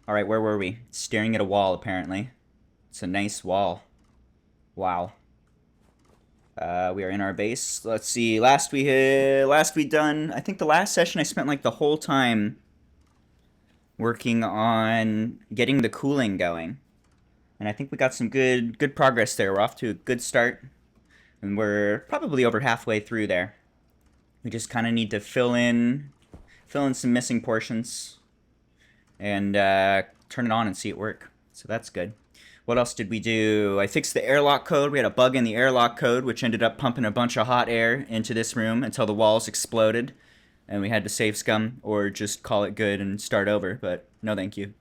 Alright, where were we? Staring at a wall, apparently. It's a nice wall. Wow. We are in our base. Let's see. Last we done. I think the last session I spent like the whole time working on getting the cooling going, and I think we got some good progress there. We're off to a good start, and we're probably over halfway through there. We just kind of need to fill in some missing portions, and turn it on and see it work. So that's good. What else did we do? I fixed the airlock code. We had a bug in the airlock code, which ended up pumping a bunch of hot air into this room until the walls exploded. And we had to save scum or just call it good and start over, but no thank you.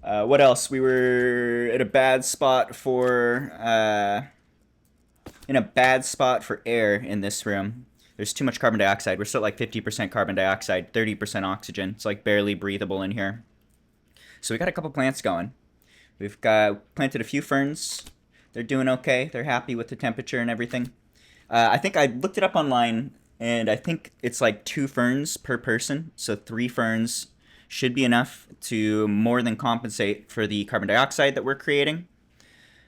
What else? We were at a bad spot for in a bad spot for air in this room. There's too much carbon dioxide. We're still at like 50% carbon dioxide, 30% oxygen. It's like barely breathable in here. So we got a couple plants going. We've got planted a few ferns. They're doing okay. They're happy with the temperature and everything. I think I looked it up online, and I think it's like 2 ferns per person. So 3 ferns should be enough to more than compensate for the carbon dioxide that we're creating.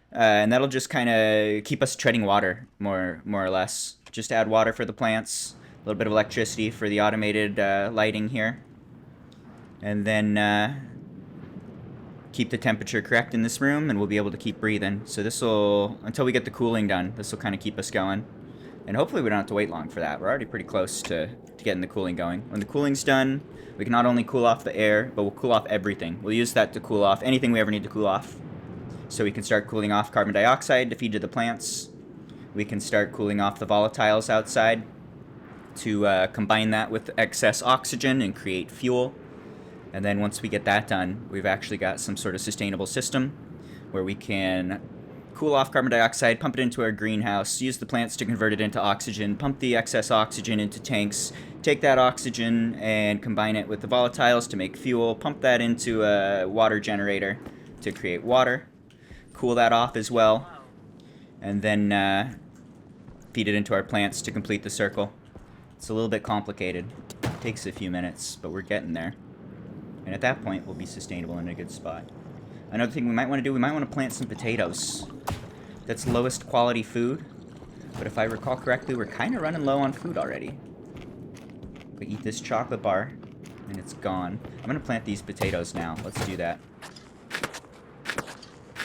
And that'll just kind of keep us treading water, more or less. Just add water for the plants, a little bit of electricity for the automated lighting here, and then keep the temperature correct in this room, and we'll be able to keep breathing. So this will, until we get the cooling done, this will kind of keep us going. And hopefully we don't have to wait long for that. We're already pretty close to getting the cooling going. When the cooling's done, we can not only cool off the air, but we'll cool off everything. We'll use that to cool off anything we ever need to cool off. So we can start cooling off carbon dioxide to feed to the plants. We can start cooling off the volatiles outside to combine that with excess oxygen and create fuel. And then once we get that done, we've actually got some sort of sustainable system where we can cool off carbon dioxide, pump it into our greenhouse, use the plants to convert it into oxygen, pump the excess oxygen into tanks, take that oxygen and combine it with the volatiles to make fuel, pump that into a water generator to create water, cool that off as well, and then feed it into our plants to complete the circle. It's a little bit complicated. It takes a few minutes, but we're getting there. And at that point, we'll be sustainable in a good spot. Another thing we might want to do, we might want to plant some potatoes. That's lowest quality food. But if I recall correctly, we're kind of running low on food already. We eat this chocolate bar, and it's gone. I'm going to plant these potatoes now. Let's do that.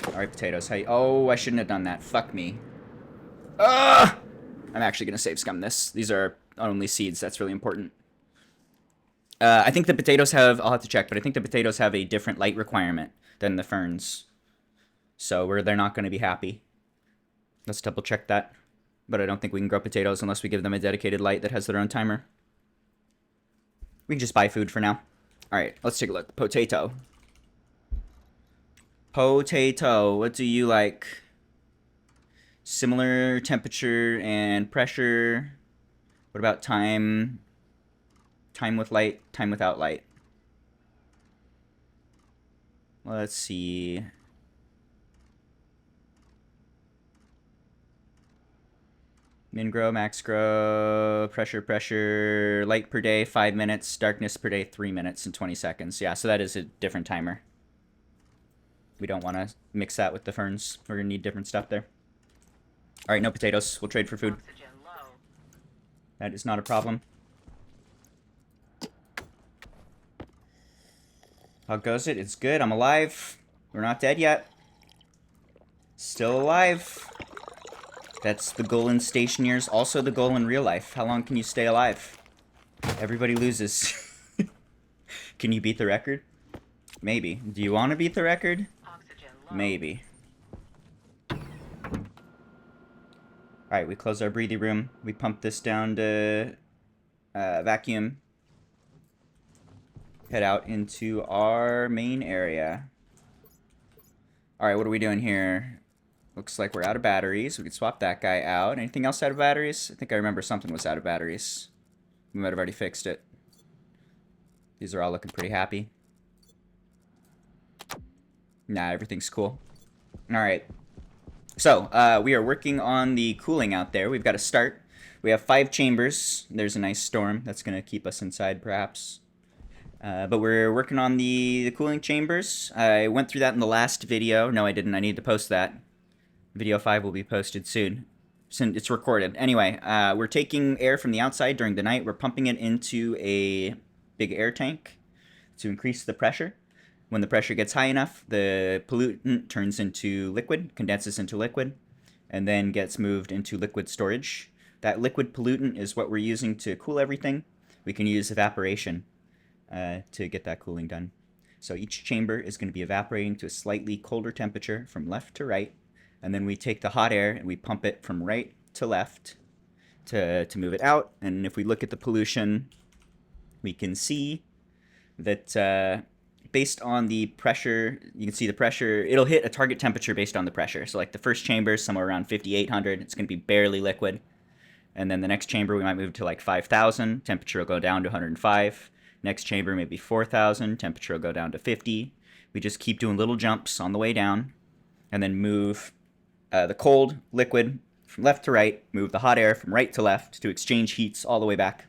Alright, potatoes. How you... Oh, I shouldn't have done that. Fuck me. Ugh! I'm actually going to save scum this. These are only seeds. That's really important. I think the potatoes have... I'll have to check, but I think the potatoes have a different light requirement than the ferns. So they're not going to be happy. Let's double check that. But I don't think we can grow potatoes unless we give them a dedicated light that has their own timer. We can just buy food for now. Alright, let's take a look. Potato. Potato. What do you like? Similar temperature and pressure. What about time? Time with light, time without light. Let's see. Min grow, max grow, pressure, light per day, 5 minutes, darkness per day, 3 minutes and 20 seconds. Yeah, so that is a different timer. We don't want to mix that with the ferns. We're going to need different stuff there. Alright, no potatoes. We'll trade for food. That is not a problem. How goes it? It's good. I'm alive. We're not dead yet. Still alive. That's the goal in station years. Also the goal in real life. How long can you stay alive? Everybody loses. Can you beat the record? Maybe. Do you want to beat the record? Maybe. Alright, we close our breathy room. We pump this down to vacuum. Head out into our main area. Alright, what are we doing here? Looks like we're out of batteries. We could swap that guy out. Anything else out of batteries? I think I remember something was out of batteries. We might have already fixed it. These are all looking pretty happy. Nah, everything's cool. Alright. So, we are working on the cooling out there. We've got to start. We have 5 chambers. There's a nice storm that's going to keep us inside, perhaps. But we're working on the cooling chambers. I went through that in the last video. No, I didn't. I need to post that. Video 5 will be posted soon. It's recorded. Anyway, we're taking air from the outside during the night. We're pumping it into a big air tank to increase the pressure. When the pressure gets high enough, the pollutant turns into liquid, condenses into liquid, and then gets moved into liquid storage. That liquid pollutant is what we're using to cool everything. We can use evaporation to get that cooling done. So each chamber is going to be evaporating to a slightly colder temperature from left to right, and then we take the hot air and we pump it from right to left to move it out. And if we look at the pollution, we can see that based on the pressure, you can see the pressure, it'll hit a target temperature based on the pressure. So like the first chamber is somewhere around 5,800, it's going to be barely liquid. And then the next chamber we might move to like 5,000, temperature will go down to 105. Next chamber maybe 4,000, temperature will go down to 50. We just keep doing little jumps on the way down, and then move the cold liquid from left to right, move the hot air from right to left to exchange heats all the way back.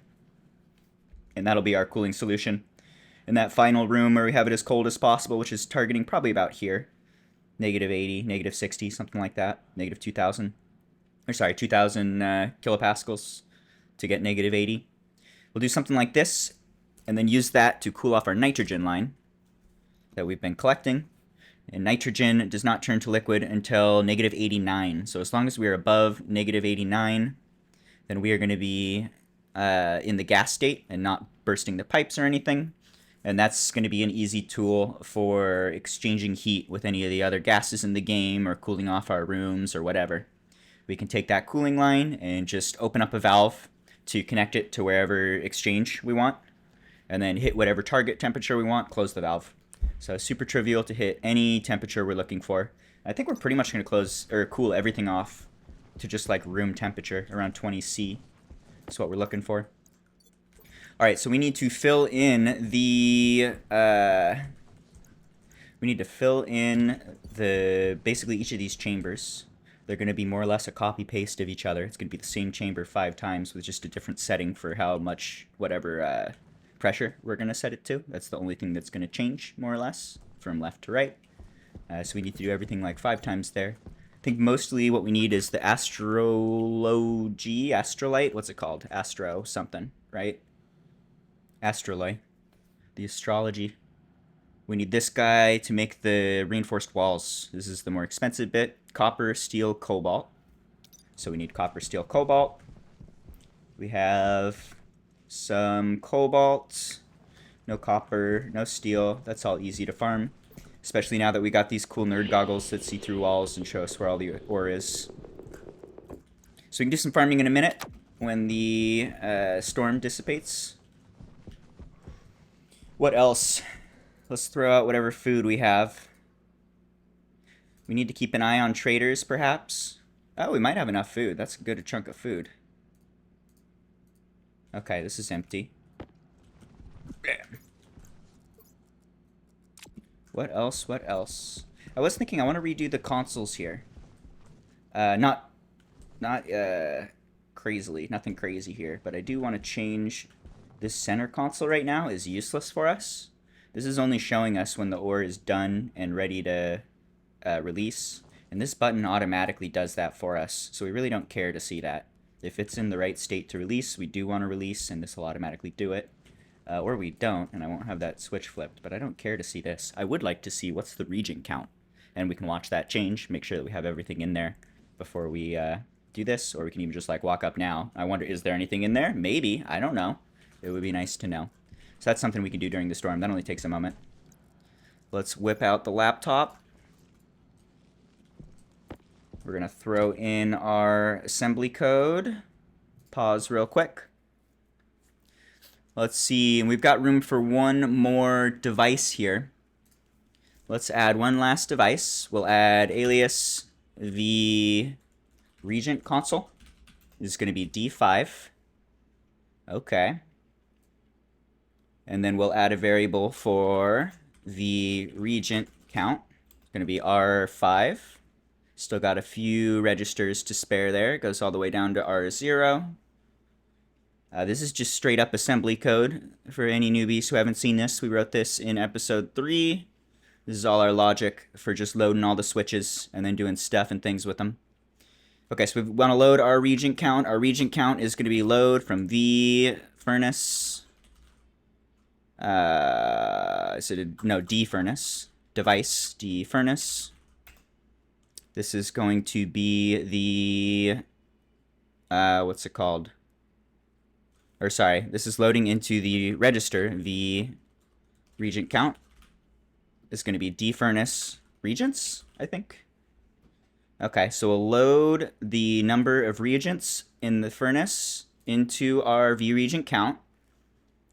And that'll be our cooling solution. In that final room where we have it as cold as possible, which is targeting probably about here, -80, -60, something like that, -2,000. Or sorry, 2,000 kilopascals to get -80. We'll do something like this, and then use that to cool off our nitrogen line that we've been collecting. And nitrogen does not turn to liquid until -89. So as long as we are above -89, then we are going to be in the gas state and not bursting the pipes or anything. And that's going to be an easy tool for exchanging heat with any of the other gases in the game, or cooling off our rooms or whatever. We can take that cooling line and just open up a valve to connect it to wherever exchange we want, and then hit whatever target temperature we want, close the valve. So super trivial to hit any temperature we're looking for. I think we're pretty much going to cool everything off to just like room temperature, around 20°C. That's what we're looking for. All right, so we need to fill in the basically each of these chambers. They're going to be more or less a copy paste of each other. It's going to be the same chamber 5 times with just a different setting for how much whatever pressure we're going to set it to. That's the only thing that's going to change more or less from left to right. So we need to do everything like 5 times there. I think mostly what we need is the astrolite, what's it called? Astro something, right? Astroloy, the astrology. We need this guy to make the reinforced walls. This is the more expensive bit. Copper, steel, cobalt. So we need copper, steel, cobalt. We have some cobalt, no copper, no steel. That's all easy to farm, especially now that we got these cool nerd goggles that see through walls and show us where all the ore is. So we can do some farming in a minute when the storm dissipates. What else? Let's throw out whatever food we have. We need to keep an eye on traders, perhaps. Oh, we might have enough food. That's a good chunk of food. Okay, this is empty. What else? What else? I was thinking I want to redo the consoles here. Not crazily. Nothing crazy here. But I do want to change... This center console right now is useless for us. This is only showing us when the ore is done and ready to release. And this button automatically does that for us. So we really don't care to see that. If it's in the right state to release, we do want to release, and this will automatically do it. Or we don't, and I won't have that switch flipped. But I don't care to see this. I would like to see what's the region count. And we can watch that change, make sure that we have everything in there before we do this. Or we can even just like walk up now. I wonder, is there anything in there? Maybe. I don't know. It would be nice to know. So that's something we can do during the storm. That only takes a moment. Let's whip out the laptop. We're going to throw in our assembly code. Pause real quick. Let's see. And we've got room for one more device here. Let's add one last device. We'll add alias the Regent console. This is going to be D5. Okay. And then we'll add a variable for the Regent count. It's going to be R5. Still got a few registers to spare there. It goes all the way down to R0. This is just straight up assembly code for any newbies who haven't seen this. We wrote this in episode 3. This is all our logic for just loading all the switches and then doing stuff and things with them. Okay, so we want to load our reagent count. Our reagent count is going to be load from V furnace. D furnace. Device, D furnace. This is going to be the, what's it called? Or sorry, this is loading into the register, the reagent count. It's going to be D furnace reagents, I think. Okay, so we'll load the number of reagents in the furnace into our V reagent count.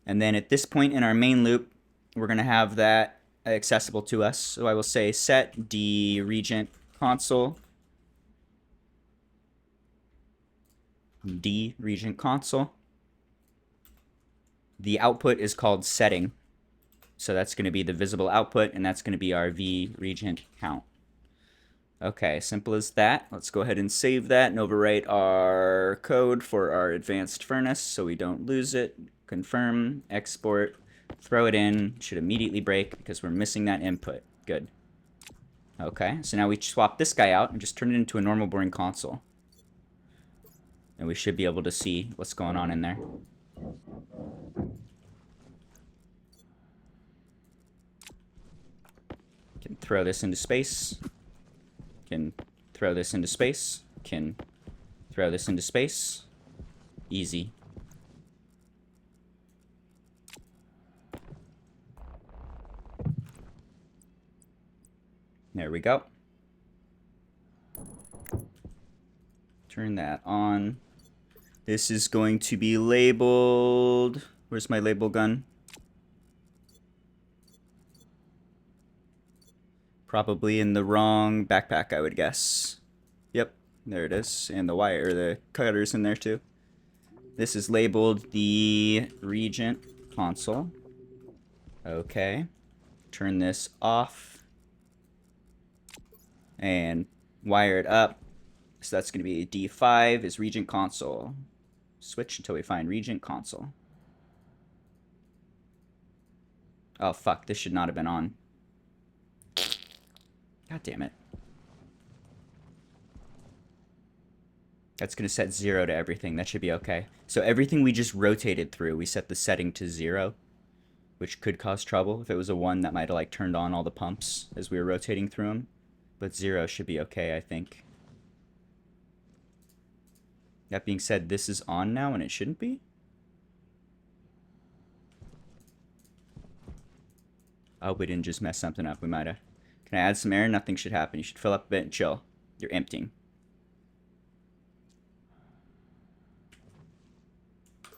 And then at this point in our main loop, we're going to have that accessible to us. So I will say set D reagent console. D reagent console. The output is called setting. So that's going to be the visible output, and that's going to be our V reagent count. Okay, simple as that. Let's go ahead and save that and overwrite our code for our advanced furnace so we don't lose it. Confirm, export, throw it in. Should immediately break because we're missing that input. Good. Okay, so now we swap this guy out and just turn it into a normal boring console. And we should be able to see what's going on in there. Can throw this into space. Can throw this into space. Can throw this into space. Easy. There we go. Turn that on. This is going to be labeled... Where's my label gun? Probably in the wrong backpack, I would guess. Yep, there it is. And the wire, the cutter's in there too. This is labeled the reagent console. Okay. Turn this off. And wire it up. So that's going to be D5 is reagent console. Switch until we find reagent console. Oh, fuck. This should not have been on. God damn it. That's going to set 0 to everything. That should be okay. So everything we just rotated through, we set the setting to 0, which could cause trouble. If it was a 1, that might have like turned on all the pumps as we were rotating through them. But 0 should be okay, I think. That being said, this is on now and it shouldn't be. I hope we didn't just mess something up. We might have. Can I add some air? Nothing should happen. You should fill up a bit and chill. You're emptying.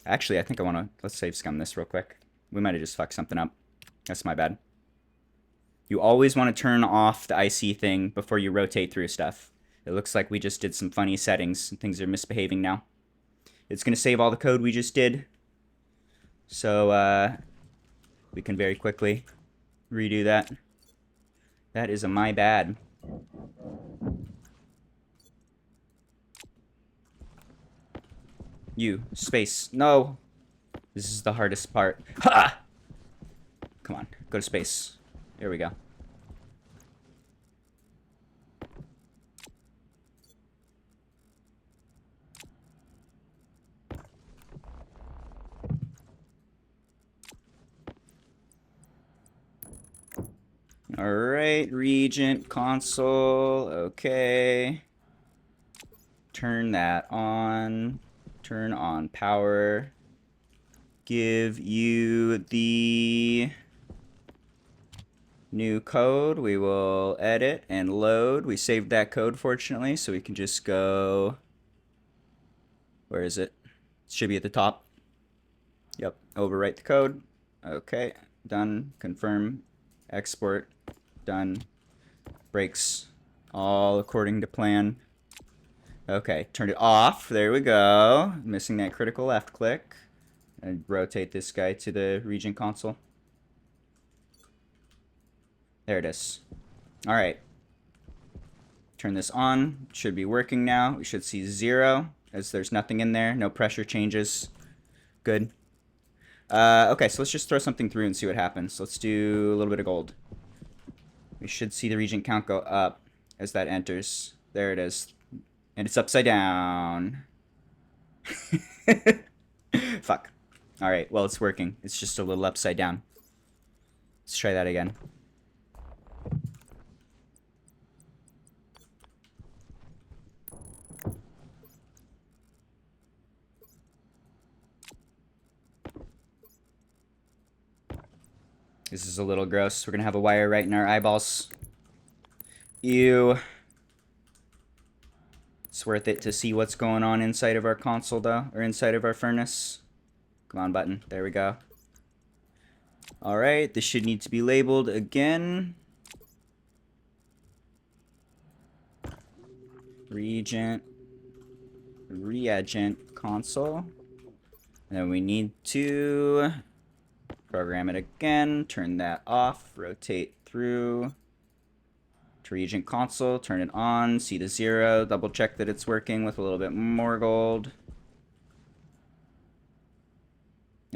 Actually, I think I want to... Let's save scum this real quick. We might have just fucked something up. That's my bad. You always want to turn off the IC thing before you rotate through stuff. It looks like we just did some funny settings and things are misbehaving now. It's going to save all the code we just did. So, we can very quickly redo that. That is a my bad. You, space. No! This is the hardest part. Ha! Come on, go to space. There we go. Alright, Regent console. Okay. Turn that on. Turn on power. Give you the new code. We will edit and load. We saved that code, fortunately, so we can just go... Where is it? It should be at the top. Yep, overwrite the code. Okay, done. Confirm. Export. Done. Breaks all according to plan. Okay, turned it off. There we go. Missing that critical left click. And rotate this guy to the Regent console. There it is. Alright. Turn this on. Should be working now. We should see 0 as there's nothing in there. No pressure changes. Good. Okay, so let's just throw something through and see what happens. Let's do a little bit of gold. We should see the region count go up as that enters. There it is. And it's upside down. Fuck. Alright, well, it's working. It's just a little upside down. Let's try that again. This is a little gross. We're gonna have a wire right in our eyeballs. Ew. It's worth it to see what's going on inside of our console, though. Or inside of our furnace. Come on, button. There we go. Alright, this should need to be labeled again. Reagent console. And then we need to program it again, turn that off, rotate through to reagent console, turn it on, see the 0, double check that it's working with a little bit more gold.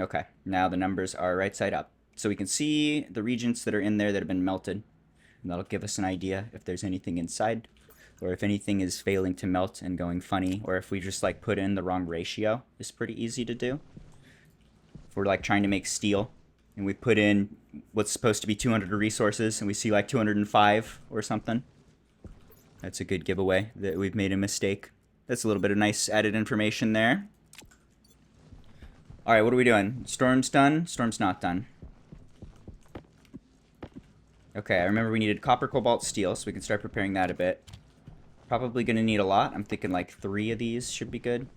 Okay, now the numbers are right side up. So we can see the reagents that are in there that have been melted. And that'll give us an idea if there's anything inside, or if anything is failing to melt and going funny, or if we just like put in the wrong ratio. It's pretty easy to do. If we're like trying to make steel, and we put in what's supposed to be 200 resources, and we see like 205 or something, that's a good giveaway that we've made a mistake. That's a little bit of nice added information there. Alright, what are we doing? Storm's done? Storm's not done. Okay, I remember we needed copper, cobalt, steel, so we can start preparing that a bit. Probably going to need a lot. I'm thinking like 3 of these should be good.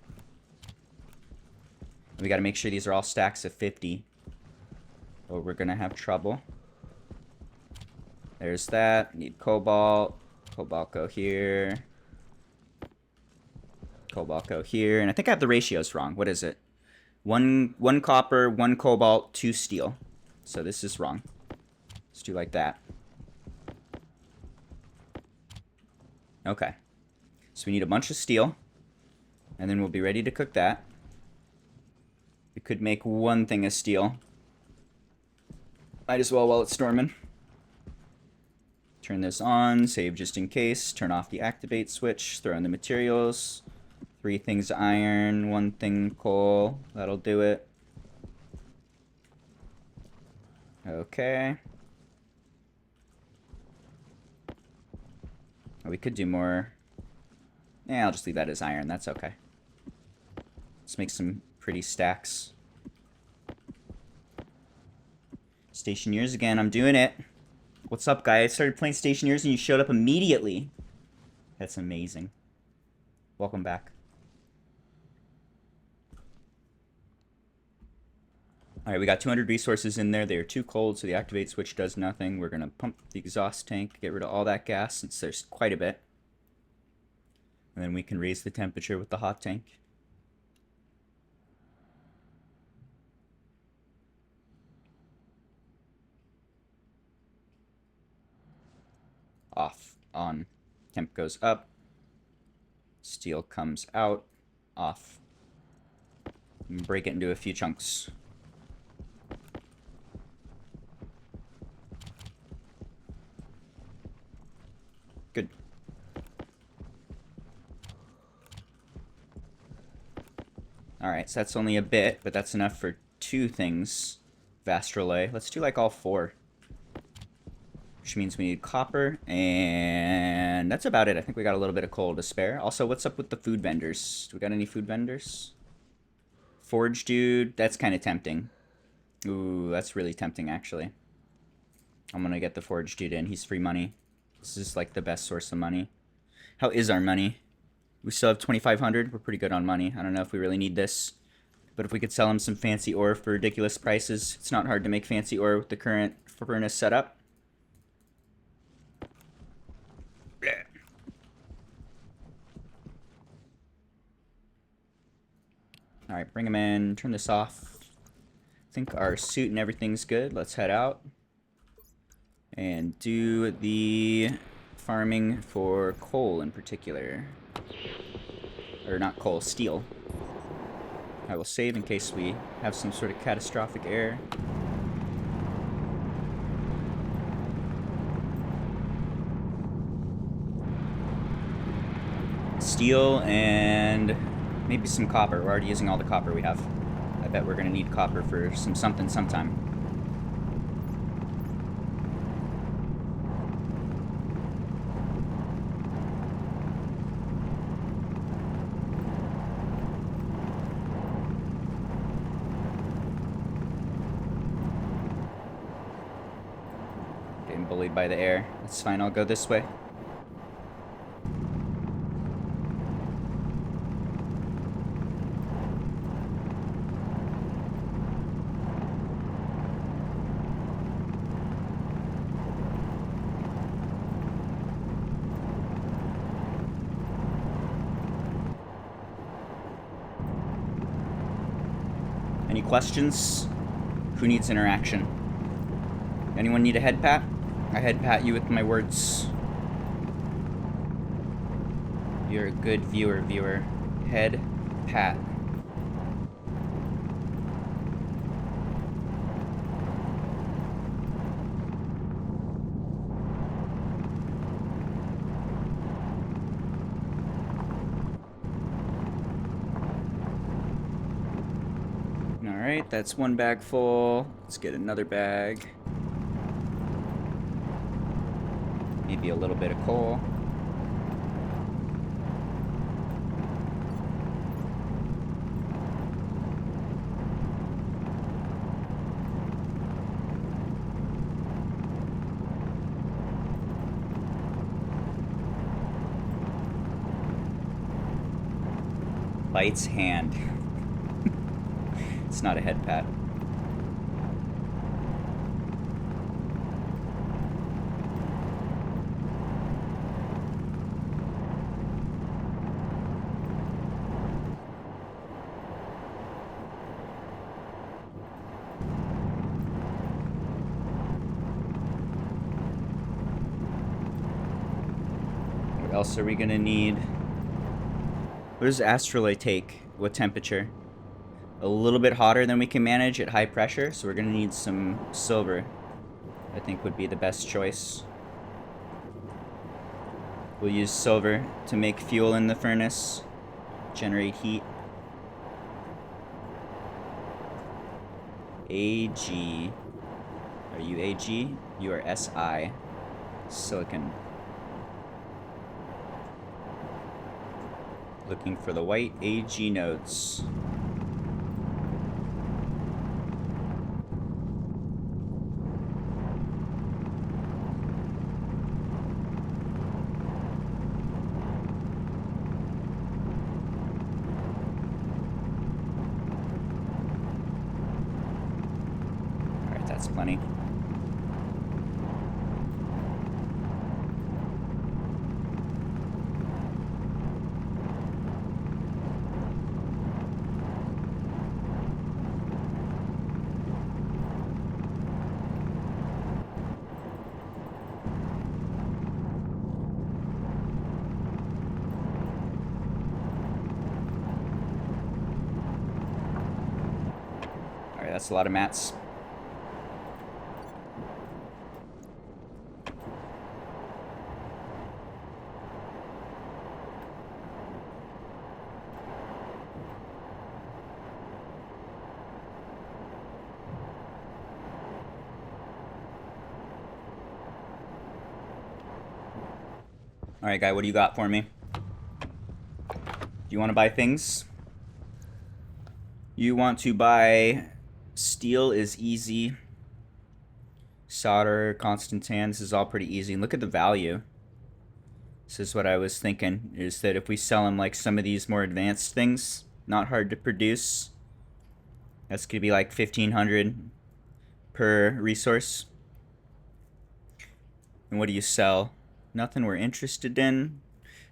And we got to make sure these are all stacks of 50. Or we're going to have trouble. There's that. Need cobalt. Cobalt go here. Cobalt go here. And I think I have the ratios wrong. What is it? One copper, 1 cobalt, 2 steel. So this is wrong. Let's do like that. Okay. So we need a bunch of steel. And then we'll be ready to cook that. We could make 1 thing of steel. Might as well while it's storming. Turn this on, save just in case. Turn off the activate switch, throw in the materials. 3 things iron, 1 thing coal. That'll do it. Okay. We could do more. Yeah, I'll just leave that as iron. That's okay. Let's make some pretty stacks. Stationeers again. I'm doing it. What's up, guys? I started playing Stationeers and you showed up immediately. That's amazing. Welcome back. Alright, we got 200 resources in there. They are too cold, so the activate switch does nothing. We're going to pump the exhaust tank, get rid of all that gas, since there's quite a bit. And then we can raise the temperature with the hot tank. Off, on. Temp goes up. Steel comes out. Off. And break it into a few chunks. Good. Alright, so that's only a bit, but that's enough for 2 things. Vastrelay. Let's do like all 4. Which means we need copper, and that's about it. I think we got a little bit of coal to spare. Also, what's up with the food vendors? Do we got any food vendors? Forge dude, that's kind of tempting. Ooh, that's really tempting, actually. I'm gonna get the forge dude in. He's free money. This is like the best source of money. How is our money? We still have 2,500. We're pretty good on money. I don't know if we really need this. But if we could sell him some fancy ore for ridiculous prices, it's not hard to make fancy ore with the current furnace setup. Alright, bring him in. Turn this off. I think our suit and everything's good. Let's head out. And do the farming for coal in particular. Or not coal, steel. I will save in case we have some sort of catastrophic error. Steel and maybe some copper. We're already using all the copper we have. I bet we're gonna need copper for something sometime. Getting bullied by the air. That's fine, I'll go this way. Any questions? Who needs interaction? Anyone need a head pat? I head pat you with my words. You're a good viewer. Head pat. Alright, that's one bag full. Let's get another bag. Maybe a little bit of coal. Bites hand. It's not a head pat. What else are we gonna need? What does astrolabe take? What temperature? A little bit hotter than we can manage at high pressure, so we're gonna need some silver. I think would be the best choice. We'll use silver to make fuel in the furnace, generate heat. AG. Are you AG? You are SI. Silicon. Looking for the white AG nodes. Alright, that's plenty. That's a lot of mats. Alright, guy, what do you got for me? Do you want to buy things? You want to buy... Steel is easy. Solder, constant tan, this is all pretty easy. And look at the value. This is what I was thinking, is that if we sell them like some of these more advanced things, not hard to produce, that's gonna be like 1,500 per resource. And what do you sell? Nothing we're interested in.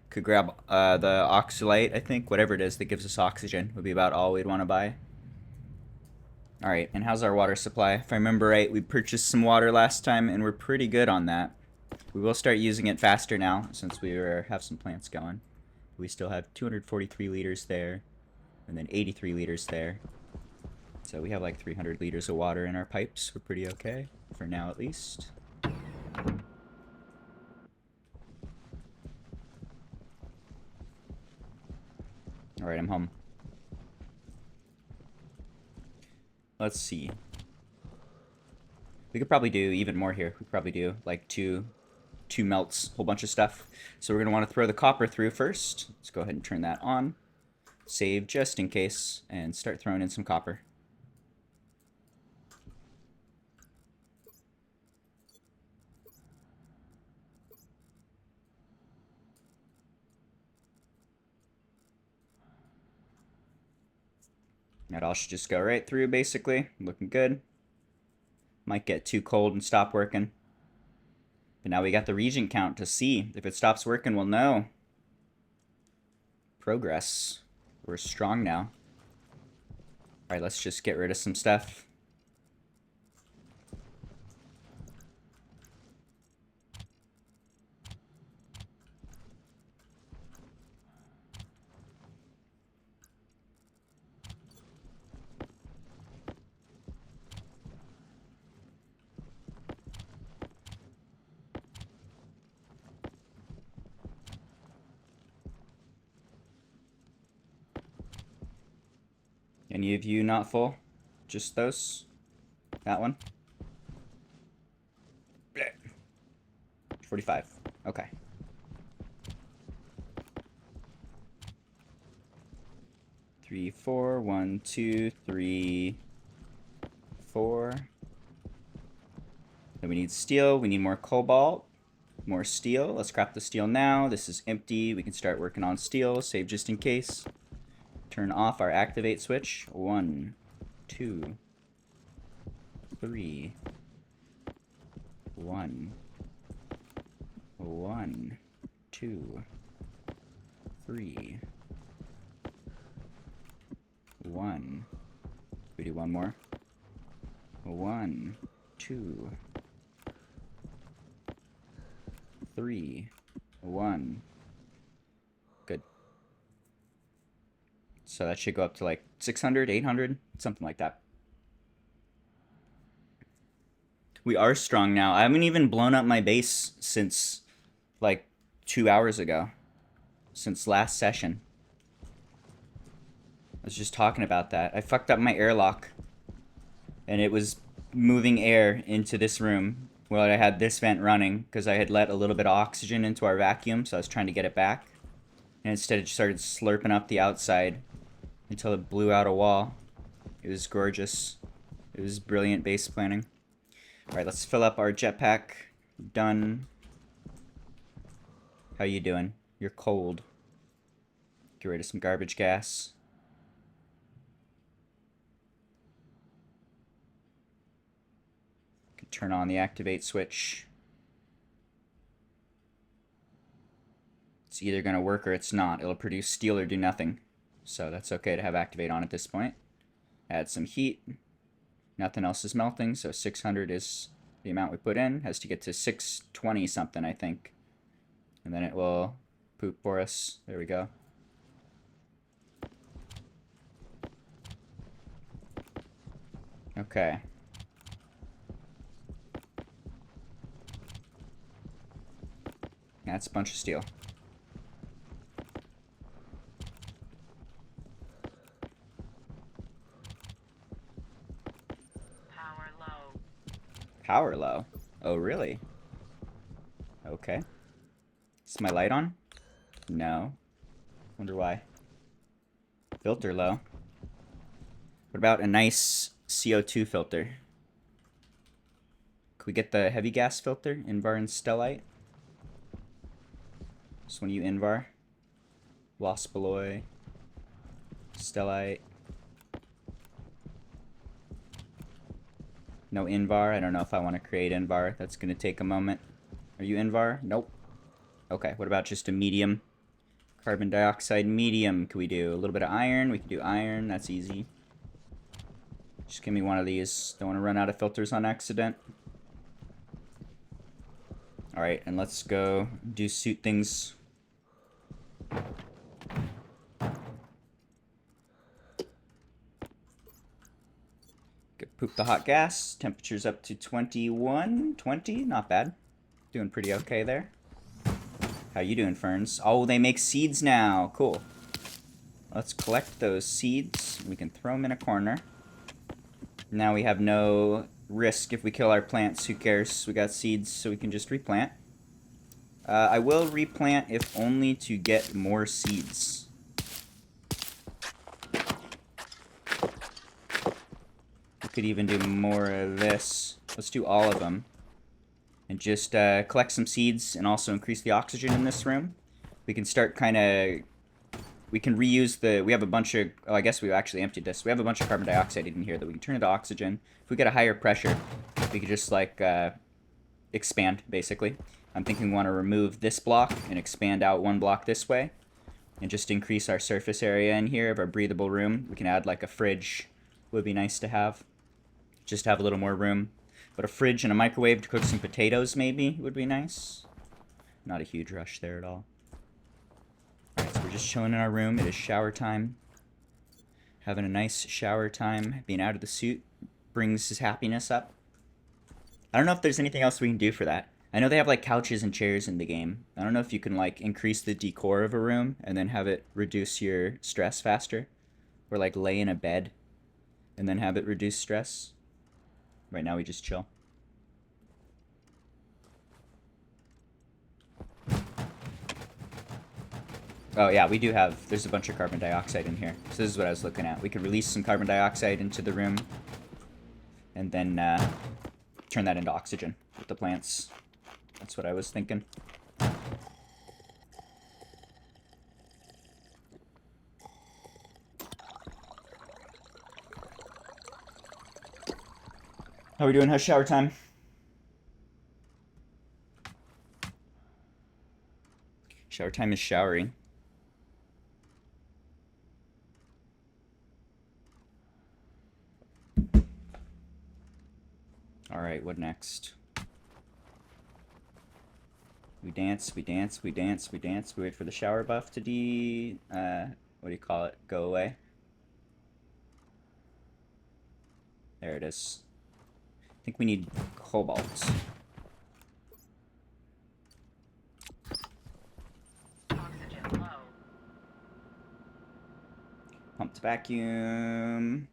Could grab the oxalate, I think. Whatever it is that gives us oxygen would be about all we'd want to buy. Alright, and how's our water supply? If I remember right, we purchased some water last time, and we're pretty good on that. We will start using it faster now, since we have some plants going. We still have 243 liters there. and then 83 liters there. So we have like 300 liters of water in our pipes. We're pretty okay, for now at least. Alright, I'm home. Let's see. We could probably do even more here. We could probably do like two melts, whole bunch of stuff. So we're going to want to throw the copper through first. Let's go ahead and turn that on. Save just in case, and start throwing in some copper. That all should just go right through, basically. Looking good. Might get too cold and stop working. But now we got the reagent count to see. If it stops working, we'll know. Progress. We're strong now. Alright, let's just get rid of some stuff. Any of you not full? Just those? That one? 45. Okay. Three, four. 1, 2, 3, 4. Then we need steel. We need more cobalt. More steel. Let's craft the steel now. This is empty. We can start working on steel. Save just in case. Turn off our activate switch. 1, 2, 3. 1. 1, 2, 3. 1. We do one more. 1, 2, 3. 1. Good. So that should go up to like 600, 800, something like that. We are strong now. I haven't even blown up my base since like 2 hours ago. Since last session. I was just talking about that. I fucked up my airlock. And it was moving air into this room while I had this vent running because I had let a little bit of oxygen into our vacuum, so I was trying to get it back. And instead it just started slurping up the outside until it blew out a wall. It was gorgeous. It was brilliant base planning. Alright, let's fill up our jetpack. Done. How you doing? You're cold. Get rid of some garbage gas. Could turn on the activate switch. It's either going to work or it's not. It'll produce steel or do nothing. So that's okay to have activate on at this point. Add some heat. Nothing else is melting, so 600 is the amount we put in. Has to get to 620 something, I think. And then it will poop for us. There we go. Okay. That's a bunch of steel. Power low. Power low? Oh, really? Okay. Is my light on? No. Wonder why. Filter low. What about a nice CO2 filter? Could we get the heavy gas filter? Invar and Stellite? Just one of you Invar. Waspaloy. Stellite. No Invar. I don't know if I want to create Invar. That's going to take a moment. Are you Invar? Nope. Okay, what about just a medium? Carbon dioxide medium. Can we do a little bit of iron? We can do iron. That's easy. Just give me one of these. Don't want to run out of filters on accident. Alright, and let's go do suit things. Poop the hot gas. Temperature's up to 21, 20. Not bad. Doing pretty okay there. How you doing, Ferns? Oh, they make seeds now. Cool. Let's collect those seeds. We can throw them in a corner. Now we have no risk if we kill our plants. Who cares? We got seeds, so we can just replant. I will replant if only to get more seeds. We could even do more of this. Let's do all of them. And just collect some seeds and also increase the oxygen in this room. We can start kind of... We can reuse the... We have a bunch of... Oh, I guess we actually emptied this. We have a bunch of carbon dioxide in here that we can turn into oxygen. If we get a higher pressure, we could just, like, expand, basically. I'm thinking we want to remove this block and expand out one block this way. And just increase our surface area in here of our breathable room. We can add, like, a fridge. Would be nice to have. Just have a little more room. But a fridge and a microwave to cook some potatoes, maybe, would be nice. Not a huge rush there at all. Alright, so we're just chilling in our room. It is shower time. Having a nice shower time. Being out of the suit brings his happiness up. I don't know if there's anything else we can do for that. I know they have, like, couches and chairs in the game. I don't know if you can, like, increase the decor of a room and then have it reduce your stress faster. Or, like, lay in a bed and then have it reduce stress. Right now we just chill. Oh yeah, we do have, there's a bunch of carbon dioxide in here. So this is what I was looking at. We could release some carbon dioxide into the room and then turn that into oxygen with the plants. That's what I was thinking. How are we doing? How's shower time? Shower time is showering. Alright, what next? We dance, we dance, we dance, we dance. We wait for the shower buff to what do you call it? Go away. There it is. I think we need cobalt. Oxygen low. Pumped vacuum.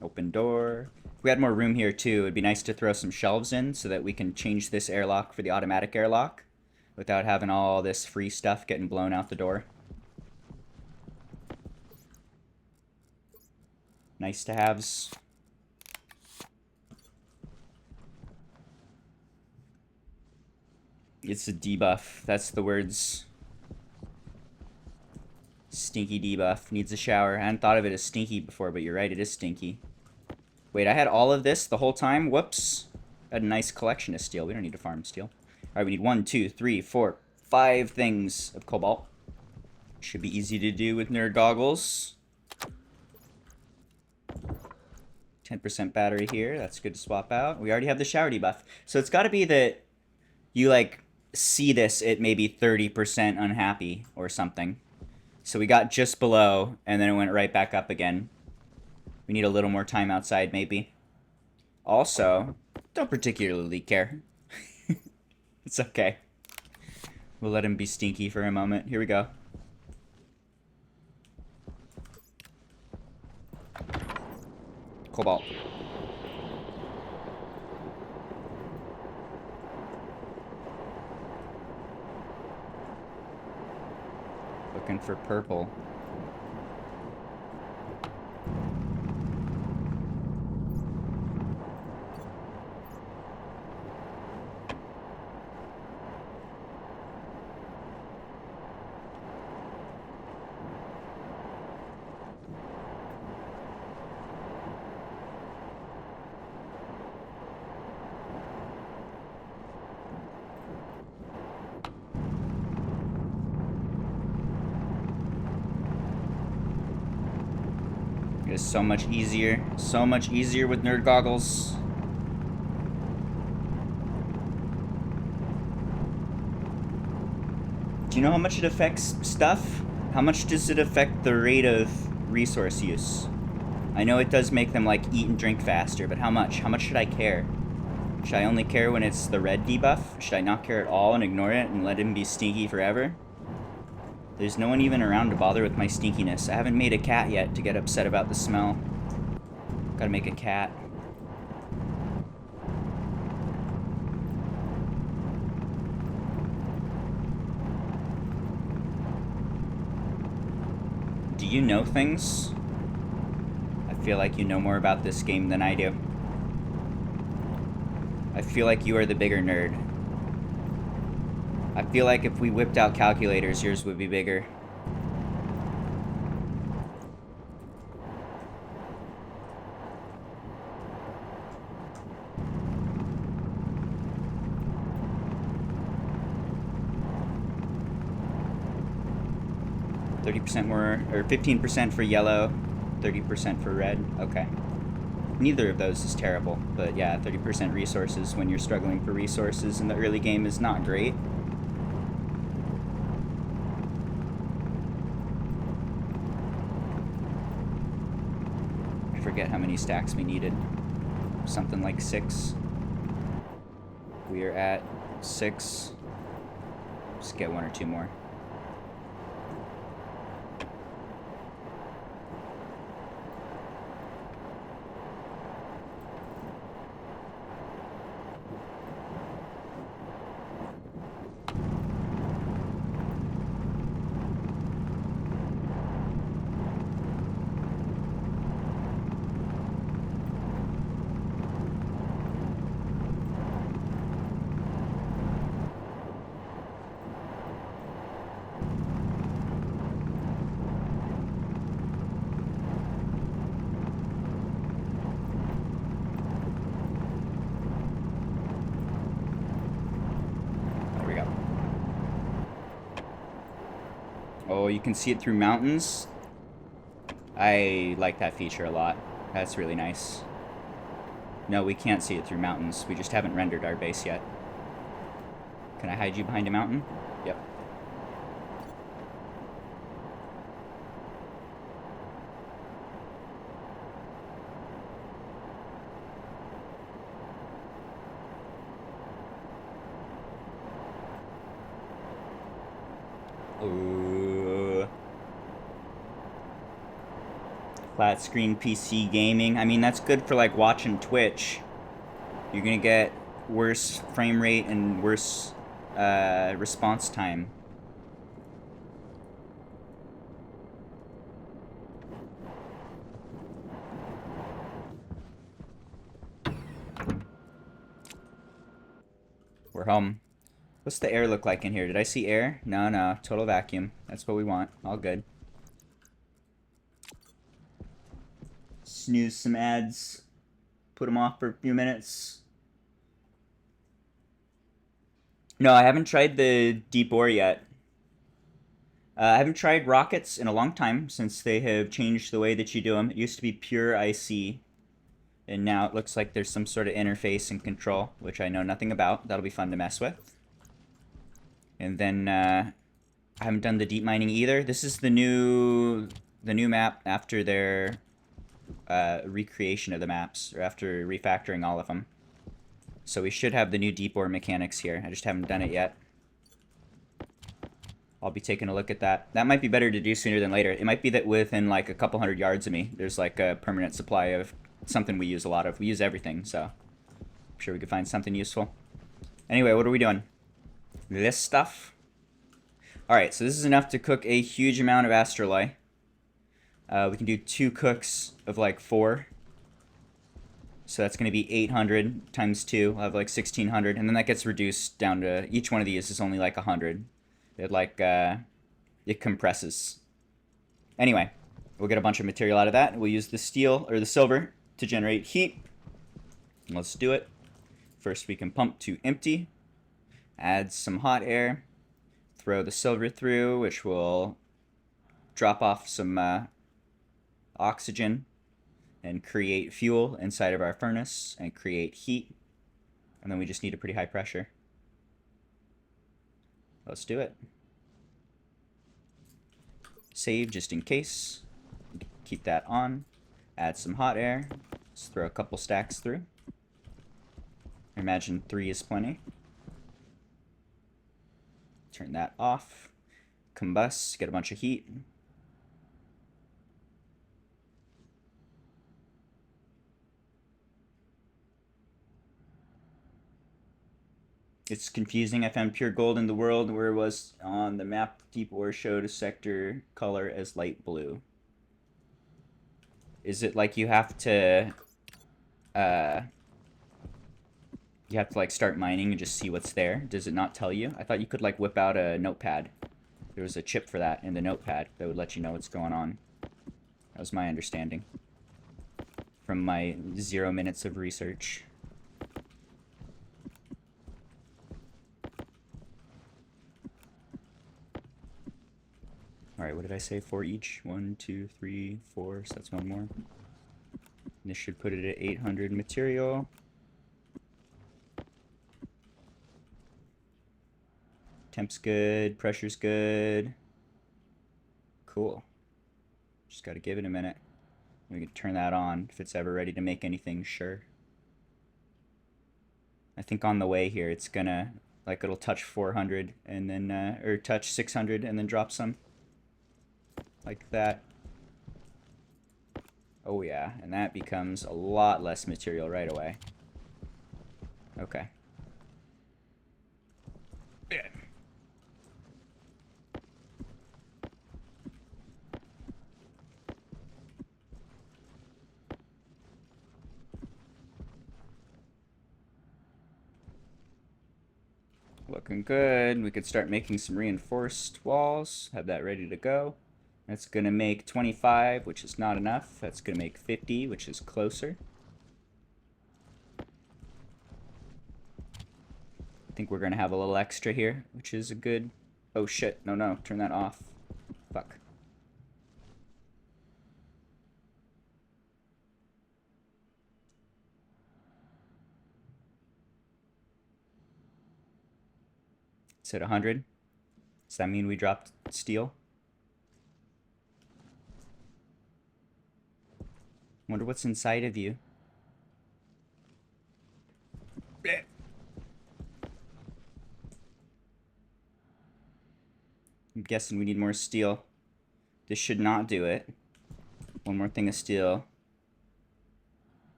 Open door. If we had more room here too, it'd be nice to throw some shelves in so that we can change this airlock for the automatic airlock without having all this free stuff getting blown out the door. Nice to haves. It's a debuff. That's the words. Stinky debuff. Needs a shower. I hadn't thought of it as stinky before, but you're right, it is stinky. Wait, I had all of this the whole time? Whoops. I had a nice collection of steel. We don't need to farm steel. Alright, we need 1, 2, 3, 4, 5 things of cobalt. Should be easy to do with nerd goggles. 10% battery here. That's good to swap out. We already have the shower debuff. So it's got to be that you, like, see this at maybe 30% unhappy or something. So we got just below, and then it went right back up again. We need a little more time outside, maybe. Also, don't particularly care. It's okay. We'll let him be stinky for a moment. Here we go. Cobalt. Looking for purple. It is so much easier with nerd goggles. Do you know how much it affects stuff? How much does it affect the rate of resource use? I know it does make them like eat and drink faster, but how much? How much should I care? Should I only care when it's the red debuff? Should I not care at all and ignore it and let him be stinky forever? There's no one even around to bother with my stinkiness. I haven't made a cat yet to get upset about the smell. Gotta make a cat. Do you know things? I feel like you know more about this game than I do. I feel like you are the bigger nerd. I feel like if we whipped out calculators, yours would be bigger. %, more, or 15% for yellow, 30% for red. Okay. Neither of those is terrible, but yeah, 30% resources when you're struggling for resources in the early game is not great. I forget how many stacks we needed. Something like 6. We are at 6. Just get 1 or 2 more. Oh, you can see it through mountains. I like that feature a lot. That's really nice. No, we can't see it through mountains. We just haven't rendered our base yet. Can I hide you behind a mountain? Yep. Ooh. Flat screen PC gaming. I mean, that's good for like watching Twitch. You're gonna get worse frame rate and worse response time. We're home. What's the air look like in here? Did I see air? No, no. Total vacuum. That's what we want. All good. Snooze some ads. Put them off for a few minutes. No, I haven't tried the deep ore yet. I haven't tried rockets in a long time since they have changed the way that you do them. It used to be pure IC, and now it looks like there's some sort of interface and control, which I know nothing about. That'll be fun to mess with. And then I haven't done the deep mining either. This is the new map after their recreation of the maps, or after refactoring all of them. So we should have the new deep ore mechanics here. I just haven't done it yet. I'll be taking a look at that. That might be better to do sooner than later. It might be that within like a couple 100 yards of me, there's like a permanent supply of something we use a lot of. We use everything, so I'm sure we could find something useful. Anyway, what are we doing? This stuff? Alright, so this is enough to cook a huge amount of astrolite. We can do 2 cooks of like 4. So that's going to be 800 times 2. We'll have like 1600. And then that gets reduced down to, each one of these is only like 100. It like, it compresses. Anyway, we'll get a bunch of material out of that. We'll use the steel, or the silver, to generate heat. Let's do it. First we can pump to empty. Add some hot air. Throw the silver through, which will drop off some oxygen and create fuel inside of our furnace and create heat. And then we just need a pretty high pressure. Let's do it. Save just in case. Keep that on. Add some hot air. Let's throw a couple stacks through. I imagine 3 is plenty. Turn that off. Combust, get a bunch of heat. It's confusing. I found pure gold in the world where it was on the map. Deep ore showed a sector color as light blue. Is it like you have to like start mining and just see what's there? Does it not tell you? I thought you could like whip out a notepad. There was a chip for that in the notepad that would let you know what's going on. That was my understanding from my 0 minutes of research. Alright, what did I say? 4 each? 1, 2, 3, 4, so that's 1 more. And this should put it at 800 material. Temp's good, pressure's good. Cool. Just gotta give it a minute. We can turn that on if it's ever ready to make anything, sure. I think on the way here it's gonna, like, it'll touch 400 and then, or touch 600 and then drop some. Like that. Oh yeah, and that becomes a lot less material right away. Okay. Yeah. Looking good. We could start making some reinforced walls. Have that ready to go. That's going to make 25, which is not enough. That's going to make 50, which is closer. I think we're going to have a little extra here, which is a good... Oh, shit. No, no. Turn that off. Fuck. It's at 100. Does that mean we dropped steel? Wonder what's inside of you. I'm guessing we need more steel. This should not do it. 1 more thing of steel.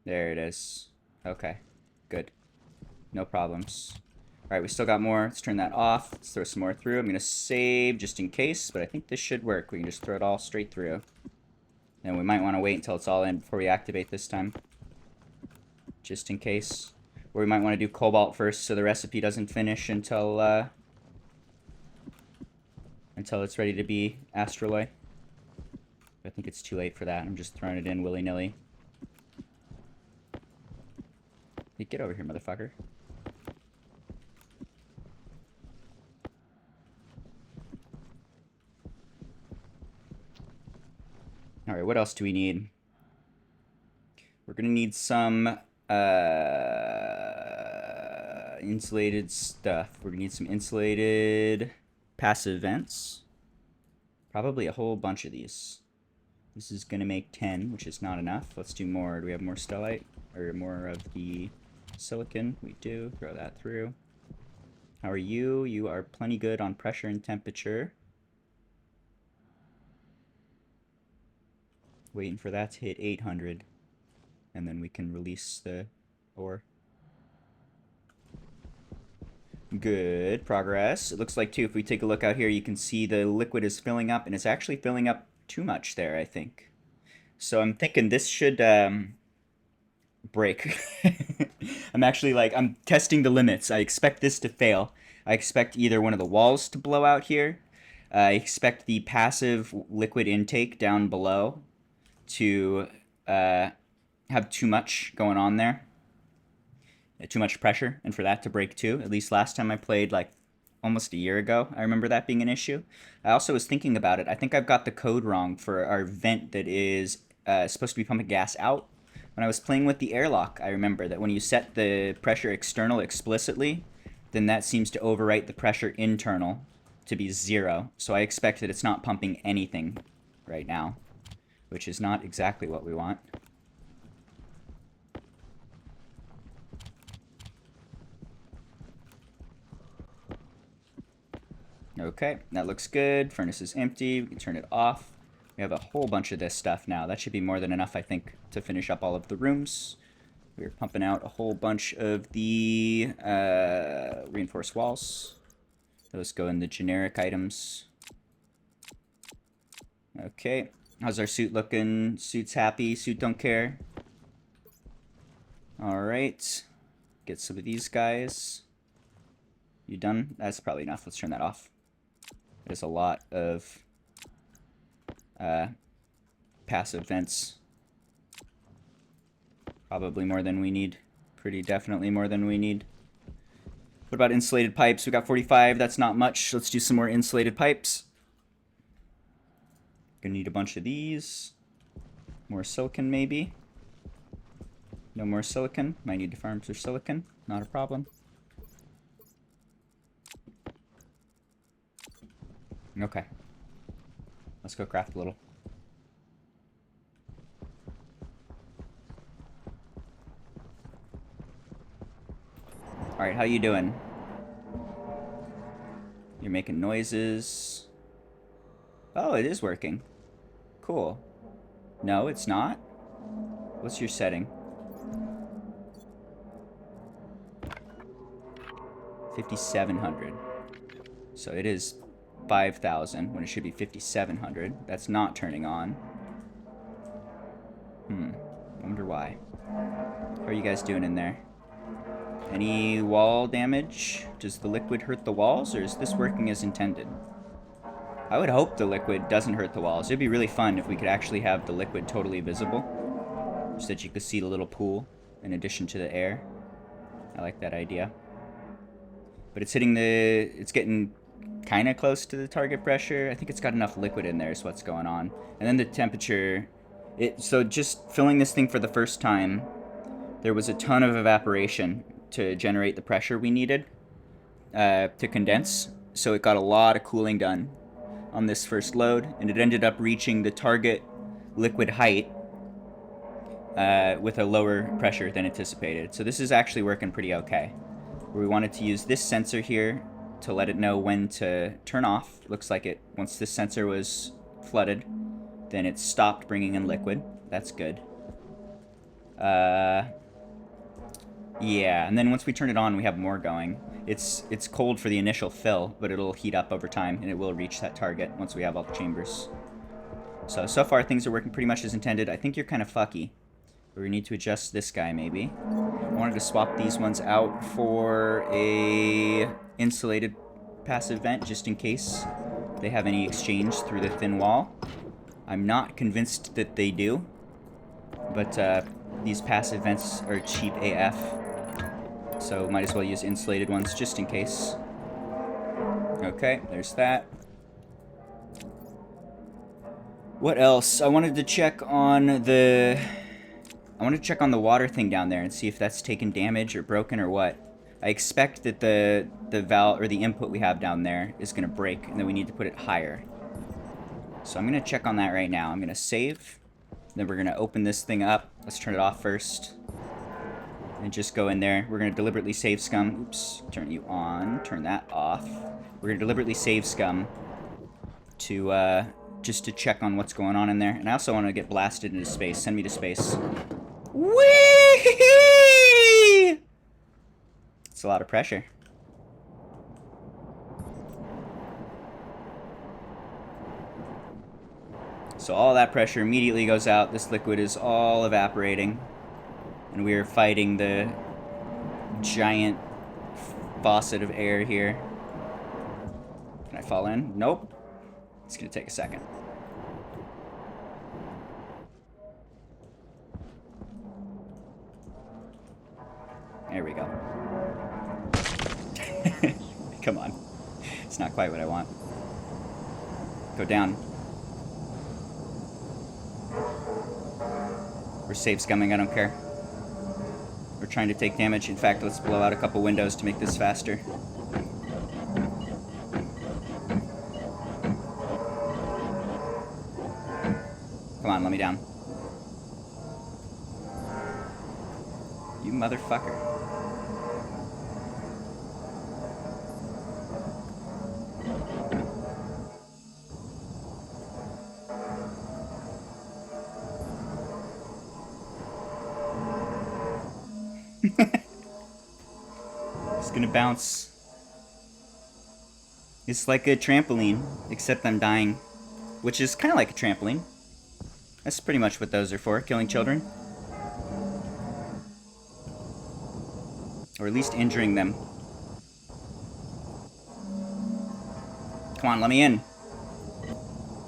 There it is. Okay. Good. No problems. Alright, we still got more. Let's turn that off. Let's throw some more through. I'm going to save just in case, but I think this should work. We can just throw it all straight through. And we might want to wait until it's all in before we activate this time. Just in case. Or we might want to do cobalt first so the recipe doesn't finish until it's ready to be astraloy. I think it's too late for that. I'm just throwing it in willy-nilly. Hey, get over here, motherfucker. Alright, what else do we need? We're gonna need some insulated stuff. We're gonna need some insulated passive vents. Probably a whole bunch of these. This is gonna make 10, which is not enough. Let's do more. Do we have more stellite? Or more of the silicon? We do. Throw that through. How are you? You are plenty good on pressure and temperature. Waiting for that to hit 800. And then we can release the ore. Good progress. It looks like, too, if we take a look out here, you can see the liquid is filling up. And it's actually filling up too much there, I think. So I'm thinking this should break. I'm testing the limits. I expect this to fail. I expect either one of the walls to blow out here. I expect the passive liquid intake down below to have too much going on there. Too much pressure, and for that to break too. At least last time I played, like, almost a year ago, I remember that being an issue. I also was thinking about it. I think I've got the code wrong for our vent that is supposed to be pumping gas out. When I was playing with the airlock, I remember that when you set the pressure external explicitly, then that seems to overwrite the pressure internal to be 0. So I expect that it's not pumping anything right now, which is not exactly what we want. Okay, that looks good. Furnace is empty. We can turn it off. We have a whole bunch of this stuff now. That should be more than enough, I think, to finish up all of the rooms. We're pumping out a whole bunch of the reinforced walls. Those go in the generic items. Okay, how's our suit looking? Suit's happy. Suit don't care. Alright. Get some of these guys. You done? That's probably enough. Let's turn that off. There's a lot of passive vents. Probably more than we need. Pretty definitely more than we need. What about insulated pipes? We got 45. That's not much. Let's do some more insulated pipes. Gonna need a bunch of these. More silicon, maybe. No more silicon. Might need to farm some silicon. Not a problem. Okay. Let's go craft a little. Alright, how you doing? You're making noises. Oh, it is working. Cool. No, it's not? What's your setting? 5,700. So it is 5,000 when it should be 5,700. That's not turning on. I wonder why. How are you guys doing in there? Any wall damage? Does the liquid hurt the walls, or is this working as intended? I would hope the liquid doesn't hurt the walls. It'd be really fun if we could actually have the liquid totally visible, so that you could see the little pool in addition to the air. I like that idea. But it's hitting the... it's getting kind of close to the target pressure. I think it's got enough liquid in there is what's going on. And then the temperature... so just filling this thing for the first time, there was a ton of evaporation to generate the pressure we needed to condense. So it got a lot of cooling done on this first load, and it ended up reaching the target liquid height with a lower pressure than anticipated. So this is actually working pretty okay. We wanted to use this sensor here to let it know when to turn off. Looks like it, once this sensor was flooded, then it stopped bringing in liquid. That's good. Yeah, and then once we turn it on, we have more going. It's cold for the initial fill, but it'll heat up over time, and it will reach that target once we have all the chambers. So far things are working pretty much as intended. I think you're kind of fucky. We need to adjust this guy, maybe. I wanted to swap these ones out for a insulated passive vent, just in case they have any exchange through the thin wall. I'm not convinced that they do, but these passive vents are cheap AF. So might as well use insulated ones just in case. Okay, there's that. What else? I wanted to check on the water thing down there and see if that's taken damage or broken or what. I expect that the valve or the input we have down there is going to break, and then we need to put it higher. So I'm going to check on that right now. I'm going to save. Then we're going to open this thing up. Let's turn it off first. And just go in there. We're going to deliberately save scum. Oops. Turn you on. Turn that off. We're going to deliberately save scum to just to check on what's going on in there. And I also want to get blasted into space. Send me to space. Whee! It's a lot of pressure. So all that pressure immediately goes out. This liquid is all evaporating. And we are fighting the giant faucet of air here. Can I fall in? Nope. It's gonna take a second. There we go. Come on. It's not quite what I want. Go down. We're safe scumming, I don't care. We're trying to take damage. In fact, let's blow out a couple windows to make this faster. Come on, let me down. You motherfucker. It's gonna bounce. It's like a trampoline, except I'm dying. Which is kind of like a trampoline. That's pretty much what those are for, killing children. Or at least injuring them. Come on, let me in.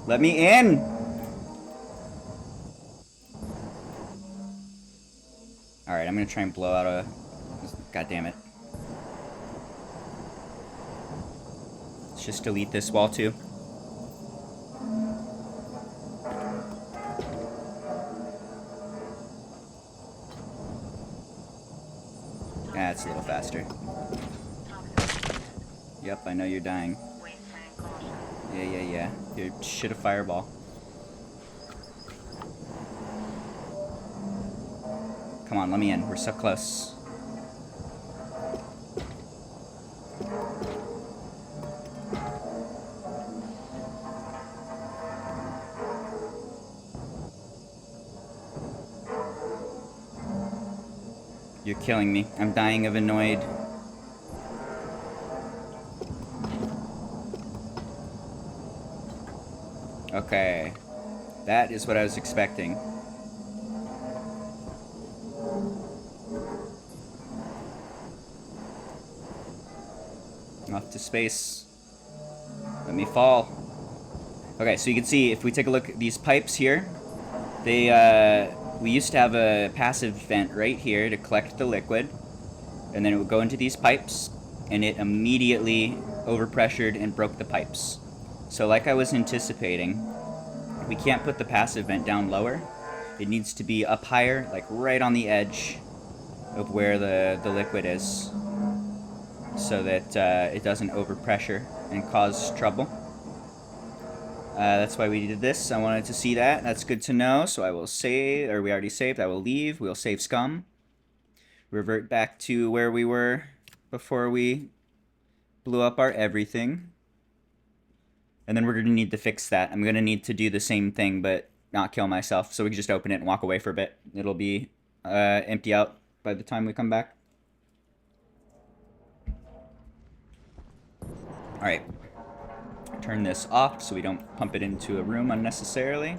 Let me in! Alright, I'm gonna try and blow out a... God damn it. Let's just delete this wall too. That's a little faster. Yep, I know you're dying. Yeah. You're shit a fireball. Come on, let me in. We're so close. You're killing me. I'm dying of annoyed. Okay. That is what I was expecting. Off to space. Let me fall. Okay, so you can see, if we take a look at these pipes here, they, we used to have a passive vent right here to collect the liquid, and then it would go into these pipes, and it immediately overpressured and broke the pipes. So like I was anticipating, we can't put the passive vent down lower. It needs to be up higher, like right on the edge of where the liquid is, so that it doesn't overpressure and cause trouble. That's why we did this. I wanted to see that. That's good to know. So I will save, or we already saved. I will leave. We'll save scum. Revert back to where we were before we blew up our everything. And then we're going to need to fix that. I'm going to need to do the same thing, but not kill myself. So we can just open it and walk away for a bit. It'll be empty out by the time we come back. Alright. Turn this off so we don't pump it into a room unnecessarily.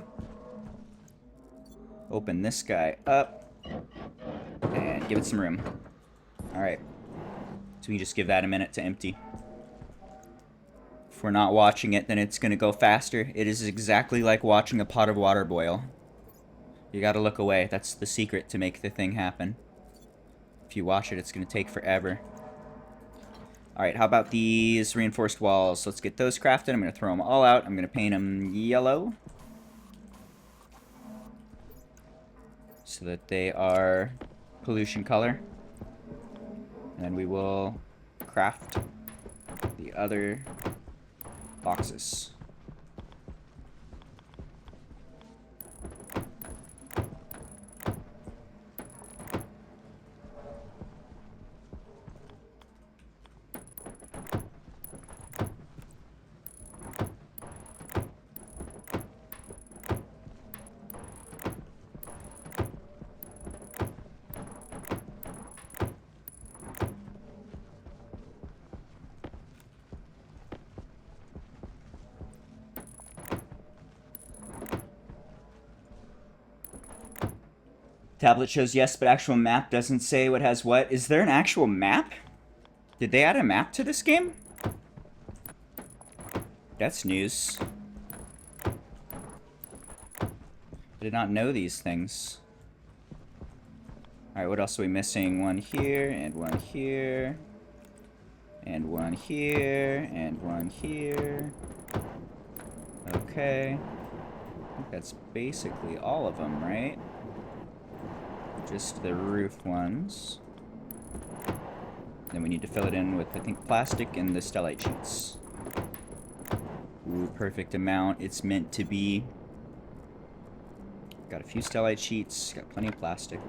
Open this guy up. And give it some room. Alright. So we just give that a minute to empty. If we're not watching it, then it's going to go faster. It is exactly like watching a pot of water boil. You gotta look away. That's the secret to make the thing happen. If you watch it, it's going to take forever. Alright, how about these reinforced walls? Let's get those crafted. I'm going to throw them all out. I'm going to paint them yellow, so that they are pollution color. And then we will craft the other boxes. Tablet shows yes, but actual map doesn't say what has what. Is there an actual map? Did they add a map to this game? That's news. I did not know these things. Alright, what else are we missing? One here, and one here. And one here, and one here. Okay. I think that's basically all of them, right? Just the roof ones. Then we need to fill it in with, I think, plastic and the stellite sheets. Ooh, perfect amount. It's meant to be. Got a few stellite sheets. Got plenty of plastic.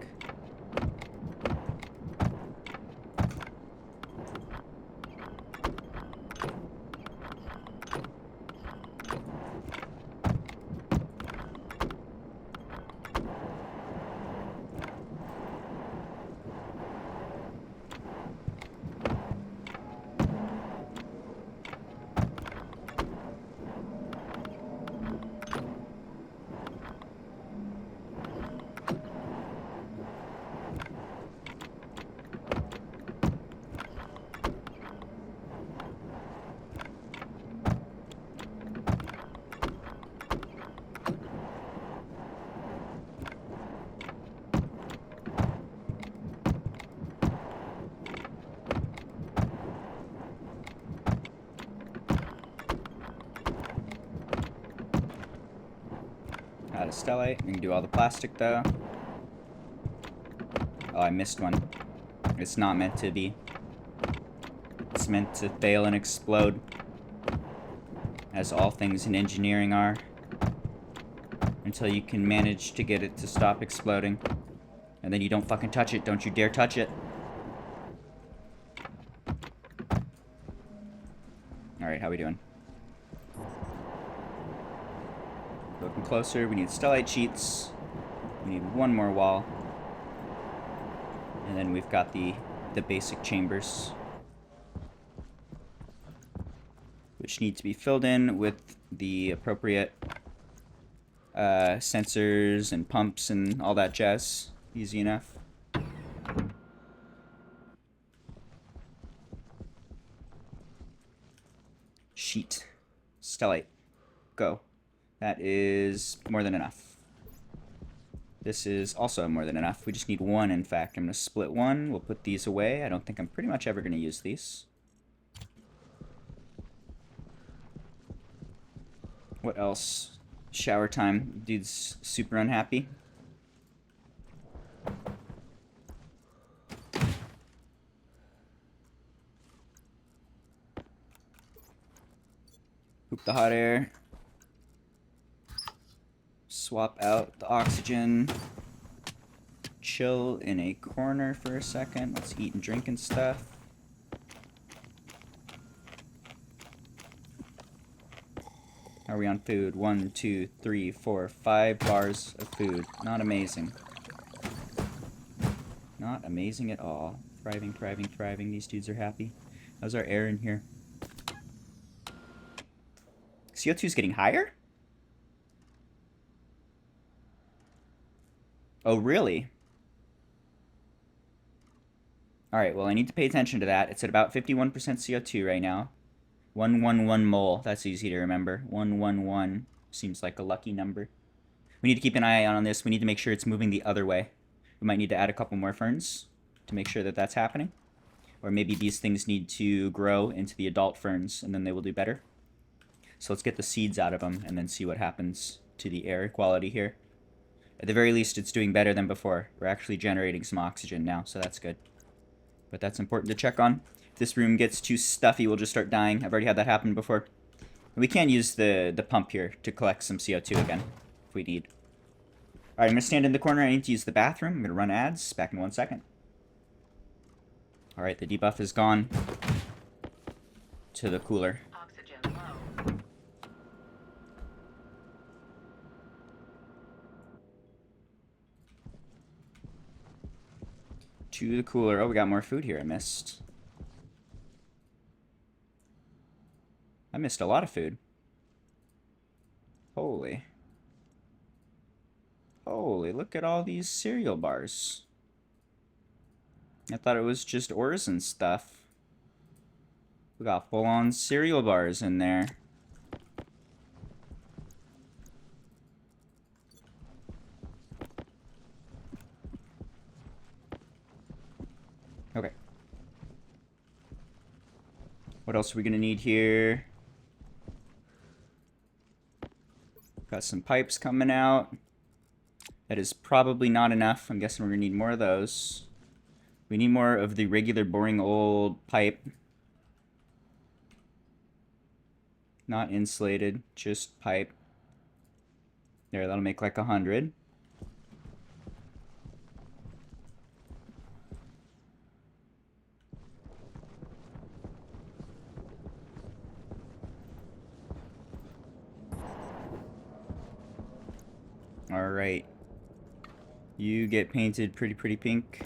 Out of stellite. We can do all the plastic though. Oh, I missed one. It's not meant to be. It's meant to fail and explode. As all things in engineering are. Until you can manage to get it to stop exploding. And then you don't fucking touch it. Don't you dare touch it. Alright, how we doing? Looking closer. We need stellite sheets. We need one more wall. And then we've got the basic chambers. Which need to be filled in with the appropriate sensors and pumps and all that jazz. Easy enough. Sheet. Stellite. Go. That is more than enough. This is also more than enough. We just need one, in fact. I'm going to split one. We'll put these away. I don't think I'm pretty much ever going to use these. What else? Shower time. Dude's super unhappy. Poop the hot air. Swap out the oxygen. Chill in a corner for a second. Let's eat and drink and stuff. Are we on food? 1, 2, 3, 4, 5 bars of food. Not amazing. Not amazing at all. Thriving, thriving, thriving. These dudes are happy. How's our air in here? CO2 is getting higher? Oh, really? Alright, well, I need to pay attention to that. It's at about 51% CO2 right now. 111 mole. That's easy to remember. 111 seems like a lucky number. We need to keep an eye on this. We need to make sure it's moving the other way. We might need to add a couple more ferns to make sure that that's happening. Or maybe these things need to grow into the adult ferns, and then they will do better. So let's get the seeds out of them, and then see what happens to the air quality here. At the very least, it's doing better than before. We're actually generating some oxygen now, so that's good. But that's important to check on. If this room gets too stuffy, we'll just start dying. I've already had that happen before. And we can use the pump here to collect some CO2 again, if we need. Alright, I'm going to stand in the corner. I need to use the bathroom. I'm going to run ads. Back in 1 second. Alright, the debuff is gone to the cooler. Oxygen low. To the cooler. Oh, we got more food here I missed. I missed a lot of food. Holy. Holy, look at all these cereal bars. I thought it was just ores and stuff. We got full-on cereal bars in there. Okay. What else are we gonna need here? Got some pipes coming out. That is probably not enough. I'm guessing we're gonna need more of those. We need more of the regular boring old pipe. Not insulated, just pipe. There, that'll make like 100. Alright. You get painted pretty pink.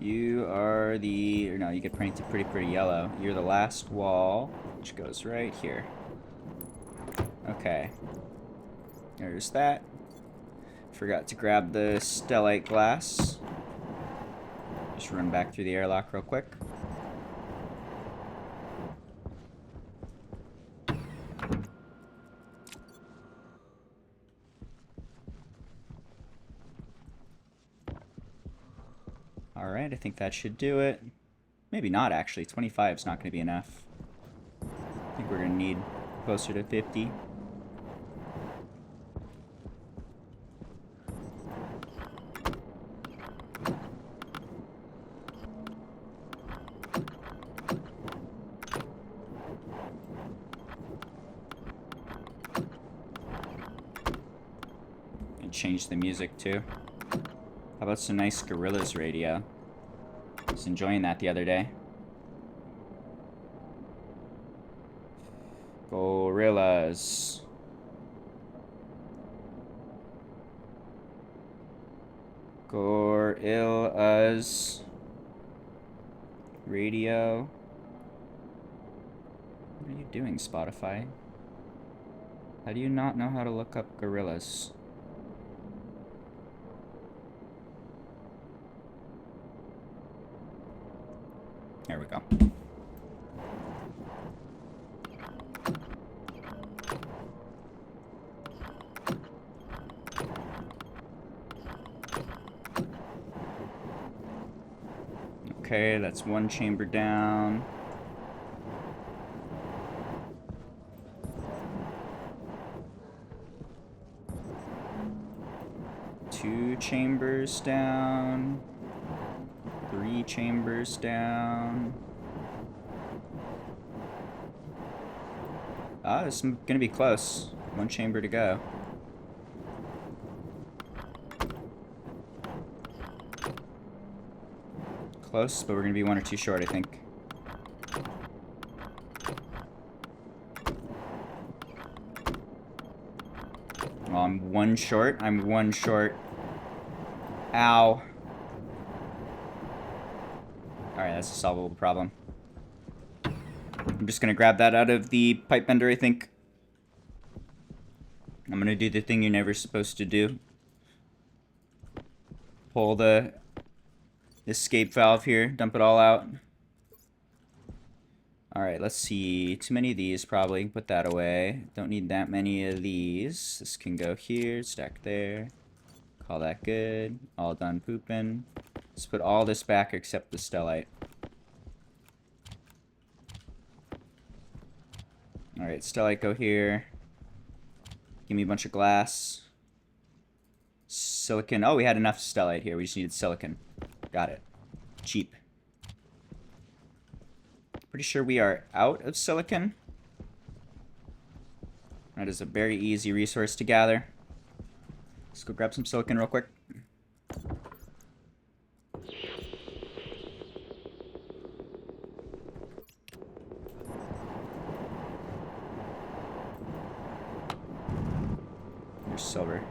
You are the... Or no, you get painted pretty yellow. You're the last wall, which goes right here. Okay. There's that. Forgot to grab the stellite glass. Just run back through the airlock real quick. Alright, I think that should do it. Maybe not, actually. 25 is not going to be enough. I think we're going to need closer to 50. And change the music, too. How about some nice Gorillaz radio? I was enjoying that the other day. Gorillaz. Gorillaz. Radio. What are you doing, Spotify? How do you not know how to look up Gorillaz? There we go. Okay, that's one chamber down. Two chambers down. 3 chambers down. Ah, this is gonna be close. 1 chamber to go. Close, but we're gonna be 1 or 2 short, I think. Well, I'm 1 short. I'm 1 short. Ow. Alright, that's a solvable problem. I'm just gonna grab that out of the pipe bender, I think. I'm gonna do the thing you're never supposed to do. Pull the escape valve here, dump it all out. Alright, let's see. Too many of these, probably. Put that away. Don't need that many of these. This can go here, stack there. Call that good. All done pooping. Let's put all this back except the stellite. Alright, stellite go here. Give me a bunch of glass. Silicon. Oh, we had enough stellite here. We just needed silicon. Got it. Cheap. Pretty sure we are out of silicon. That is a very easy resource to gather. Let's go grab some silicon real quick. Here's silver.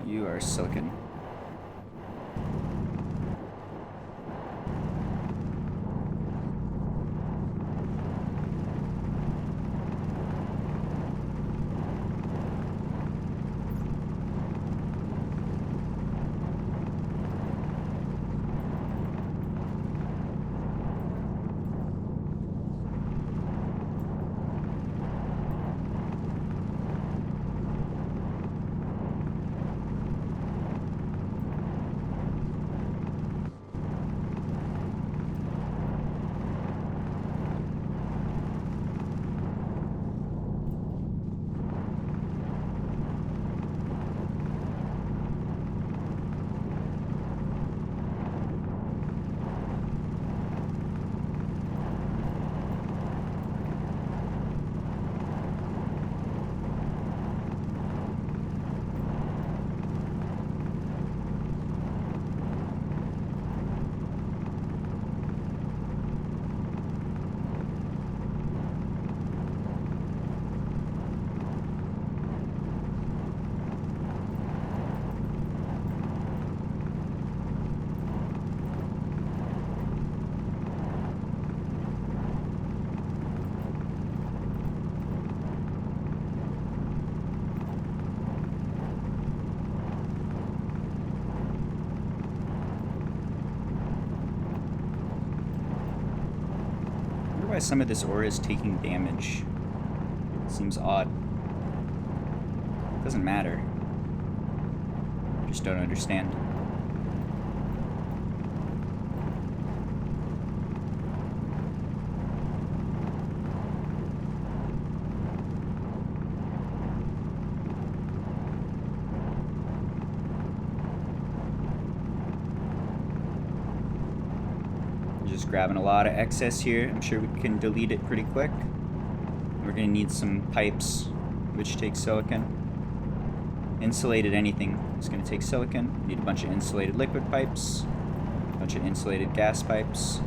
You are silicon. some of this ore is taking damage. Seems odd. Doesn't matter. Just don't understand. Just grabbing a lot of excess here. I'm sure we can delete it pretty quick. We're gonna need some pipes, which take silicon. Insulated anything is gonna take silicon. Need a bunch of insulated liquid pipes, a bunch of insulated gas pipes.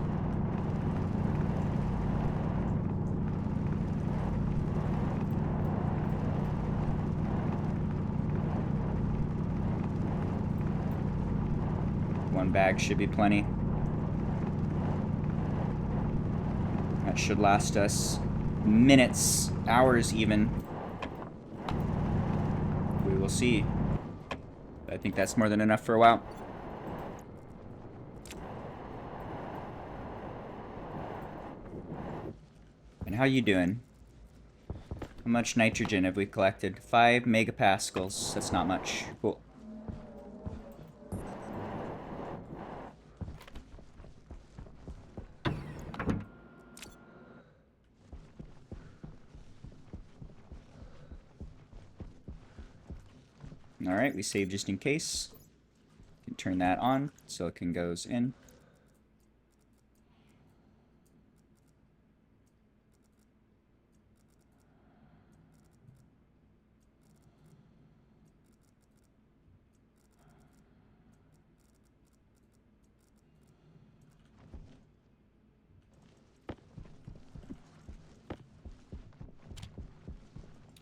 One bag should be plenty. That should last us minutes, hours even. We will see. I think that's more than enough for a while. And how you doing? How much nitrogen have we collected? 5 megapascals. That's not much. Cool. Alright, we save just in case. You can turn that on. Silicon goes in.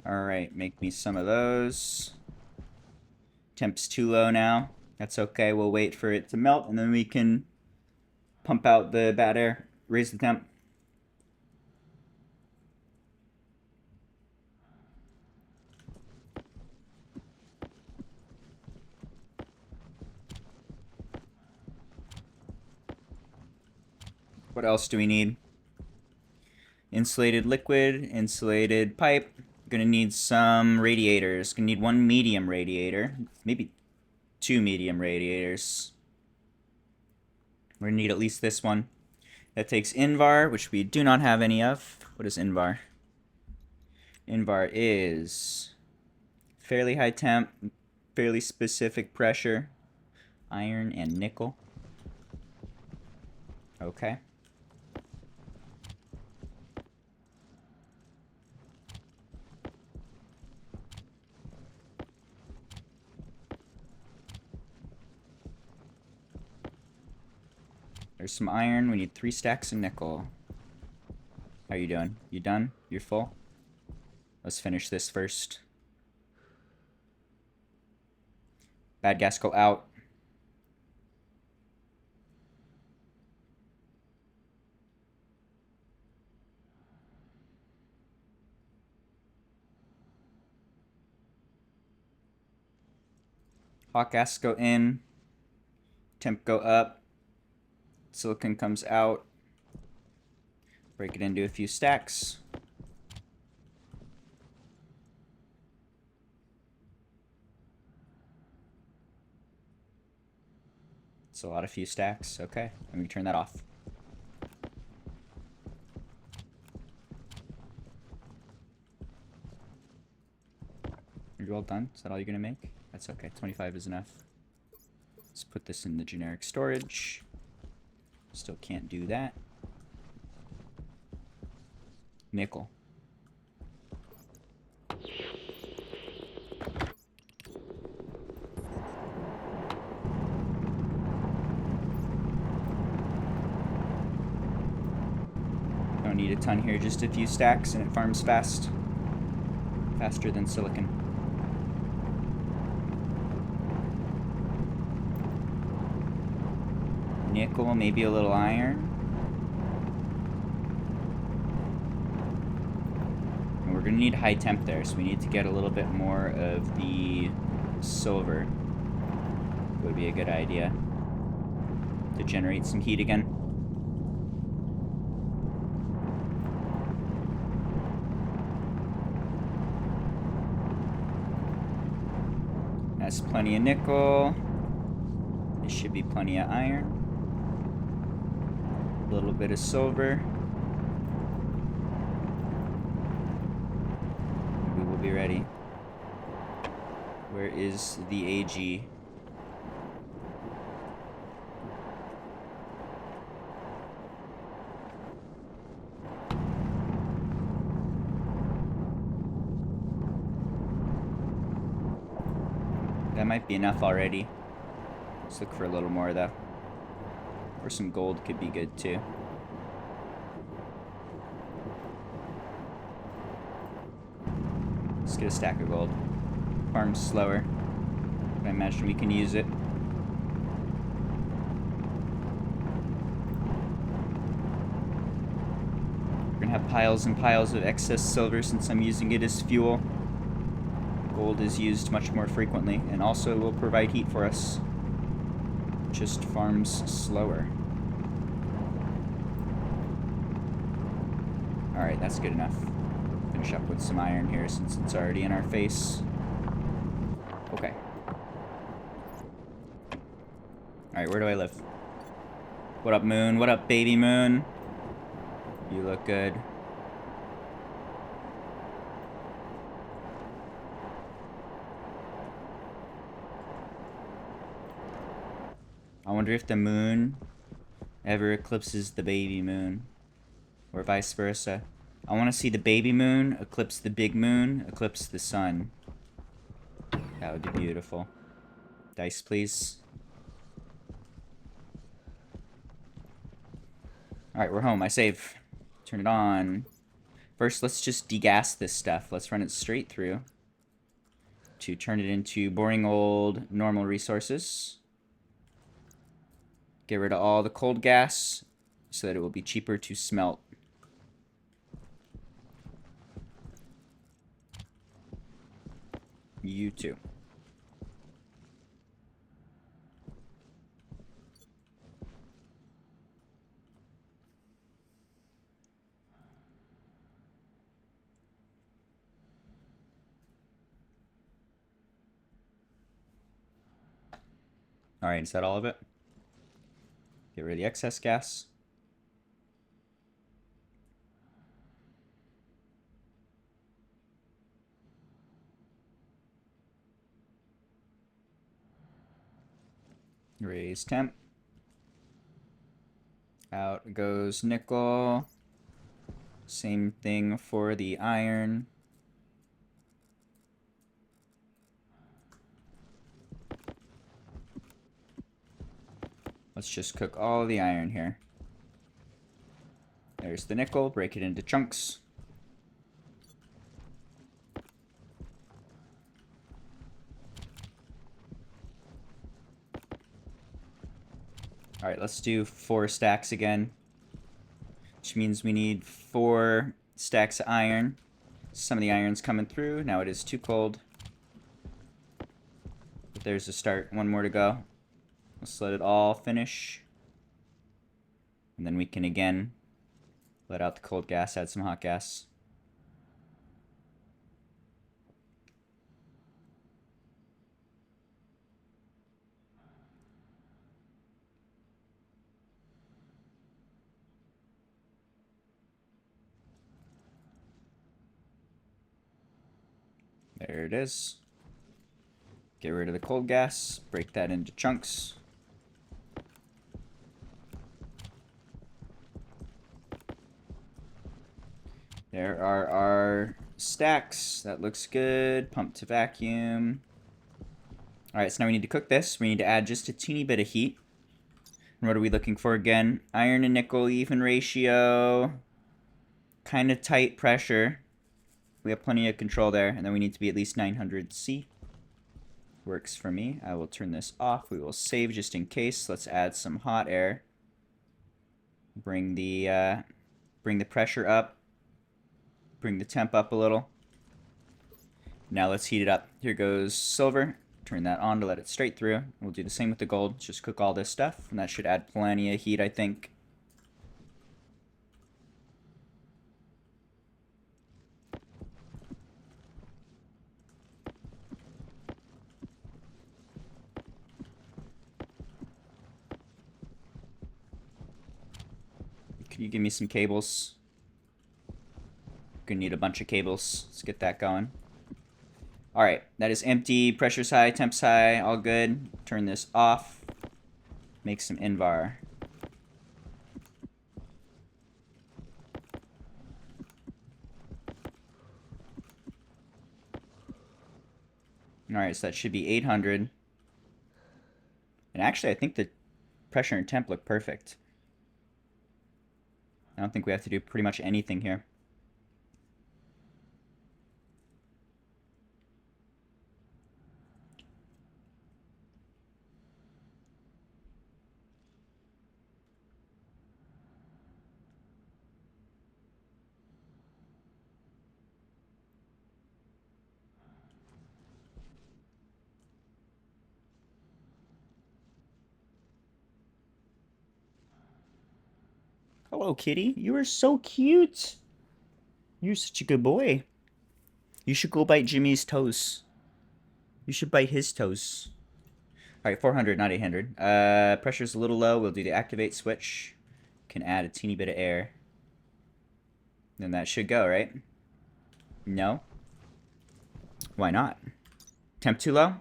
Alright, make me some of those. Temp's too low now. That's okay. We'll wait for it to melt, and then we can pump out the bad air. Raise the temp. What else do we need? Insulated liquid, insulated pipe. Gonna need some radiators. Gonna need 1 medium radiator. Maybe 2 medium radiators. We're gonna need at least this one. That takes Invar, which we do not have any of. What is Invar? Invar is fairly high temp, fairly specific pressure, iron and nickel. Okay. There's some iron. We need 3 stacks of nickel. How you doing? You done? You're full? Let's finish this first. Bad gas go out. Hot gas go in. Temp go up. Silicon comes out. Break it into a few stacks. It's a lot of few stacks. Okay, let me turn that off. Are you all done? Is that all you're gonna make? That's okay. 25 is enough. Let's put this in the generic storage. Still can't do that. Nickel. Don't need a ton here, just a few stacks, and it farms fast. Faster than silicon. Nickel, maybe a little iron. And we're gonna need high temp there, so we need to get a little bit more of the silver. Would be a good idea to generate some heat again. Has plenty of nickel. There should be plenty of iron. A little bit of silver. We will be ready. Where is the AG? That might be enough already. Let's look for a little more though. Or some gold could be good too. Let's get a stack of gold. Farm's slower, but I imagine we can use it. We're gonna have piles and piles of excess silver since I'm using it as fuel. Gold is used much more frequently and also will provide heat for us. Just farms slower. Alright, that's good enough. Finish up with some iron here since it's already in our face. Okay. Alright, where do I live? What up, Moon? What up, baby Moon? You look good. I wonder if the moon ever eclipses the baby moon. Or vice versa. I want to see the baby moon eclipse the big moon, eclipse the sun. That would be beautiful. Dice, please. Alright, we're home. I save. Turn it on. First, let's just degas this stuff. Let's run it straight through. To turn it into boring old normal resources. Get rid of all the cold gas so that it will be cheaper to smelt. You too. Alright, is that all of it? Get rid of the excess gas. Raise temp. Out goes nickel. Same thing for the iron. Let's just cook all the iron here. There's the nickel. Break it into chunks. Alright, let's do 4 stacks again. Which means we need 4 stacks of iron. Some of the iron's coming through. Now it is too cold. But there's a start. 1 more to go. Let's let it all finish. And then we can again let out the cold gas, add some hot gas. There it is. Get rid of the cold gas, break that into chunks. There are our stacks. That looks good. Pump to vacuum. Alright, so now we need to cook this. We need to add just a teeny bit of heat. And what are we looking for again? Iron and nickel, even ratio. Kind of tight pressure. We have plenty of control there. And then we need to be at least 900 C. Works for me. I will turn this off. We will save just in case. Let's add some hot air. Bring the pressure up. Bring the temp up a little. Now let's heat it up. Here goes silver. Turn that on to let it straight through. We'll do the same with the gold. Just cook all this stuff, and that should add plenty of heat, I think. you give me some cables. Gonna need a bunch of cables. Let's get that going. Alright, that is empty. Pressure's high, temp's high, all good. Turn this off. Make some Invar. Alright, so that should be 800. And actually, I think the pressure and temp look perfect. I don't think we have to do pretty much anything here. Hello, kitty. You are so cute. You're such a good boy. You should go bite Jimmy's toes. You should bite his toes. Alright, 400, not 800. Pressure's a little low. We'll do the activate switch. Can add a teeny bit of air. Then that should go, right? No? Why not? Temp too low?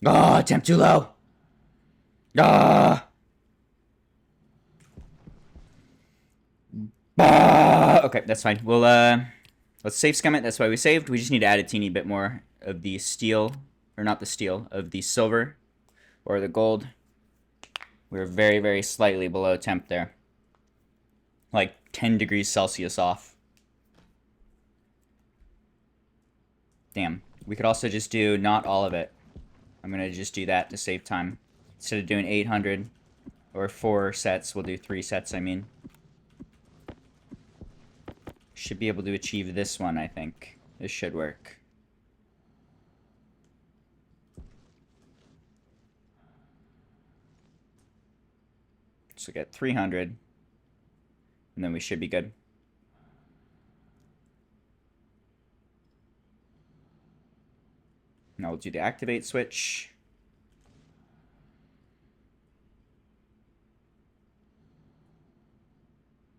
Ah, temp too low! Ah! Okay, that's fine. We'll, let's save scum it. That's why we saved. We just need to add a teeny bit more of the steel, or not the steel, of the silver, or the gold. We're very, very slightly below temp there. Like 10 degrees Celsius off. Damn. We could also just do not all of it. I'm going to just do that to save time. Instead of doing 800, or 4 sets, we'll do 3 sets, I mean. Should be able to achieve this one, I think. This should work. So get 300. And then we should be good. Now we'll do the activate switch.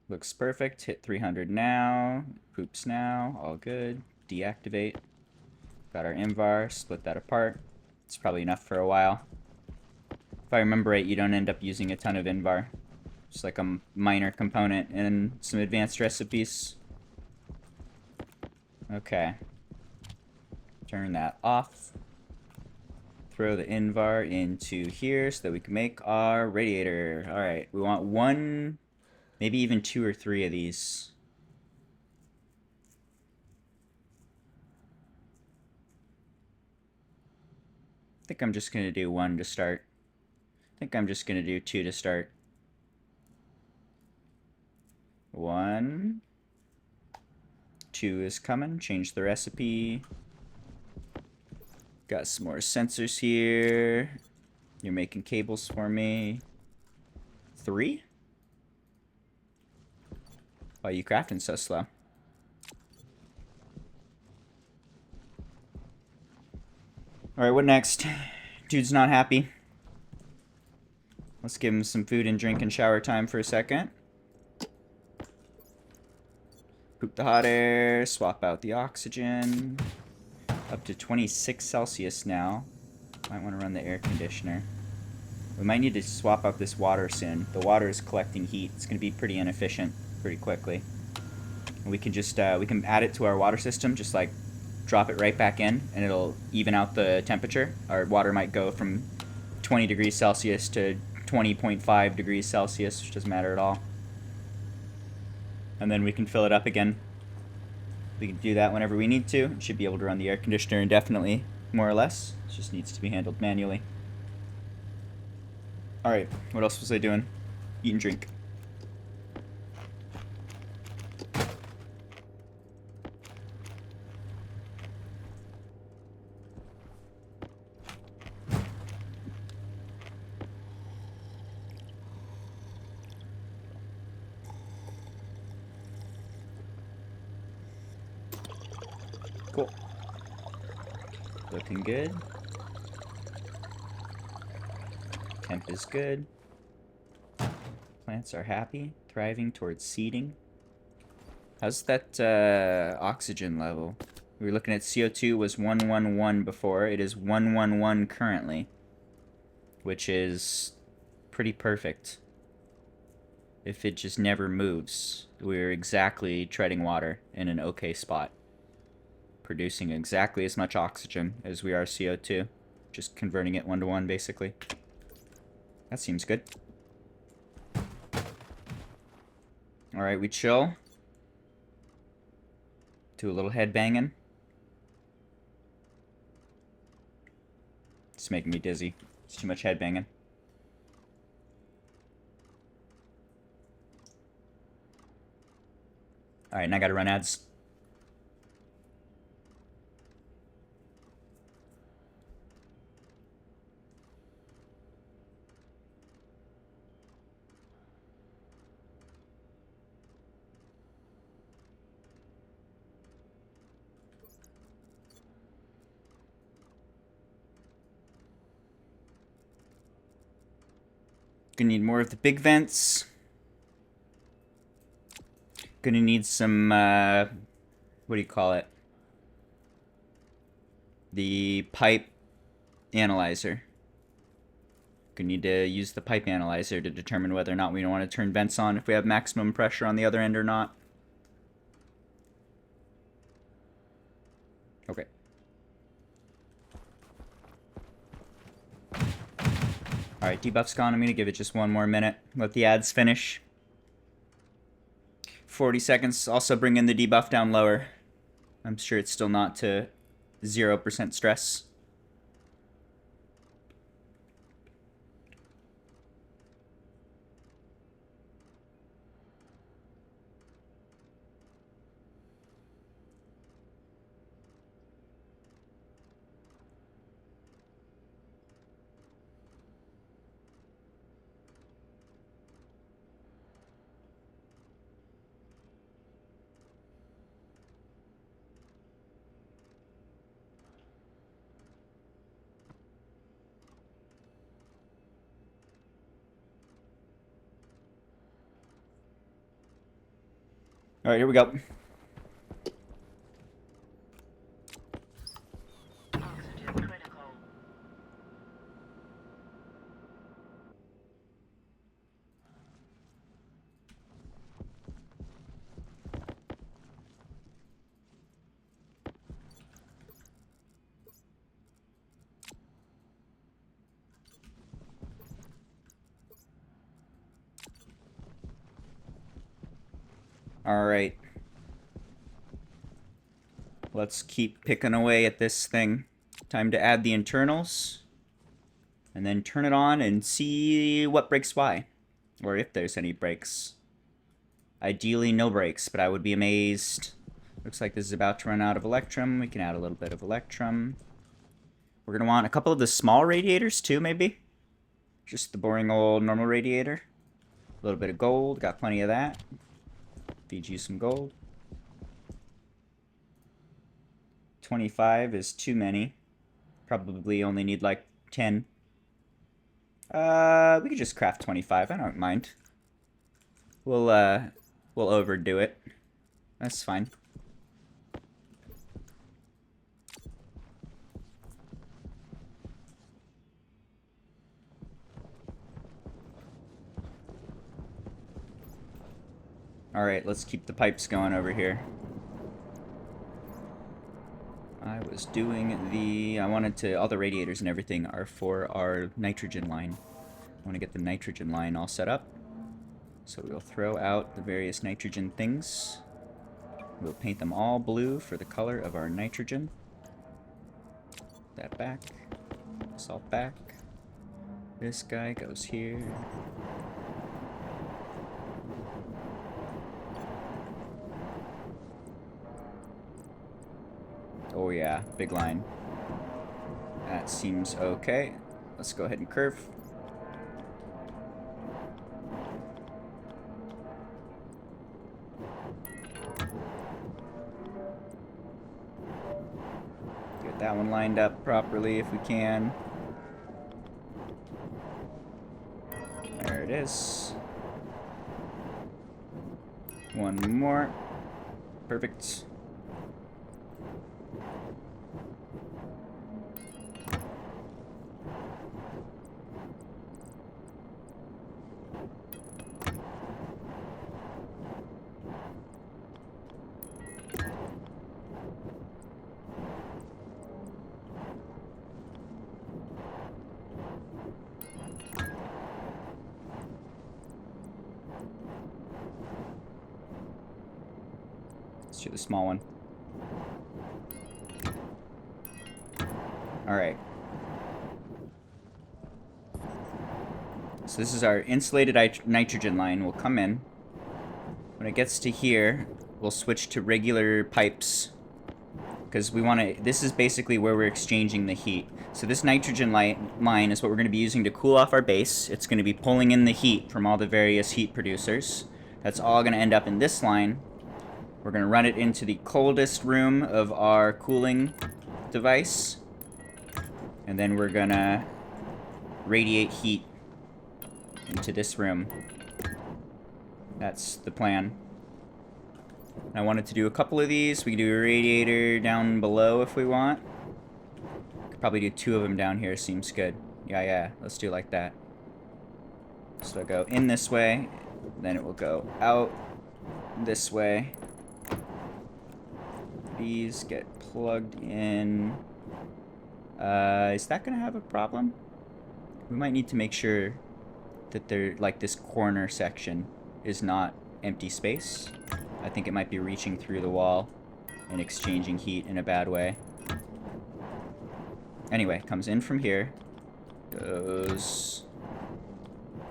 Looks perfect. Hit 300 now. Poops now. All good. Deactivate. Got our Invar. Split that apart. It's probably enough for a while. If I remember right, you don't end up using a ton of Invar. Just like a minor component in some advanced recipes. Okay. Turn that off. Throw the Invar into here so that we can make our radiator. Alright, we want 1... maybe even 2 or 3 of these. I think I'm just going to do 1 to start. I think I'm just going to do 2 to start. 1. 2 is coming. Change the recipe. Got some more sensors here. You're making cables for me. 3? Why are you crafting so slow? Alright, what next? Dude's not happy. Let's give him some food and drink and shower time for a second. Poop the hot air. Swap out the oxygen. Up to 26 Celsius now. Might want to run the air conditioner. We might need to swap out this water soon. The water is collecting heat. It's going to be pretty inefficient pretty quickly. And we can just we can add it to our water system, just like drop it right back in, and it'll even out the temperature. Our water might go from 20 degrees Celsius to 20.5 degrees Celsius, which doesn't matter at all. And then we can fill it up again. We can do that whenever we need to. It should be able to run the air conditioner indefinitely, more or less. It just needs to be handled manually. Alright, what else was I doing? Eat and drink. Cool. Looking good. Temp is good. Plants are happy, thriving towards seeding. How's that oxygen level? We were looking at CO2 was 111 before. It is 111 currently, which is pretty perfect. If it just never moves, we're exactly treading water in an okay spot. Producing exactly as much oxygen as we are CO2. Just converting it 1-to-1, basically. That seems good. Alright, we chill. Do a little head banging. It's making me dizzy. It's too much head banging. Alright, and I gotta run ads. Gonna need more of the big vents. Gonna need some, what do you call it? The pipe analyzer. Gonna need to use the pipe analyzer to determine whether or not we want to turn vents on if we have maximum pressure on the other end or not. Okay. Alright, debuff's gone. I'm gonna give it just one more minute. Let the ads finish. 40 seconds. Also bring in the debuff down lower. I'm sure it's still not to 0% stress. Alright, here we go. Oxygen critical. Alright. Let's keep picking away at this thing. Time to add the internals. And then turn it on and see what breaks why. Or if there's any breaks. Ideally no breaks, but I would be amazed. Looks like this is about to run out of Electrum. We can add a little bit of Electrum. We're going to want a couple of the small radiators too, maybe. Just the boring old normal radiator. A little bit of gold. Got plenty of that. Feed you some gold. 25 is too many. Probably only need like 10. We could just craft 25. I don't mind. We'll overdo it. That's fine. Alright, let's keep the pipes going over here. I was doing the... I wanted to... All the radiators and everything are for our nitrogen line. I want to get the nitrogen line all set up. So we'll throw out the various nitrogen things. We'll paint them all blue for the color of our nitrogen. That back. This all back. This guy goes here. Oh yeah, big line. That seems okay. Let's go ahead and curve. Get that one lined up properly if we can. There it is. One more. Perfect. Let's do the small one. Alright. So this is our insulated nitrogen line. We'll come in. When it gets to here, we'll switch to regular pipes. Because we want to... This is basically where we're exchanging the heat. So this nitrogen line is what we're going to be using to cool off our base. It's going to be pulling in the heat from all the various heat producers. That's all going to end up in this line. We're going to run it into the coldest room of our cooling device. And then we're going to radiate heat into this room. That's the plan. I wanted to do a couple of these. We can do a radiator down below if we want. Could probably do 2 of them down here. Seems good. Yeah. Let's do it like that. So it'll go in this way. Then it will go out this way. These get plugged in. Is that going to have a problem? We might need to make sure that they're, like, this corner section is not empty space. I think it might be reaching through the wall and exchanging heat in a bad way. Anyway, comes in from here, goes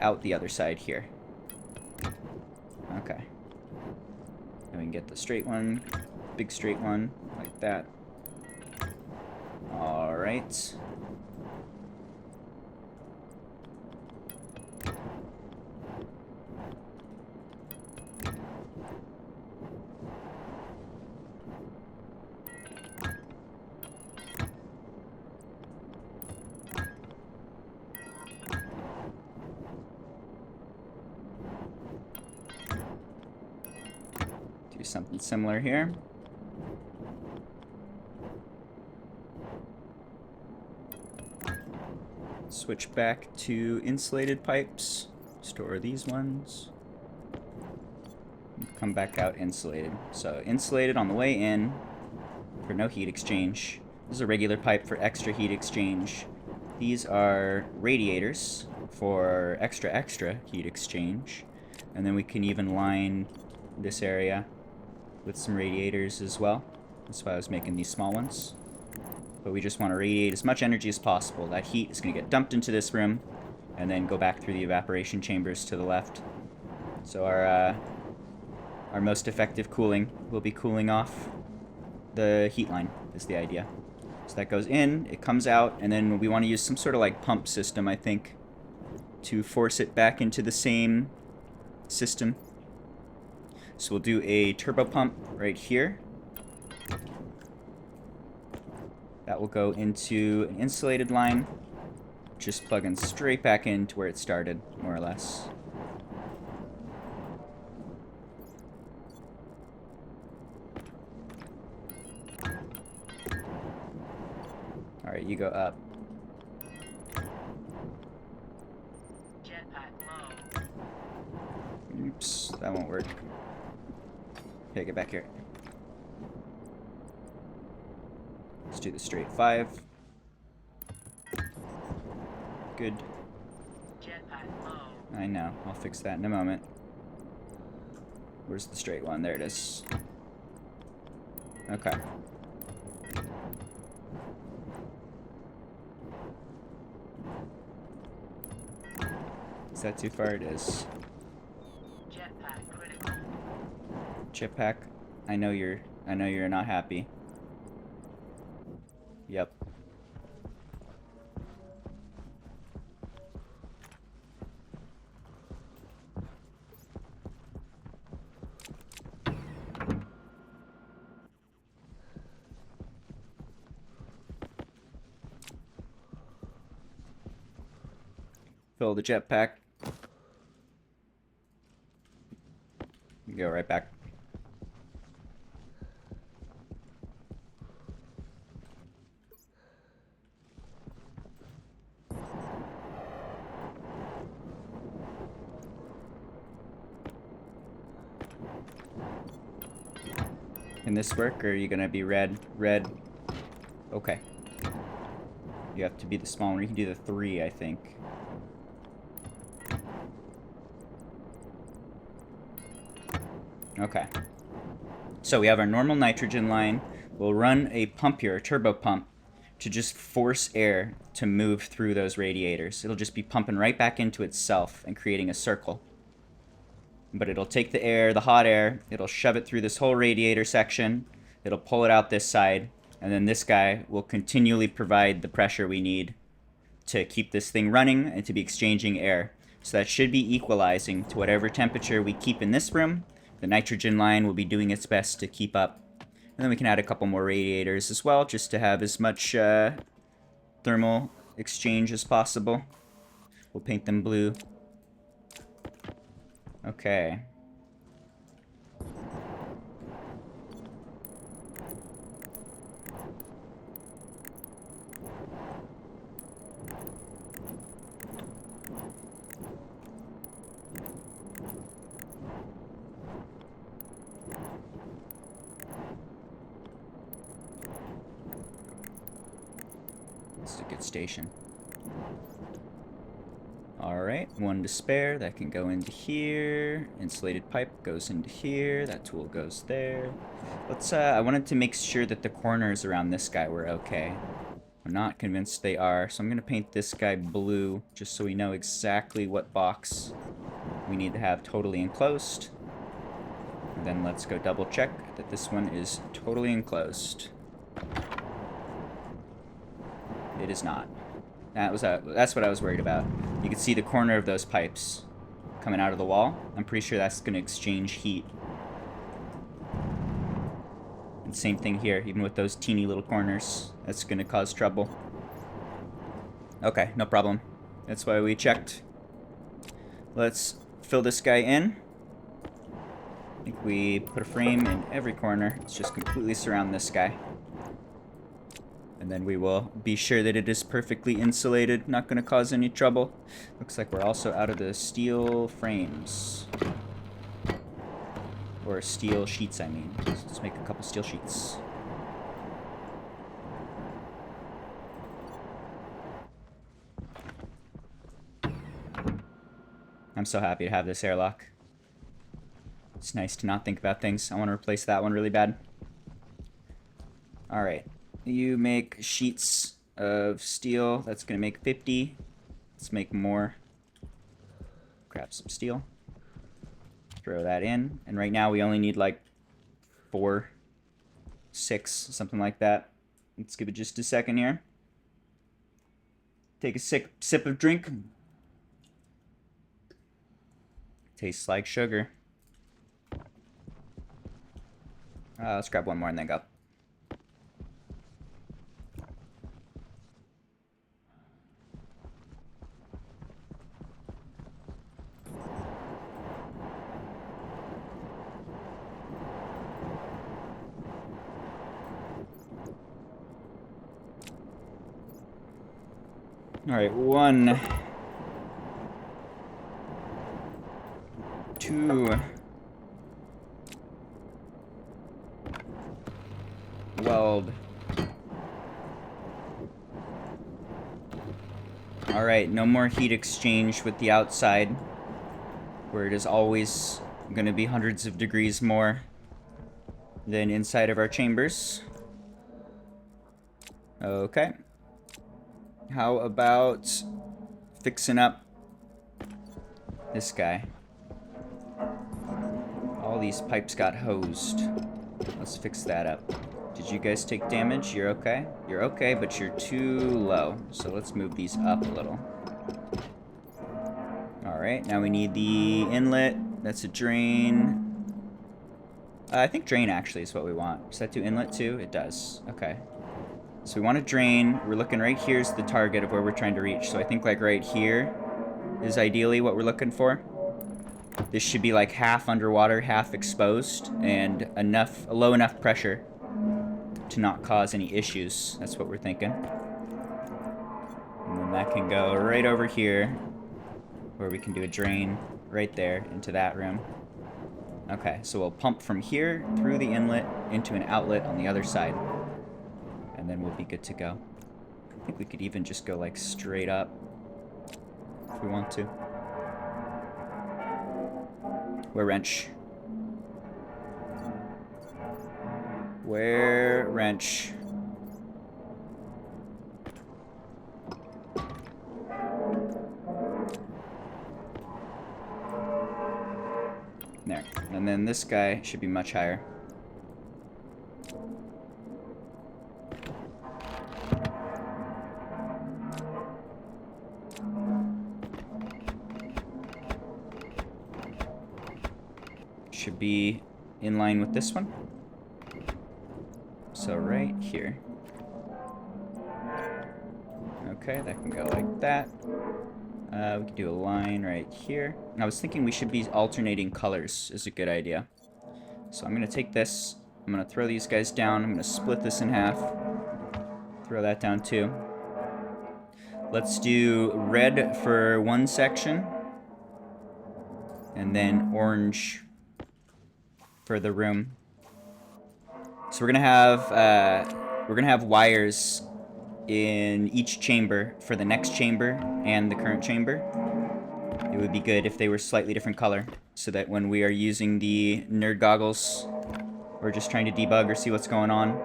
out the other side here. Okay. Then we can get the straight one, big straight one, like that. Alright. Do something similar here. Switch back to insulated pipes. Store these ones. Come back out insulated. So insulated on the way in for no heat exchange. This is a regular pipe for extra heat exchange. These are radiators for extra heat exchange. And then we can even line this area with some radiators as well. That's why I was making these small ones. But we just want to radiate as much energy as possible. That heat is going to get dumped into this room and then go back through the evaporation chambers to the left. So our most effective cooling will be cooling off the heat line, is the idea. So that goes in, it comes out, and then we want to use some sort of like pump system, I think, to force it back into the same system. So we'll do a turbo pump right here. That will go into an insulated line, just plugging straight back into where it started, more or less. Alright, you go up. Jetpack low. Oops, that won't work. Okay, get back here. Let's do the straight 5. Good. Jetpack low. I know. I'll fix that in a moment. Where's the straight one? There it is. Okay. Is that too far? It is. Jetpack critical. Jetpack, I know you're not happy. Yep. Fill the jetpack. We go right back. Can this work, or are you gonna be red? Red. Okay. You have to be the small one. You can do the 3, I think. Okay. So we have our normal nitrogen line. We'll run a pump here, a turbo pump, to just force air to move through those radiators. It'll just be pumping right back into itself and creating a circle. But it'll take the air, the hot air, it'll shove it through this whole radiator section, it'll pull it out this side, and then this guy will continually provide the pressure we need to keep this thing running and to be exchanging air. So that should be equalizing to whatever temperature we keep in this room. The nitrogen line will be doing its best to keep up. And then we can add a couple more radiators as well, just to have as much thermal exchange as possible. We'll paint them blue. Okay. This is a good station. Alright, 1 to spare. That can go into here. Insulated pipe goes into here. That tool goes there. Let's, I wanted to make sure that the corners around this guy were okay. I'm not convinced they are, so I'm going to paint this guy blue, just so we know exactly what box we need to have totally enclosed. And then let's go double check that this one is totally enclosed. It is not. That's what I was worried about. You can see the corner of those pipes coming out of the wall. I'm pretty sure that's going to exchange heat. And same thing here, even with those teeny little corners. That's going to cause trouble. Okay, no problem. That's why we checked. Let's fill this guy in. I think we put a frame in every corner. Let's just completely surround this guy. And then we will be sure that it is perfectly insulated, not going to cause any trouble. Looks like we're also out of the steel frames. Or steel sheets, I mean. So let's make a couple steel sheets. I'm so happy to have this airlock. It's nice to not think about things. I want to replace that one really bad. Alright. You make sheets of steel. That's going to make 50. Let's make more. Grab some steel. Throw that in. And right now we only need like 4, 6, something like that. Let's give it just a second here. Take a sip of drink. Tastes like sugar. Let's grab one more and then go. Alright, 1, 2, weld. Alright, no more heat exchange with the outside, where it is always going to be hundreds of degrees more than inside of our chambers. Okay. How about fixing up this guy? All these pipes got hosed. Let's fix that up. Did you guys take damage? You're okay? You're okay, but you're too low. So let's move these up a little. Alright, now we need the inlet. That's a drain. I think drain actually is what we want. Does that do inlet too? It does. Okay. So we want to drain. We're looking right here is the target of where we're trying to reach. So I think like right here is ideally what we're looking for. This should be like half underwater, half exposed, and a low enough pressure to not cause any issues. That's what we're thinking. And then that can go right over here, where we can do a drain right there into that room. Okay, so we'll pump from here through the inlet into an outlet on the other side. And then we'll be good to go. I think we could even just go like straight up if we want to. Where wrench? Where wrench? There. And then this guy should be much higher. Should be in line with this one. So right here. Okay, that can go like that. We could do a line right here. And I was thinking we should be alternating colors is a good idea. So I'm going to take this. I'm going to throw these guys down. I'm going to split this in half. Throw that down too. Let's do red for one section. And then orange for the room. So we're gonna have wires in each chamber for the next chamber and the current chamber. It would be good if they were slightly different color, so that when we are using the nerd goggles, or just trying to debug or see what's going on,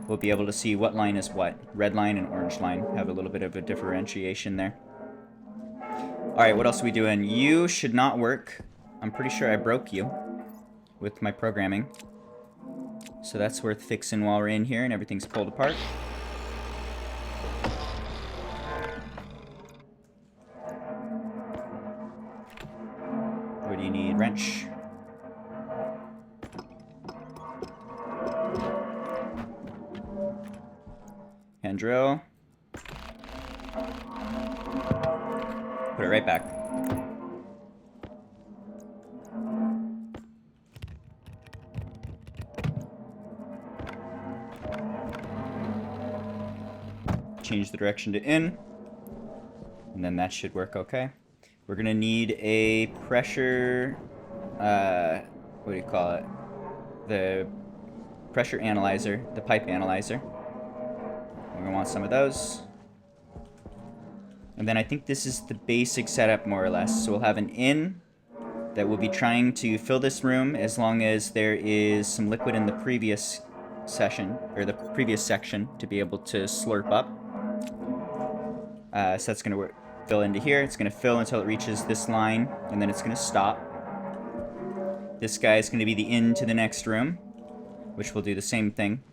we'll be able to see what line is what. Red line and orange line have a little bit of a differentiation there. Alright, what else are we doing? You should not work. I'm pretty sure I broke you with my programming. So that's worth fixing while we're in here and everything's pulled apart. What do you need? Wrench. Hand drill. Put it right back. Change the direction to in, and then that should work okay. We're gonna need a pressure, what do you call it? The pressure analyzer, the pipe analyzer. We're gonna want some of those. And then I think this is the basic setup more or less. So we'll have an in that will be trying to fill this room as long as there is some liquid in the previous session, or the previous section, to be able to slurp up. So that's going to fill into here. It's going to fill until it reaches this line, and then it's going to stop. This guy is going to be the in to the next room, which will do the same thing.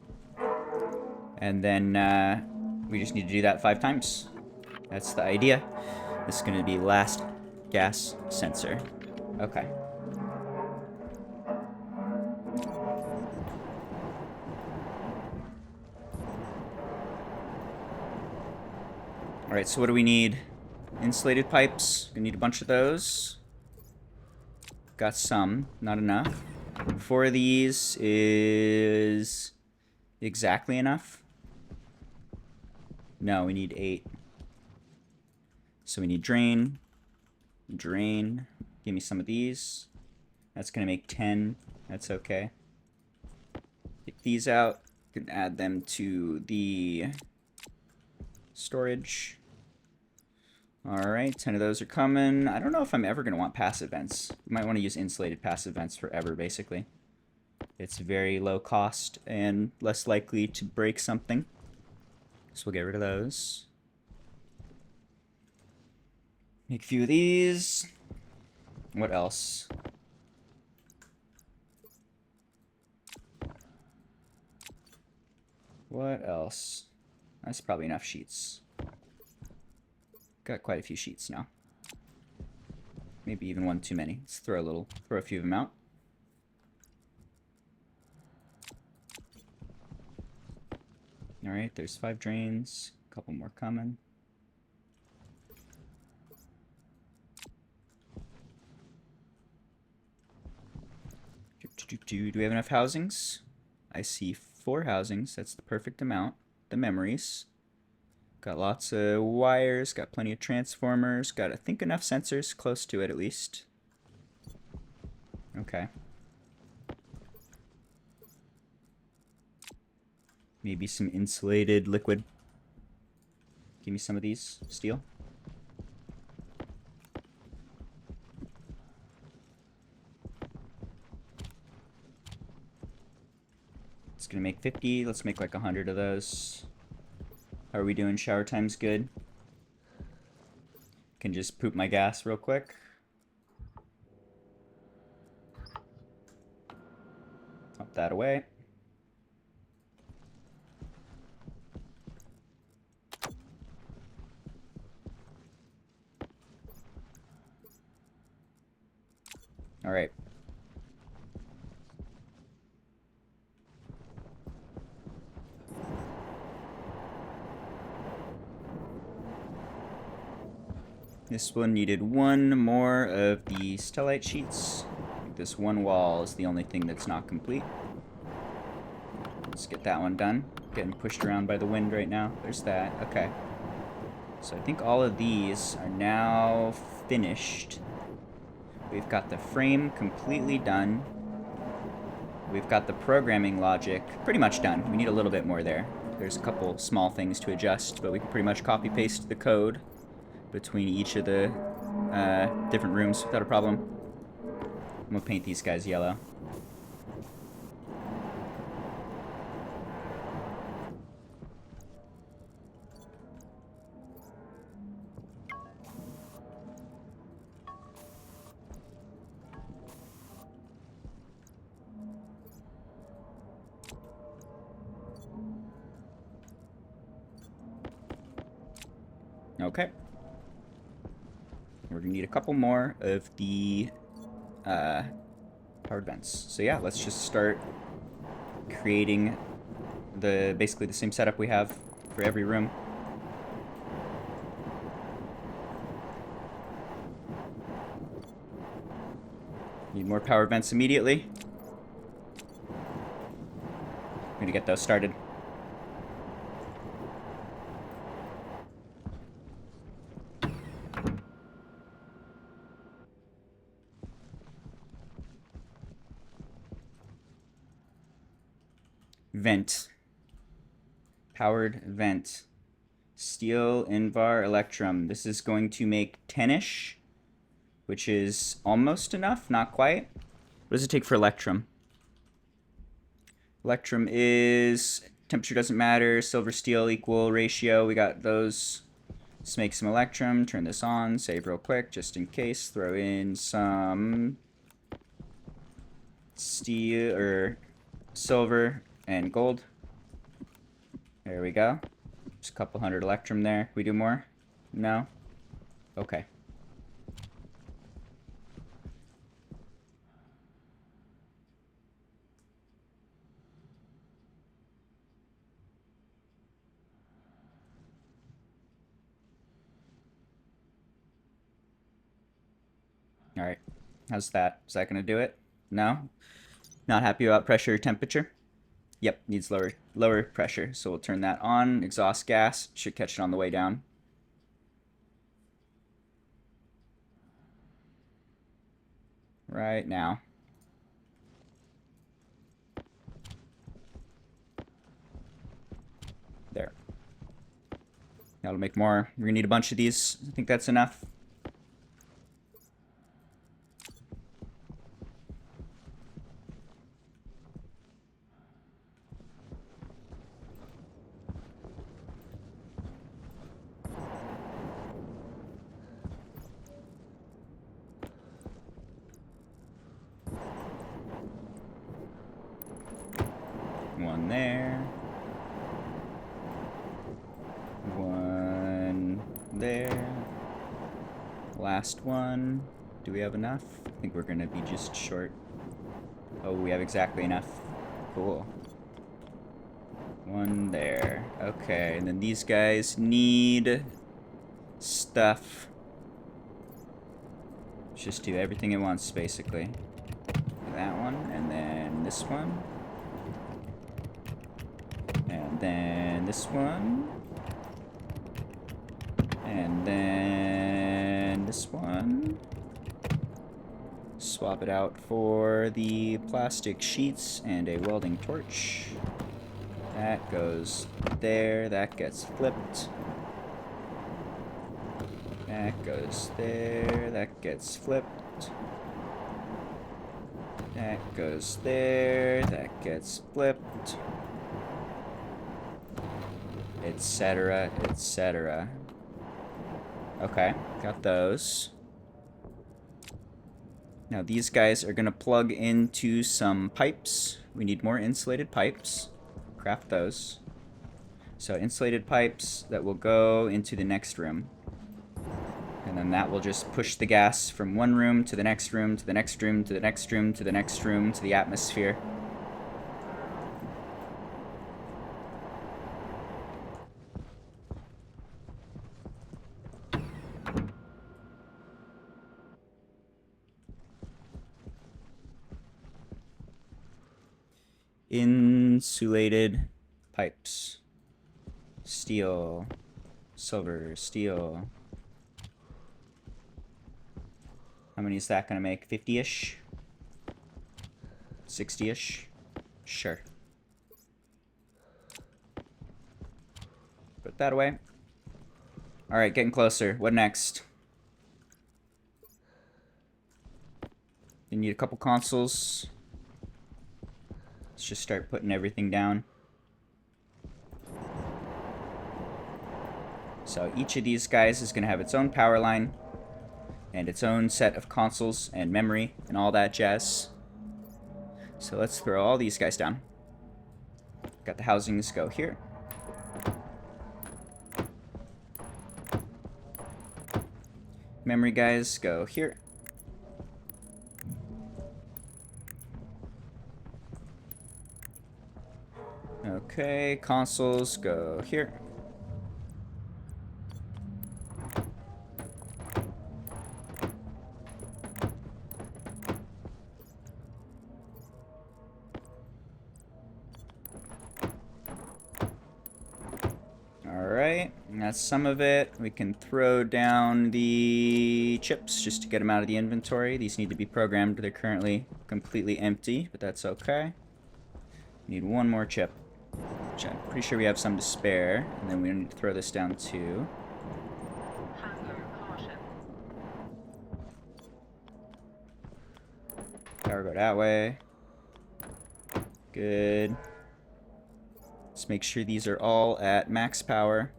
And then we just need to do that 5 times. That's the idea. This is going to be last gas sensor. Okay. Alright, so what do we need? Insulated pipes. We need a bunch of those. Got some, not enough. 4 of these is exactly enough. No, we need 8. So we need drain. Drain. Give me some of these. That's going to make 10. That's okay. Take these out. You can add them to the storage. Alright, 10 of those are coming. I don't know if I'm ever going to want passive vents. You might want to use insulated passive vents forever, basically. It's very low cost and less likely to break something. So we'll get rid of those. Make a few of these. What else? What else? That's probably enough sheets. Got quite a few sheets now. Maybe even one too many. Let's throw a few of them out. Alright, there's 5 drains. A couple more coming. Do we have enough housings? I see 4 housings. That's the perfect amount. The memories. Got lots of wires. Got plenty of transformers. Got, I think, enough sensors. Close to it, at least. Okay. Maybe some insulated liquid. Give me some of these. Steel. It's gonna make 50. Let's make like 100 of those. How are we doing? Shower time's good. Can just poop my gas real quick. Pop that away. All right. This one needed 1 more of the stellite sheets. I think this one wall is the only thing that's not complete. Let's get that one done. Getting pushed around by the wind right now. There's that. Okay. So I think all of these are now finished. We've got the frame completely done. We've got the programming logic pretty much done. We need a little bit more there. There's a couple small things to adjust, but we can pretty much copy paste the code between each of the different rooms without a problem. I'm gonna paint these guys yellow. Okay. We're gonna need a couple more of the powered vents. So yeah, let's just start creating basically the same setup we have for every room. Need more power vents immediately. I'm gonna get those started. Vent. Powered vent. Steel, Invar, Electrum. This is going to make 10-ish, which is almost enough, not quite. What does it take for Electrum? Electrum is, temperature doesn't matter, silver, steel, equal ratio. We got those. Let's make some Electrum, turn this on, save real quick, just in case. Throw in some steel, or silver, and gold. There we go. Just a couple hundred Electrum there. Can we do more? No? Okay. Alright. How's that? Is that going to do it? No? Not happy about pressure or temperature? Yep, needs lower pressure. So we'll turn that on. Exhaust gas should catch it on the way down. Right now. There. That'll make more. We're gonna need a bunch of these. I think that's enough. One there. One there. Last one. Do we have enough? I think we're gonna be just short. Oh, we have exactly enough. Cool. One there. Okay, and then these guys need stuff. Just do everything at once, basically. That one, and then this one. And then this one. And then this one. Swap it out for the plastic sheets and a welding torch. That goes there. That gets flipped. That goes there. That gets flipped. That goes there. That gets flipped. Etc. etc. Okay, got those. Now these guys are gonna plug into some pipes. We need more insulated pipes. Craft those. So insulated pipes that will go into the next room. And then that will just push the gas from one room to the next room, to the next room, to the next room, to the next room, to the atmosphere. Insulated pipes. Steel. Silver. Steel. How many is that going to make? 50-ish? 60-ish? Sure. Put that away. Alright, getting closer. What next? You need a couple consoles. Let's just start putting everything down. So each of these guys is going to have its own power line and its own set of consoles and memory and all that jazz. So let's throw all these guys down. Got the housings go here. Memory guys go here. Okay, consoles go here. Alright, that's some of it. We can throw down the chips just to get them out of the inventory. These need to be programmed. They're currently completely empty, but that's okay. Need one more chip. Which I'm pretty sure we have some to spare. And then we need to throw this down too. Hangar caution. Power go that way. Good. Let's make sure these are all at max power.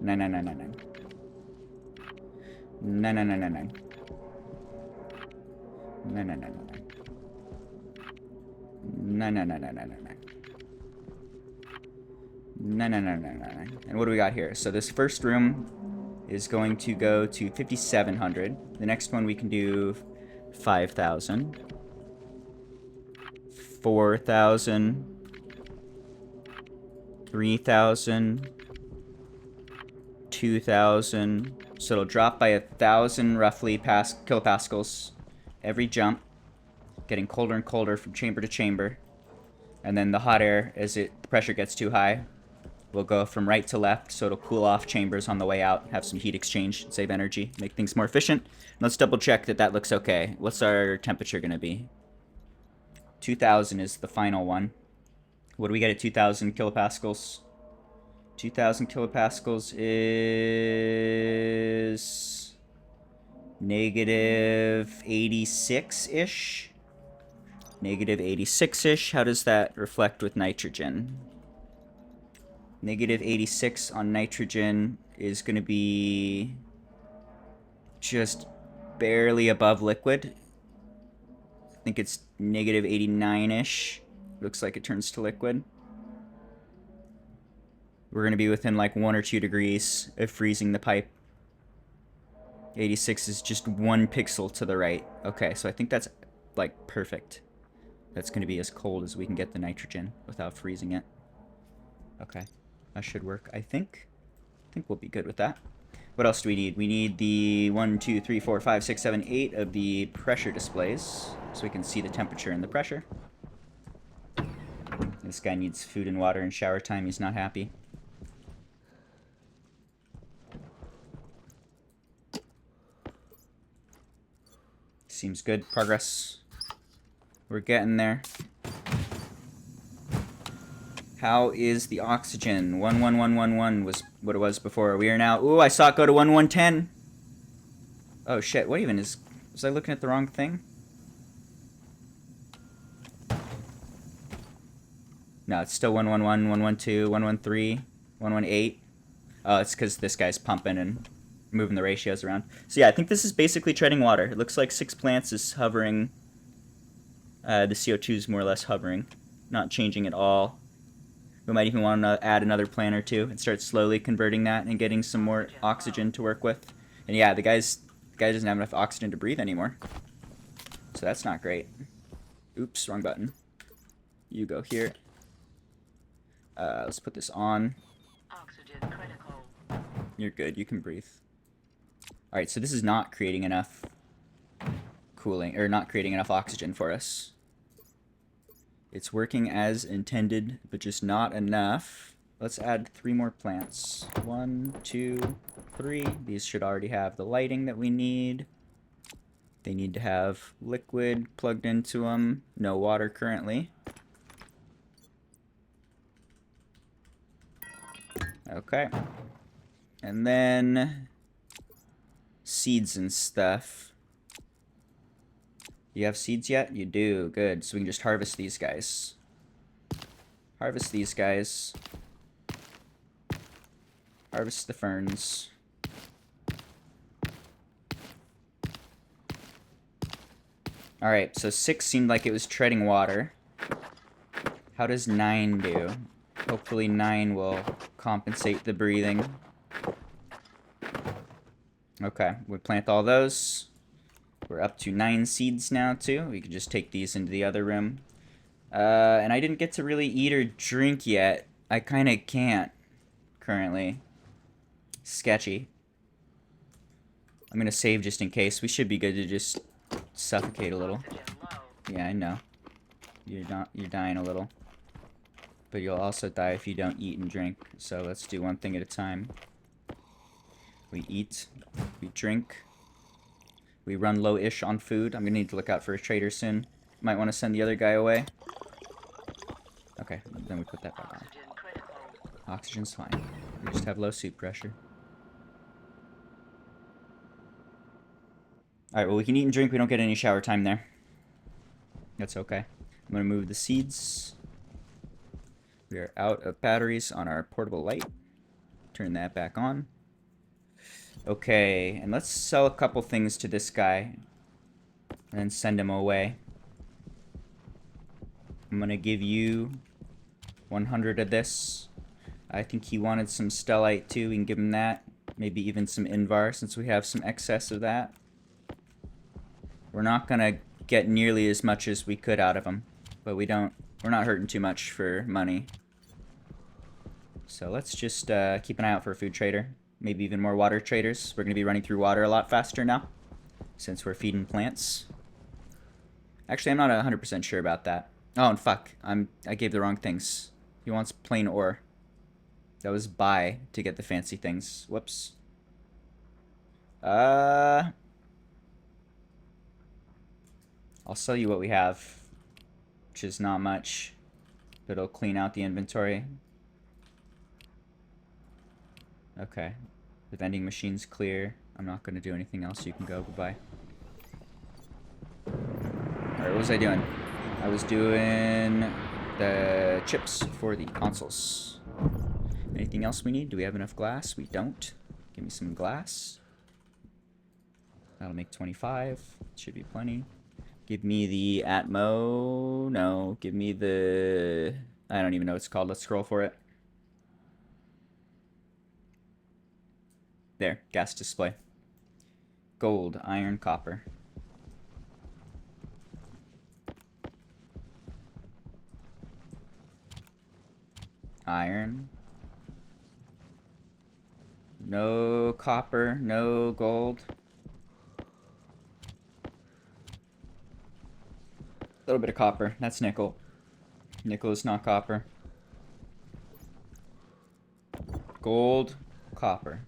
9999. 9999. 9999. 9999. 9999. And what do we got here? So this first room is going to go to 5700. The next one we can do 5000. 4,000, 3,000, 2,000. So it'll drop by 1,000 roughly kilopascals every jump, getting colder and colder from chamber to chamber. And then the hot air, as the pressure gets too high, will go from right to left, so it'll cool off chambers on the way out, have some heat exchange, save energy, make things more efficient. Let's double check that that looks okay. What's our temperature going to be? 2,000 is the final one. What do we get at 2,000 kilopascals? 2,000 kilopascals is negative 86-ish. Negative 86-ish. How does that reflect with nitrogen? Negative 86 on nitrogen is going to be just barely above liquid. I think it's negative 89-ish. Looks like it turns to liquid. We're going to be within like 1 or 2 degrees of freezing the pipe. 86 is just 1 pixel to the right. Okay, so I think that's like perfect. That's going to be as cold as we can get the nitrogen without freezing it. Okay, that should work, I think. I think we'll be good with that. What else do we need? We need the 1, 2, 3, 4, 5, 6, 7, 8 of the pressure displays so we can see the temperature and the pressure. This guy needs food and water and shower time. He's not happy. Seems good. Progress. We're getting there. How is the oxygen? 11111 was what it was before. We are now... Ooh, I saw it go to 1110. Oh, shit. What even is... Was I looking at the wrong thing? No, it's still 111, 112, 113, 118. Oh, it's because this guy's pumping and moving the ratios around. So yeah, I think this is basically treading water. It looks like 6 plants is hovering. The CO2 is more or less hovering, not changing at all. We might even want to add another plant or two and start slowly converting that and getting some more oxygen to work with. And yeah, the guy doesn't have enough oxygen to breathe anymore. So that's not great. Oops, wrong button. You go here. Let's put this on. Oxygen critical. You're good. You can breathe. Alright, so this is not creating enough cooling, or not creating enough oxygen for us. It's working as intended, but just not enough. Let's add 3 more plants. 1, 2, 3. These should already have the lighting that we need. They need to have liquid plugged into them. No water currently. Okay. And then seeds and stuff. You have seeds yet? You do. Good. So we can just harvest these guys. Harvest these guys. Harvest the ferns. Alright, so 6 seemed like it was treading water. How does 9 do? Hopefully 9 will compensate the breathing. Okay, we plant all those. We're up to 9 seeds now, too. We can just take these into the other room. And I didn't get to really eat or drink yet. I kind of can't, currently. Sketchy. I'm going to save just in case. We should be good to just suffocate a little. Oxygen low. Yeah, I know. You're dying a little. But you'll also die if you don't eat and drink. So let's do one thing at a time. We eat. We drink. We run low-ish on food. I'm going to need to look out for a trader soon. Might want to send the other guy away. Okay, then we put that back on. Oxygen critical. Oxygen's fine. We just have low suit pressure. Alright, well we can eat and drink. We don't get any shower time there. That's okay. I'm going to move the seeds. We are out of batteries on our portable light. Turn that back on. Okay, and let's sell a couple things to this guy. And then send him away. I'm going to give you 100 of this. I think he wanted some stellite too. We can give him that. Maybe even some Invar since we have some excess of that. We're not going to get nearly as much as we could out of him. But we're not hurting too much for money. So let's just keep an eye out for a food trader. Maybe even more water traders. We're going to be running through water a lot faster now. Since we're feeding plants. Actually, I'm not 100% sure about that. Oh, and fuck. I gave the wrong things. He wants plain ore. That was buy to get the fancy things. Whoops. I'll sell you what we have. Which is not much. But it'll clean out the inventory. Okay. The vending machine's clear. I'm not going to do anything else. You can go. Goodbye. Alright, what was I doing? I was doing the chips for the consoles. Anything else we need? Do we have enough glass? We don't. Give me some glass. That'll make 25. Should be plenty. Give me the Atmo. No, give me the... I don't even know what it's called. Let's scroll for it. There, gas display. Gold, iron, copper. Iron. No copper, no gold. A little bit of copper. That's nickel. Nickel is not copper. Gold, copper.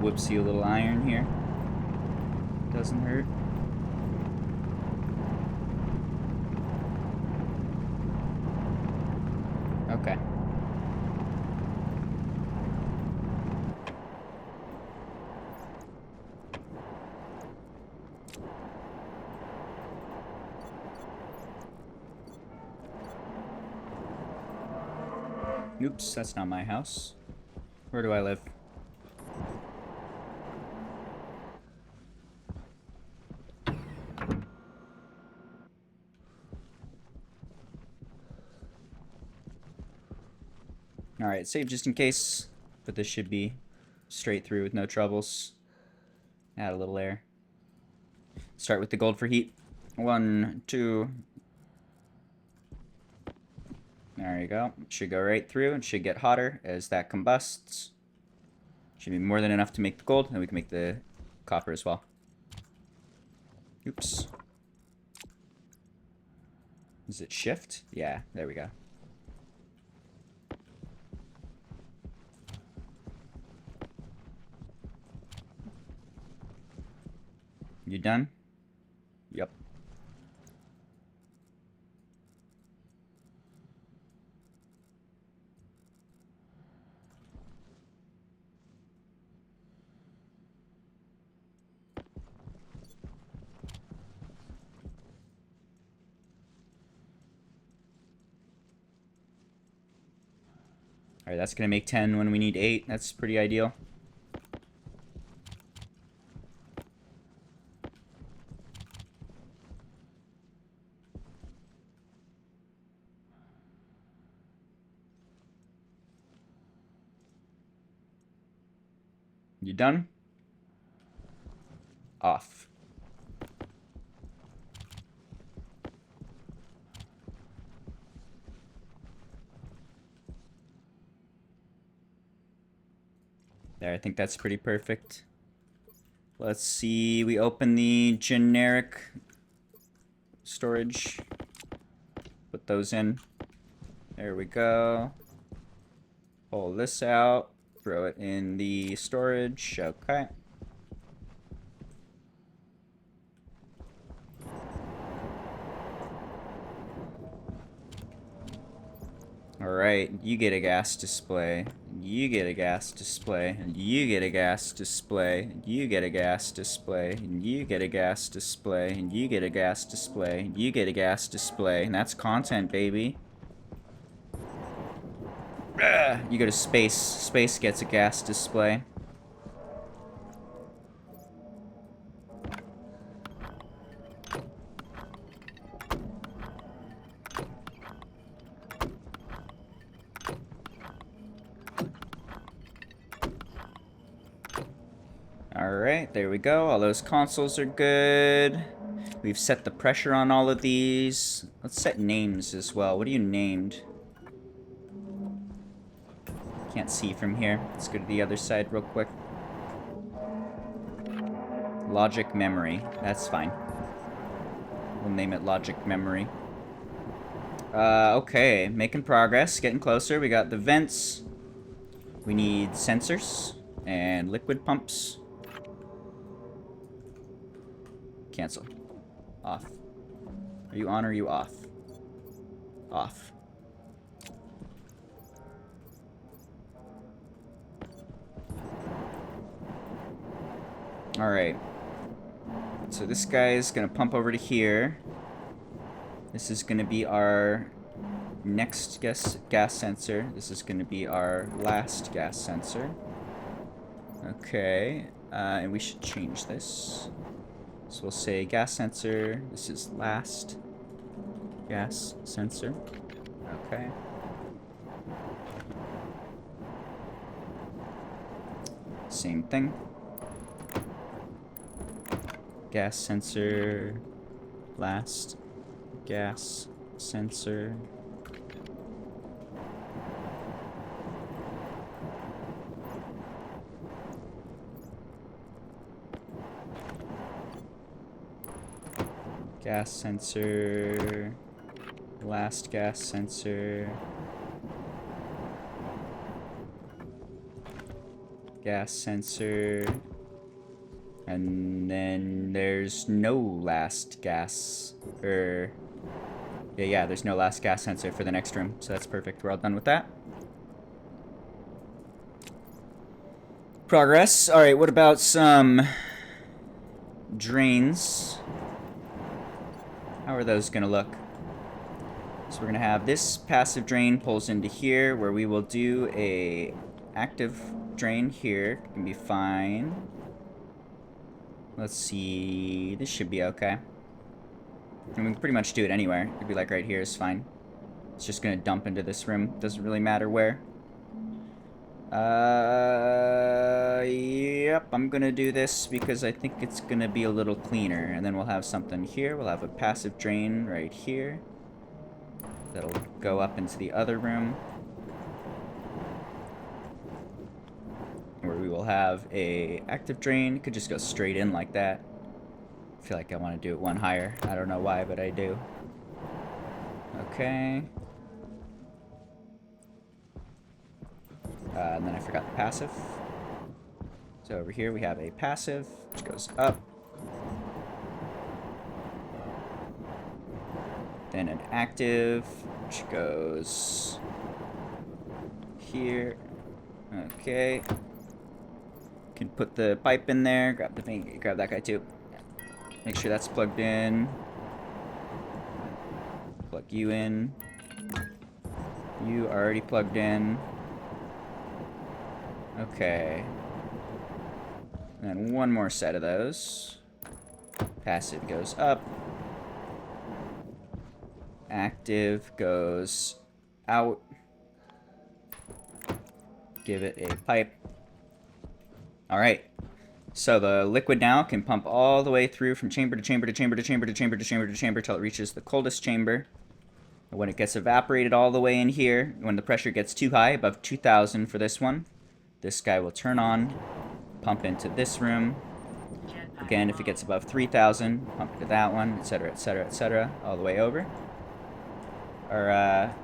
Whoopsie, a little iron here. Doesn't hurt. Okay. Oops, that's not my house. Where do I live? Alright, save just in case, but this should be straight through with no troubles. Add a little air. Start with the gold for heat. 1, 2. There you go. Should go right through and should get hotter as that combusts. Should be more than enough to make the gold, and we can make the copper as well. Oops. Is it shift? Yeah, there we go. You done? Yep. Alright, that's gonna make 10 when we need 8. That's pretty ideal. You done? Off. There, I think that's pretty perfect. Let's see, we open the generic storage. Put those in. There we go. Pull this out. Throw it in the storage. Okay. Alright, you get a gas display. You get a gas display. You get a gas display. You get a gas display. You get a gas display. You get a gas display. You get a gas display. And that's content, baby. You go to space. Space gets a gas display. Alright, there we go. All those consoles are good. We've set the pressure on all of these. Let's set names as well. What are you named? Can't see from here. Let's go to the other side real quick. Logic memory. That's fine. We'll name it logic memory. Okay. Making progress. Getting closer. We got the vents. We need sensors and liquid pumps. Cancel. Off. Are you on or are you off? Off. Alright. So this guy is going to pump over to here. This is going to be our next gas sensor. This is going to be our last gas sensor. Okay. And we should change this. So we'll say gas sensor. This is last gas sensor. Okay. Same thing. Gas sensor. Last gas sensor. Gas sensor, last gas sensor, gas sensor, and then there's no last gas, yeah, there's no last gas sensor for the next room, so that's perfect. We're all done with that. Progress. Alright, what about some drains? How are those going to look? So we're going to have this passive drain pulls into here, where we will do a active drain here. It can be fine. Let's see. This should be okay. And we can pretty much do it anywhere. It could be like right here is fine. It's just going to dump into this room. Doesn't really matter where. Yep, I'm gonna do this because I think it's gonna be a little cleaner. And then we'll have something here. We'll have a passive drain right here. That'll go up into the other room. Where we will have a active drain. It could just go straight in like that. I feel like I want to do it one higher. I don't know why, but I do. Okay. And then I forgot the passive. So over here we have a passive, which goes up. Then an active, which goes here. Okay. Can put the pipe in there. Grab the thing. Grab that guy too. Make sure that's plugged in. Plug you in. You are already plugged in. Okay. And then one more set of those. Passive goes up. Active goes out. Give it a pipe. Alright. So the liquid now can pump all the way through from chamber to chamber to chamber to chamber to chamber to chamber to chamber till it reaches the coldest chamber. And when it gets evaporated all the way in here, when the pressure gets too high, above 2,000 for this one, this guy will turn on, pump into this room. Again, if it gets above 3,000, pump into that one, etc., etc., etc., all the way over. Our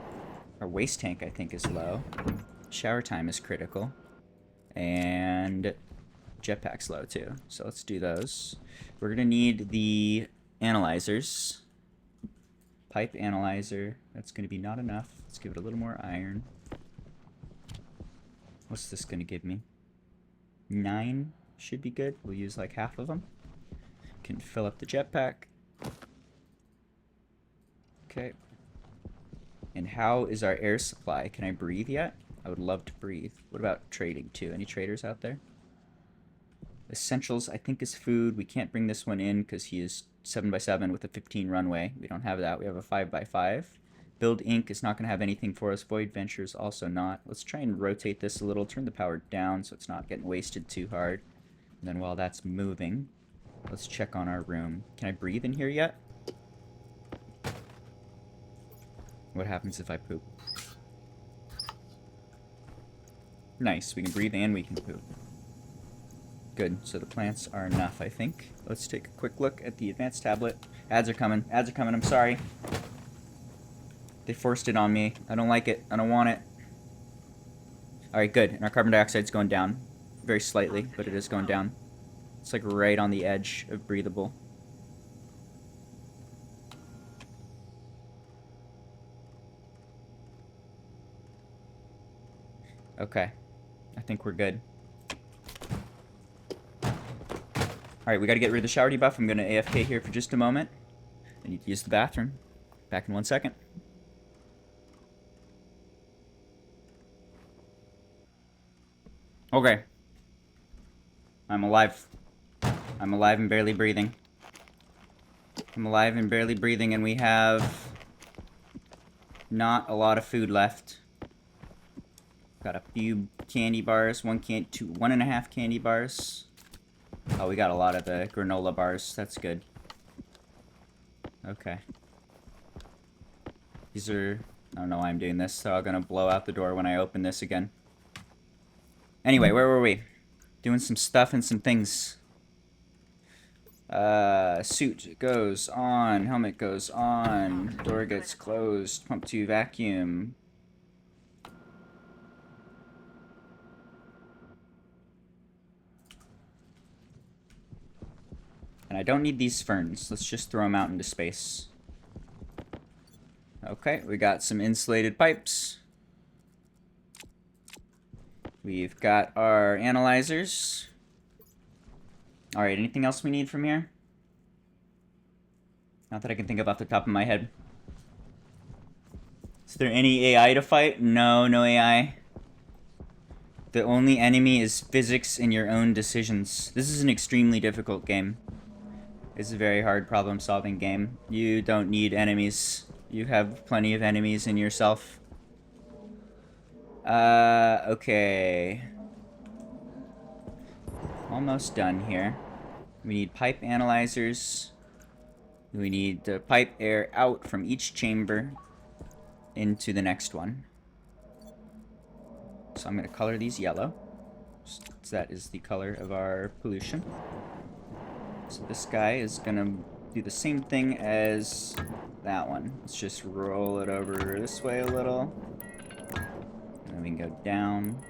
waste tank, I think, is low. Shower time is critical. And jetpack's low, too. So let's do those. We're going to need the analyzers. Pipe analyzer. That's going to be not enough. Let's give it a little more iron. What's this gonna give me? 9 should be good. We'll use like half of them. Can fill up the jetpack. Okay. And how is our air supply? Can I breathe yet? I would love to breathe. What about trading too? Any traders out there? Essentials, I think, is food. We can't bring this one in because he is 7x7 with a 15 runway. We don't have that. We have a 5x5. Build Inc. is not going to have anything for us. Void Ventures also not. Let's try and rotate this a little. Turn the power down so it's not getting wasted too hard. And then while that's moving, let's check on our room. Can I breathe in here yet? What happens if I poop? Nice. We can breathe and we can poop. Good. So the plants are enough, I think. Let's take a quick look at the advanced tablet. Ads are coming. Ads are coming. I'm sorry. They forced it on me. I don't like it. I don't want it. Alright, good. And our carbon dioxide's going down. Very slightly, but it is going down. It's like right on the edge of breathable. Okay. I think we're good. Alright, we gotta get rid of the shower debuff. I'm gonna AFK here for just a moment. I need to use the bathroom. Back in 1 second. Okay. I'm alive. I'm alive and barely breathing. I'm alive and barely breathing, and we have not a lot of food left. Got a few candy bars, 1.5 candy bars. Oh, we got a lot of the granola bars. That's good. Okay. These are... I don't know why I'm doing this. They're all gonna blow out the door when I open this again. Anyway, where were we? Doing some stuff and some things. Suit goes on. Helmet goes on. Door gets closed. Pump 2 vacuum. And I don't need these ferns. Let's just throw them out into space. Okay, we got some insulated pipes. We've got our analyzers. Alright, anything else we need from here? Not that I can think of off the top of my head. Is there any AI to fight? No, no AI. The only enemy is physics and your own decisions. This is an extremely difficult game. It's a very hard problem-solving game. You don't need enemies. You have plenty of enemies in yourself. Okay. Almost done here. We need pipe analyzers. We need to pipe air out from each chamber into the next one. So I'm going to color these yellow. So that is the color of our pollution. So this guy is going to do the same thing as that one. Let's just roll it over this way a little. And then we can go down.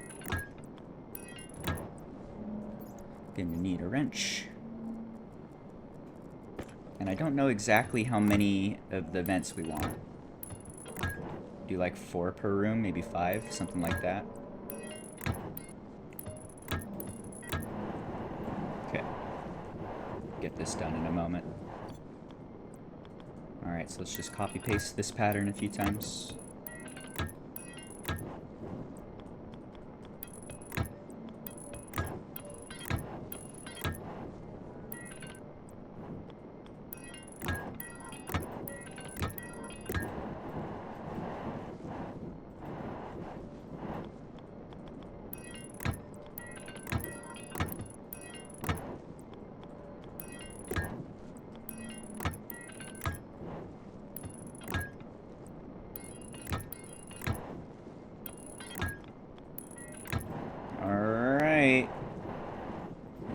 Gonna need a wrench. And I don't know exactly how many of the vents we want. Do like 4 per room, maybe 5, something like that. Okay. Get this done in a moment. Alright, so let's just copy paste this pattern a few times.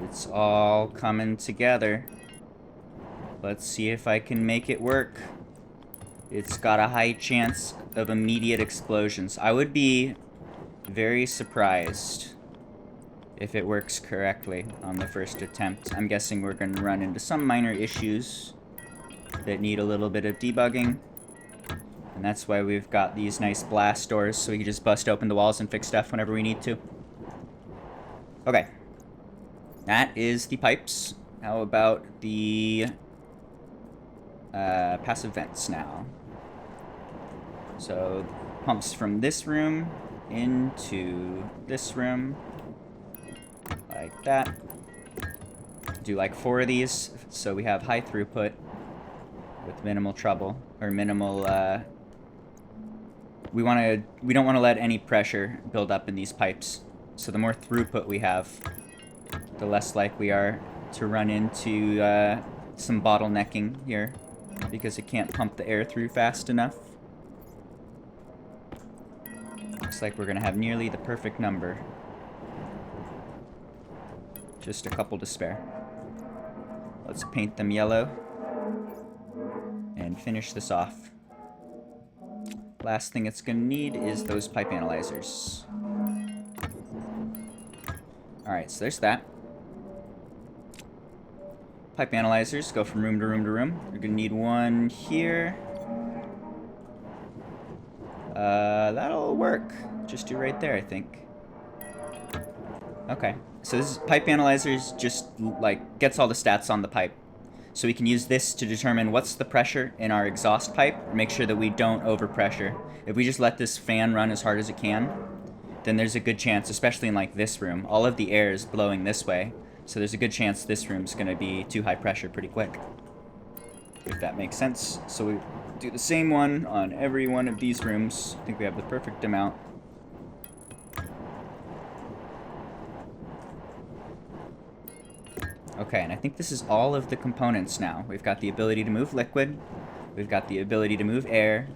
It's all coming together. Let's see if I can make it work. It's got a high chance of immediate explosions. I would be very surprised if it works correctly on the first attempt. I'm guessing we're going to run into some minor issues that need a little bit of debugging. And that's why we've got these nice blast doors, so we can just bust open the walls and fix stuff whenever we need to. Okay. That is the pipes. How about the passive vents now? So, pumps from this room into this room. Like that. Do like 4 of these, so we have high throughput with minimal trouble, or minimal, we don't want to let any pressure build up in these pipes. So the more throughput we have, the less likely we are to run into some bottlenecking here, because it can't pump the air through fast enough. Looks like we're gonna have nearly the perfect number. Just a couple to spare. Let's paint them yellow and finish this off. Last thing it's gonna need is those pipe analyzers. Alright, so there's that. Pipe analyzers go from room to room to room. We're gonna need one here. That'll work. Just do right there, I think. Okay. So this is pipe analyzers, just like gets all the stats on the pipe. So we can use this to determine what's the pressure in our exhaust pipe, make sure that we don't overpressure. If we just let this fan run as hard as it can, then there's a good chance, especially in like this room, all of the air is blowing this way. So there's a good chance this room's gonna be too high pressure pretty quick. If that makes sense. So we do the same one on every one of these rooms. I think we have the perfect amount. Okay, and I think this is all of the components now. We've got the ability to move liquid. We've got the ability to move air.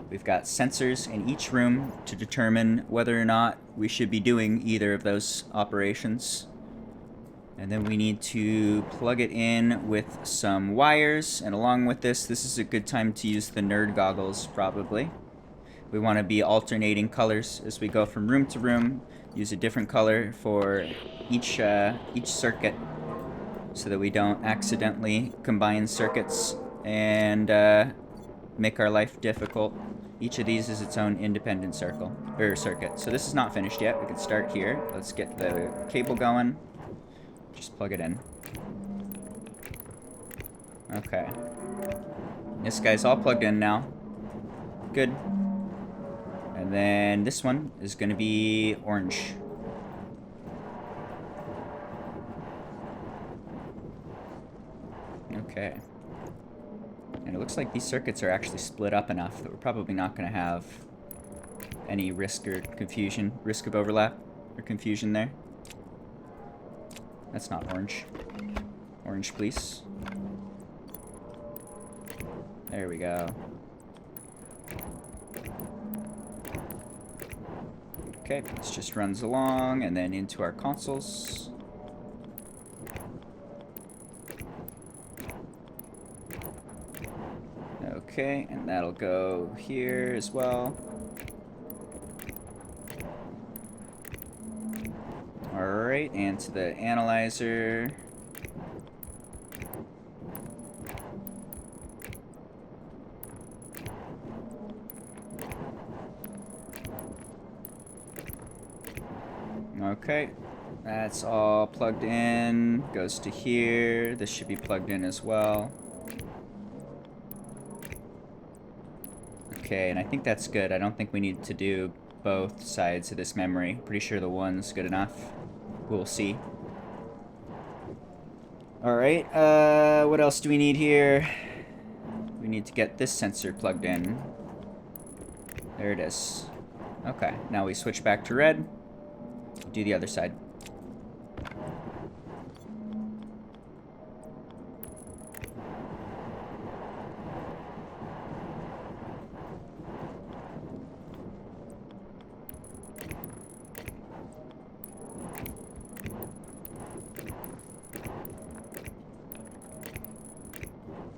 We've got sensors in each room to determine whether or not we should be doing either of those operations. And then we need to plug it in with some wires. And along with this is a good time to use the nerd goggles, probably. We want to be alternating colors as we go from room to room. Use a different color for each circuit, so that we don't accidentally combine circuits and make our life difficult. Each of these is its own independent circuit. So this is not finished yet. We can start here. Let's get the cable going. Just plug it in. Okay. This guy's all plugged in now. Good. And then this one is going to be orange. Okay. And it looks like these circuits are actually split up enough that we're probably not going to have any risk of overlap or confusion there. That's not orange. Orange, please. There we go. Okay, this just runs along and then into our consoles. Okay, and that'll go here as well. Alright, and to the analyzer. Okay, that's all plugged in. Goes to here. This should be plugged in as well. Okay, and I think that's good. I don't think we need to do both sides of this memory. Pretty sure the one's good enough. We'll see. Alright, what else do we need here? We need to get this sensor plugged in. There it is. Okay, now we switch back to red. Do the other side.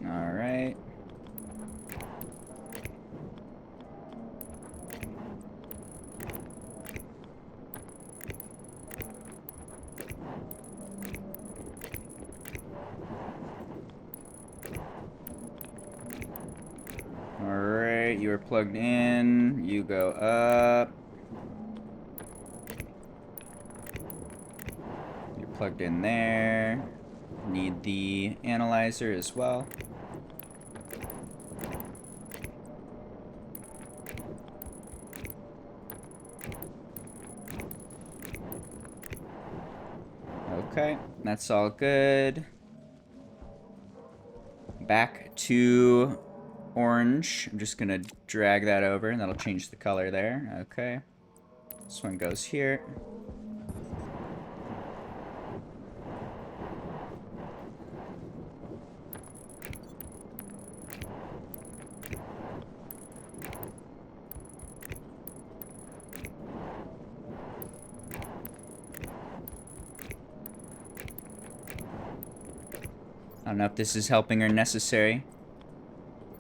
Alright. Alright, you are plugged in. You go up. plugged in there. Need the analyzer as well. Okay, that's all good. Back to orange. I'm just gonna drag that over and that'll change the color there. Okay. This one goes here. I don't know if this is helping or necessary.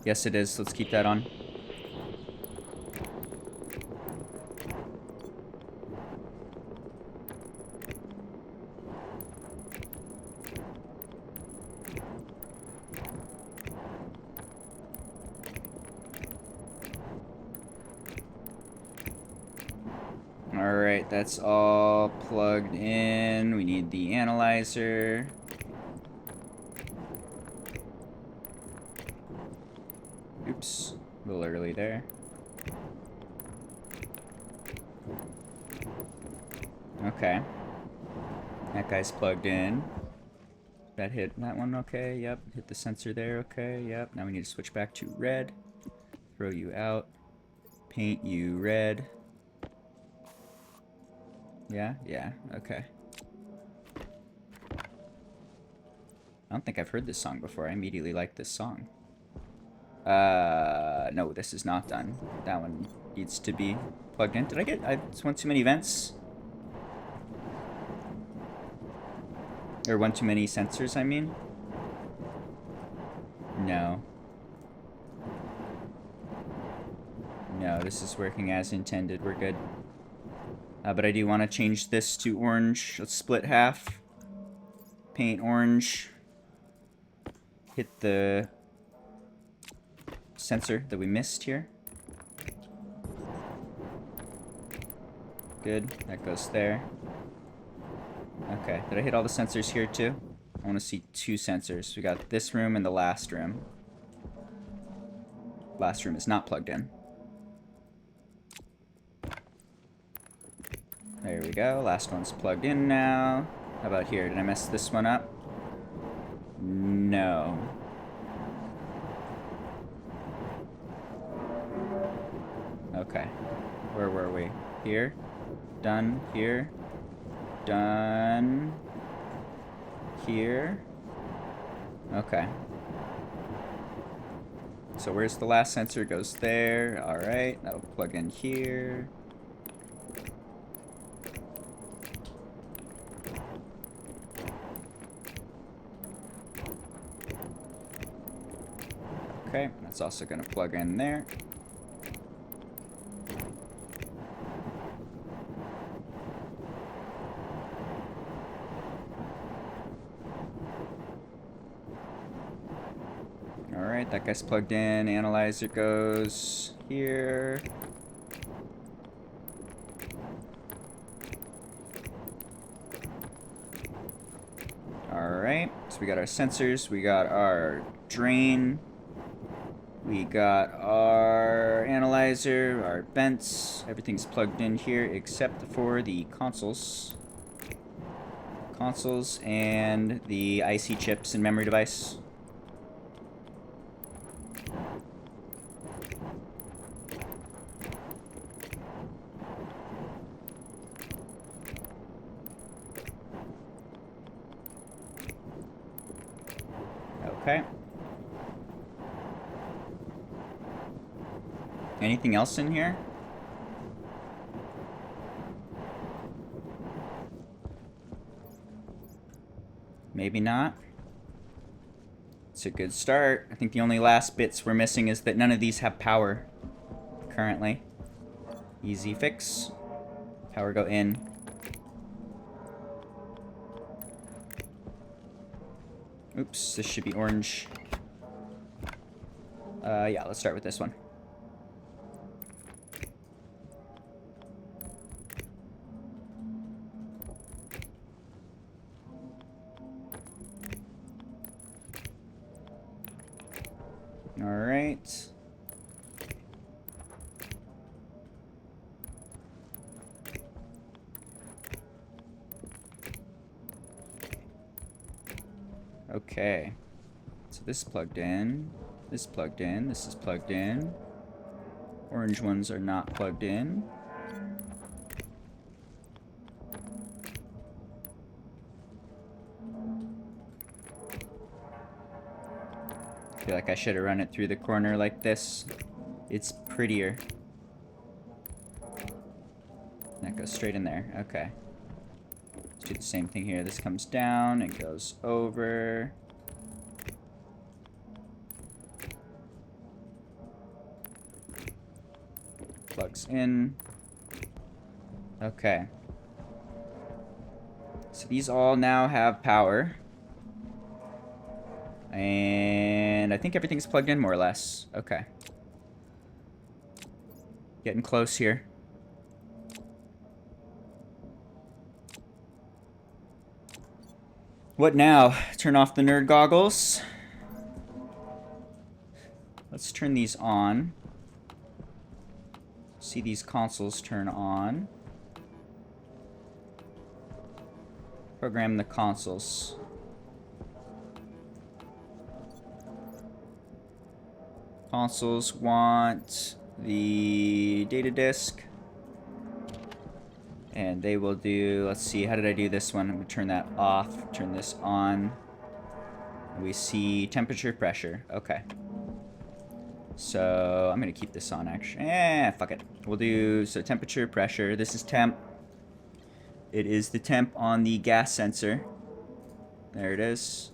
Yes, it is. Let's keep that on. Alright, that's all plugged in. We need the analyzer. Oops, a little early there. Okay. That guy's plugged in. That hit that one, okay, yep. Hit the sensor there, okay, yep. Now we need to switch back to red. Throw you out. Paint you red. Yeah, okay. I don't think I've heard this song before. I immediately like this song. No, this is not done. That one needs to be plugged in. Did I just one too many vents? Or one too many sensors, I mean? No. No, this is working as intended. We're good. But I do want to change this to orange. Let's split half. Paint orange. Hit the sensor that we missed here. Good. That goes there. Okay. Did I hit all the sensors here too? I want to see 2 sensors. We got this room and the last room. Last room is not plugged in. There we go. Last one's plugged in now. How about here? Did I mess this one up? No. Okay. Where were we? Here. Done. Here. Done. Here. Okay. So where's the last sensor? Goes there. Alright. That'll plug in here. Okay, that's also going to plug in there. Alright, that guy's plugged in. Analyzer goes here. Alright, so we got our sensors, we got our drain. We got our analyzer, our vents, everything's plugged in here except for the consoles. Consoles and the IC chips and memory device. Okay. Anything else in here? Maybe not. It's a good start. I think the only last bits we're missing is that none of these have power currently. Easy fix. Power go in. Oops, this should be orange. Yeah, let's start with this one. Alright. Okay. So this is plugged in. This is plugged in. This is plugged in. Orange ones are not plugged in. I feel like I should have run it through the corner like this. It's prettier. That goes straight in there. Okay. Let's do the same thing here. This comes down, it goes over. Plugs in. Okay. So these all now have power. And I think everything's plugged in more or less. Okay. Getting close here. What now? Turn off the nerd goggles. Let's turn these on. See these consoles turn on. Program the consoles. Consoles want the data disk. And they will do, let's see, how did I do this one? I'm going to turn that off, turn this on. We see temperature, pressure. Okay. So, I'm going to keep this on, actually. Fuck it. We'll do, so temperature, pressure. This is temp. It is the temp on the gas sensor. There it is.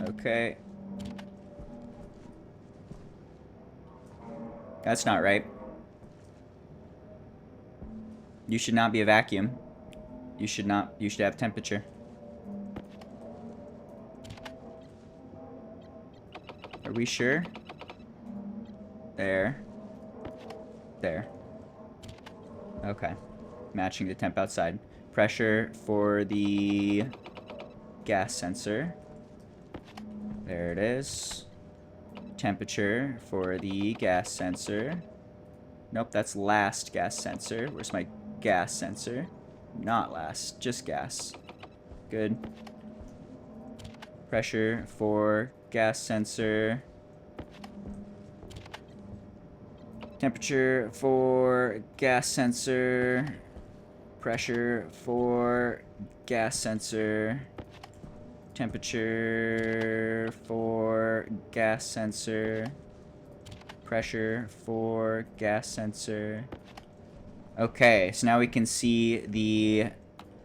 Okay. That's not right. You should not be a vacuum. You should have temperature. Are we sure? There. There. Okay. Matching the temp outside. Pressure for the gas sensor. There it is. Temperature for the gas sensor. Nope, that's last gas sensor. Where's my gas sensor? Not last, just gas. Good. Pressure for gas sensor. Temperature for gas sensor. Pressure for gas sensor. Temperature for gas sensor. Pressure for gas sensor. Okay, so now we can see the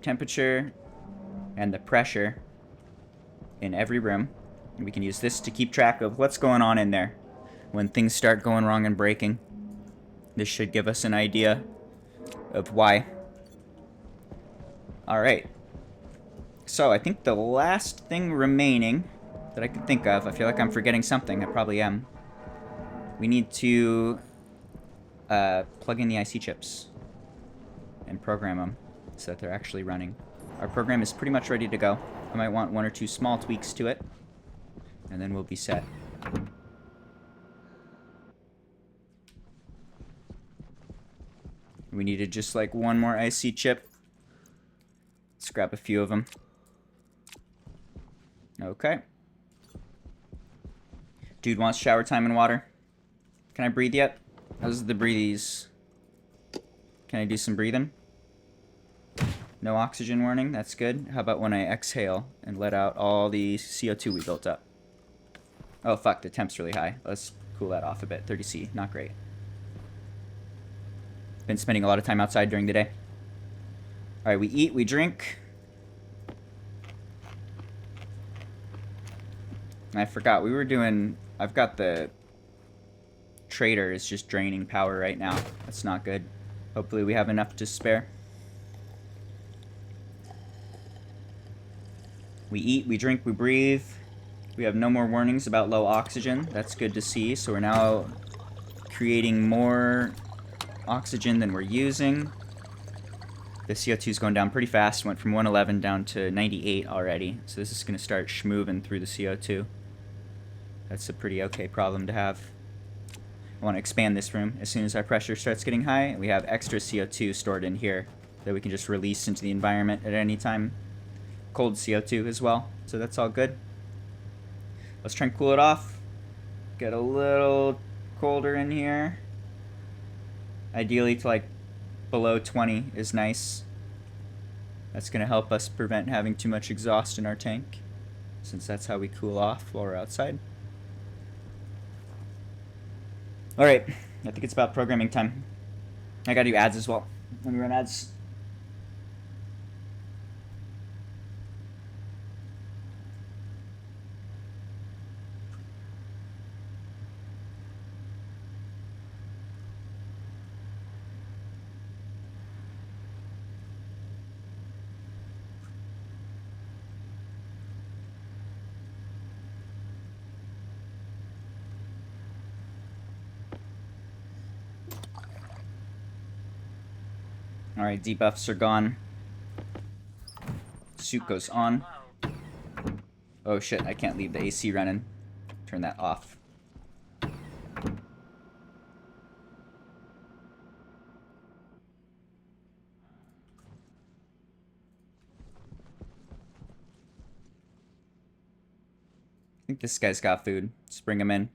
temperature and the pressure in every room. And we can use this to keep track of what's going on in there when things start going wrong and breaking. This should give us an idea of why. Alright. So, I think the last thing remaining that I could think of, I feel like I'm forgetting something, I probably am. We need to plug in the IC chips and program them so that they're actually running. Our program is pretty much ready to go. I might want one or two small tweaks to it, and then we'll be set. We needed just like one more IC chip. Let's grab a few of them. Okay. Dude wants shower time and water. Can I breathe yet? How's the breathies? Can I do some breathing? No oxygen warning, that's good. How about when I exhale and let out all the CO2 we built up? Oh fuck, the temp's really high. Let's cool that off a bit. 30°, not great. Been spending a lot of time outside during the day. Alright, we eat, we drink. I forgot, we were doing... I've got the... Trader is just draining power right now. That's not good. Hopefully we have enough to spare. We eat, we drink, we breathe. We have no more warnings about low oxygen. That's good to see. So we're now creating more oxygen than we're using. The CO2 is going down pretty fast. Went from 111 down to 98 already. So this is going to start schmoving through the CO2. That's a pretty okay problem to have. I want to expand this room as soon as our pressure starts getting high. We have extra CO2 stored in here that we can just release into the environment at any time. Cold CO2 as well, so that's all good. Let's try and cool it off. Get a little colder in here. Ideally to like below 20 is nice. That's going to help us prevent having too much exhaust in our tank, since that's how we cool off while we're outside. Alright, I think it's about programming time. I gotta do ads as well. Let me run ads. Alright, debuffs are gone. Suit goes on. Low. Oh shit, I can't leave the AC running. Turn that off. I think this guy's got food. Let's bring him in.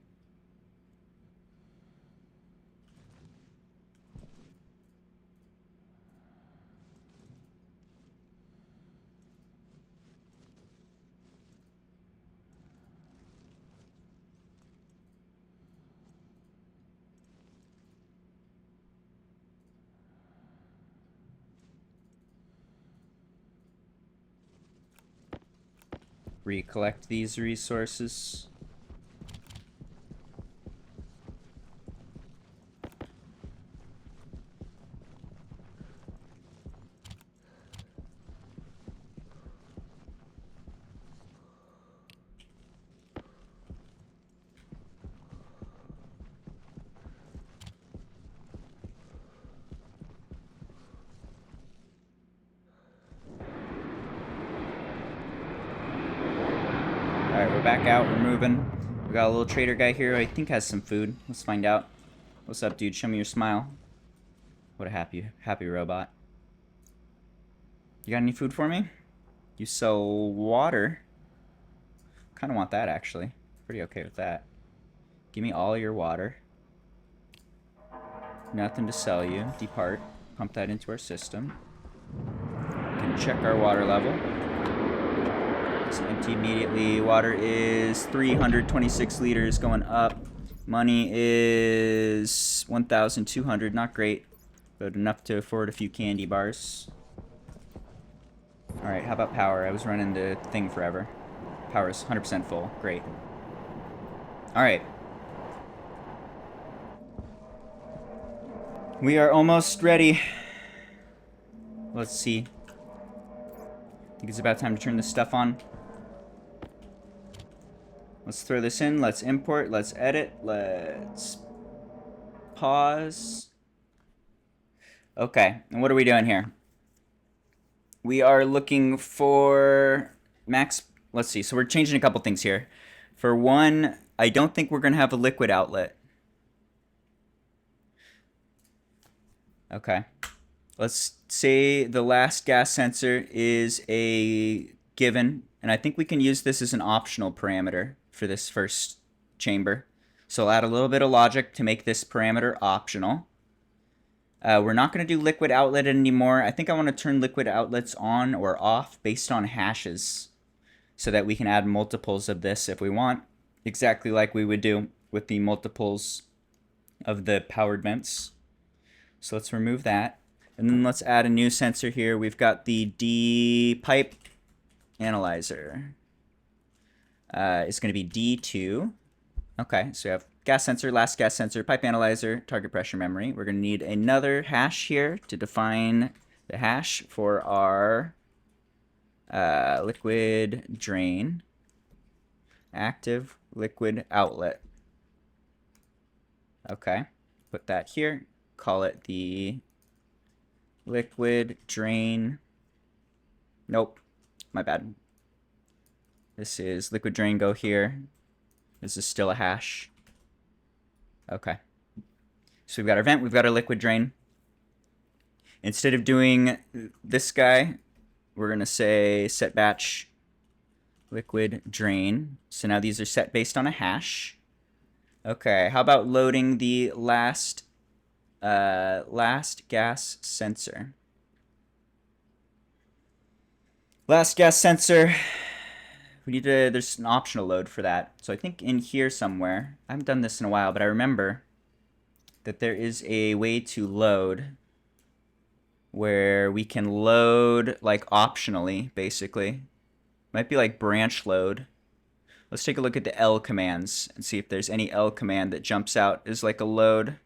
Recollect these resources. Alright, we're back out. We're moving. We got a little trader guy here who I think has some food. Let's find out. What's up, dude? Show me your smile. What a happy robot. You got any food for me? You sell water. Kind of want that, actually. Pretty okay with that. Give me all your water. Nothing to sell you. Depart. Pump that into our system. We can check our water level. It's empty immediately. Water is 326 liters going up. Money is 1,200. Not great, but enough to afford a few candy bars. Alright, how about power? I was running the thing forever. Power is 100% full. Great. Alright. We are almost ready. Let's see. I think it's about time to turn this stuff on. Let's throw this in. Let's import. Let's edit. Let's pause. Okay, and what are we doing here? We are looking for max. Let's see. So we're changing a couple things here. For one, I don't think we're going to have a liquid outlet. Okay. Let's say the last gas sensor is a given, and I think we can use this as an optional parameter for this first chamber. So I'll add a little bit of logic to make this parameter optional. We're not going to do liquid outlet anymore. I think I want to turn liquid outlets on or off based on hashes so that we can add multiples of this if we want, exactly like we would do with the multiples of the powered vents. So let's remove that. And then let's add a new sensor here. We've got the D pipe analyzer. It's going to be D2. Okay, so we have gas sensor, last gas sensor, pipe analyzer, target pressure memory. We're going to need another hash here to define the hash for our liquid drain. Active liquid outlet. Okay, put that here. Call it the liquid drain. Nope, my bad. This is liquid drain, go here. This is still a hash. Okay. So we've got our vent, we've got our liquid drain. Instead of doing this guy, we're going to say set batch liquid drain. So now these are set based on a hash. Okay, how about loading the last gas sensor? Last gas sensor. We need to, there's an optional load for that. So I think in here somewhere, I haven't done this in a while, but I remember that there is a way to load where we can load like optionally, basically. Might be like branch load. Let's take a look at the L commands and see if there's any L command that jumps out as like a load.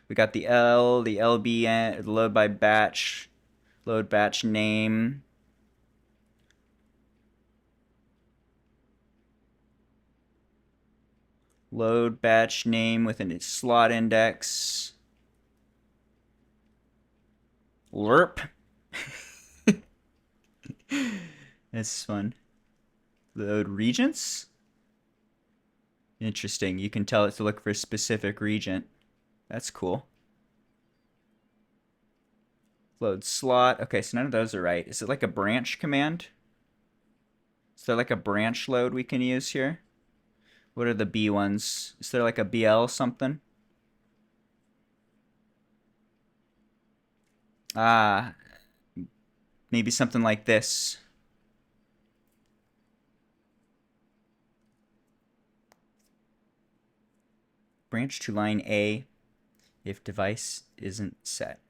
We got the L, the LB, the load by batch, load batch name. Load batch name with a slot index. Lerp. That's fun. Load regents? Interesting. You can tell it to look for a specific regent. That's cool. Load slot. Okay, so none of those are right. Is it like a branch command? Is there like a branch load we can use here? What are the B ones? Is there like a BL something? Ah, maybe something like this. Branch to line A if device isn't set.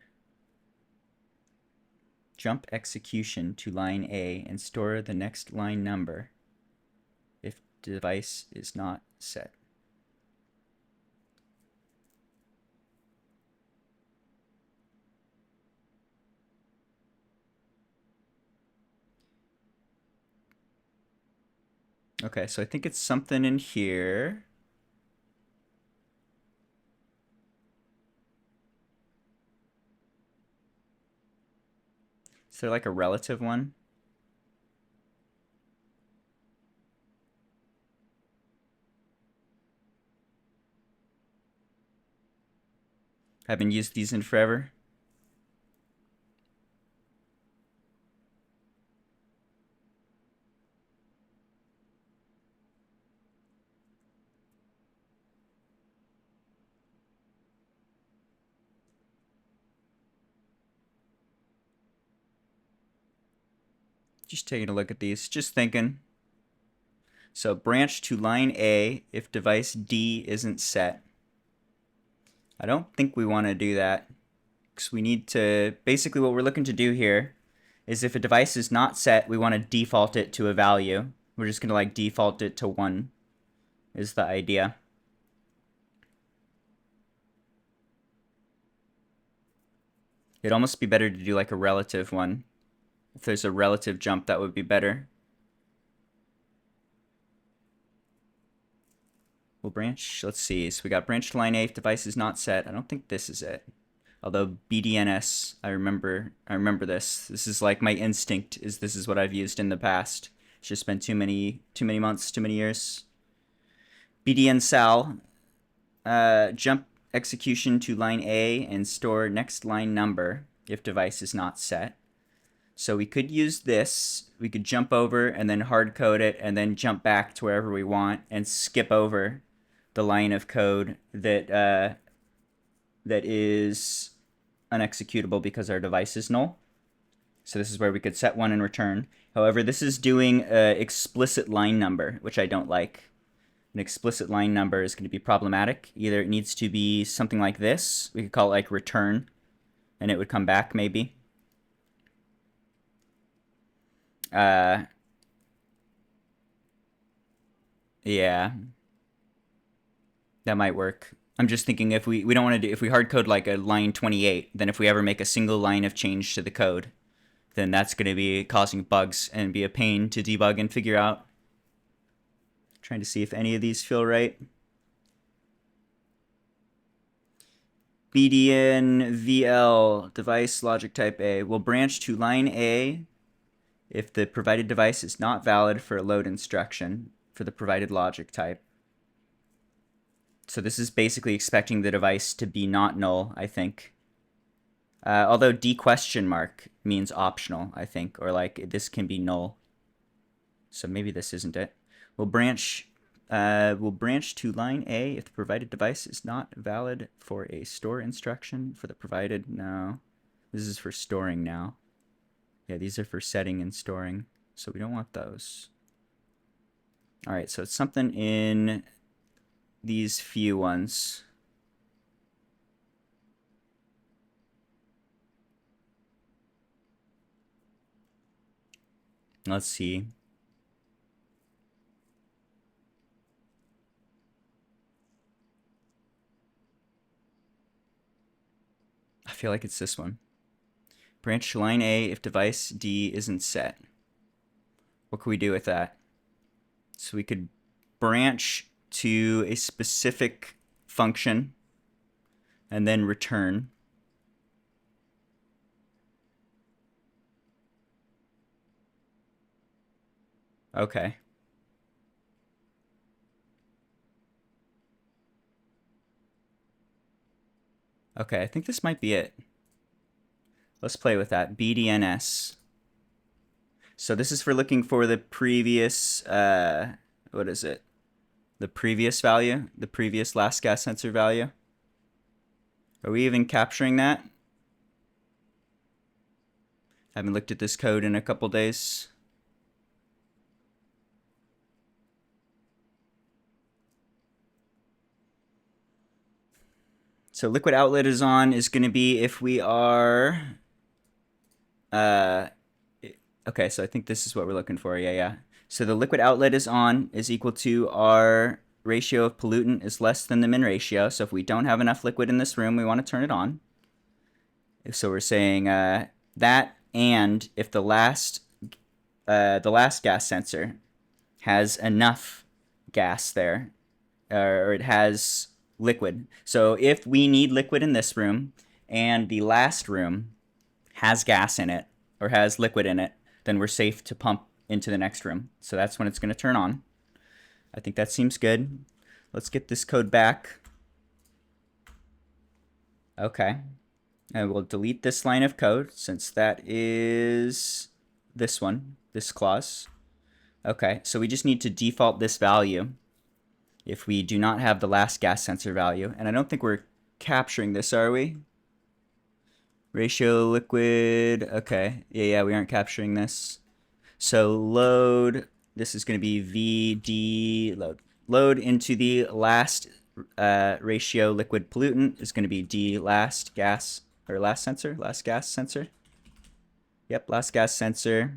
Jump execution to line A and store the next line number if device is not set. Okay, so I think it's something in here. Is there like a relative one? Haven't used these in forever. Just taking a look at these, just thinking. So branch to line A if device D isn't set. I don't think we want to do that because we need to, basically what we're looking to do here is if a device is not set, we want to default it to a value. We're just going to like default it to 1 is the idea. It'd almost be better to do like a relative one. If there's a relative jump, that would be better. We'll branch, let's see. So we got branch to line A if device is not set. I don't think this is it. Although BDNS, I remember this. This is like my instinct is this is what I've used in the past. It's just been too many months, too many years. BDN Sal, jump execution to line A and store next line number if device is not set. So we could use this. We could jump over and then hard code it and then jump back to wherever we want and skip over the line of code that that is unexecutable because our device is null. So this is where we could set 1 and return. However, this is doing explicit line number, which I don't like. An explicit line number is going to be problematic. Either it needs to be something like this. We could call it like return, and it would come back maybe. Yeah. That might work. I'm just thinking if we don't want to do, if we hard code like a line 28, then if we ever make a single line of change to the code, then that's going to be causing bugs and be a pain to debug and figure out. Trying to see if any of these feel right. BDN VL device logic type A will branch to line A if the provided device is not valid for a load instruction for the provided logic type. So this is basically expecting the device to be not null, I think. Although D question mark means optional, I think, or like this can be null. So maybe this isn't it. We'll branch to line A if the provided device is not valid for a store instruction for the provided. No, this is for storing now. Yeah, these are for setting and storing, so we don't want those. All right, so it's something in these few ones. Let's see. I feel like it's this one. Branch to line A if device D isn't set. What can we do with that? So we could branch to a specific function and then return. Okay. Okay, I think this might be it. Let's play with that. BDNS. So this is for looking for the previous, what is it? The previous value? The previous last gas sensor value? Are we even capturing that? Haven't looked at this code in a couple days. So liquid outlet is on is going to be if we are... okay, so I think this is what we're looking for. Yeah. So the liquid outlet is on is equal to our ratio of pollutant is less than the min ratio. So if we don't have enough liquid in this room, we want to turn it on. So we're saying that, and if the last gas sensor has enough gas there, or it has liquid. So if we need liquid in this room and the last room has gas in it or has liquid in it, then we're safe to pump into the next room. So that's when it's going to turn on. I think that seems good. Let's get this code back. Okay. And we'll delete this line of code since that is this one, this clause. Okay, so we just need to default this value if we do not have the last gas sensor value. And I don't think we're capturing this, are we? Ratio liquid. Okay. Yeah, we aren't capturing this. So load. This is going to be VD load. Load into the last ratio liquid pollutant is going to be D last gas or last sensor. Last gas sensor. Yep, last gas sensor.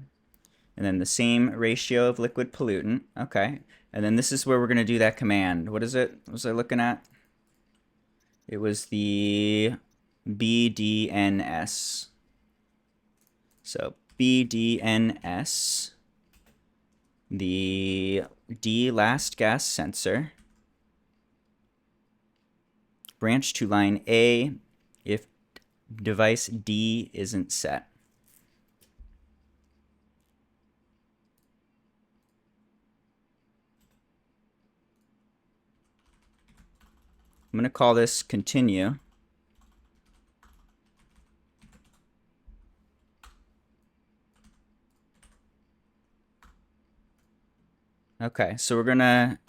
And then the same ratio of liquid pollutant. Okay. And then this is where we're going to do that command. What is it? What was I looking at? It was the BDNS. So BDNS, the D last gas sensor, branch to line A if device D isn't set. I'm going to call this continue. Okay, so we're gonna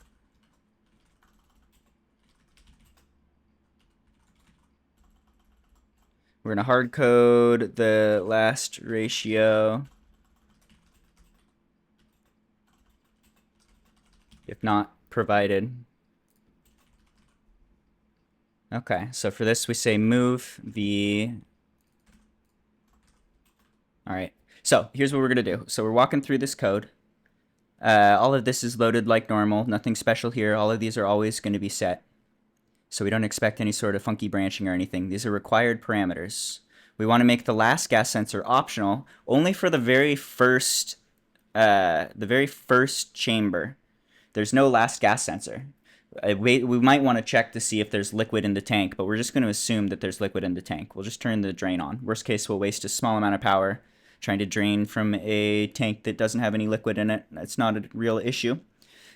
hard code the last ratio if not provided. Okay, so for this we say move the... Alright, so here's what we're gonna do. So we're walking through this code. All of this is loaded like normal, nothing special here. All of these are always going to be set. So we don't expect any sort of funky branching or anything. These are required parameters. We want to make the last gas sensor optional only for the very first chamber. There's no last gas sensor. We might want to check to see if there's liquid in the tank, but we're just going to assume that there's liquid in the tank. We'll just turn the drain on. Worst case, we'll waste a small amount of power trying to drain from a tank that doesn't have any liquid in it. That's not a real issue.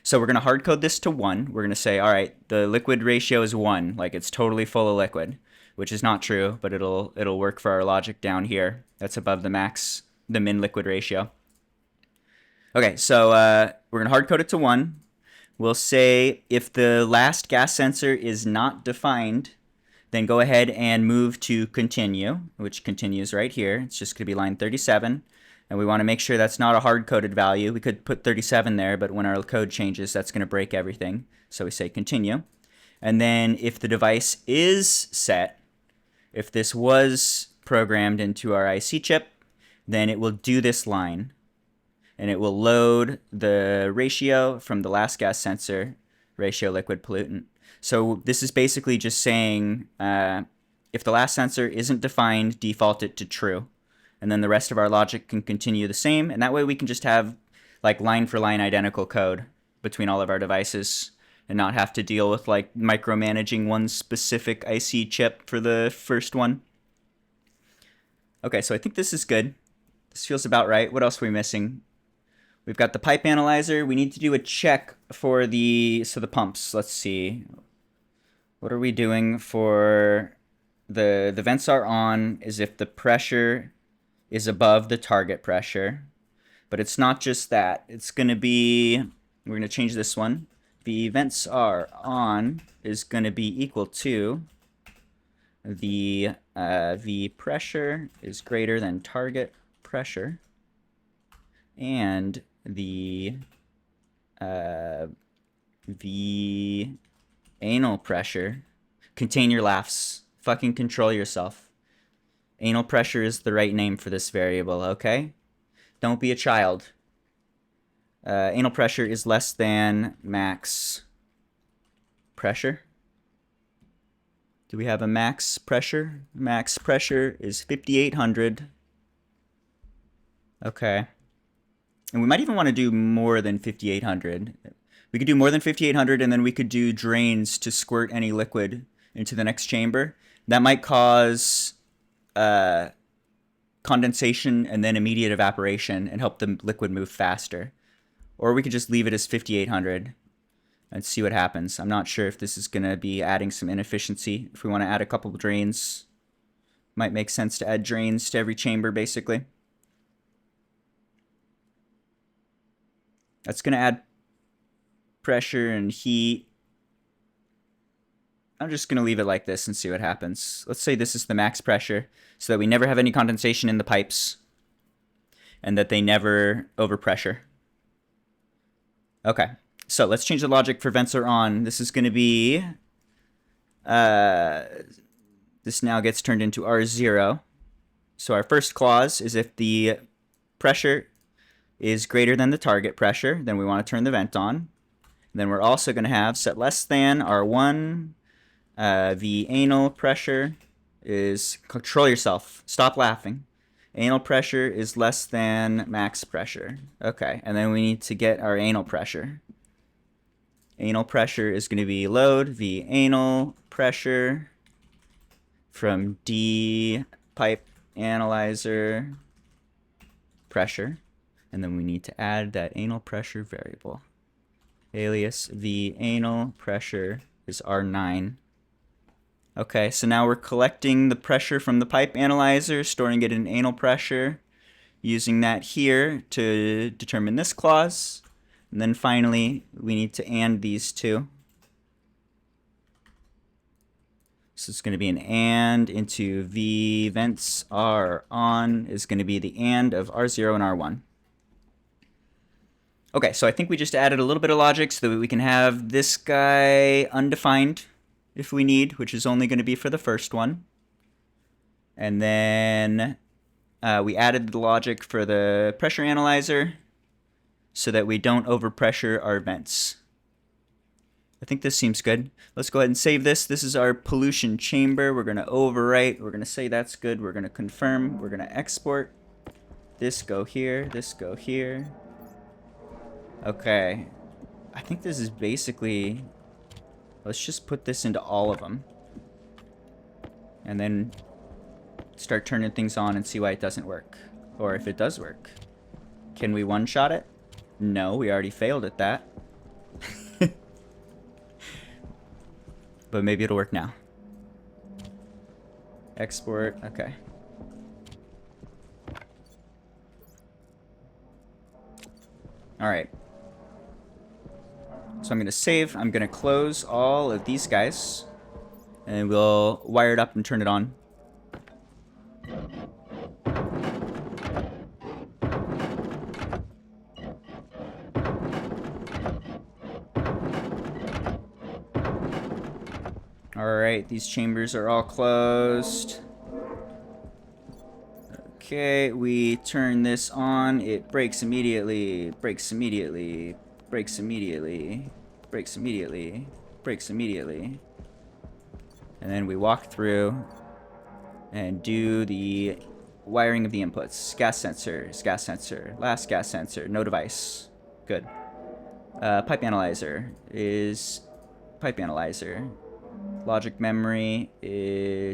So we're going to hard code this to 1. We're going to say, all right, the liquid ratio is 1, like it's totally full of liquid, which is not true, but it'll work for our logic down here. That's above the min liquid ratio. Okay, so we're going to hard code it to 1. We'll say if the last gas sensor is not defined, then go ahead and move to continue, which continues right here. It's just going to be line 37. And we want to make sure that's not a hard-coded value. We could put 37 there, but when our code changes, that's going to break everything. So we say continue. And then if the device is set, if this was programmed into our IC chip, then it will do this line. And it will load the ratio from the last gas sensor, ratio liquid pollutant. So this is basically just saying if the last sensor isn't defined, default it to true. And then the rest of our logic can continue the same. And that way we can just have like line for line identical code between all of our devices and not have to deal with like micromanaging one specific IC chip for the first one. Okay, so I think this is good. This feels about right. What else are we missing? We've got the pipe analyzer. We need to do a check for the pumps. Let's see. What are we doing for the vents are on is if the pressure is above the target pressure. But it's not just that. It's going to be, we're going to change this one. The vents are on is going to be equal to the pressure is greater than target pressure, and the anal pressure. Contain your laughs. Fucking control yourself. Anal pressure is the right name for this variable, okay? Don't be a child. Anal pressure is less than max pressure. Do we have a max pressure? Max pressure is 5,800. Okay. And we might even want to do more than 5,800. We could do more than 5,800, and then we could do drains to squirt any liquid into the next chamber. That might cause condensation and then immediate evaporation and help the liquid move faster. Or we could just leave it as 5,800 and see what happens. I'm not sure if this is going to be adding some inefficiency. If we want to add a couple of drains, might make sense to add drains to every chamber, basically. That's going to add pressure and heat. I'm just going to leave it like this and see what happens. Let's say this is the max pressure so that we never have any condensation in the pipes and that they never overpressure. Okay, so let's change the logic for vents are on. This is going to be, this now gets turned into R0. So our first clause is if the pressure is greater than the target pressure, then we want to turn the vent on. And then we're also going to have set less than R1. The anal pressure is, control yourself, stop laughing. Anal pressure is less than max pressure. Okay, and then we need to get our anal pressure. Anal pressure is going to be load the anal pressure from D pipe analyzer pressure. And then we need to add that anal pressure variable. Alias the anal pressure is R9. Okay, so now we're collecting the pressure from the pipe analyzer, storing it in anal pressure, using that here to determine this clause. And then finally, we need to AND these two. So it's going to be an AND into V vents are on is going to be the AND of R0 and R1. Okay, so I think we just added a little bit of logic so that we can have this guy undefined if we need, which is only going to be for the first one. And then we added the logic for the pressure analyzer so that we don't overpressure our vents. I think this seems good. Let's go ahead and save this. This is our pollution chamber. We're going to overwrite. We're going to say that's good. We're going to confirm. We're going to export. This go here. This go here. Okay. I think this is basically... Let's just put this into all of them. And then start turning things on and see why it doesn't work. Or if it does work. Can we one-shot it? No, we already failed at that. but maybe it'll work now. Export, okay. Alright. So I'm going to save. I'm going to close all of these guys. And we'll wire it up and turn it on. Alright, these chambers are all closed. Okay, we turn this on. It breaks immediately. Breaks immediately. Breaks immediately. Breaks immediately. Breaks immediately. And then we walk through and do the wiring of the inputs. Gas sensor, last gas sensor, no device. Good. Pipe analyzer is pipe analyzer. Logic memory,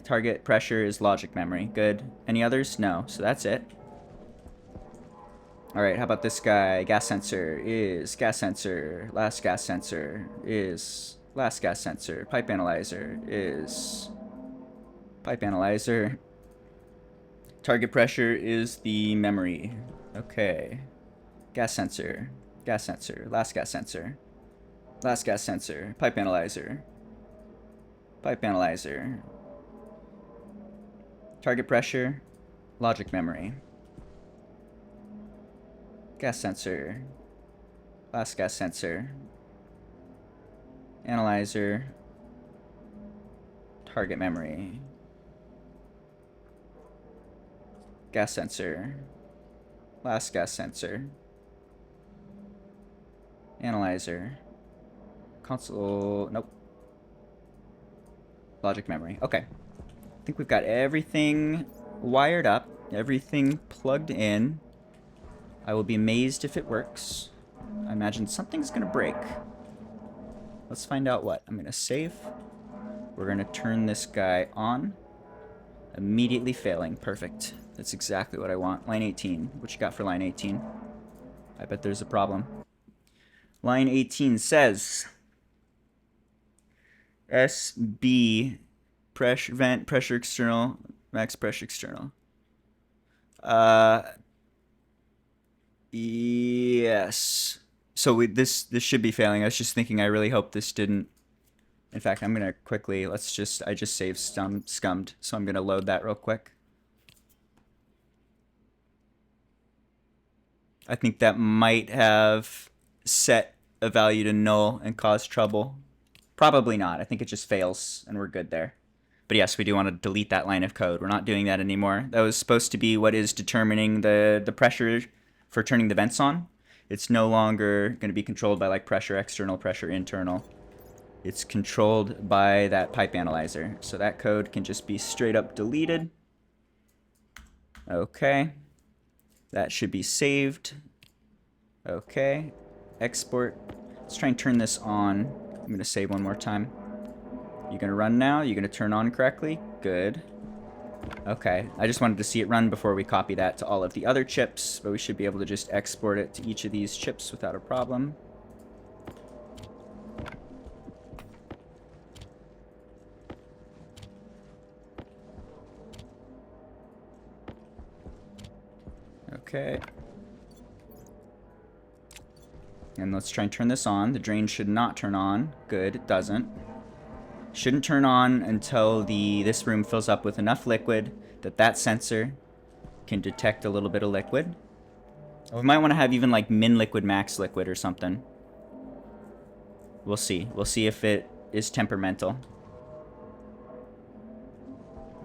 target pressure is logic memory. Good. Any others? No. So that's it. Alright, how about this guy? Gas sensor is gas sensor. Last gas sensor is last gas sensor. Pipe analyzer is pipe analyzer. Target pressure is the memory. Okay. Gas sensor. Gas sensor. Last gas sensor. Last gas sensor. Pipe analyzer. Pipe analyzer. Target pressure. Logic memory. Gas sensor. Last gas sensor. Analyzer. Target memory. Gas sensor. Last gas sensor. Analyzer. Console. Nope. Logic memory. Okay. I think we've got everything wired up. Everything plugged in. I will be amazed if it works. I imagine something's going to break. Let's find out what. I'm going to save. We're going to turn this guy on. Immediately failing. Perfect. That's exactly what I want. Line 18. What you got for line 18? I bet there's a problem. Line 18 says SB pressure vent pressure external max pressure external. Yes. So this should be failing. I was just thinking I really hope this didn't. In fact, I'm gonna quickly I just saved scummed, so I'm gonna load that real quick. I think that might have set a value to null and caused trouble. Probably not. I think it just fails and we're good there. But yes, we do want to delete that line of code. We're not doing that anymore. That was supposed to be what is determining the pressure for turning the vents on. It's no longer going to be controlled by like pressure external, pressure internal. It's controlled by that pipe analyzer. So that code can just be straight up deleted. Okay. That should be saved. Okay. Export. Let's try and turn this on. I'm going to save one more time. You going to run now? You going to turn on correctly? Good. Okay. I just wanted to see it run before we copy that to all of the other chips, but we should be able to just export it to each of these chips without a problem. Okay. And let's try and turn this on. The drain should not turn on. Good, it doesn't. Shouldn't turn on until this room fills up with enough liquid that sensor can detect a little bit of liquid. We might want to have even like min liquid, max liquid or something. We'll see. We'll see if it is temperamental.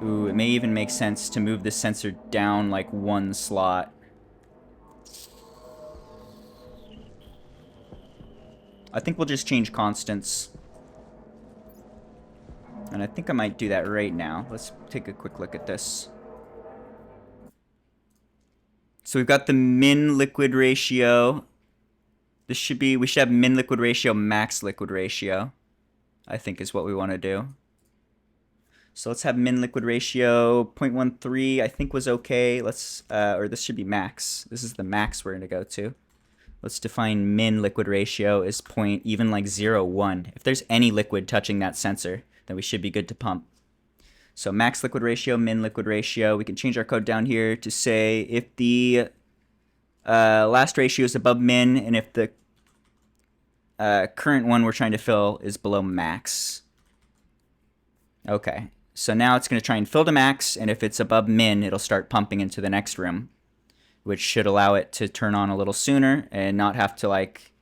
Ooh, it may even make sense to move this sensor down like one slot. I think we'll just change constants. And I think I might do that right now. Let's take a quick look at this. So we've got the min liquid ratio. We should have min liquid ratio, max liquid ratio, I think is what we want to do. So let's have min liquid ratio 0.13, I think was okay. Let's, or this should be max. This is the max we're going to go to. Let's define min liquid ratio as even like 0.1. If there's any liquid touching that sensor, then we should be good to pump. So max liquid ratio, min liquid ratio. We can change our code down here to say if the last ratio is above min and if the current one we're trying to fill is below max. Okay, so now it's going to try and fill to max, and if it's above min, it'll start pumping into the next room, which should allow it to turn on a little sooner and not have to like...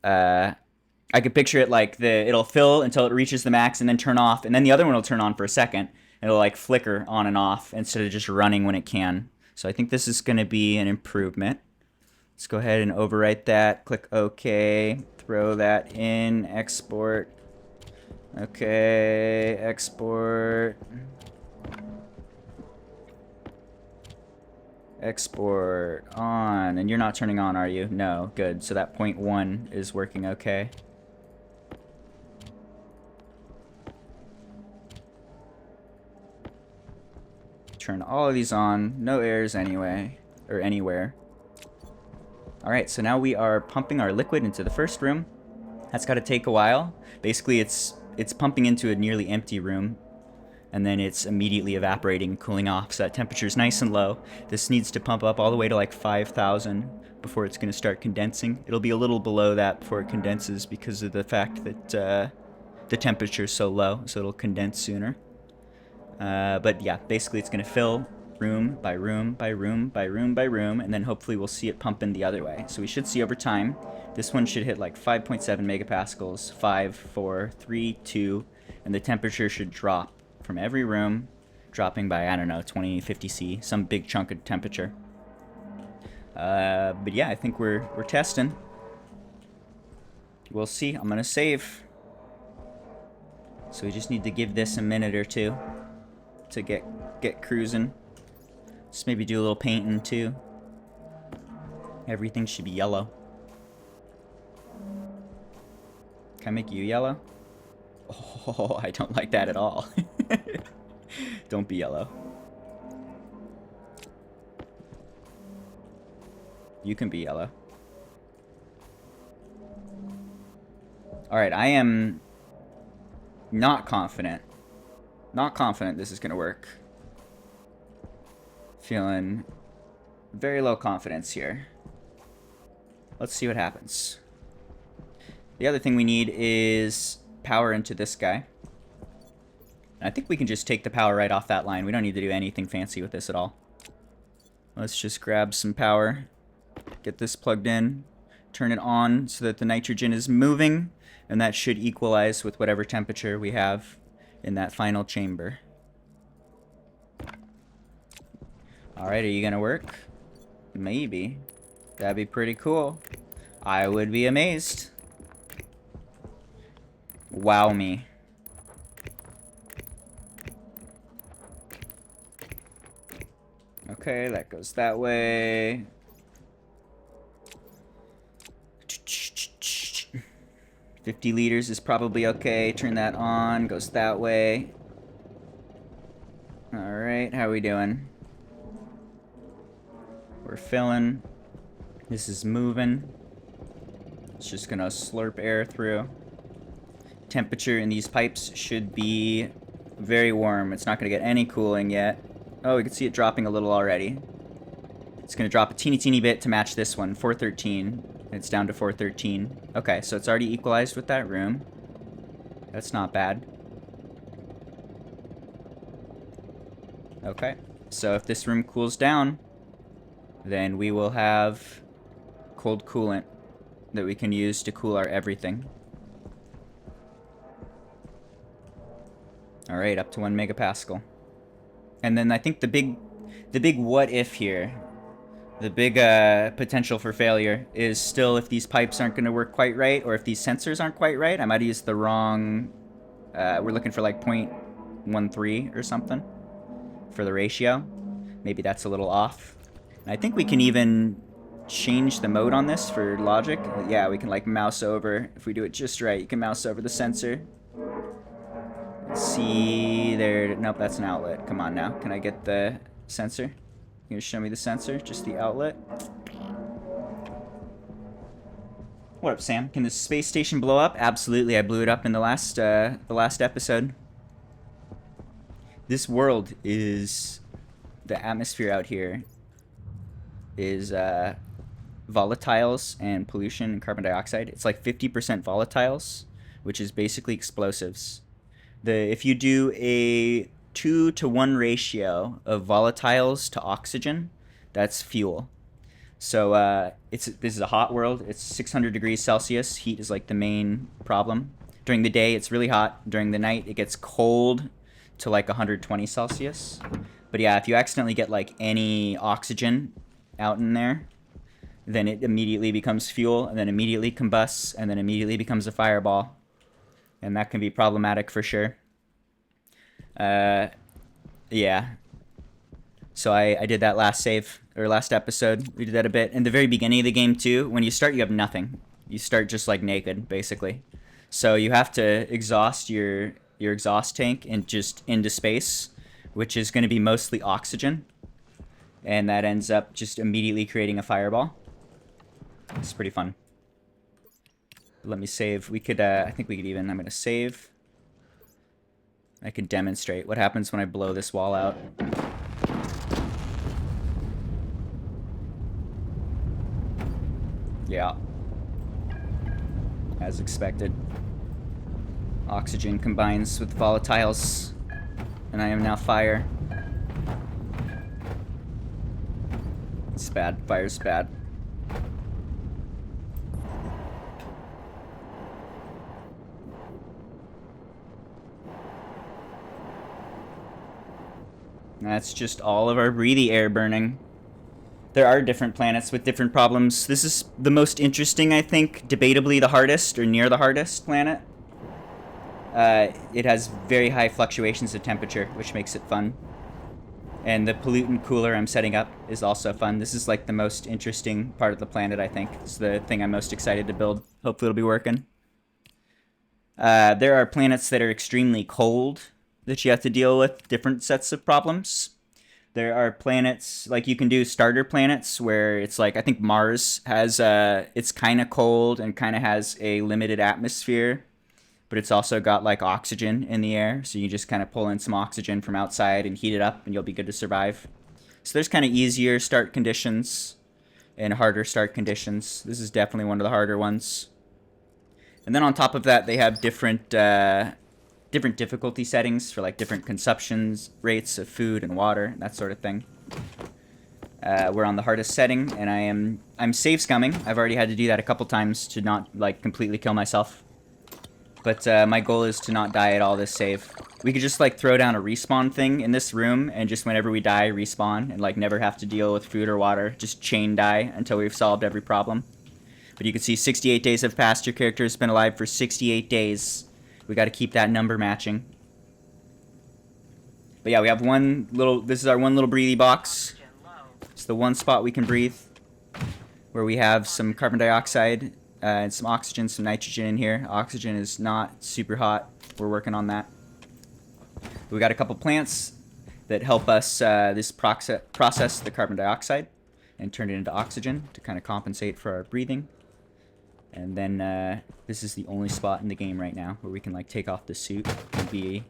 I could picture it like it'll fill until it reaches the max and then turn off, and then the other one will turn on for a second. It'll like flicker on and off instead of just running when it can. So I think this is going to be an improvement. Let's go ahead and overwrite that. Click OK. Throw that in. Export. Okay. Export. Export on. And you're not turning on, are you? No. Good. So that 0.1 is working okay. Turn all of these on. No errors anyway. Or anywhere. Alright, so now we are pumping our liquid into the first room. That's got to take a while. Basically, it's pumping into a nearly empty room, and then it's immediately evaporating and cooling off, so that temperature is nice and low. This needs to pump up all the way to like 5,000 before it's going to start condensing. It'll be a little below that before it condenses because of the fact that the temperature is so low, so it'll condense sooner. But yeah, basically it's going to fill room by room by room by room by room, and then hopefully we'll see it pump in the other way. So we should see over time, this one should hit like 5.7 megapascals, 5, 4, 3, 2, and the temperature should drop from every room, dropping by, I don't know, 20, 50 C, some big chunk of temperature. But yeah, I think we're testing. We'll see. I'm gonna save. So we just need to give this a minute or two to get cruising. Just maybe do a little painting too. Everything should be yellow. Can I make you yellow? Oh, I don't like that at all. Don't be yellow. You can be yellow. Alright, I am not confident. Not confident this is going to work. Feeling very low confidence here. Let's see what happens. The other thing we need is power into this guy. And I think we can just take the power right off that line. We don't need to do anything fancy with this at all. Let's just grab some power. Get this plugged in. Turn it on so that the nitrogen is moving. And that should equalize with whatever temperature we have in that final chamber. Alright, are you gonna work? Maybe. That'd be pretty cool. I would be amazed. Wow me. Okay, that goes that way. 50 liters is probably okay. Turn that on. Goes that way. Alright, how we doing? We're filling. This is moving. It's just gonna slurp air through. Temperature in these pipes should be very warm. It's not gonna get any cooling yet. Oh, we can see it dropping a little already. It's gonna drop a teeny bit to match this one, 413. It's down to 413. Okay, so it's already equalized with that room. That's not bad. Okay, so if this room cools down, then we will have cold coolant that we can use to cool our everything. Alright, up to 1 megapascal. And then I think the big what if here, the big potential for failure is still if these pipes aren't going to work quite right, or if these sensors aren't quite right. I might have used the wrong, we're looking for like 0.13 or something for the ratio. Maybe that's a little off. And I think we can even change the mode on this for logic. Yeah, we can like mouse over. If we do it just right, you can mouse over the sensor. Let's see there. Nope, that's an outlet. Come on now. Can I get the sensor? You gonna show me the sensor? Just the outlet? What up, Sam? Can the space station blow up? Absolutely, I blew it up in the last episode. This world is... The atmosphere out here is volatiles and pollution and carbon dioxide. It's like 50% volatiles, which is basically explosives. If you do a 2-to-1 ratio of volatiles to oxygen, that's fuel. So this is a hot world. It's 600 degrees Celsius. Heat is like the main problem. During the day, it's really hot. During the night, it gets cold to like 120 Celsius. But yeah, if you accidentally get like any oxygen out in there, then it immediately becomes fuel, and then immediately combusts, and then immediately becomes a fireball. And that can be problematic for sure. Yeah. So I did that last episode. We did that a bit. In the very beginning of the game too, when you start, you have nothing. You start just like naked, basically. So you have to exhaust your exhaust tank and just into space, which is going to be mostly oxygen. And that ends up just immediately creating a fireball. It's pretty fun. Let me save. We could, I think we could even, I'm going to save. I can demonstrate what happens when I blow this wall out. Yeah. As expected. Oxygen combines with volatiles, and I am now fire. It's bad. Fire's bad. That's just all of our breathy air burning. There are different planets with different problems. This is the most interesting, I think, debatably the hardest, or near the hardest planet. It has very high fluctuations of temperature, which makes it fun. And the pollutant cooler I'm setting up is also fun. This is like the most interesting part of the planet, I think. It's the thing I'm most excited to build. Hopefully it'll be working. There are planets that are extremely cold that you have to deal with different sets of problems. There are planets, like you can do starter planets where it's like, I think Mars has, it's kind of cold and kind of has a limited atmosphere, but it's also got like oxygen in the air. So you just kind of pull in some oxygen from outside and heat it up and you'll be good to survive. So there's kind of easier start conditions and harder start conditions. This is definitely one of the harder ones. And then on top of that, they have different difficulty settings for like different consumptions rates of food and water, that sort of thing. We're on the hardest setting, and I'm save scumming. I've already had to do that a couple times to not like completely kill myself. But my goal is to not die at all this save. We could just like throw down a respawn thing in this room, and just whenever we die, respawn, and like never have to deal with food or water. Just chain die until we've solved every problem. But you can see 68 days have passed. Your character has been alive for 68 days. We got to keep that number matching. But yeah, we have this is our one little breathy box. Oxygen low. It's the one spot we can breathe, where we have some carbon dioxide and some oxygen, some nitrogen in here. Oxygen is not super hot. We're working on that. We got a couple plants that help us process the carbon dioxide and turn it into oxygen to kind of compensate for our breathing. And then this is the only spot in the game right now where we can like take off the suit and be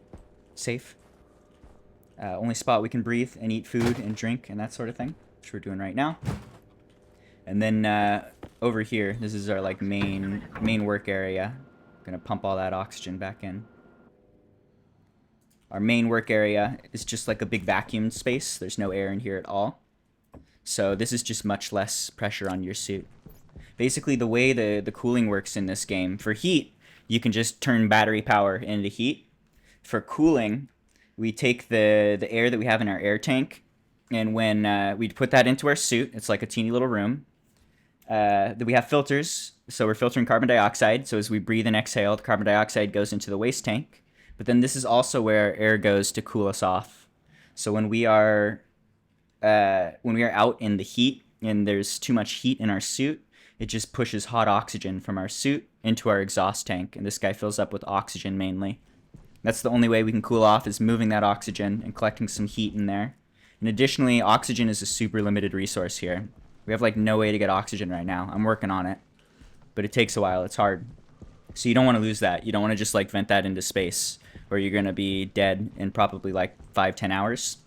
safe. Only spot we can breathe and eat food and drink and that sort of thing, which we're doing right now. And then over here, this is our like main work area. Gonna pump all that oxygen back in. Our main work area is just like a big vacuum space. There's no air in here at all. So this is just much less pressure on your suit. Basically, the way the cooling works in this game, for heat, you can just turn battery power into heat. For cooling, we take the air that we have in our air tank, and when we put that into our suit, it's like a teeny little room. Then we have filters, so we're filtering carbon dioxide. So as we breathe and exhale, the carbon dioxide goes into the waste tank. But then this is also where air goes to cool us off. So when we are out in the heat and there's too much heat in our suit, it just pushes hot oxygen from our suit into our exhaust tank, and this guy fills up with oxygen mainly. That's the only way we can cool off, is moving that oxygen and collecting some heat in there. And additionally, oxygen is a super limited resource here. We have like no way to get oxygen right now. I'm working on it. but it takes a while. It's hard. So you don't want to lose that. You don't want to just like vent that into space where you're going to be dead in probably like 5-10 hours.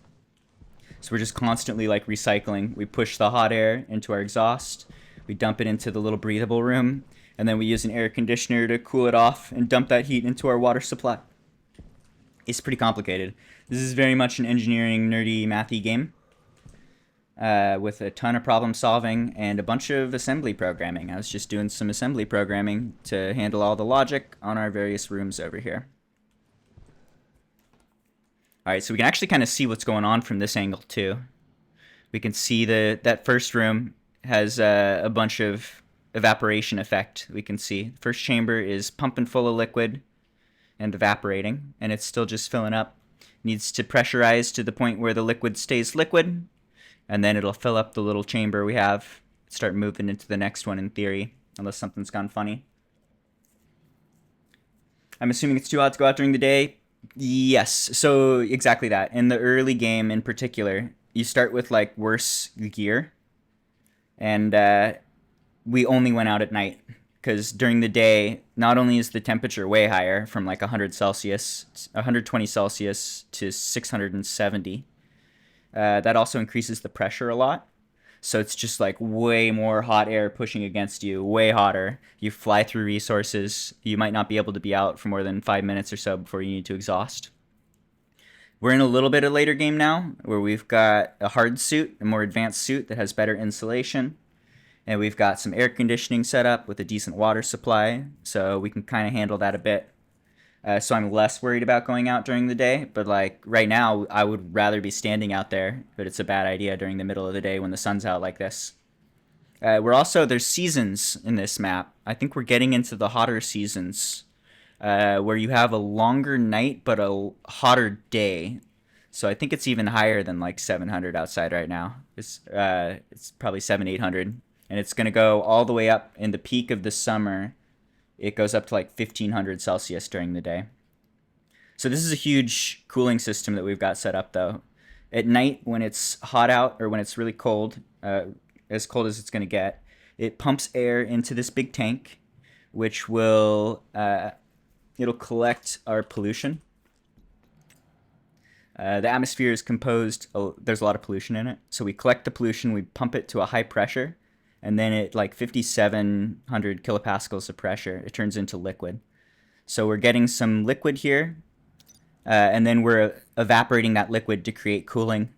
So we're just constantly like recycling. We push the hot air into our exhaust. We dump it into the little breathable room. And then we use an air conditioner to cool it off and dump that heat into our water supply. It's pretty complicated. This is very much an engineering, nerdy, mathy game. With a ton of problem solving and a bunch of assembly programming. I was just doing some assembly programming to handle all the logic on our various rooms over here. Alright, so we can actually kind of see what's going on from this angle too. We can see that first room has a bunch of evaporation effect. We can see the first chamber is pumping full of liquid and evaporating, and it's still just filling up. Needs to pressurize to the point where the liquid stays liquid, and then it'll fill up the little chamber we have, start moving into the next one in theory, unless something's gone funny. I'm assuming it's too hot to go out during the day. Yes, so exactly that. In the early game in particular, you start with like worse gear, and we only went out at night. Because during the day, not only is the temperature way higher from like 120 Celsius to 670, that also increases the pressure a lot. So it's just like way more hot air pushing against you, way hotter. You fly through resources. You might not be able to be out for more than 5 minutes or so before you need to exhaust. We're in a little bit of later game now, where we've got a hard suit, a more advanced suit that has better insulation. And we've got some air conditioning set up with a decent water supply, so we can kind of handle that a bit. So I'm less worried about going out during the day, but like right now, I would rather be standing out there, but it's a bad idea during the middle of the day when the sun's out like this. There's seasons in this map. I think we're getting into the hotter seasons, where you have a longer night but a hotter day. So I think it's even higher than like 700 outside right now. It's probably 800. And it's going to go all the way up in the peak of the summer. It goes up to like 1500 Celsius during the day. So this is a huge cooling system that we've got set up though. At night when it's hot out or when it's really cold, as cold as it's going to get, it pumps air into this big tank, which will it'll collect our pollution. The atmosphere is composed, there's a lot of pollution in it. So we collect the pollution, we pump it to a high pressure, and then at like 5,700 kilopascals of pressure, it turns into liquid. So we're getting some liquid here, and then we're evaporating that liquid to create cooling.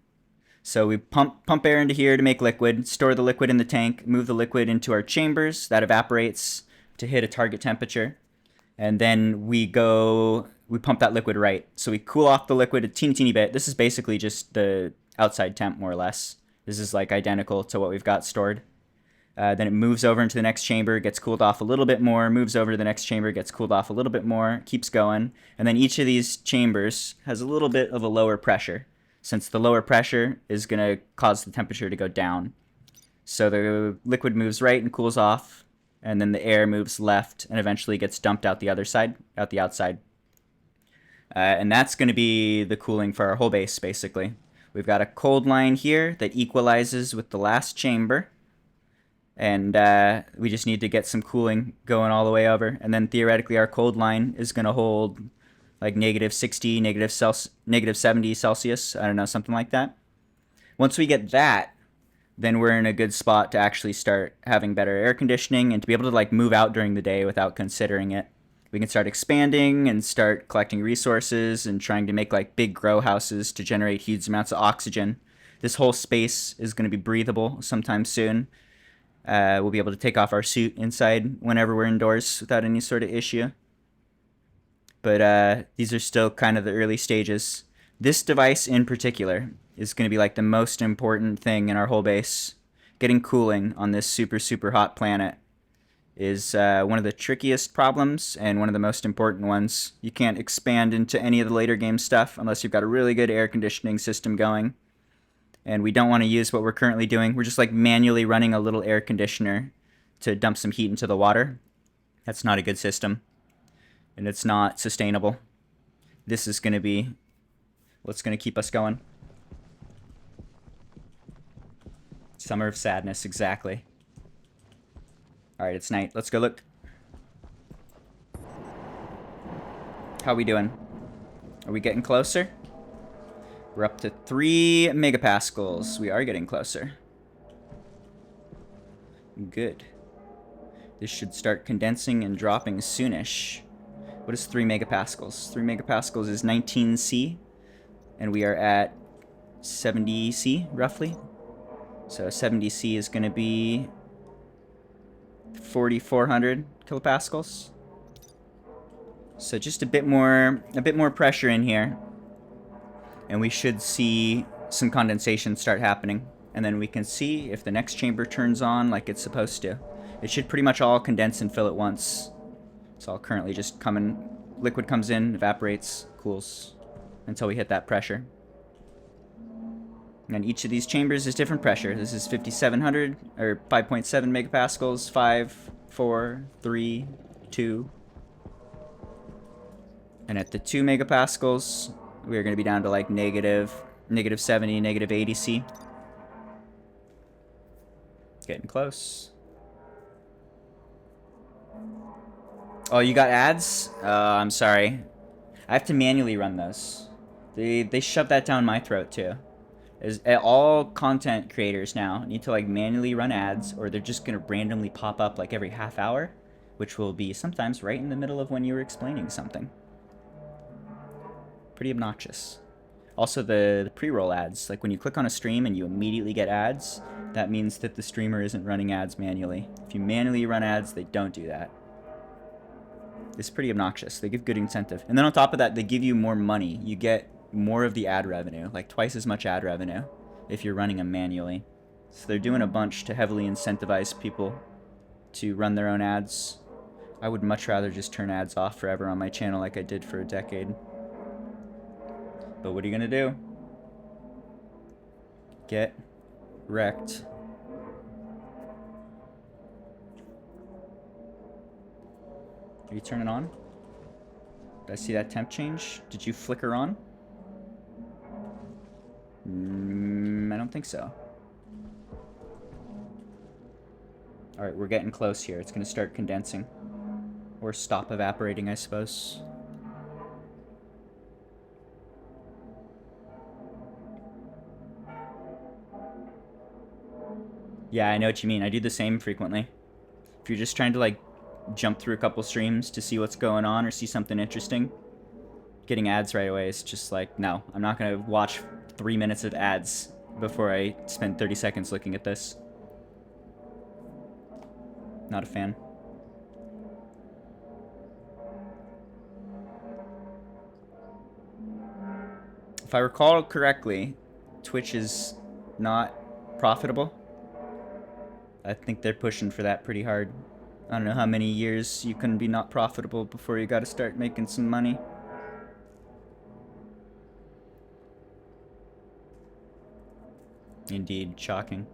So we pump air into here to make liquid, store the liquid in the tank, move the liquid into our chambers, that evaporates to hit a target temperature, and then we pump that liquid right. So we cool off the liquid a teeny bit. This is basically just the outside temp, more or less. This is like identical to what we've got stored. Then it moves over into the next chamber, gets cooled off a little bit more, moves over to the next chamber, gets cooled off a little bit more, keeps going. And then each of these chambers has a little bit of a lower pressure, since the lower pressure is going to cause the temperature to go down. So the liquid moves right and cools off, and then the air moves left and eventually gets dumped out the other side, out the outside. And that's going to be the cooling for our whole base, basically. We've got a cold line here that equalizes with the last chamber. And we just need to get some cooling going all the way over. And then theoretically our cold line is going to hold like -60, -70 Celsius. I don't know, something like that. Once we get that, then we're in a good spot to actually start having better air conditioning and to be able to like move out during the day without considering it. We can start expanding and start collecting resources and trying to make like big grow houses to generate huge amounts of oxygen. This whole space is going to be breathable sometime soon. We'll be able to take off our suit inside whenever we're indoors without any sort of issue. But these are still kind of the early stages. This device in particular is going to be like the most important thing in our whole base. Getting cooling on this super hot planet is one of the trickiest problems and one of the most important ones. You can't expand into any of the later game stuff unless you've got a really good air conditioning system going. And we don't want to use what we're currently doing. We're just like manually running a little air conditioner to dump some heat into the water. That's not a good system. And it's not sustainable. This is going to be what's going to keep us going. Summer of sadness, exactly. Alright, it's night. Let's go look. How we doing? Are we getting closer? We're up to 3 megapascals. We are getting closer. Good. This should start condensing and dropping soonish. What is 3 megapascals? 3 megapascals is 19 C. And we are at 70 C, roughly. So 70 C is going to be 4,400 kilopascals. So just a bit more pressure in here. And we should see some condensation start happening. And then we can see if the next chamber turns on like it's supposed to. It should pretty much all condense and fill at once. It's all currently just coming. Liquid comes in, evaporates, cools until we hit that pressure. And each of these chambers is different pressure. This is 5,700 or 5.7 megapascals, 5, 4, 3, 2. And at the 2 megapascals, we're going to be down to like negative 70, negative 80 C. Getting close. Oh, you got ads? I'm sorry. I have to manually run those. They shove that down my throat too. All content creators now need to like manually run ads, or they're just gonna randomly pop up like every half hour, which will be sometimes right in the middle of when you were explaining something. Pretty obnoxious. Also, the pre-roll ads, like when you click on a stream and you immediately get ads, that means that the streamer isn't running ads manually. If you manually run ads, they don't do that. It's pretty obnoxious. They give good incentive. And then on top of that, they give you more money. You get more of the ad revenue, like twice as much ad revenue if you're running them manually. So they're doing a bunch to heavily incentivize people to run their own ads. I would much rather just turn ads off forever on my channel like I did for a decade. But what are you gonna do? Get wrecked. Are you turning on? Did I see that temp change? Did you flicker on? I don't think so. Alright, we're getting close here. It's gonna start condensing. Or stop evaporating, I suppose. Yeah, I know what you mean. I do the same frequently. If you're just trying to, like, jump through a couple streams to see what's going on or see something interesting, getting ads right away is just like, no, I'm not going to watch 3 minutes of ads before I spend 30 seconds looking at this. Not a fan. If I recall correctly, Twitch is not profitable. I think they're pushing for that pretty hard. I don't know how many years you can be not profitable before you gotta start making some money. Indeed, shocking.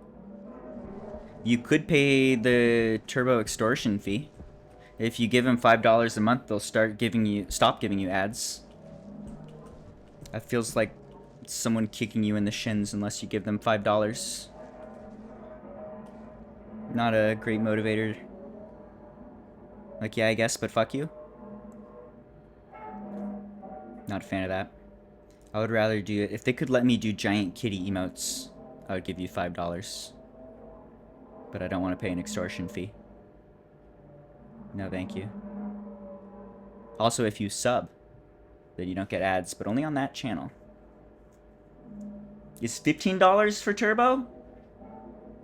You could pay the turbo extortion fee. If you give them $5 a month, they'll stop giving you ads. That feels like someone kicking you in the shins unless you give them $5. Not a great motivator. Like, yeah, I guess, but fuck you. Not a fan of that. I would rather do it. If they could let me do giant kitty emotes, I would give you $5. But I don't want to pay an extortion fee. No, thank you. Also, if you sub, then you don't get ads, but only on that channel. Is $15 for Turbo?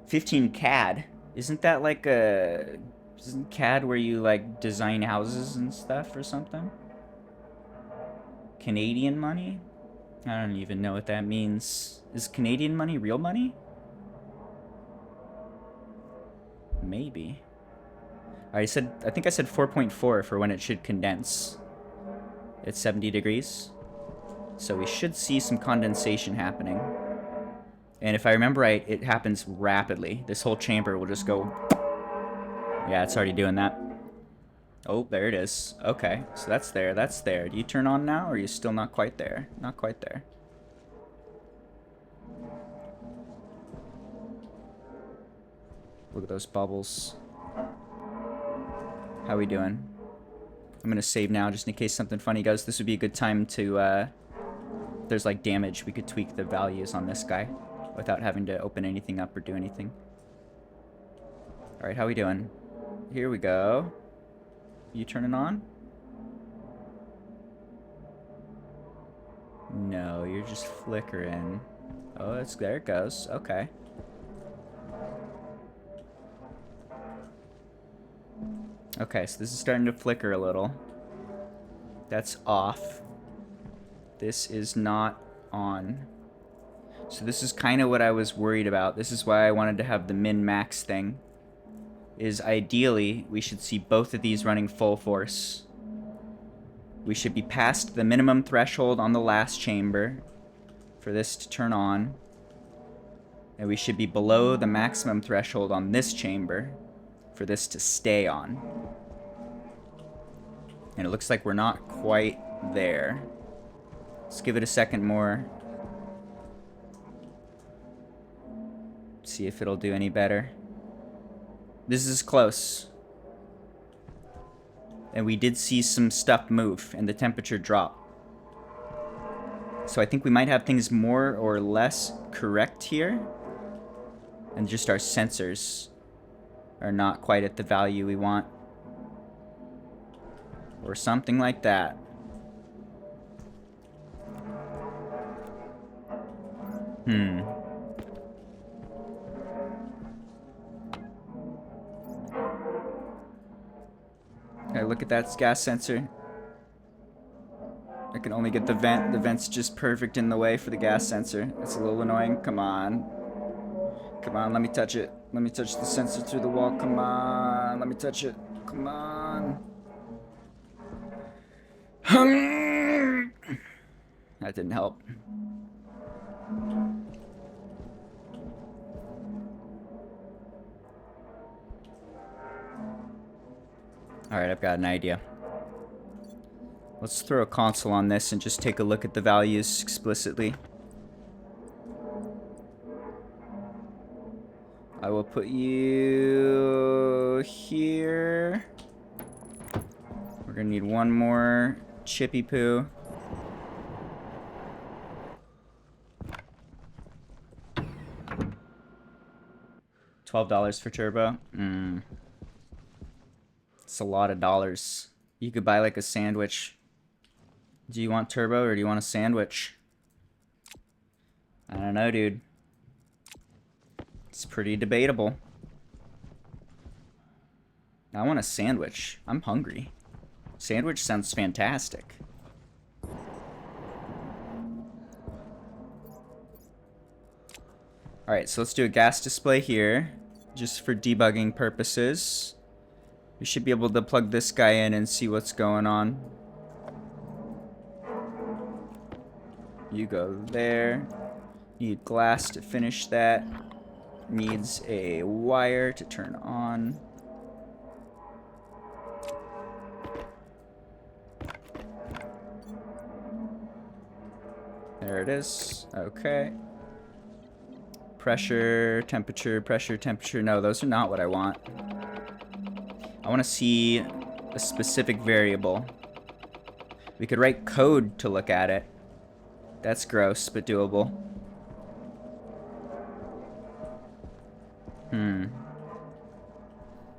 15 CAD. Isn't that like a... Isn't CAD where you, like, design houses and stuff or something? Canadian money? I don't even know what that means. Is Canadian money real money? Maybe. I think I said 4.4 for when it should condense. It's 70 degrees. So we should see some condensation happening. And if I remember right, it happens rapidly. This whole chamber will just go... Yeah, it's already doing that. Oh, there it is. Okay, so that's there, that's there. Do you turn on now, or are you still not quite there? Not quite there. Look at those bubbles. How we doing? I'm gonna save now just in case something funny goes. This would be a good time to, if there's like damage, we could tweak the values on this guy without having to open anything up or do anything. Alright, how we doing? Here we go. You turning on? No, you're just flickering. Oh, there it goes. Okay. Okay, so this is starting to flicker a little. That's off. This is not on. So this is kind of what I was worried about. This is why I wanted to have the min-max thing. Is ideally, we should see both of these running full force. We should be past the minimum threshold on the last chamber for this to turn on. And we should be below the maximum threshold on this chamber for this to stay on. And it looks like we're not quite there. Let's give it a second more. See if it'll do any better. This is close. And we did see some stuff move and the temperature drop. So I think we might have things more or less correct here. And just our sensors are not quite at the value we want. Or something like that. Okay, look at that gas sensor. I can only get the vent. The vent's just perfect in the way for the gas sensor. It's a little annoying. Come on. Come on, let me touch it. Let me touch the sensor through the wall. Come on. Let me touch it. Come on. That didn't help. Alright, I've got an idea. Let's throw a console on this and just take a look at the values explicitly. I will put you here. We're gonna need one more chippy poo. $12 for turbo. It's a lot of dollars. You could buy like a sandwich. Do you want turbo or do you want a sandwich? I don't know, dude. It's pretty debatable. I want a sandwich. I'm hungry. Sandwich sounds fantastic. Alright, so let's do a gas display here. Just for debugging purposes. We should be able to plug this guy in and see what's going on. You go there. Need glass to finish that. Needs a wire to turn on. There it is. Okay. Pressure, temperature, pressure, temperature. No, those are not what I want. I want to see a specific variable. We could write code to look at it. That's gross, but doable.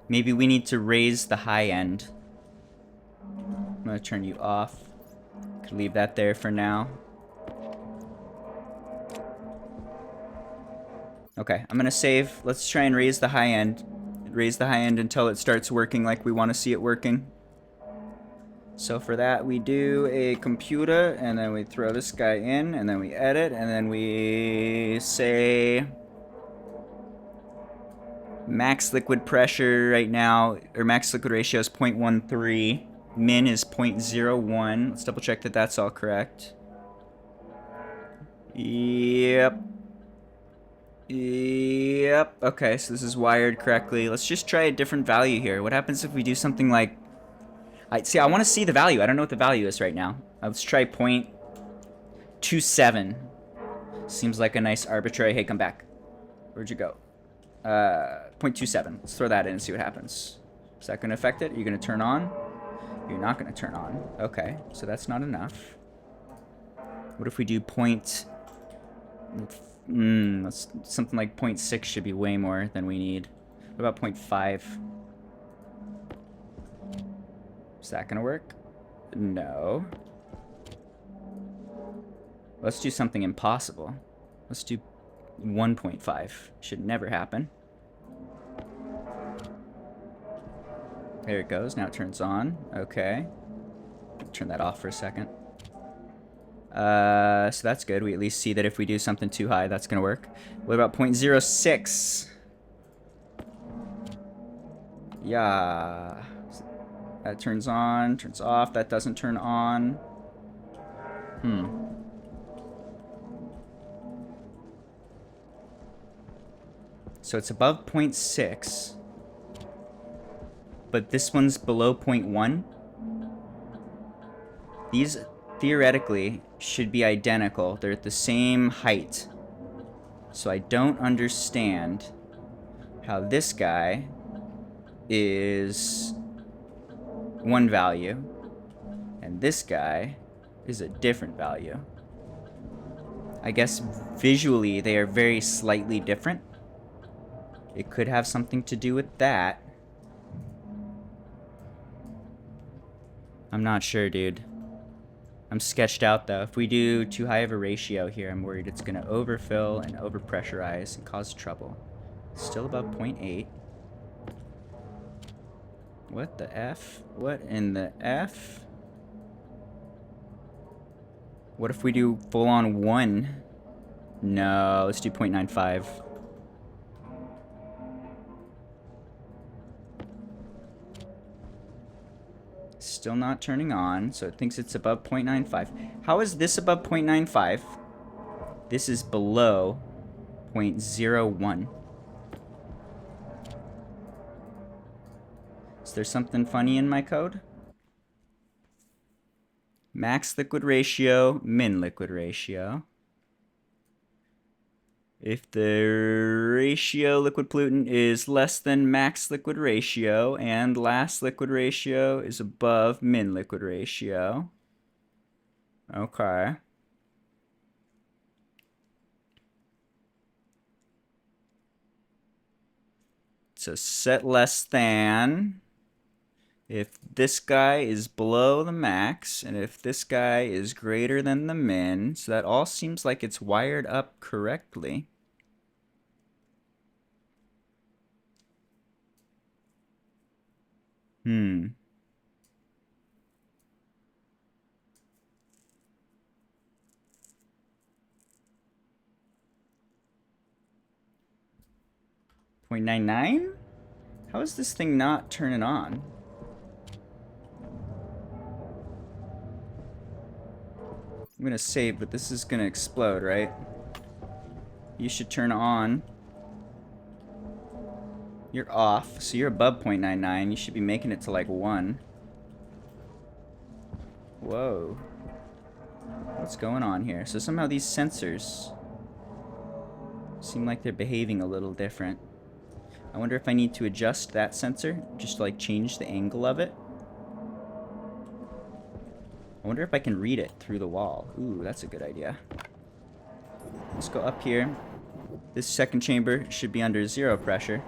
Maybe we need to raise the high end. I'm going to turn you off. Could leave that there for now. Okay, I'm going to save. Let's try and raise the high end. Raise the high end until it starts working like we want to see it working. So for that, we do a computer, and then we throw this guy in, and then we edit, and then we say max liquid pressure right now, or max liquid ratio is 0.13. Min is 0.01. Let's double check that that's all correct. Yep. Yep. Okay, so this is wired correctly. Let's just try a different value here. What happens if we do something like... I want to see the value. I don't know what the value is right now. Let's try 0.27. Seems like a nice arbitrary... Hey, come back. Where'd you go? 0.27. Let's throw that in and see what happens. Is that going to affect it? Are you going to turn on? You're not going to turn on. Okay, so that's not enough. What if we do point... something like 0.6 should be way more than we need. What about 0.5? Is that going to work? No. Let's do something impossible. Let's do 1.5. Should never happen. There it goes. Now it turns on. Okay. Turn that off for a second. So that's good. We at least see that if we do something too high, that's going to work. What about 0.06? Yeah. That turns on, turns off. That doesn't turn on. So it's above 0.6. But this one's below 0.1. These theoretically should be identical. They're at the same height. So I don't understand how this guy is one value and this guy is a different value. I guess visually they are very slightly different. It could have something to do with that. I'm not sure, dude. I'm sketched out though. If we do too high of a ratio here, I'm worried it's gonna overfill and overpressurize and cause trouble. Still above 0.8. What the F? What in the F? What if we do full on 1? No, let's do 0.95. Still not turning on, so it thinks it's above 0.95. How is this above 0.95? This is below 0.01. Is there something funny in my code? Max liquid ratio, min liquid ratio. If the ratio liquid pollutant is less than max liquid ratio and last liquid ratio is above min liquid ratio. Okay. So set less than if this guy is below the max and if this guy is greater than the min. So that all seems like it's wired up correctly. Hmm. .99? How is this thing not turning on? I'm gonna save, but this is gonna explode, right? You should turn on. You're off, so you're above 0.99. You should be making it to like 1. Whoa. What's going on here? So somehow these sensors seem like they're behaving a little different. I wonder if I need to adjust that sensor, just to like change the angle of it. I wonder if I can read it through the wall. Ooh, that's a good idea. Let's go up here. This second chamber should be under 0 pressure.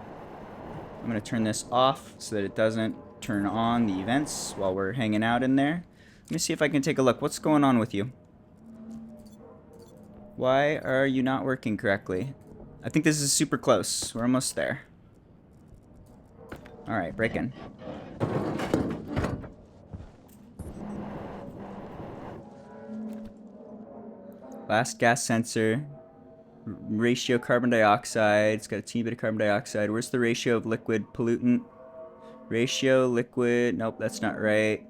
I'm going to turn this off so that it doesn't turn on the events while we're hanging out in there. Let me see if I can take a look. What's going on with you? Why are you not working correctly? I think this is super close. We're almost there. Alright, break in. Last gas sensor. Ratio carbon dioxide. It's got a teeny bit of carbon dioxide. Where's the ratio of liquid pollutant? Ratio liquid. Nope, that's not right.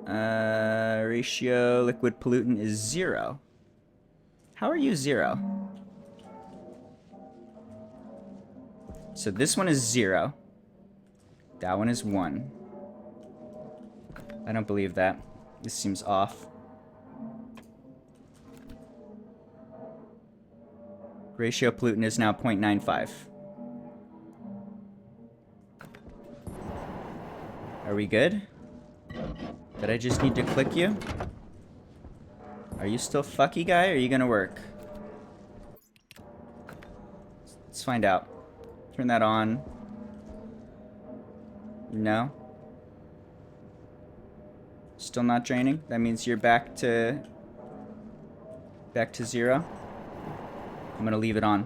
Ratio liquid pollutant is 0. How are you 0? So this one is 0. That one is 1. I don't believe that. This seems off. Ratio pollutant is now 0.95. Are we good? Did I just need to click you? Are you still fucky guy, or are you gonna work? Let's find out. Turn that on. No? Still not draining? That means you're back to 0. I'm gonna leave it on.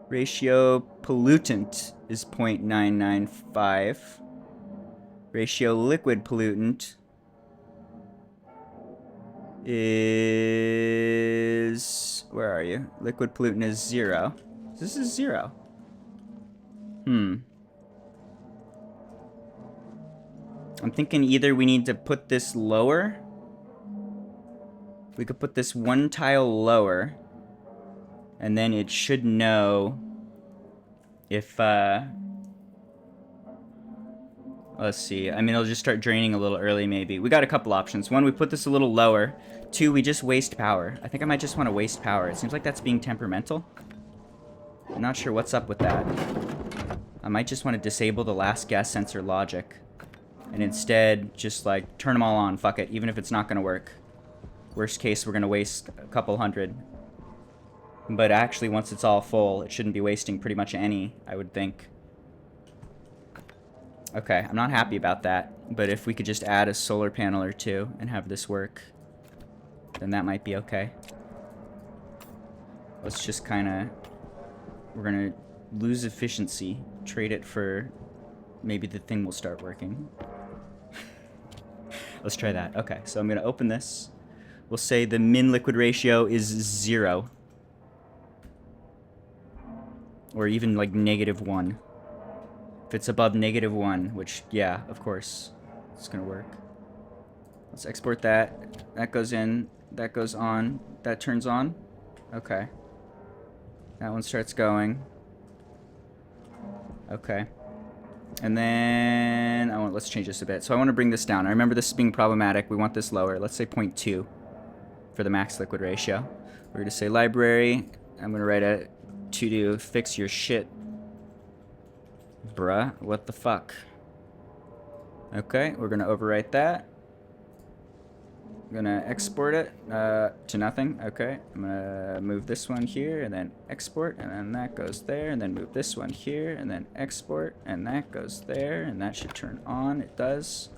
Ratio pollutant is 0.995. Ratio liquid pollutant is... Where are you? Liquid pollutant is 0. This is 0. I'm thinking either we need to put this lower. We could put this one tile lower. And then it should know if, let's see. I mean, it'll just start draining a little early, maybe. We got a couple options. One, we put this a little lower. 2, we just waste power. I think I might just want to waste power. It seems like that's being temperamental. I'm not sure what's up with that. I might just want to disable the last gas sensor logic. And instead, just, like, turn them all on. Fuck it. Even if it's not going to work. Worst case, we're going to waste a couple hundred. But actually, once it's all full, it shouldn't be wasting pretty much any, I would think. Okay, I'm not happy about that. But if we could just add a solar panel or two and have this work, then that might be okay. Let's just kind of... We're going to lose efficiency. Trade it for... Maybe the thing will start working. Let's try that. Okay, so I'm going to open this. We'll say the min liquid ratio is 0. Or even like -1. If it's above -1, which, yeah, of course, it's gonna work. Let's export that. That goes in. That goes on. That turns on. Okay. That one starts going. Okay. And then let's change this a bit. So I want to bring this down. I remember this being problematic. We want this lower. Let's say 0.2 for the max liquid ratio. We're going to say library. I'm going to write a to-do fix your shit. Bruh, what the fuck? Okay, we're going to overwrite that. I'm going to export it to nothing. Okay, I'm going to move this one here and then export, and then that goes there, and then move this one here and then export, and that goes there, and that should turn on. It does.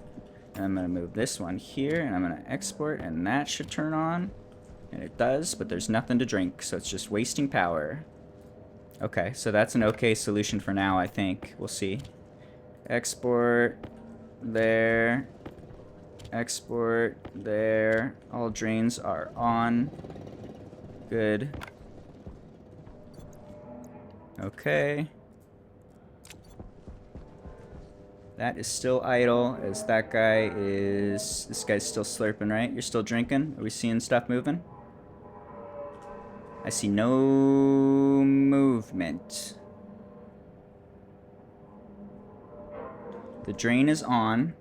And I'm going to move this one here, and I'm going to export, and that should turn on. And it does, but there's nothing to drink, so it's just wasting power. Okay, so that's an okay solution for now, I think. We'll see. Export there. Export there. All drains are on. Good. Okay. That is still idle, as that guy is... This guy's still slurping, right? You're still drinking? Are we seeing stuff moving? I see no movement. The drain is on.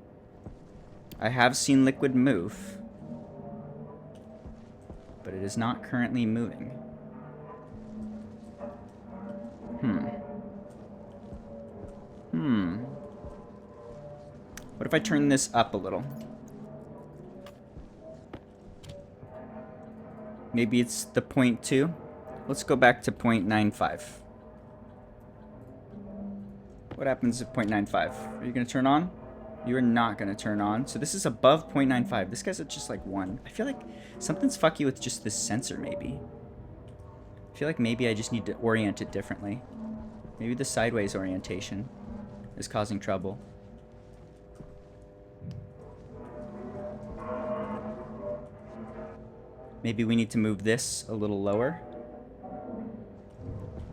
I have seen liquid move, but it is not currently moving. What if I turn this up a little? Maybe it's the 0.2. Let's go back to 0.95. What happens at 0.95? Are you going to turn on? You are not going to turn on. So this is above 0.95. This guy's at just like 1. I feel like something's fucky with just this sensor, maybe. I feel like maybe I just need to orient it differently. Maybe the sideways orientation is causing trouble. Maybe we need to move this a little lower.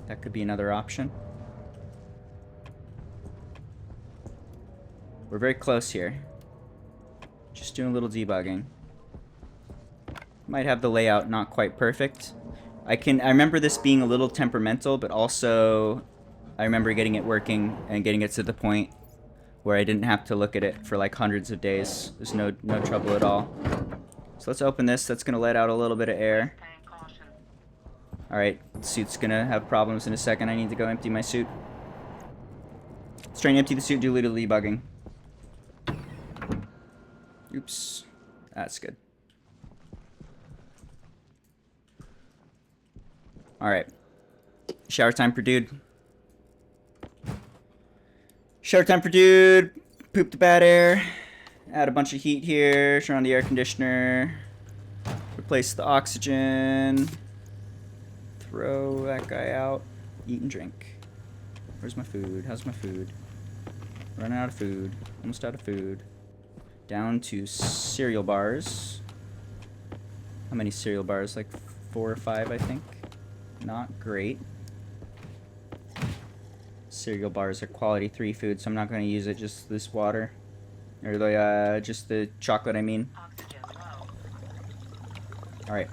That could be another option. We're very close here. Just doing a little debugging. Might have the layout not quite perfect. I remember this being a little temperamental, but also I remember getting it working and getting it to the point where I didn't have to look at it for like hundreds of days. There's no trouble at all. So let's open this. That's going to let out a little bit of air. Tank on. Alright, suit's gonna have problems in a second. I need to go empty my suit. Let's try and empty the suit, do a little debugging. Oops. That's good. Alright. Shower time for dude. Shower time for dude. Poop the bad air. Add a bunch of heat here. Turn on the air conditioner. Replace the oxygen. Throw that guy out. Eat and drink. Where's my food? How's my food? Running out of food. Almost out of food. Down to cereal bars. How many cereal bars? Like 4 or 5, I think. Not great. Cereal bars are quality 3 food, so I'm not going to use it. Just this water. Or the, just the chocolate, I mean. Oxygen low. Alright.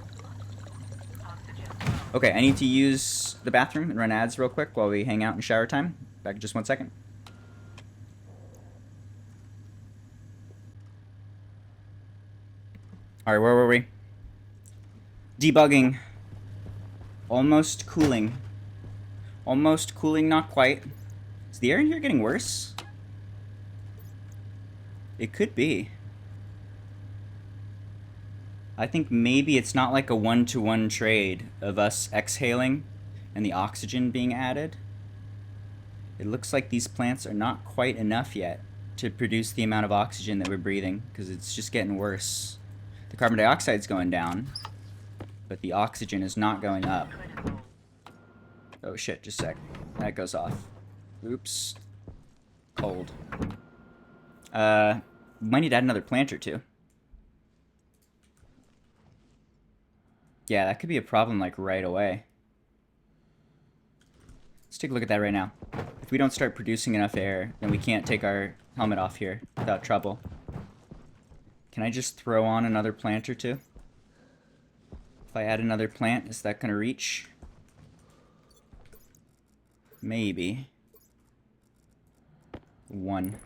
Oxygen low. Okay, I need to use the bathroom and run ads real quick while we hang out in shower time. Back in just 1 second. Alright, where were we? Debugging. Almost cooling. Almost cooling, not quite. Is the air in here getting worse? It could be. I think maybe it's not like a one-to-one trade of us exhaling and the oxygen being added. It looks like these plants are not quite enough yet to produce the amount of oxygen that we're breathing, because it's just getting worse. The carbon dioxide's going down, but the oxygen is not going up. Critical. Oh shit, just a sec. That goes off. Oops. Cold. Might need to add another plant or two. Yeah, that could be a problem, like, right away. Let's take a look at that right now. If we don't start producing enough air, then we can't take our helmet off here without trouble. Can I just throw on another plant or two? If I add another plant, is that gonna reach? Maybe. 1.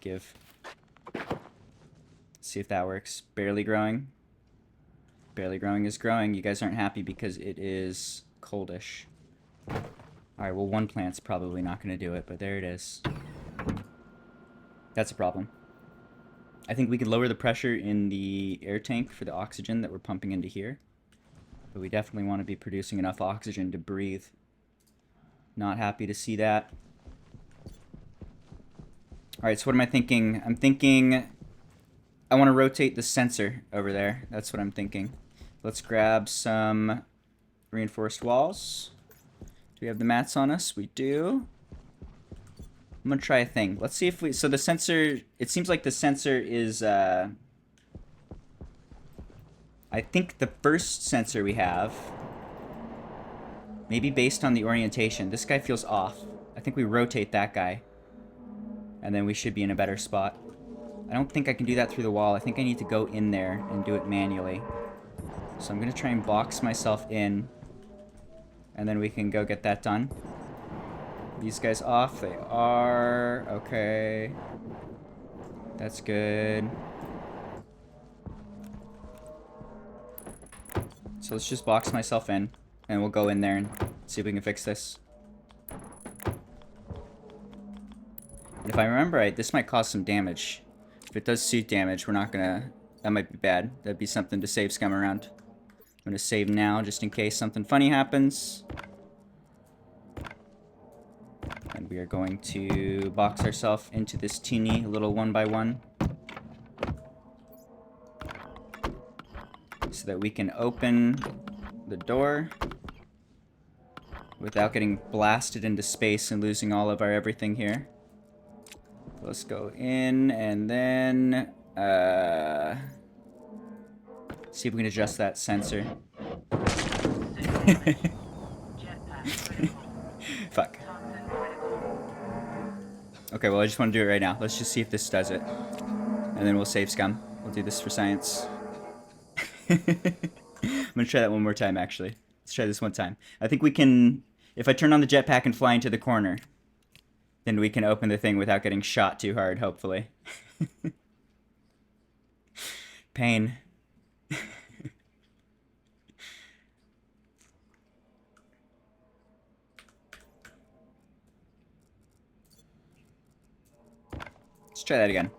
Give. See if that works. Barely growing. Barely growing is growing. You guys aren't happy because it is coldish. Alright, well 1 plant's probably not going to do it, but there it is. That's a problem. I think we could lower the pressure in the air tank for the oxygen that we're pumping into here. But we definitely want to be producing enough oxygen to breathe. Not happy to see that. Alright, so what am I thinking? I'm thinking I want to rotate the sensor over there. That's what I'm thinking. Let's grab some reinforced walls. Do we have the mats on us? We do. I'm going to try a thing. Let's see if we... So the sensor... It seems like the sensor is... I think the first sensor we have... Maybe based on the orientation. This guy feels off. I think we rotate that guy. And then we should be in a better spot. I don't think I can do that through the wall. I think I need to go in there and do it manually. So I'm going to try and box myself in. And then we can go get that done. These guys off. They are. Okay. That's good. So let's just box myself in. And we'll go in there and see if we can fix this. And if I remember right, this might cause some damage. If it does suit damage, we're not gonna... That might be bad. That'd be something to save scum around. I'm gonna save now, just in case something funny happens. And we are going to box ourselves into this teeny little 1x1. So that we can open the door without getting blasted into space and losing all of our everything here. Let's go in and then see if we can adjust that sensor. Jetpack critical. Fuck. Toxin critical. Okay, well I just want to do it right now. Let's just see if this does it. And then we'll save scum. We'll do this for science. I'm gonna try that one more time actually. Let's try this one time. I think we can... If I turn on the jetpack and fly into the corner, then we can open the thing without getting shot too hard, hopefully. Pain. Let's try that again.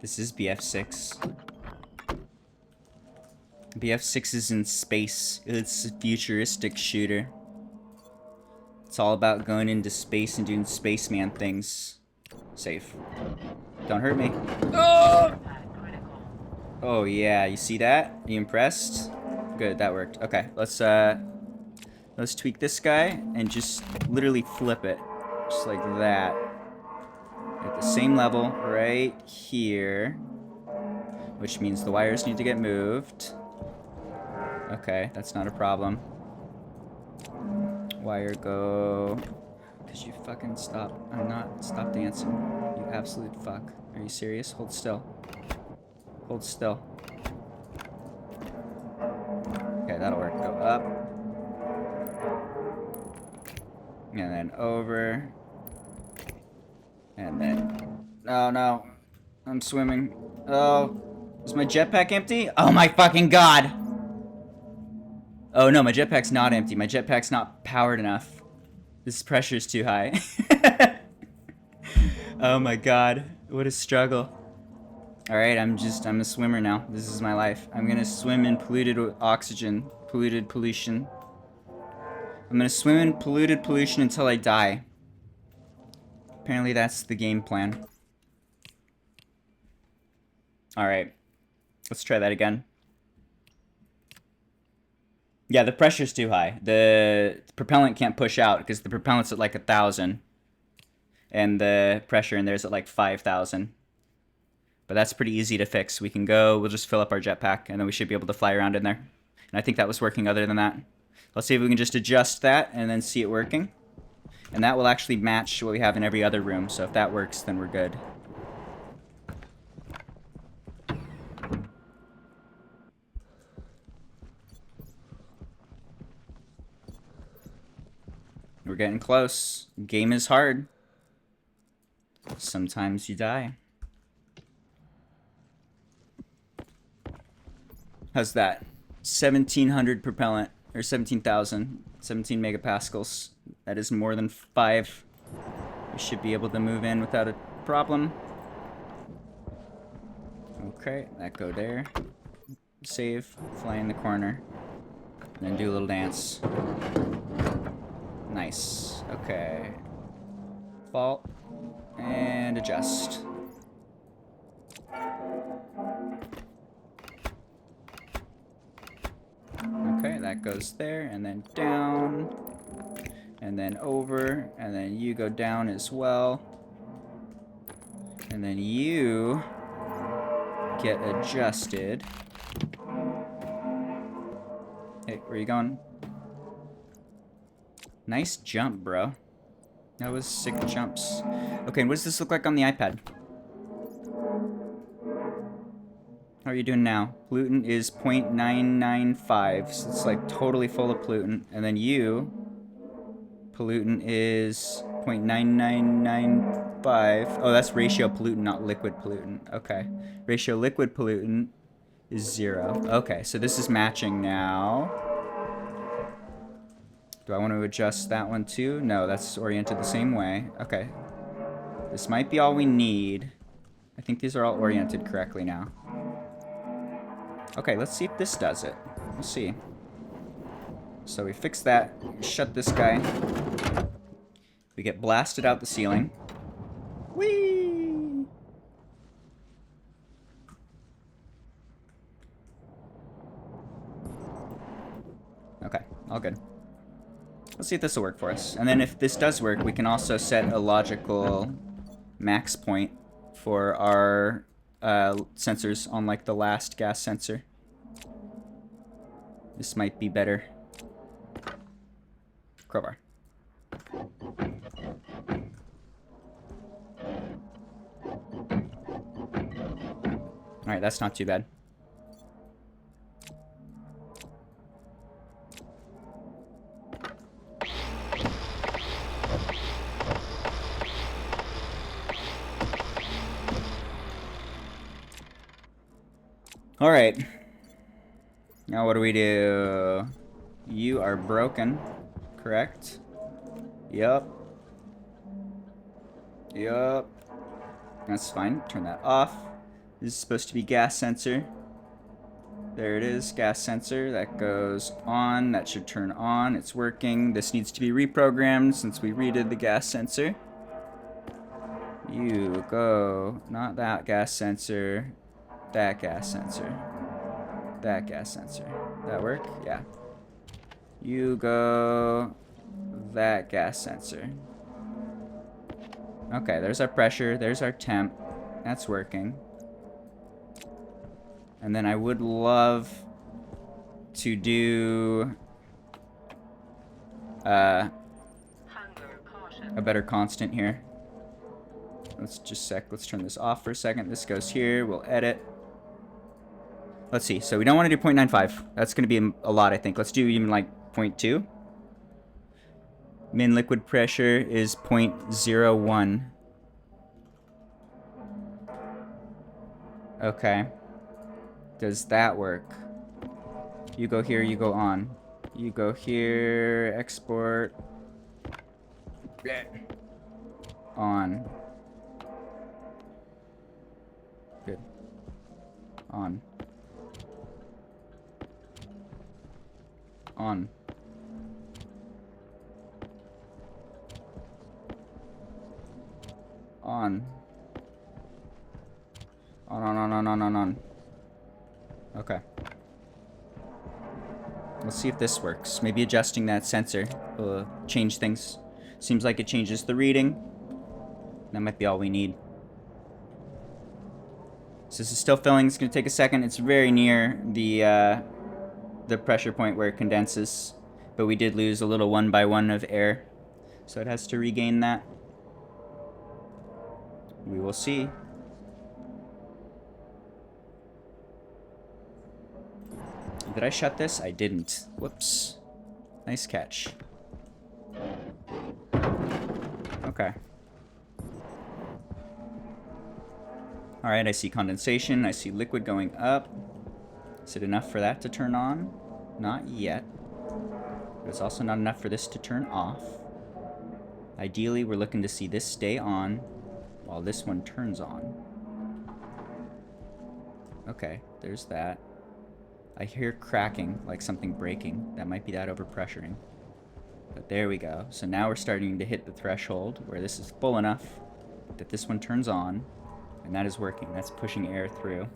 This is BF6. BF6 is in space. It's a futuristic shooter. It's all about going into space and doing spaceman things. Safe. Don't hurt me. Oh! Jetpack critical. Oh yeah, you see that? You impressed? Good, that worked. Okay, let's tweak this guy and just literally flip it. Just like that. At the same level right here. Which means the wires need to get moved. Okay, that's not a problem. Wire go. Could you fucking stop? I'm not. Stop dancing. You absolute fuck. Are you serious? Hold still. Hold still. Okay, that'll work. Go up. And then over. And then... Oh, no. I'm swimming. Oh. Is my jetpack empty? Oh my fucking god! Oh no, my jetpack's not empty. My jetpack's not powered enough. This pressure's too high. Oh my god. What a struggle. Alright, I'm a swimmer now. This is my life. I'm gonna swim in polluted oxygen. Pollution. I'm gonna swim in polluted pollution until I die. Apparently that's the game plan. Alright. Let's try that again. Yeah, the pressure's too high. The propellant can't push out because the propellant's at like 1,000. And the pressure in there's at like 5,000. But that's pretty easy to fix. We can go, we'll just fill up our jetpack, and then we should be able to fly around in there. And I think that was working other than that. Let's see if we can just adjust that and then see it working. And that will actually match what we have in every other room. So if that works, then we're good. We're getting close. Game is hard. Sometimes you die. How's that? 1,700 propellant, or 17,000, 17 megapascals. That is more than 5. We should be able to move in without a problem. Okay, that go there. Save, fly in the corner, and then do a little dance. Nice. Okay. Fault. And adjust. Okay, that goes there, and then down, and then over, and then you go down as well. And then you get adjusted. Hey, where are you going? Nice jump, bro. That was sick jumps. Okay, what does this look like on the iPad? How are you doing now? Pollutant is 0.995, so it's like totally full of pollutant. And then you, pollutant is 0.9995. Oh, that's ratio pollutant, not liquid pollutant. Okay. Ratio liquid pollutant is 0. Okay, so this is matching now. Do I want to adjust that one too? No, that's oriented the same way. Okay. This might be all we need. I think these are all oriented correctly now. Okay, let's see if this does it. We'll see. So we fix that. Shut this guy. We get blasted out the ceiling. Whee! Okay, all good. Let's see if this will work for us. And then if this does work, we can also set a logical max point for our sensors on like the last gas sensor. This might be better. Crowbar. Alright, that's not too bad. Alright. Now what do we do? You are broken. Correct? Yup. Yup. That's fine. Turn that off. This is supposed to be gas sensor. There it is, gas sensor. That goes on. That should turn on. It's working. This needs to be reprogrammed since we redid the gas sensor. You go. Not that gas sensor. That gas sensor. That gas sensor. That work? Yeah. You go. That gas sensor. Okay, there's our pressure. There's our temp. That's working. And then I would love to do Hunger caution. a better constant here. Let's just let's turn this off for a second. This goes here. We'll edit. Let's see. So we don't want to do 0.95. That's going to be a lot, I think. Let's do even like 0.2. Min liquid pressure is 0.01. Okay. Does that work? You go here, you go on. You go here, export. On. Good. On. On. On. On. Okay. Let's see if this works. Maybe adjusting that sensor will change things. Seems like it changes the reading. That might be all we need. So this is still filling. It's going to take a second. It's very near the pressure point where it condenses. But we did lose a little 1x1 of air. So it has to regain that. We will see. Did I shut this? I didn't. Whoops. Nice catch. Okay. Alright, I see condensation. I see liquid going up. Is it enough for that to turn on? Not yet. But it's also not enough for this to turn off. Ideally, we're looking to see this stay on while this one turns on. Okay, there's that. I hear cracking, like something breaking. That might be that overpressuring. But there we go. So now we're starting to hit the threshold where this is full enough that this one turns on. And that is working. That's pushing air through.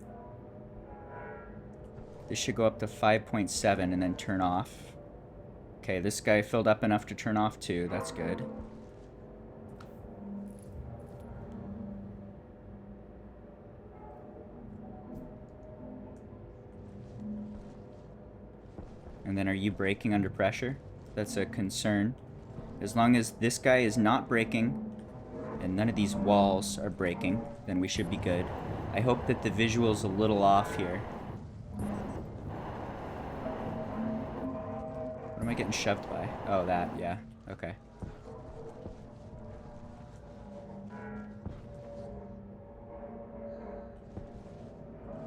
This should go up to 5.7 and then turn off. Okay, this guy filled up enough to turn off too. That's good. And then are you braking under pressure? That's a concern. As long as this guy is not braking and none of these walls are breaking, then we should be good. I hope that the visual's a little off here. What am I getting shoved by? Oh, that, yeah. Okay.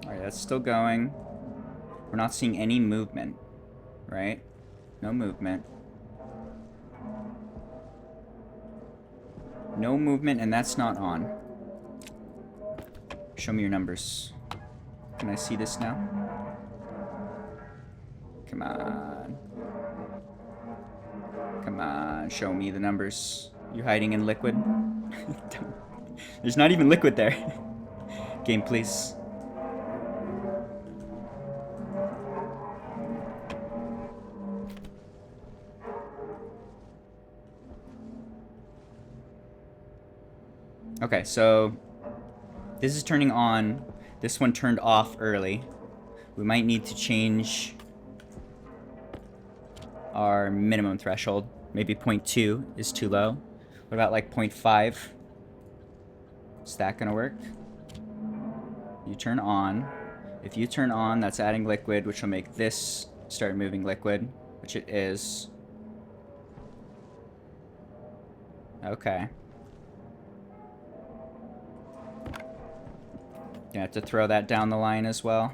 Alright, that's still going. We're not seeing any movement. Right? No movement. No movement, and that's not on. Show me your numbers. Can I see this now? Come on. Come on, show me the numbers. You hiding in liquid? There's not even liquid there. Game, please. Okay, so this is turning on. This one turned off early. We might need to change our minimum threshold. Maybe 0.2 is too low. What about like 0.5? Is that gonna work? You turn on. If you turn on, that's adding liquid, which will make this start moving liquid, which it is. Okay. You have to throw that down the line as well.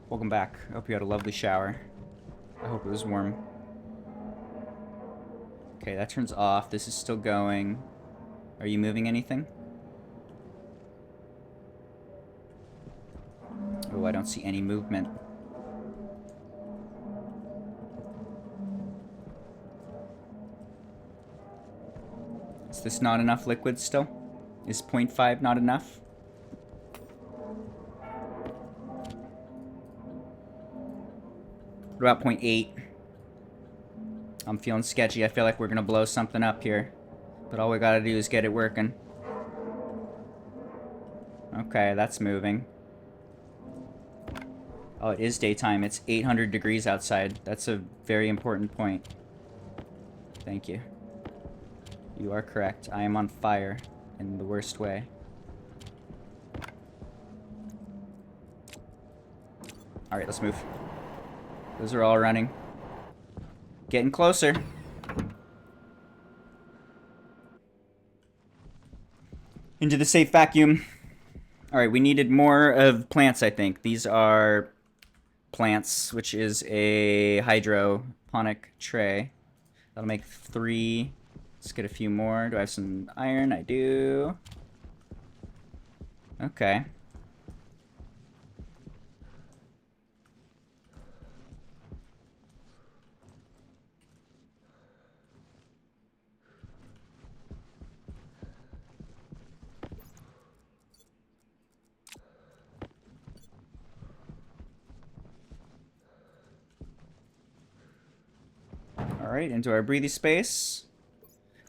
Welcome back. I hope you had a lovely shower. I hope it was warm. Okay, that turns off. This is still going. Are you moving anything? Oh, I don't see any movement. Is this not enough liquid still? Is 0.5 not enough? What about 0.8? I'm feeling sketchy. I feel like we're gonna blow something up here. But all we gotta do is get it working. Okay, that's moving. Oh, it is daytime. It's 800 degrees outside. That's a very important point. Thank you. You are correct. I am on fire in the worst way. Alright, let's move. Those are all running. Getting closer. Into the safe vacuum. Alright, we needed more of plants, I think. These are plants, which is a hydroponic tray. That'll make 3. Let's get a few more. Do I have some iron? I do. Okay. Alright, into our breathy space.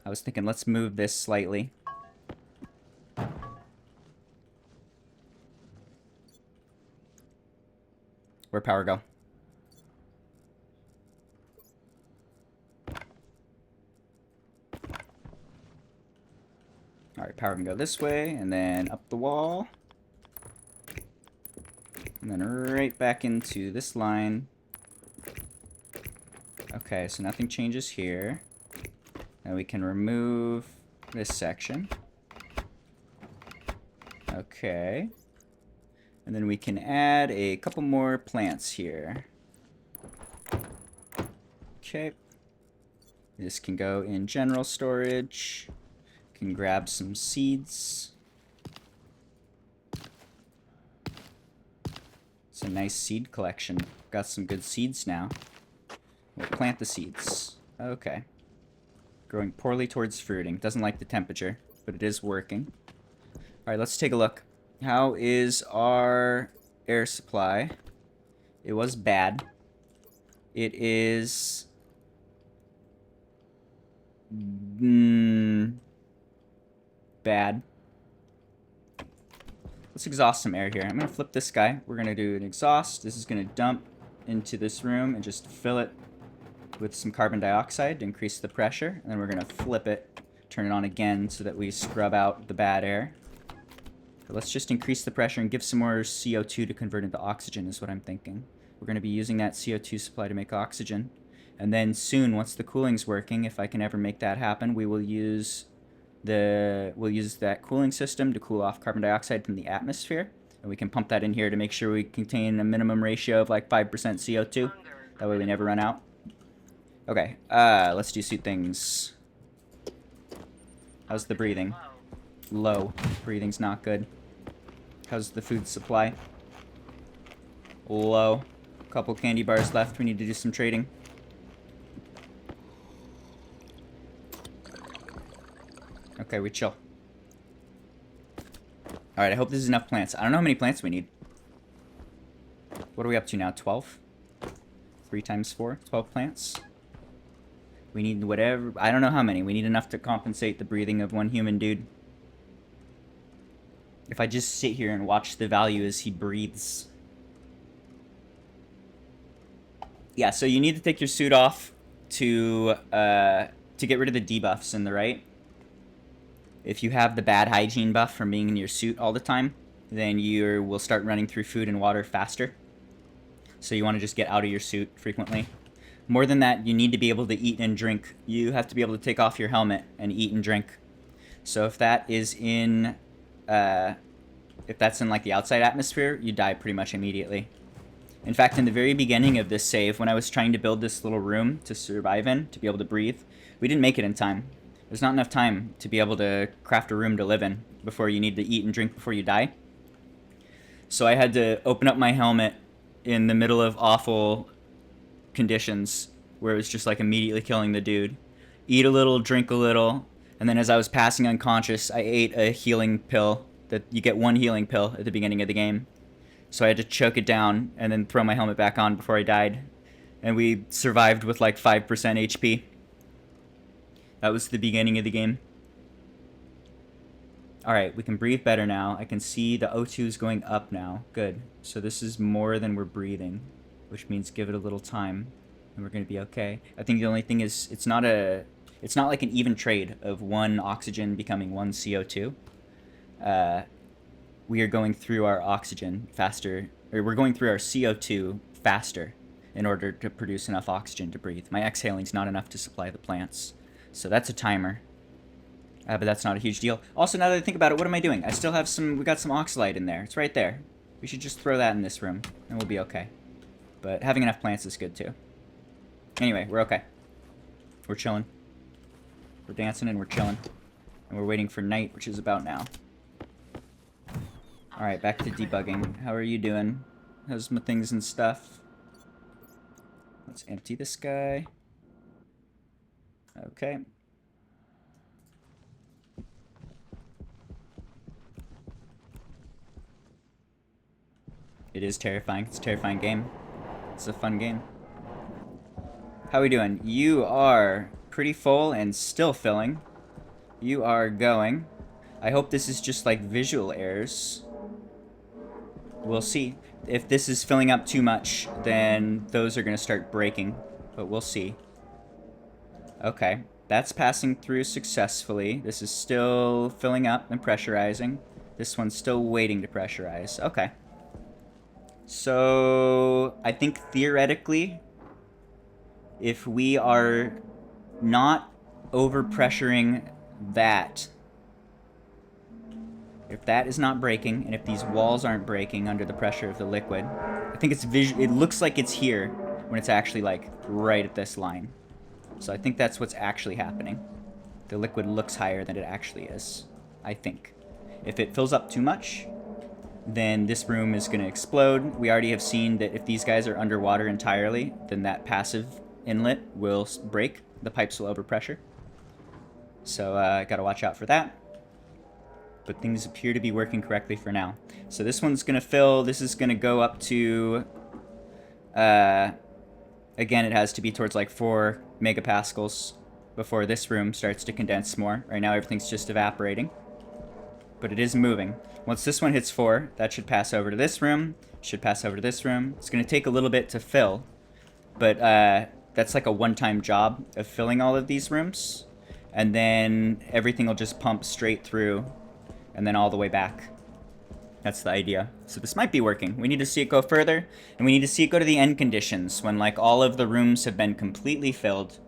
I was thinking, let's move this slightly. Where'd power go? Alright, power can go this way, and then up the wall. And then right back into this line. Okay, so nothing changes here. Now we can remove this section. Okay. And then we can add a couple more plants here. Okay. This can go in general storage. Can grab some seeds. It's a nice seed collection. Got some good seeds now. We'll plant the seeds. Okay. Growing poorly towards fruiting. Doesn't like the temperature, but it is working. Alright, let's take a look. How is our air supply? It was bad. It is... bad. Let's exhaust some air here. I'm going to flip this guy. We're going to do an exhaust. This is going to dump into this room and just fill it with some carbon dioxide to increase the pressure. And then we're going to flip it, turn it on again so that we scrub out the bad air. So let's just increase the pressure and give some more CO2 to convert into oxygen is what I'm thinking. We're going to be using that CO2 supply to make oxygen. And then soon, once the cooling's working, if I can ever make that happen, we'll use that cooling system to cool off carbon dioxide from the atmosphere. And we can pump that in here to make sure we contain a minimum ratio of like 5% CO2. That way we never run out. Okay, let's do 2 things. How's the breathing? Low. Breathing's not good. How's the food supply? Low. Couple candy bars left. We need to do some trading. Okay, we chill. Alright, I hope this is enough plants. I don't know how many plants we need. What are we up to now? 12? 3 times 4? 12 plants? We need whatever... I don't know how many. We need enough to compensate the breathing of 1 human dude. If I just sit here and watch the value as he breathes. Yeah, so you need to take your suit off to get rid of the debuffs in the right. If you have the bad hygiene buff from being in your suit all the time, then you will start running through food and water faster. So you want to just get out of your suit frequently. More than that, you need to be able to eat and drink. You have to be able to take off your helmet and eat and drink. So if that is in, if that's in like the outside atmosphere, you die pretty much immediately. In fact, in the very beginning of this save, when I was trying to build this little room to survive in, to be able to breathe, we didn't make it in time. There's not enough time to be able to craft a room to live in before you need to eat and drink before you die. So I had to open up my helmet in the middle of awful conditions where it was just like immediately killing the dude. Eat a little, drink a little, and then as I was passing unconscious, I ate a healing pill. That you get one healing pill at the beginning of the game. So I had to choke it down and then throw my helmet back on before I died. And we survived with like 5% HP. That was the beginning of the game. Alright, we can breathe better now. I can see the O2 is going up now. Good. So this is more than we're breathing, which means give it a little time and we're going to be okay. I think the only thing is it's not like an even trade of one oxygen becoming one CO2. We are going through our oxygen faster, or we're going through our CO2 faster in order to produce enough oxygen to breathe. My exhaling is not enough to supply the plants. So that's a timer. But that's not a huge deal. Also, now that I think about it, what am I doing? I still have we got some oxalite in there. It's right there. We should just throw that in this room, and we'll be okay. But having enough plants is good, too. Anyway, we're okay. We're chilling. We're dancing and we're chilling. And we're waiting for night, which is about now. Alright, back to debugging. How are you doing? How's my things and stuff? Let's empty this guy. Okay. It is terrifying. It's a terrifying game. It's a fun game. How are we doing? You are pretty full and still filling. You are going. I hope this is just like visual errors. We'll see. If this is filling up too much, then those are going to start breaking. But we'll see. Okay. That's passing through successfully. This is still filling up and pressurizing. This one's still waiting to pressurize. Okay. So, I think theoretically, if we are not overpressuring that, if that is not breaking, and if these walls aren't breaking under the pressure of the liquid, I think it's it looks like it's here when it's actually like right at this line. So I think that's what's actually happening. The liquid looks higher than it actually is, I think. If it fills up too much, then this room is going to explode. We already have seen that if these guys are underwater entirely, then that passive inlet will break. The pipes will overpressure. So I gotta watch out for that. But things appear to be working correctly for now. So this one's going to fill. This is going to go up to... again, it has to be towards like 4 megapascals before this room starts to condense more. Right now everything's just evaporating. But it is moving. Once this one hits 4, that should pass over to this room. Should pass over to this room. It's going to take a little bit to fill. But that's like a one-time job of filling all of these rooms. And then everything will just pump straight through. And then all the way back. That's the idea. So this might be working. We need to see it go further. And we need to see it go to the end conditions. When like all of the rooms have been completely filled.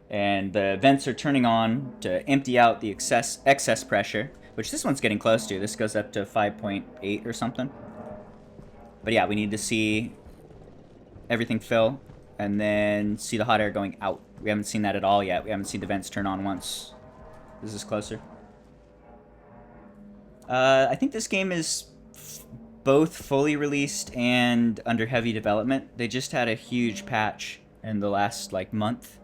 And the vents are turning on to empty out the excess pressure. Which this one's getting close to. This goes up to 5.8 or something. But yeah, we need to see everything fill. And then see the hot air going out. We haven't seen that at all yet. We haven't seen the vents turn on once. This is closer. I think this game is both fully released and under heavy development. They just had a huge patch in the last like month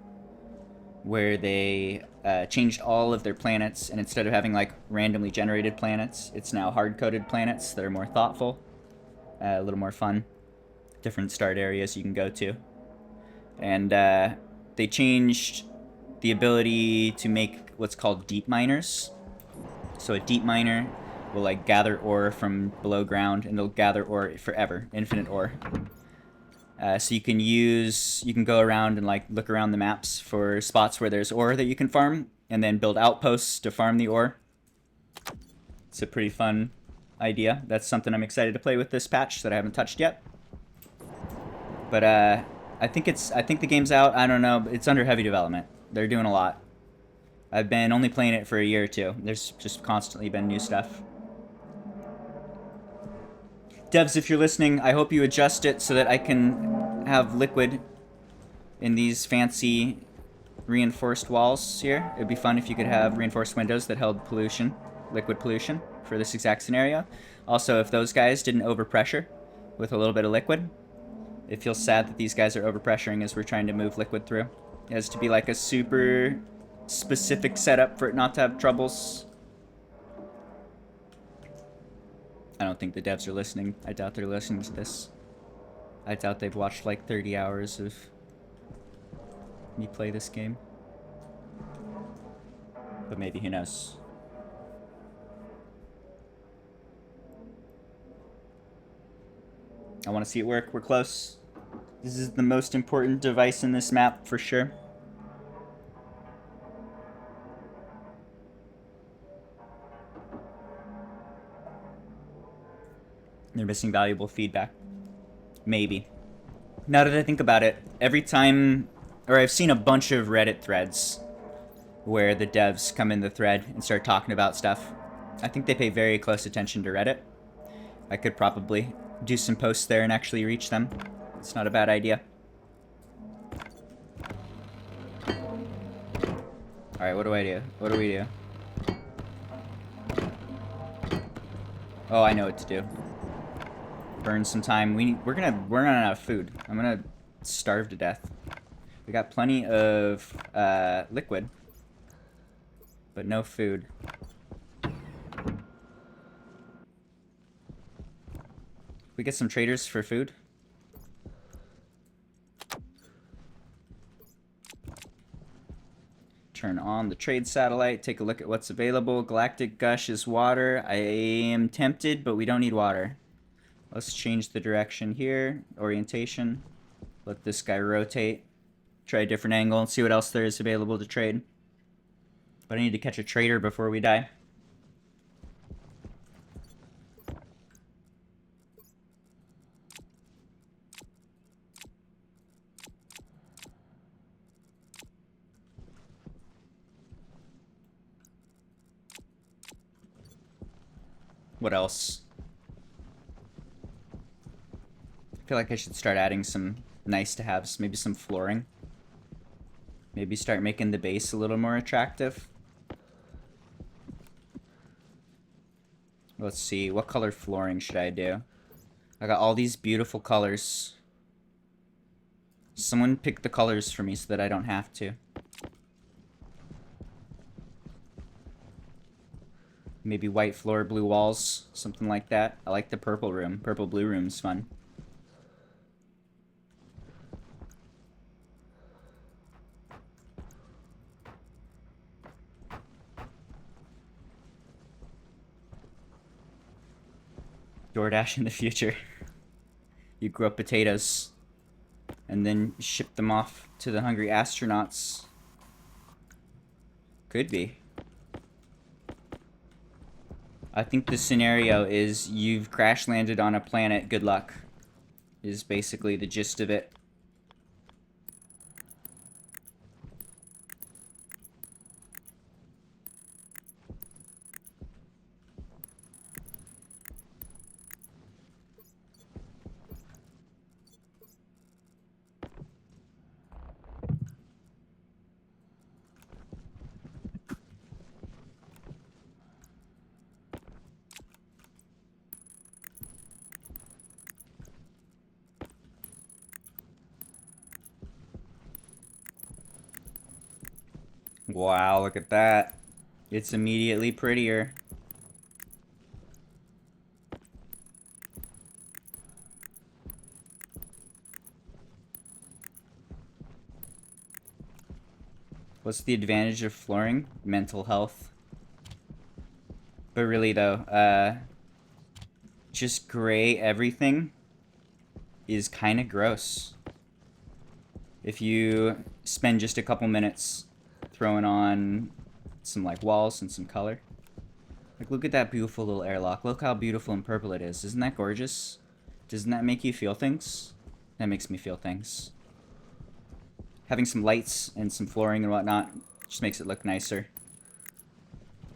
where they changed all of their planets, and instead of having like randomly generated planets, it's now hard-coded planets that are more thoughtful, a little more fun, different start areas you can go to. And they changed the ability to make what's called deep miners. So a deep miner will like gather ore from below ground, and they'll gather ore forever, infinite ore. So you can go around and like look around the maps for spots where there's ore that you can farm, and then build outposts to farm the ore. It's a pretty fun idea. That's something I'm excited to play with this patch that I haven't touched yet. But I think the game's out. I don't know. It's under heavy development. They're doing a lot. I've been only playing it for a year or two. There's just constantly been new stuff. Devs, if you're listening, I hope you adjust it so that I can have liquid in these fancy reinforced walls here. It'd be fun if you could have reinforced windows that held pollution, liquid pollution, for this exact scenario. Also, if those guys didn't overpressure with a little bit of liquid, it feels sad that these guys are overpressuring as we're trying to move liquid through. It has to be like a super specific setup for it not to have troubles. I don't think the devs are listening. I doubt they're listening to this. I doubt they've watched like 30 hours of me play this game. But maybe, who knows? I want to see it work. We're close. This is the most important device in this map for sure. They're missing valuable feedback. Maybe. Now that I think about it, every time, or I've seen a bunch of Reddit threads where the devs come in the thread and start talking about stuff. I think they pay very close attention to Reddit. I could probably do some posts there and actually reach them. It's not a bad idea. Alright, what do I do? What do we do? Oh, I know what to do. Burn some time. We're gonna run out of food. I'm gonna starve to death. We got plenty of liquid, but no food. We get some traders for food. Turn on the trade satellite. Take a look at what's available. Galactic Gush is water. I am tempted, but we don't need water. Let's change the direction here. Orientation. Let this guy rotate. Try a different angle and see what else there is available to trade. But I need to catch a trader before we die. What else? I feel like I should start adding some nice to haves, maybe some flooring. Maybe start making the base a little more attractive. Let's see, what color flooring should I do? I got all these beautiful colors. Someone pick the colors for me so that I don't have to. Maybe white floor, blue walls, something like that. I like the purple room. Purple blue room's fun. DoorDash in the future. You grow potatoes and then ship them off to the hungry astronauts. Could be. I think the scenario is you've crash landed on a planet, good luck, is basically the gist of it. Wow, look at that. It's immediately prettier. What's the advantage of flooring? Mental health. But really though, just gray everything is kind of gross. If you spend just a couple minutes throwing on some like walls and some color. Like, look at that beautiful little airlock. Look how beautiful and purple it is. Isn't that gorgeous? Doesn't that make you feel things? That makes me feel things. Having some lights and some flooring and whatnot just makes it look nicer.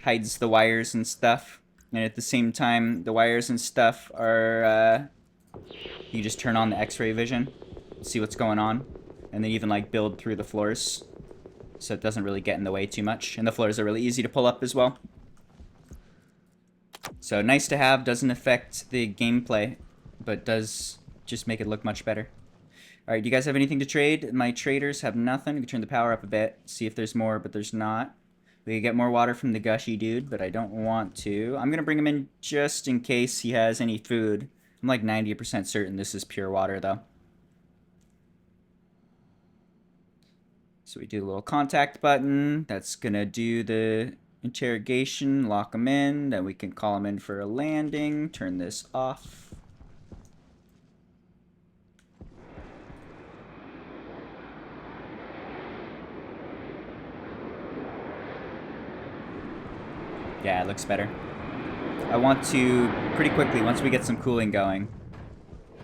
Hides the wires and stuff. And at the same time, the wires and stuff are, you just turn on the x-ray vision, see what's going on, and then even like build through the floors so it doesn't really get in the way too much. And the floors are really easy to pull up as well. So nice to have, doesn't affect the gameplay, but does just make it look much better. Alright, do you guys have anything to trade? My traders have nothing. We can turn the power up a bit, see if there's more, but there's not. We can get more water from the gushy dude, but I don't want to. I'm going to bring him in just in case he has any food. I'm like 90% certain this is pure water, though. So we do a little contact button. That's going to do the interrogation, lock him in. Then we can call him in for a landing. Turn this off. Yeah, it looks better. I want to, pretty quickly, once we get some cooling going,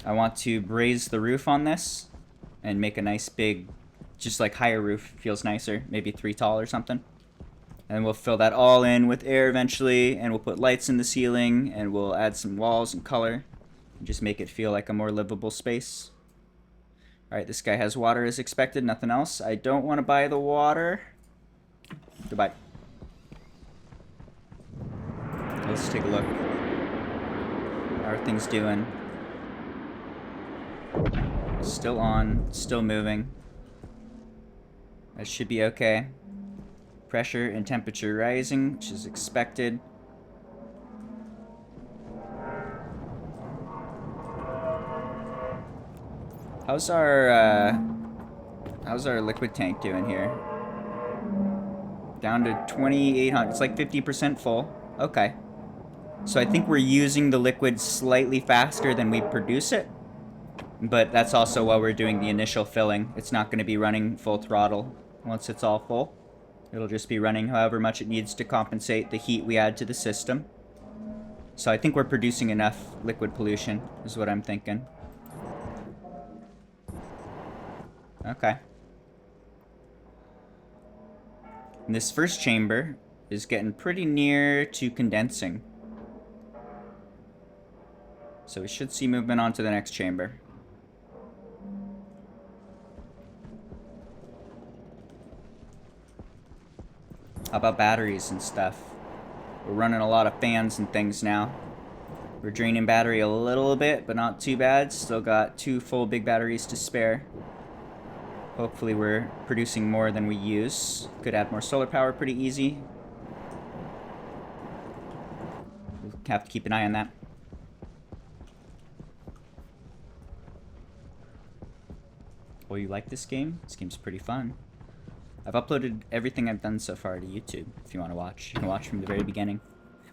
I want to braze the roof on this and make a nice big, just like higher roof. Feels nicer, maybe 3 tall or something. And we'll fill that all in with air eventually, and we'll put lights in the ceiling, and we'll add some walls and color, and just make it feel like a more livable space. Alright, this guy has water as expected, nothing else. I don't want to buy the water. Goodbye. Let's take a look. How are things doing? Still on, still moving. That should be okay. Pressure and temperature rising, which is expected. How's our liquid tank doing here? Down to 2,800. It's like 50% full. Okay. So I think we're using the liquid slightly faster than we produce it. But that's also while we're doing the initial filling. It's not going to be running full throttle once it's all full. It'll just be running however much it needs to compensate the heat we add to the system. So I think we're producing enough liquid pollution, is what I'm thinking. Okay. And this first chamber is getting pretty near to condensing. So we should see movement on to the next chamber. How about batteries and stuff? We're running a lot of fans and things now. We're draining battery a little bit, but not too bad. Still got 2 full big batteries to spare. Hopefully we're producing more than we use. Could add more solar power pretty easy. We'll have to keep an eye on that. Oh, you like this game? This game's pretty fun. I've uploaded everything I've done so far to YouTube. If you want to watch, you can watch from the very beginning.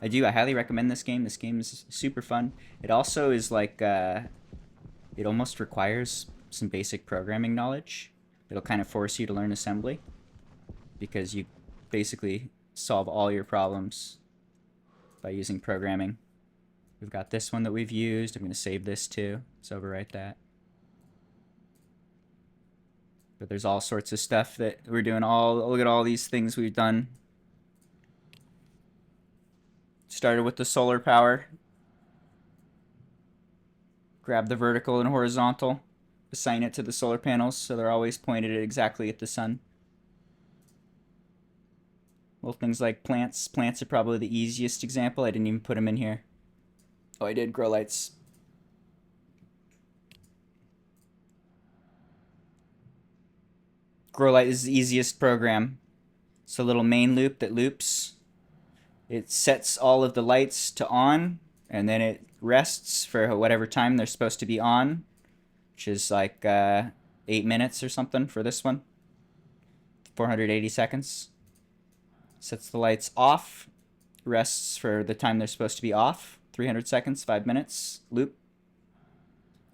I highly recommend this game. This game is super fun. It also is like, it almost requires some basic programming knowledge. It'll kind of force you to learn assembly, because you basically solve all your problems by using programming. We've got this one that we've used. I'm going to save this too. Let's overwrite that. But there's all sorts of stuff that we're doing. Look at all these things we've done. Started with the solar power. Grab the vertical and horizontal. Assign it to the solar panels so they're always pointed exactly at the sun. Little things like plants. Plants are probably the easiest example. I didn't even put them in here. Oh, I did. Grow lights. Grow light is the easiest program. It's a little main loop that loops. It sets all of the lights to on, and then it rests for whatever time they're supposed to be on, which is like 8 minutes or something for this one. 480 seconds. Sets the lights off, rests for the time they're supposed to be off. 300 seconds, 5 minutes, loop.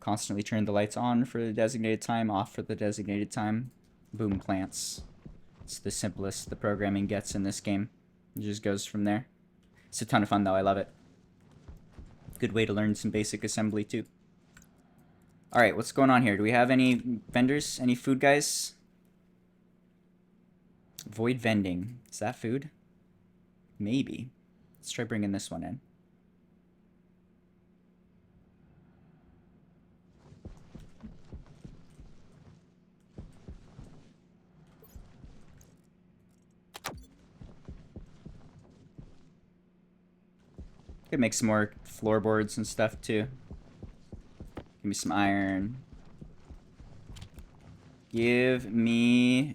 Constantly turn the lights on for the designated time, off for the designated time. Boom, plants. It's the simplest the programming gets in this game. It just goes from there. It's a ton of fun though, I love it. Good way to learn some basic assembly too. Alright, what's going on here? Do we have any vendors? Any food guys? Void vending. Is that food? Maybe. Let's try bringing this one in. Could make some more floorboards and stuff too. Give me some iron. Give me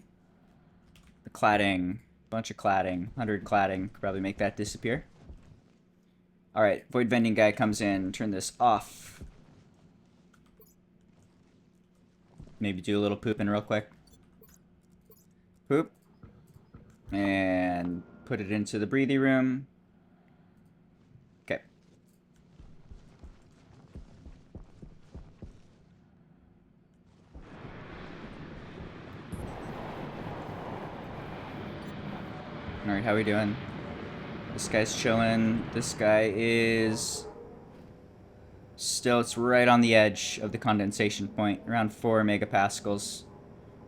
the cladding. Bunch of cladding. 100 cladding. Could probably make that disappear. Alright, void vending guy comes in. Turn this off. Maybe do a little pooping real quick. Poop. And put it into the breathy room. Okay. Alright, how we doing? This guy's chilling. This guy is... Still, it's right on the edge of the condensation point. Around 4 megapascals.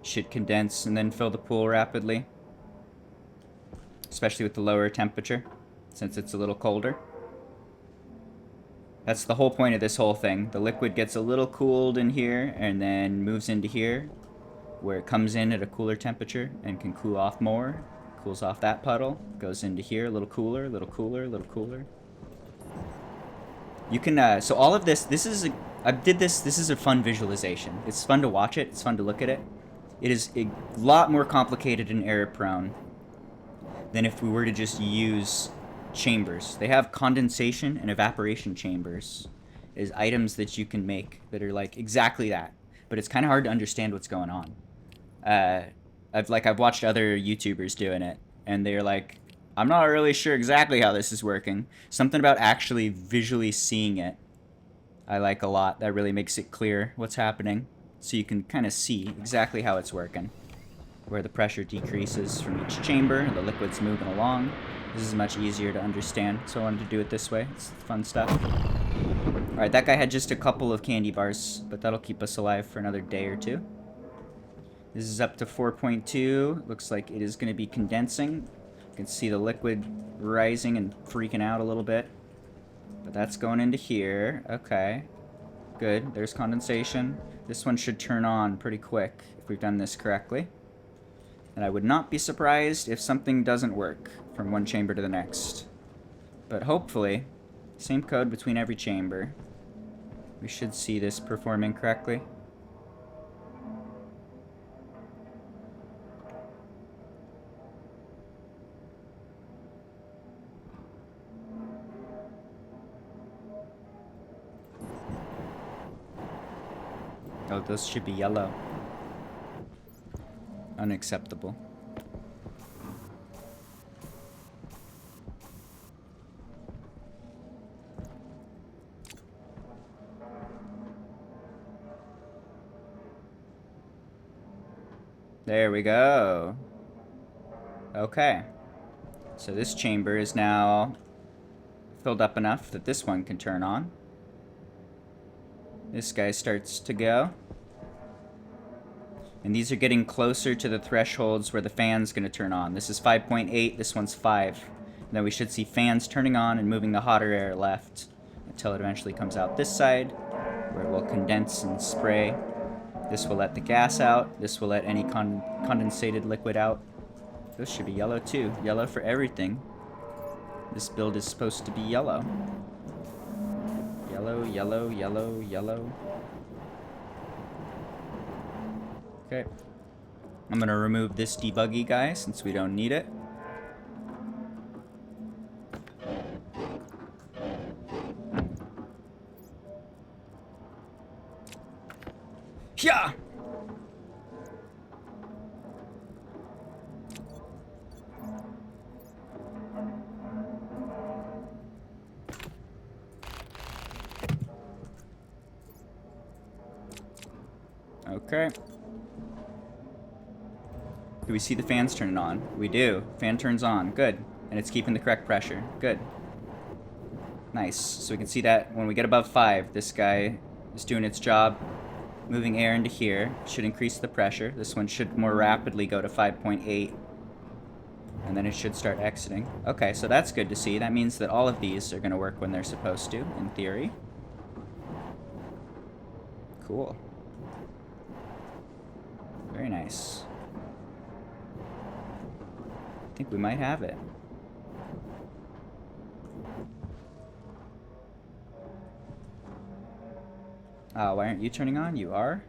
Should condense and then fill the pool rapidly. Especially with the lower temperature, since it's a little colder. That's the whole point of this whole thing. The liquid gets a little cooled in here and then moves into here, where it comes in at a cooler temperature and can cool off more. Cools off that puddle, goes into here, a little cooler, a little cooler, a little cooler. You can, so all of this is this is a fun visualization. It's fun to watch it, it's fun to look at it. It is a lot more complicated and error prone than if we were to just use chambers. They have condensation and evaporation chambers as items that you can make that are like exactly that. But it's kind of hard to understand what's going on. I've watched other YouTubers doing it, and they're like, I'm not really sure exactly how this is working. Something about actually visually seeing it I like a lot. That really makes it clear what's happening, so you can kind of see exactly how it's working. Where the pressure decreases from each chamber, and the liquid's moving along. This is much easier to understand, so I wanted to do it this way. It's fun stuff. Alright, that guy had just a couple of candy bars, but that'll keep us alive for another day or two. This is up to 4.2. Looks like it is going to be condensing. You can see the liquid rising and freaking out a little bit. But that's going into here. Okay. Good. There's condensation. This one should turn on pretty quick if we've done this correctly. And I would not be surprised if something doesn't work from one chamber to the next. But hopefully, same code between every chamber. We should see this performing correctly. Oh, those should be yellow. Unacceptable. There we go. Okay. So this chamber is now filled up enough that this one can turn on. This guy starts to go. And these are getting closer to the thresholds where the fan's going to turn on. This is 5.8, this one's 5. And then we should see fans turning on and moving the hotter air left until it eventually comes out this side, where it will condense and spray. This will let the gas out. This will let any condensated liquid out. Those should be yellow too. Yellow for everything. This build is supposed to be yellow. Yellow, yellow, yellow, yellow. Okay. I'm gonna remove this debuggy guy since we don't need it. Yeah. Okay. Do we see the fans turning on? We do. Fan turns on. Good. And it's keeping the correct pressure. Good. Nice. So we can see that when we get above 5, this guy is doing its job. Moving air into here. Should increase the pressure. This one should more rapidly go to 5.8. And then it should start exiting. Okay, so that's good to see. That means that all of these are going to work when they're supposed to, in theory. Cool. Very nice. I think we might have it. Why aren't you turning on? You are?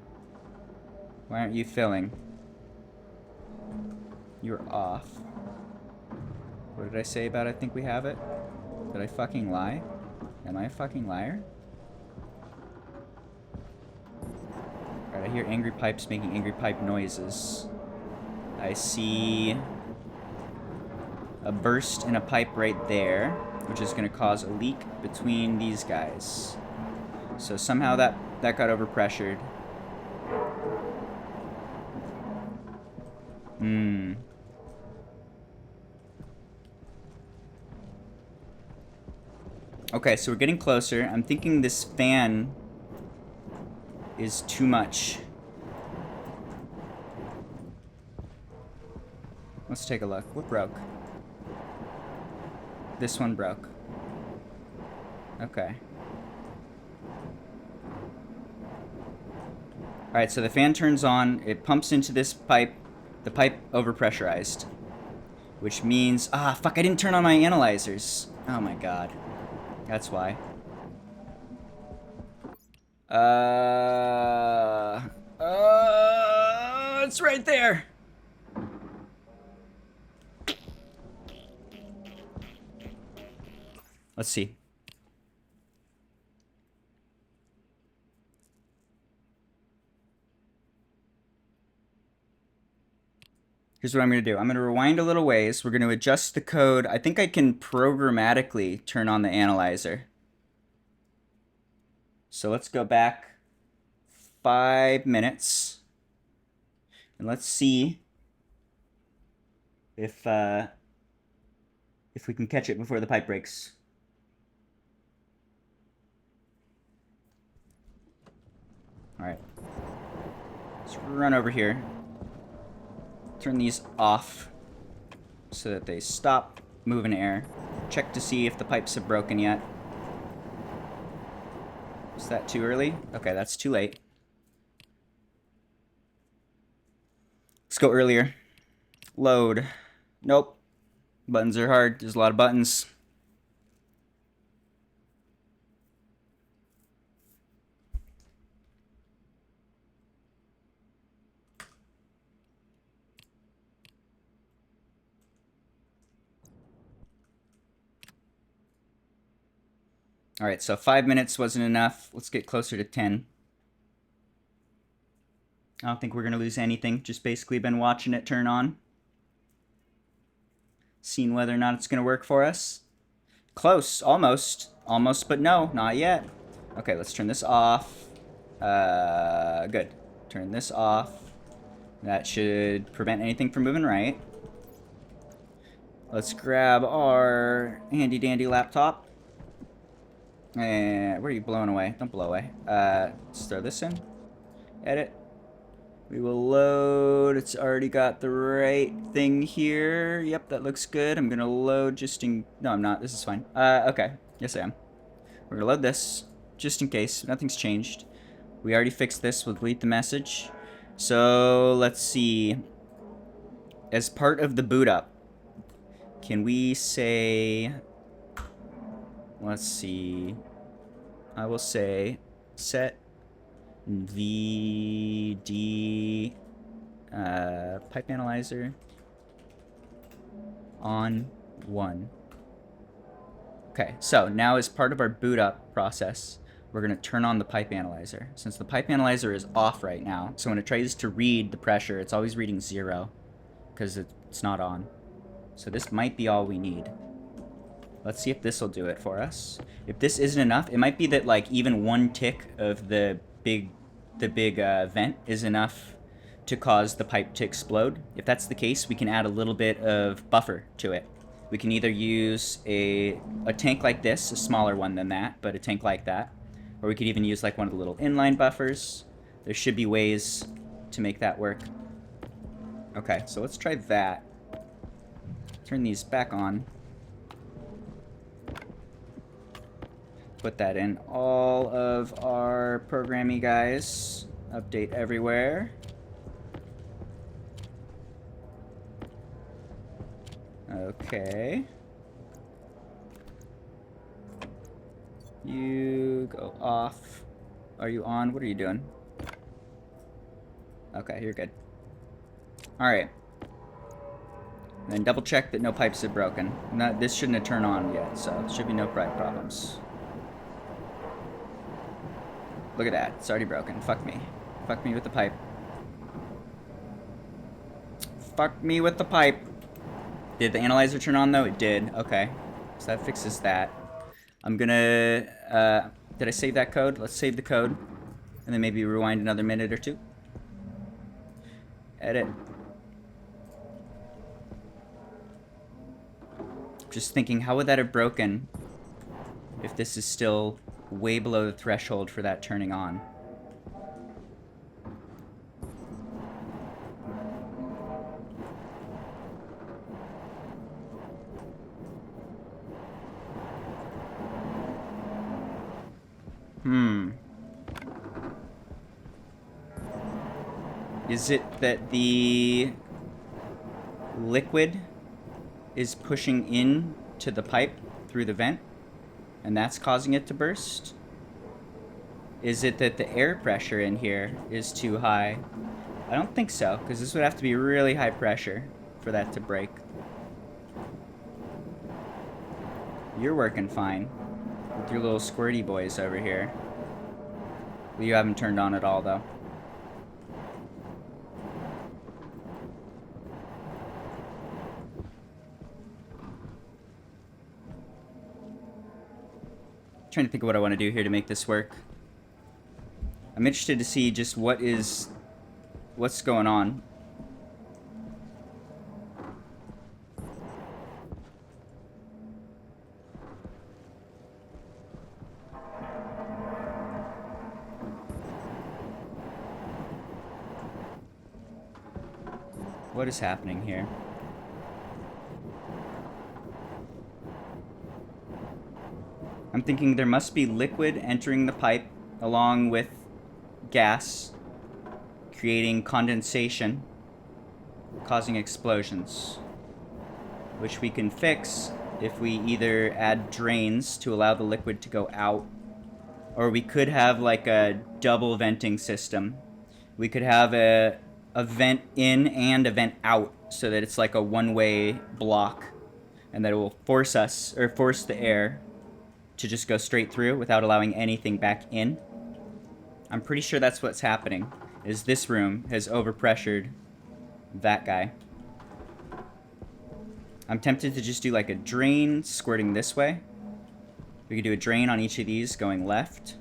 Why aren't you filling? You're off. What did I say about I think we have it? Did I fucking lie? Am I a fucking liar? Alright, I hear angry pipes making angry pipe noises. I see a burst in a pipe right there, which is going to cause a leak between these guys. So somehow that got overpressured. Okay, so we're getting closer. I'm thinking this fan is too much. Let's take a look. What broke? This one broke. Okay. Alright, so the fan turns on. It pumps into this pipe. The pipe overpressurized. Which means... Ah, fuck, I didn't turn on my analyzers. Oh my god. That's why. It's right there. Let's see. Here's what I'm going to do. I'm going to rewind a little ways. We're going to adjust the code. I think I can programmatically turn on the analyzer. So let's go back 5 minutes. And let's see if we can catch it before the pipe breaks. All right. Let's run over here. Turn these off so that they stop moving air. Check to see if the pipes have broken yet. Is that too early? Okay, that's too late. Let's go earlier. Load. Nope. Buttons are hard. There's a lot of buttons. Alright, so 5 minutes wasn't enough. Let's get closer to 10. I don't think we're going to lose anything. Just basically been watching it turn on. Seeing whether or not it's going to work for us. Close. Almost. Almost, but no. Not yet. Okay, let's turn this off. Good. Turn this off. That should prevent anything from moving right. Let's grab our handy-dandy laptop. And where are you blowing away? Don't blow away. Let's throw this in. Edit. We will load. It's already got the right thing here. Yep, that looks good. I'm gonna load just in... No, I'm not. This is fine. Okay. Yes, I am. We're gonna load this just in case. Nothing's changed. We already fixed this. We'll delete the message. So, let's see. As part of the boot up, can we say... Let's see. I will say set VD pipe analyzer on 1. Okay, so now as part of our boot up process, we're going to turn on the pipe analyzer. Since the pipe analyzer is off right now, so when it tries to read the pressure, it's always reading 0 because it's not on. So this might be all we need. Let's see if this will do it for us. If this isn't enough, it might be that like even one tick of the big vent is enough to cause the pipe to explode. If that's the case, we can add a little bit of buffer to it. We can either use a tank like this, a smaller one than that, but a tank like that. Or we could even use like one of the little inline buffers. There should be ways to make that work. Okay, so let's try that. Turn these back on. Put that in all of our programmy guys. Update everywhere. Okay. You go off. Are you on? What are you doing? Okay, you're good. Alright. Then double check that no pipes have broken. This shouldn't have turned on yet, so there should be no pipe problems. Look at that. It's already broken. Fuck me. Fuck me with the pipe. Fuck me with the pipe. Did the analyzer turn on though? It did. Okay. So that fixes that. I'm gonna... did I save that code? Let's save the code. And then maybe rewind another minute or two. Edit. Just thinking, how would that have broken if this is still way below the threshold for that turning on? Is it that the liquid is pushing in to the pipe through the vent and that's causing it to burst? Is it that the air pressure in here is too high? I don't think so, because this would have to be really high pressure for that to break. You're working fine with your little squirty boys over here. You haven't turned on at all, though. Trying to think of what I want to do here to make this work. I'm interested to see just what's going on. What is happening here? I'm thinking there must be liquid entering the pipe along with gas, creating condensation, causing explosions, which we can fix if we either add drains to allow the liquid to go out, or we could have like a double venting system. We could have a vent in and a vent out so that it's like a one-way block, and that it will force the air to just go straight through without allowing anything back in. I'm pretty sure that's what's happening, is this room has overpressured that guy. I'm tempted to just do like a drain squirting this way. We could do a drain on each of these going left,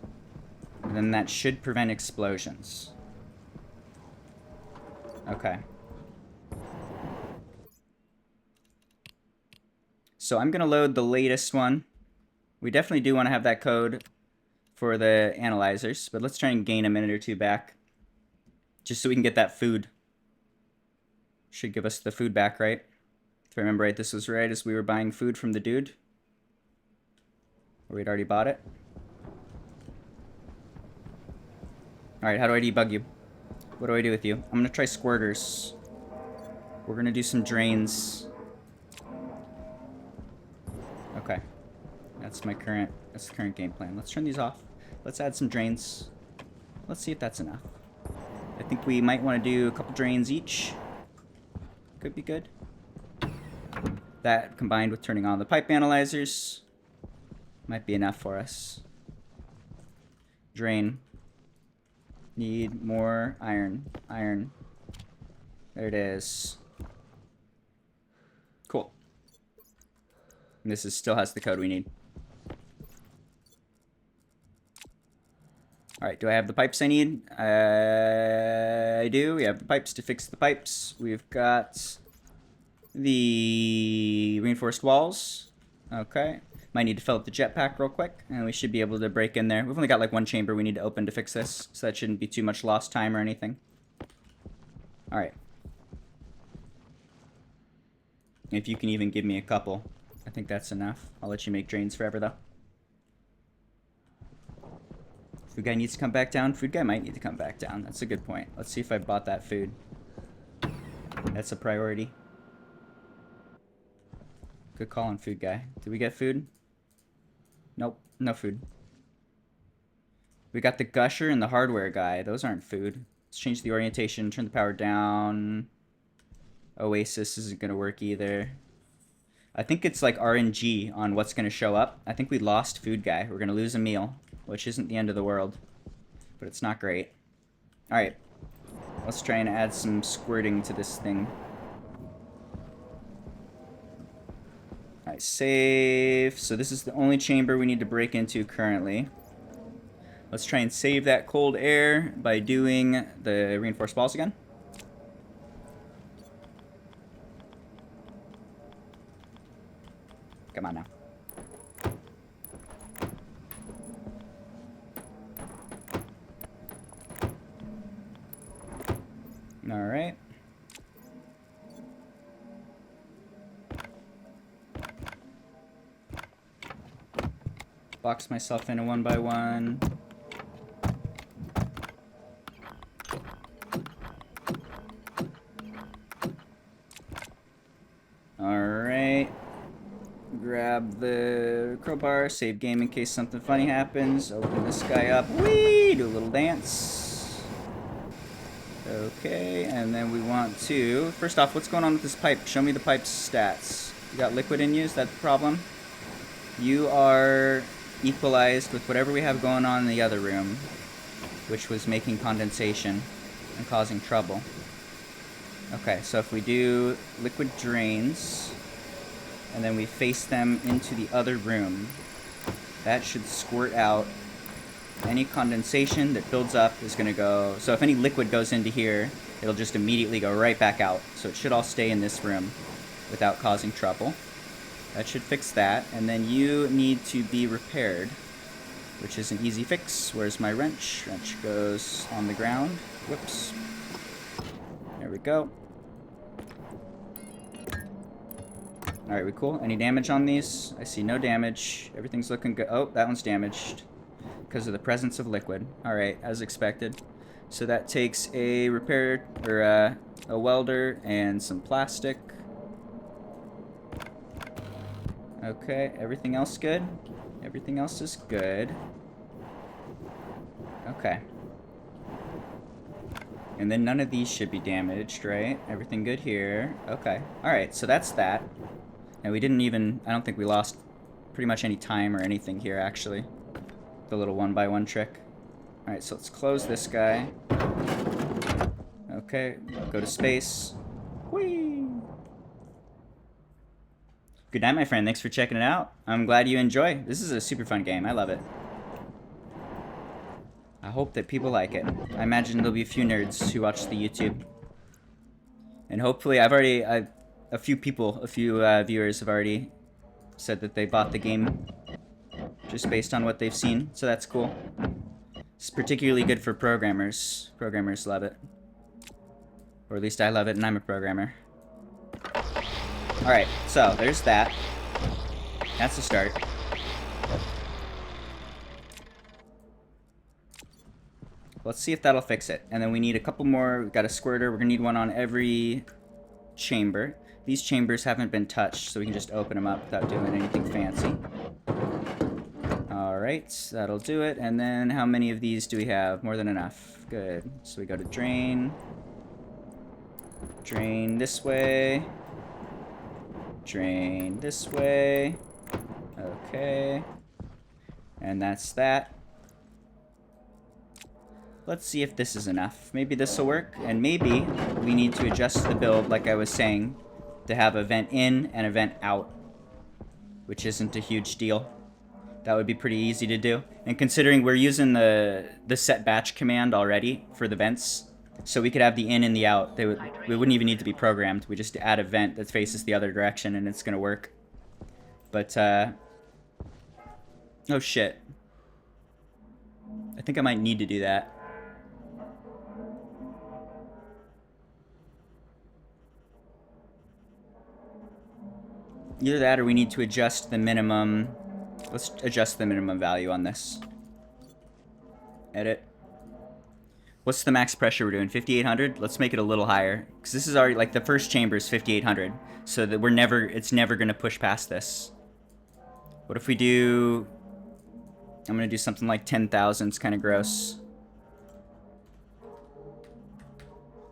and then that should prevent explosions. Okay. So I'm gonna load the latest one. We definitely do want to have that code for the analyzers, but let's try and gain a minute or two back. Just so we can get that food. Should give us the food back, right? If I remember right, this was right as we were buying food from the dude. Or we'd already bought it. Alright, how do I debug you? What do I do with you? I'm gonna try squirters. We're gonna do some drains. Okay. That's the current game plan. Let's turn these off. Let's add some drains. Let's see if that's enough. I think we might want to do a couple drains each. Could be good. That combined with turning on the pipe analyzers might be enough for us. Drain. Need more iron. Iron. There it is. Cool. And this still has the code we need. Alright, do I have the pipes I need? I do. We have the pipes to fix the pipes. We've got the reinforced walls. Okay. Might need to fill up the jetpack real quick, and we should be able to break in there. We've only got like one chamber we need to open to fix this, so that shouldn't be too much lost time or anything. Alright. If you can even give me a couple, I think that's enough. I'll let you make drains forever, though. Food guy needs to come back down. Food guy might need to come back down. That's a good point. Let's see if I bought that food. That's a priority. Good call on food guy. Did we get food? Nope. No food. We got the gusher and the hardware guy. Those aren't food. Let's change the orientation, turn the power down. Oasis isn't going to work either. I think it's like RNG on what's going to show up. I think we lost food guy. We're going to lose a meal, which isn't the end of the world. But it's not great. Alright. Let's try and add some squirting to this thing. Alright, save. So this is the only chamber we need to break into currently. Let's try and save that cold air by doing the reinforced walls again. Come on now. Alright. Box myself in a 1x1. Alright. Grab the crowbar, save game in case something funny happens. Open this guy up. Whee! Do a little dance. Okay, and then we want to... First off, what's going on with this pipe? Show me the pipe's stats. You got liquid in you? Is that the problem? You are equalized with whatever we have going on in the other room, which was making condensation and causing trouble. Okay, so if we do liquid drains, and then we face them into the other room, that should squirt out. Any condensation that builds up is going to go... So if any liquid goes into here, it'll just immediately go right back out. So it should all stay in this room without causing trouble. That should fix that. And then you need to be repaired, which is an easy fix. Where's my wrench? Wrench goes on the ground. Whoops. There we go. Alright, we cool? Any damage on these? I see no damage. Everything's looking good. Oh, that one's damaged because of the presence of liquid. Alright, as expected. So that takes a repair, or a welder and some plastic. Okay, everything else good? Everything else is good. Okay. And then none of these should be damaged, right? Everything good here. Okay. Alright, so that's that. And we didn't even... I don't think we lost pretty much any time or anything here, actually. The little 1x1 trick. Alright, so let's close this guy. Okay, go to space. Whee! Good night, my friend. Thanks for checking it out. I'm glad you enjoy. This is a super fun game. I love it. I hope that people like it. I imagine there'll be a few nerds who watch the YouTube. And hopefully, a few viewers have already said that they bought the game just based on what they've seen, so that's cool. It's particularly good for programmers. Programmers love it. Or at least I love it, and I'm a programmer. Alright, so there's that. That's the start. Let's see if that'll fix it. And then we need a couple more. We've got a squirter. We're gonna need one on every chamber. These chambers haven't been touched, so we can just open them up without doing anything fancy. Alright, that'll do it. And then how many of these do we have? More than enough. Good. So we go to drain. Drain this way. Drain this way. Okay. And that's that. Let's see if this is enough. Maybe this will work, and maybe we need to adjust the build, like I was saying, to have a vent in and a vent out, which isn't a huge deal. That would be pretty easy to do. And considering we're using the set batch command already for the vents, so we could have the in and the out. We wouldn't even need to be programmed. We just add a vent that faces the other direction, and it's gonna work. But oh shit. I think I might need to do that. Either that or we need to adjust the minimum. Let's adjust the minimum value on this. Edit. What's the max pressure we're doing? 5,800? Let's make it a little higher. Because this is already, like, the first chamber is 5,800. So that it's never going to push past this. What if we do I'm gonna do something like 10,000. It's kind of gross.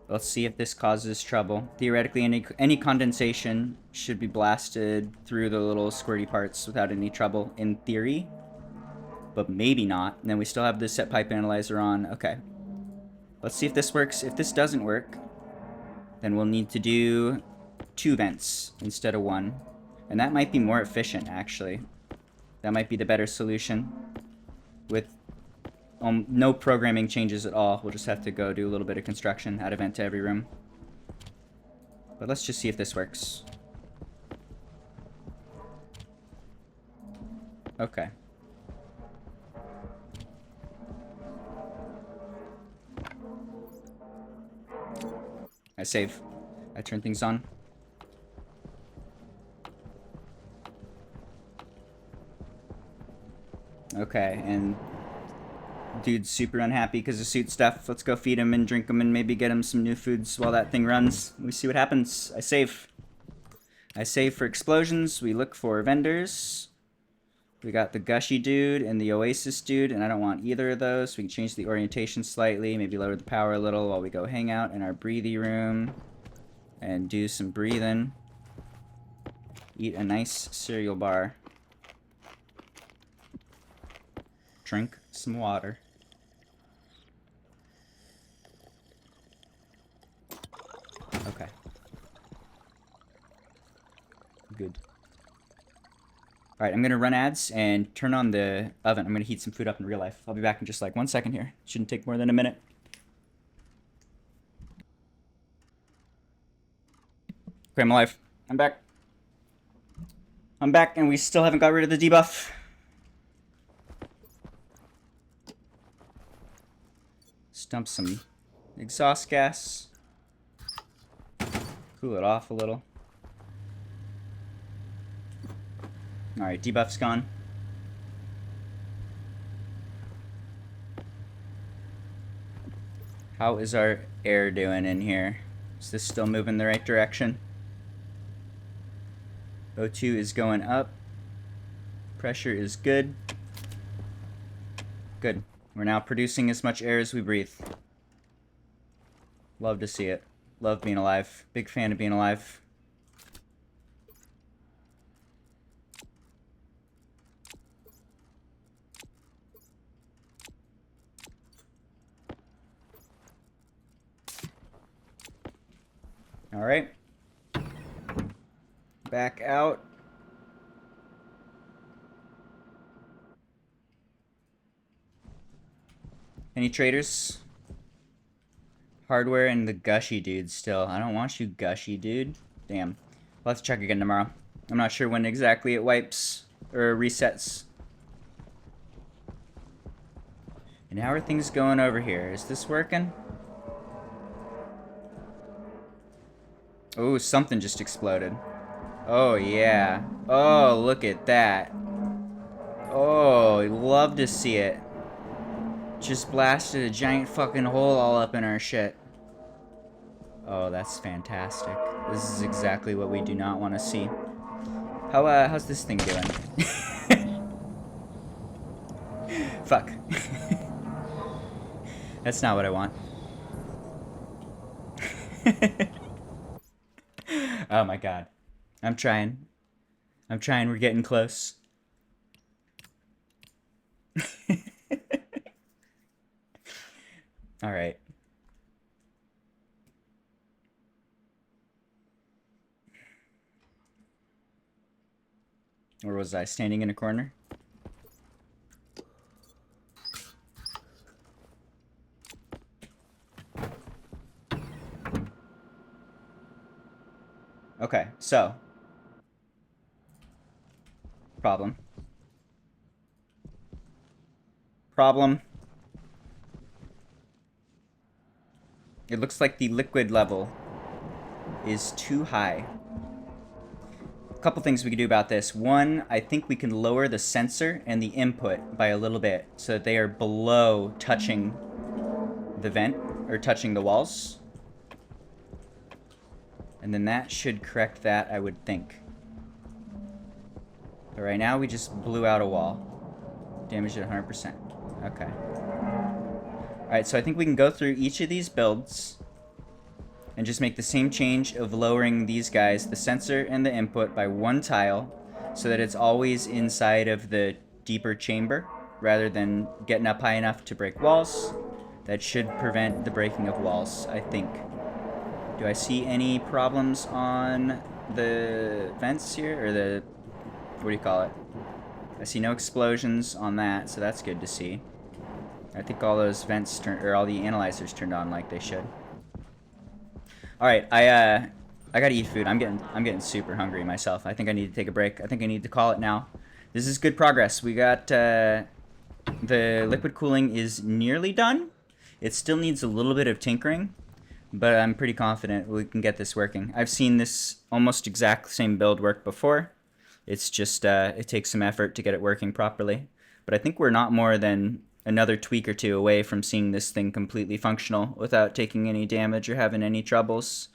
Let's see if this causes trouble. Theoretically, any condensation should be blasted through the little squirty parts without any trouble, in theory. But maybe not. And then we still have the set pipe analyzer on. Okay. Let's see if this works. If this doesn't work, then we'll need to do 2 vents instead of 1. And that might be more efficient, actually. That might be the better solution. With no programming changes at all. We'll just have to go do a little bit of construction, add a vent to every room. But let's just see if this works. Okay. I save. I turn things on. Okay, and dude's super unhappy because of suit stuff. Let's go feed him and drink him and maybe get him some new foods while that thing runs. We see what happens. I save. I save for explosions. We look for vendors. We got the Gushy dude and the Oasis dude, and I don't want either of those. We can change the orientation slightly, maybe lower the power a little while we go hang out in our breathy room and do some breathing. Eat a nice cereal bar. Drink some water. Okay. Good. Alright, I'm gonna run ads and turn on the oven. I'm gonna heat some food up in real life. I'll be back in just like 1 second here. Shouldn't take more than a minute. Okay, I'm alive. I'm back. I'm back, and we still haven't got rid of the debuff. Dump some exhaust gas. Cool it off a little. Alright, debuff's gone. How is our air doing in here? Is this still moving the right direction? O2 is going up. Pressure is good. Good. We're now producing as much air as we breathe. Love to see it. Love being alive. Big fan of being alive. Alright. Back out. Any traders? Hardware and the Gushy dude still. I don't want you, Gushy dude. Damn. We'll have to check again tomorrow. I'm not sure when exactly it wipes or resets. And how are things going over here? Is this working? Oh, something just exploded. Oh, yeah. Oh, look at that. Oh, love to see it. Just blasted a giant fucking hole all up in our shit. Oh, that's fantastic. This is exactly what we do not want to see. How's this thing doing? Fuck. That's not what I want. Oh my god. I'm trying. I'm trying. We're getting close. All right. Or was I standing in a corner? Okay, so. Problem. It looks like the liquid level is too high. A couple things we could do about this. One, I think we can lower the sensor and the input by a little bit so that they are below touching the vent or touching the walls. And then that should correct that, I would think. But right now we just blew out a wall. Damaged at 100%. Okay. Alright, so I think we can go through each of these builds and just make the same change of lowering these guys, the sensor and the input, by 1 tile so that it's always inside of the deeper chamber rather than getting up high enough to break walls. That should prevent the breaking of walls, I think. Do I see any problems on the vents here? Or the... what do you call it? I see no explosions on that, so that's good to see. I think all those vents or all the analyzers turned on like they should. All right, I gotta eat food. I'm getting super hungry myself. I think I need to take a break. I think I need to call it now. This is good progress. We got the liquid cooling is nearly done. It still needs a little bit of tinkering, but I'm pretty confident we can get this working. I've seen this almost exact same build work before. It's just it takes some effort to get it working properly. But I think we're not more than another tweak or two away from seeing this thing completely functional without taking any damage or having any troubles.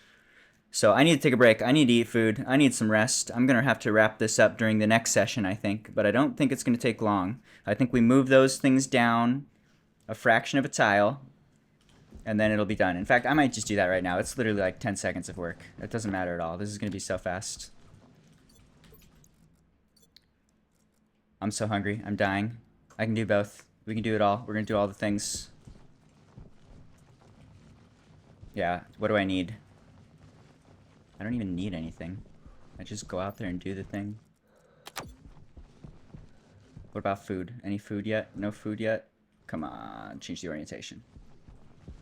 So I need to take a break. I need to eat food. I need some rest. I'm going to have to wrap this up during the next session, I think. But I don't think it's going to take long. I think we move those things down a fraction of a tile, and then it'll be done. In fact, I might just do that right now. It's literally like 10 seconds of work. It doesn't matter at all. This is going to be so fast. I'm so hungry. I'm dying. I can do both. We can do it all. We're going to do all the things. Yeah, what do I need? I don't even need anything. I just go out there and do the thing. What about food? Any food yet? No food yet? Come on, change the orientation.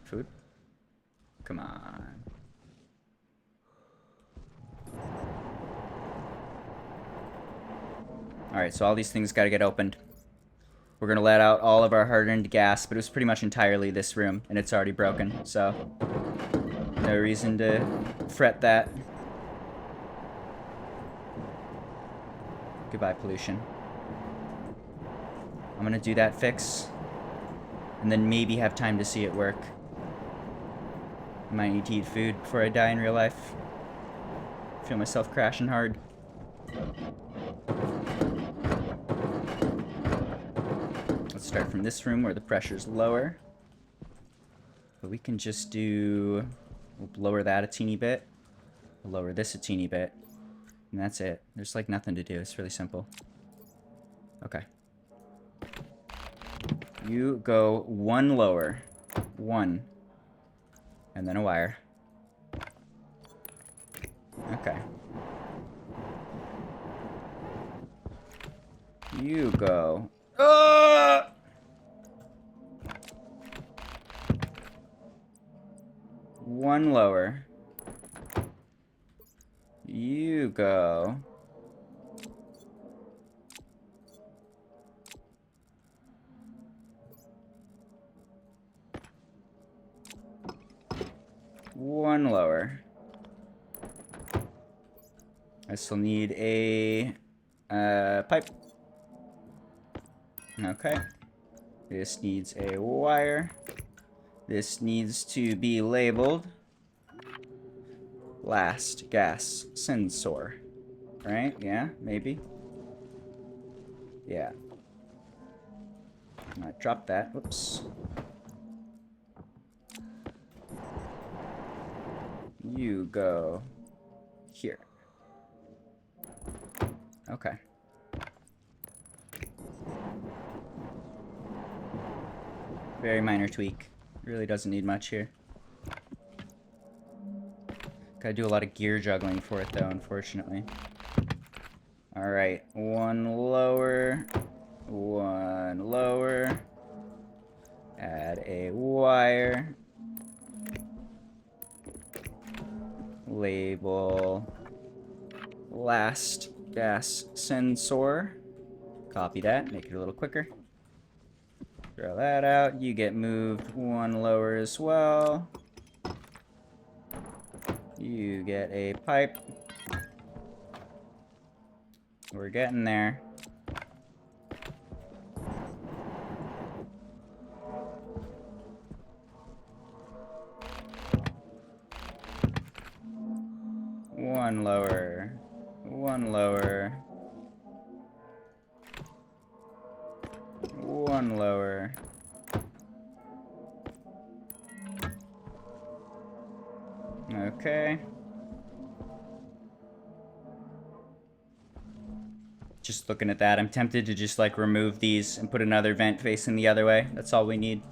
Food? Come on. Alright, so all these things gotta get opened. We're gonna let out all of our hardened gas, but it was pretty much entirely this room, and it's already broken, so no reason to fret that. Goodbye, pollution. I'm gonna do that fix, and then maybe have time to see it work. I might need to eat food before I die in real life. Feel myself crashing hard. Let's start from this room where the pressure's lower. But we can just do... we'll lower that a teeny bit. We'll lower this a teeny bit. And that's it. There's like nothing to do. It's really simple. Okay. You go 1 lower. 1. And then a wire. Okay. You go... 1 lower. You go... 1 lower. I still need a pipe. Okay. This needs a wire. This needs to be labeled last gas sensor. Right? Yeah, maybe. Yeah. I dropped that. Whoops. You go here. Okay. Very minor tweak. Really doesn't need much here. Gotta do a lot of gear juggling for it though, unfortunately. Alright, 1 lower. 1 lower. Add a wire. Label last gas sensor. Copy that, make it a little quicker. Throw that out. You get moved 1 lower as well. You get a pipe. We're getting there. One lower. 1 lower. One lower. Okay. Just looking at that, I'm tempted to just like remove these and put another vent facing the other way. That's all we need.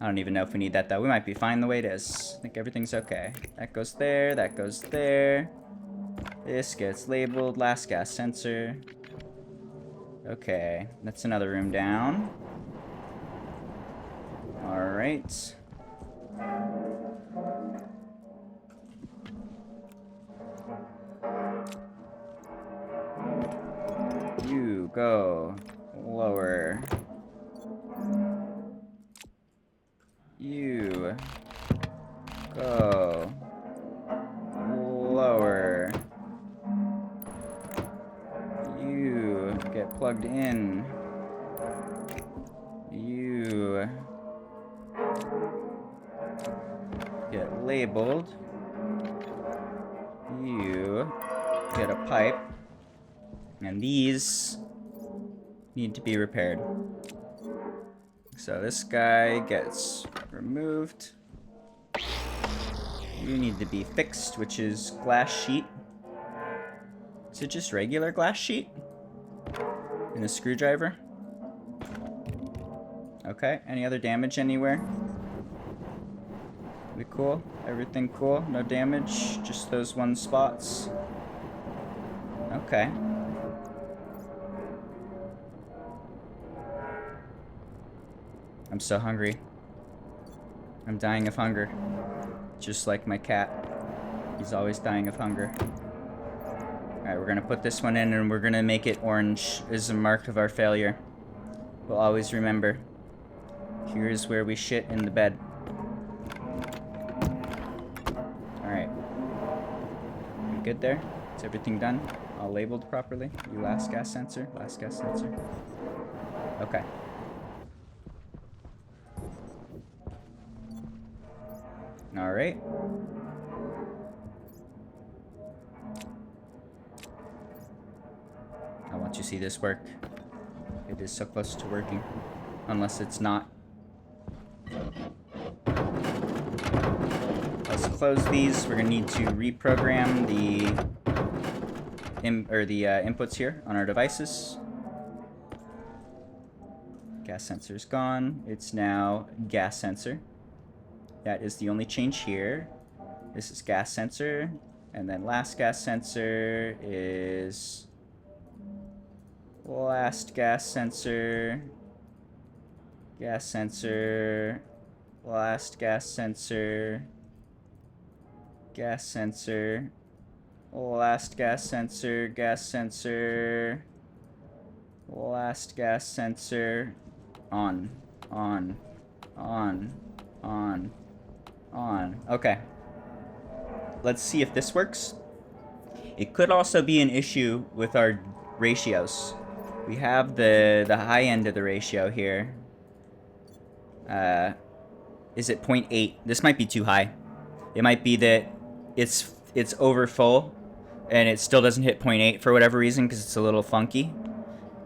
I don't even know if we need that though. We might be fine the way it is. I think everything's okay. That goes there, that goes there. This gets labeled last gas sensor. Okay, that's another room down. Alright. You go lower. You go lower. You get plugged in. You get labeled. You get a pipe. And these need to be repaired. So this guy gets removed. You need to be fixed, which is glass sheet. Is it just regular glass sheet? And a screwdriver? Okay, any other damage anywhere? We cool? Everything cool? No damage? Just those one spots? Okay. I'm so hungry. I'm dying of hunger. Just like my cat. He's always dying of hunger. Alright, we're gonna put this one in and we're gonna make it orange as a mark of our failure. We'll always remember. Here's where we shit in the bed. Alright. We good there? Is everything done? All labeled properly? You last gas sensor? Last gas sensor? Okay. Alright. I want to see this work. It is so close to working. Unless it's not. Let's close these. We're gonna need to reprogram the inputs here on our devices. Gas sensor's gone. It's now gas sensor. That is the only change here. This is gas sensor. And then last gas sensor is last gas sensor. Gas sensor. Last gas sensor. Gas sensor. Last gas sensor. Gas sensor. Last gas sensor. On. On. On. On. On. Okay. Let's see if this works. It could also be an issue with our ratios. We have the high end of the ratio here. Is it 0.8? This might be too high. It might be that it's over full and it still doesn't hit 0.8 for whatever reason because it's a little funky.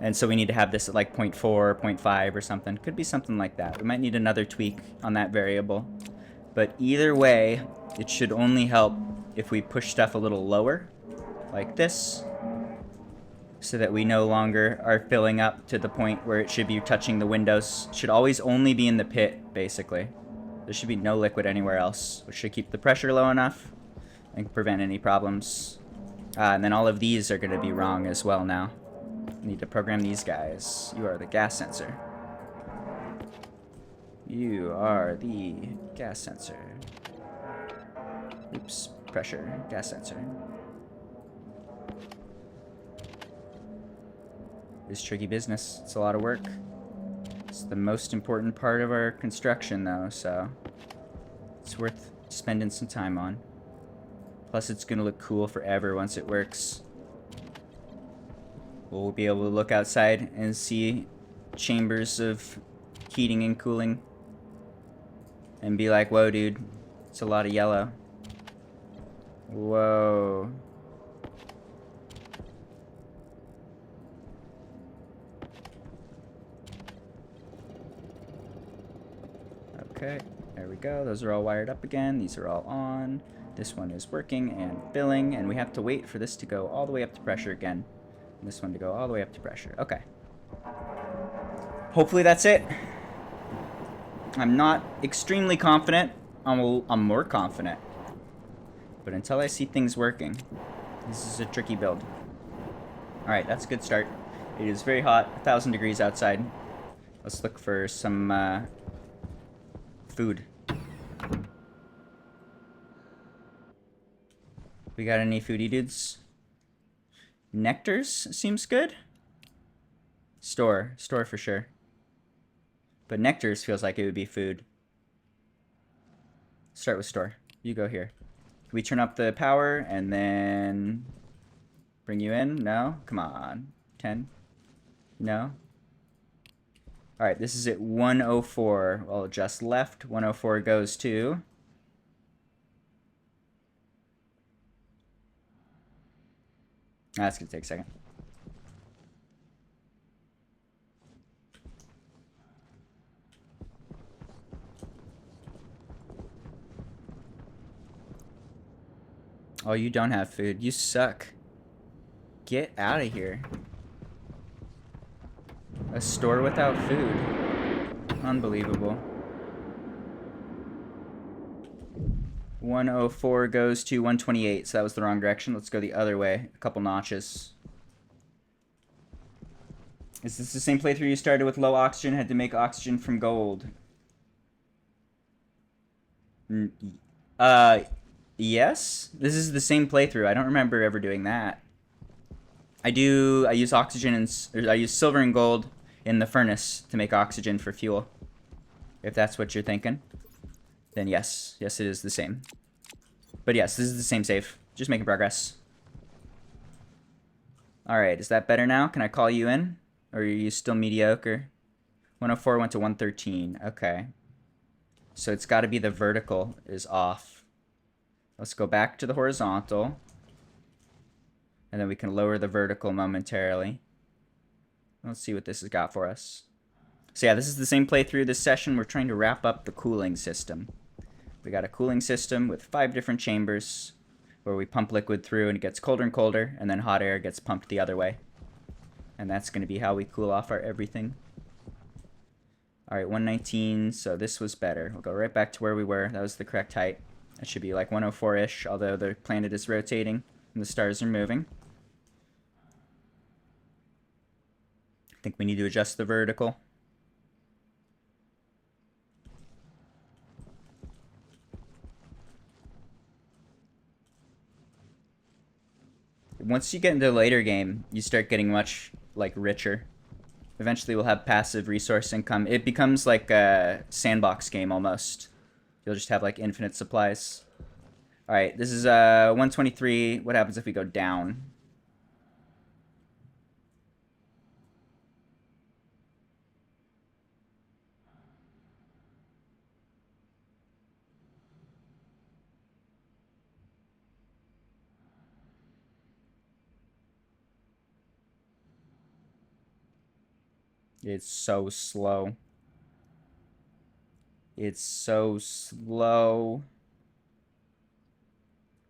And so we need to have this at like 0.4, 0.5 or something. Could be something like that. We might need another tweak on that variable. But either way, it should only help if we push stuff a little lower, like this, so that we no longer are filling up to the point where it should be touching the windows. It should always only be in the pit, basically. There should be no liquid anywhere else, which should keep the pressure low enough and prevent any problems. And then all of these are going to be wrong as well now. Need to program these guys. You are the gas sensor. You are the gas sensor. Oops, pressure, gas sensor. It's tricky business. It's a lot of work. It's the most important part of our construction though, so it's worth spending some time on. Plus it's gonna look cool forever once it works. We'll be able to look outside and see chambers of heating and cooling and be like, whoa dude, it's a lot of yellow. Whoa. Okay, there we go. Those are all wired up again. These are all on. This one is working and filling, and we have to wait for this to go all the way up to pressure again. And this one to go all the way up to pressure. Okay. Hopefully that's it. I'm not extremely confident. I'm more confident. But until I see things working, this is a tricky build. Alright, that's a good start. It is very hot, 1,000 degrees outside. Let's look for some food. We got any foodie dudes? Nectars seems good. Store for sure. But Nectars feels like it would be food. Start with store. You go here. Can we turn up the power and then bring you in? No? Come on. 10? No? Alright, this is at 104. Well, just left. 104 goes to... That's going to take a second. Oh, you don't have food. You suck. Get out of here. A store without food. Unbelievable. 104 goes to 128, so that was the wrong direction. Let's go the other way. A couple notches. Is this the same playthrough you started with low oxygen, had to make oxygen from gold? Yes? This is the same playthrough. I don't remember ever doing that. I use oxygen and I use silver and gold in the furnace to make oxygen for fuel. If that's what you're thinking, then yes. Yes, it is the same. But yes, this is the same save. Just making progress. Alright, is that better now? Can I call you in? Or are you still mediocre? 104 went to 113. Okay. So it's got to be the vertical is off. Let's go back to the horizontal. And then we can lower the vertical momentarily. Let's see what this has got for us. So yeah, this is the same playthrough this session. We're trying to wrap up the cooling system. We got a cooling system with 5 different chambers where we pump liquid through and it gets colder and colder, and then hot air gets pumped the other way. And that's going to be how we cool off our everything. Alright, 119, so this was better. We'll go right back to where we were. That was the correct height. That should be like 104-ish, although the planet is rotating and the stars are moving. I think we need to adjust the vertical. Once you get into the later game, you start getting much, like, richer. Eventually we'll have passive resource income. It becomes like a sandbox game almost. You'll just have, like, infinite supplies. Alright, this is 123. What happens if we go down? It's so slow. It's so slow.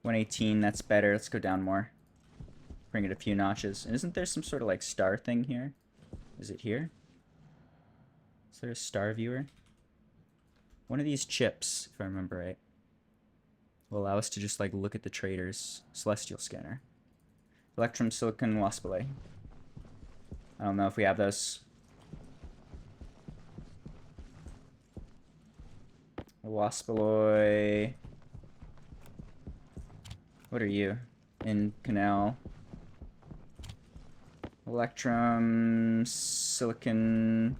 118, that's better. Let's go down more. Bring it a few notches. And isn't there some sort of like star thing here? Is it here? Is there a star viewer? One of these chips, if I remember right, will allow us to just like look at the traders. Celestial scanner. Electrum, silicon, waspile. I don't know if we have those. Waspilloy. What are you? In canal. Electrum, silicon.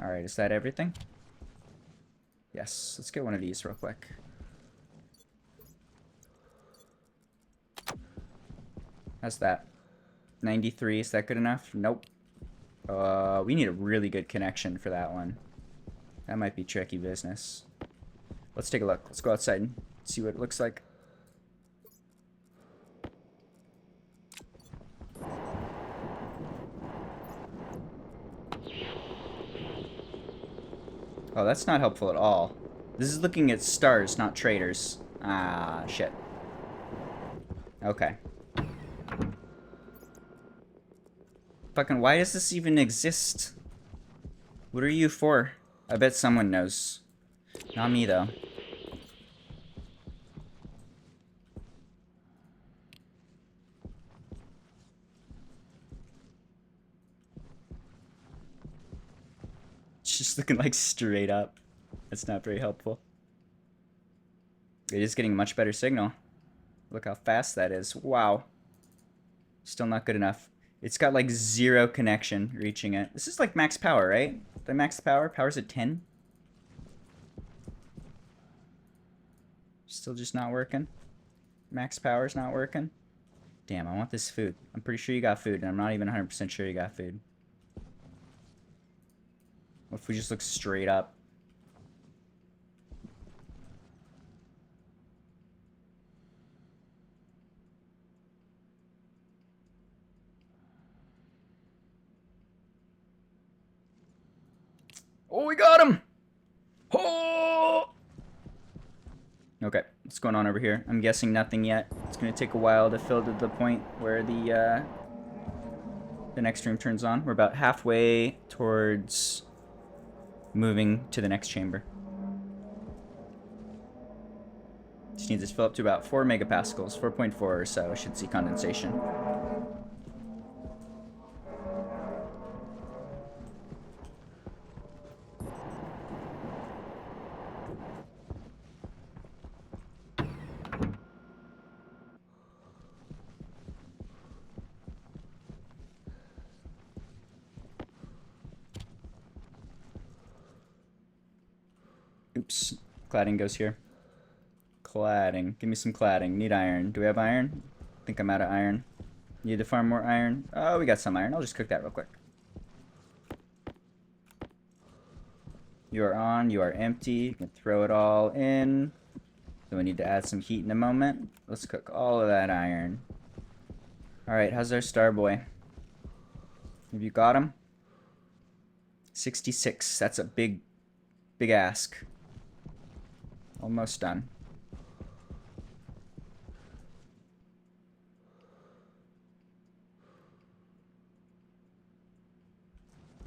Alright, is that everything? Yes, let's get one of these real quick. How's that? 93, is that good enough? Nope. We need a really good connection for that one. That might be tricky business. Let's take a look. Let's go outside and see what it looks like. Oh, that's not helpful at all. This is looking at stars, not traders. Ah, shit. Okay. Fucking, why does this even exist? What are you for? I bet someone knows. Not me, though. It's just looking like straight up. That's not very helpful. It is getting a much better signal. Look how fast that is. Wow. Still not good enough. It's got like 0 connection reaching it. This is like max power, right? The max power? Power's at 10? Still just not working? Max power's not working? Damn, I want this food. I'm pretty sure you got food, and I'm not even 100% sure you got food. What if we just look straight up? Oh, we got him! Oh! Okay, what's going on over here? I'm guessing nothing yet. It's gonna take a while to fill to the point where the next room turns on. We're about halfway towards moving to the next chamber. Just needs to fill up to about 4 megapascals, 4.4 or so. Should see condensation. Oops. Cladding goes here. Cladding. Give me some cladding. Need iron. Do we have iron? I think I'm out of iron. Need to farm more iron. Oh, we got some iron. I'll just cook that real quick. You are on. You are empty. You can throw it all in. Then we need to add some heat in a moment. Let's cook all of that iron. Alright, how's our star boy? Have you got him? 66. That's a big ask. Almost done.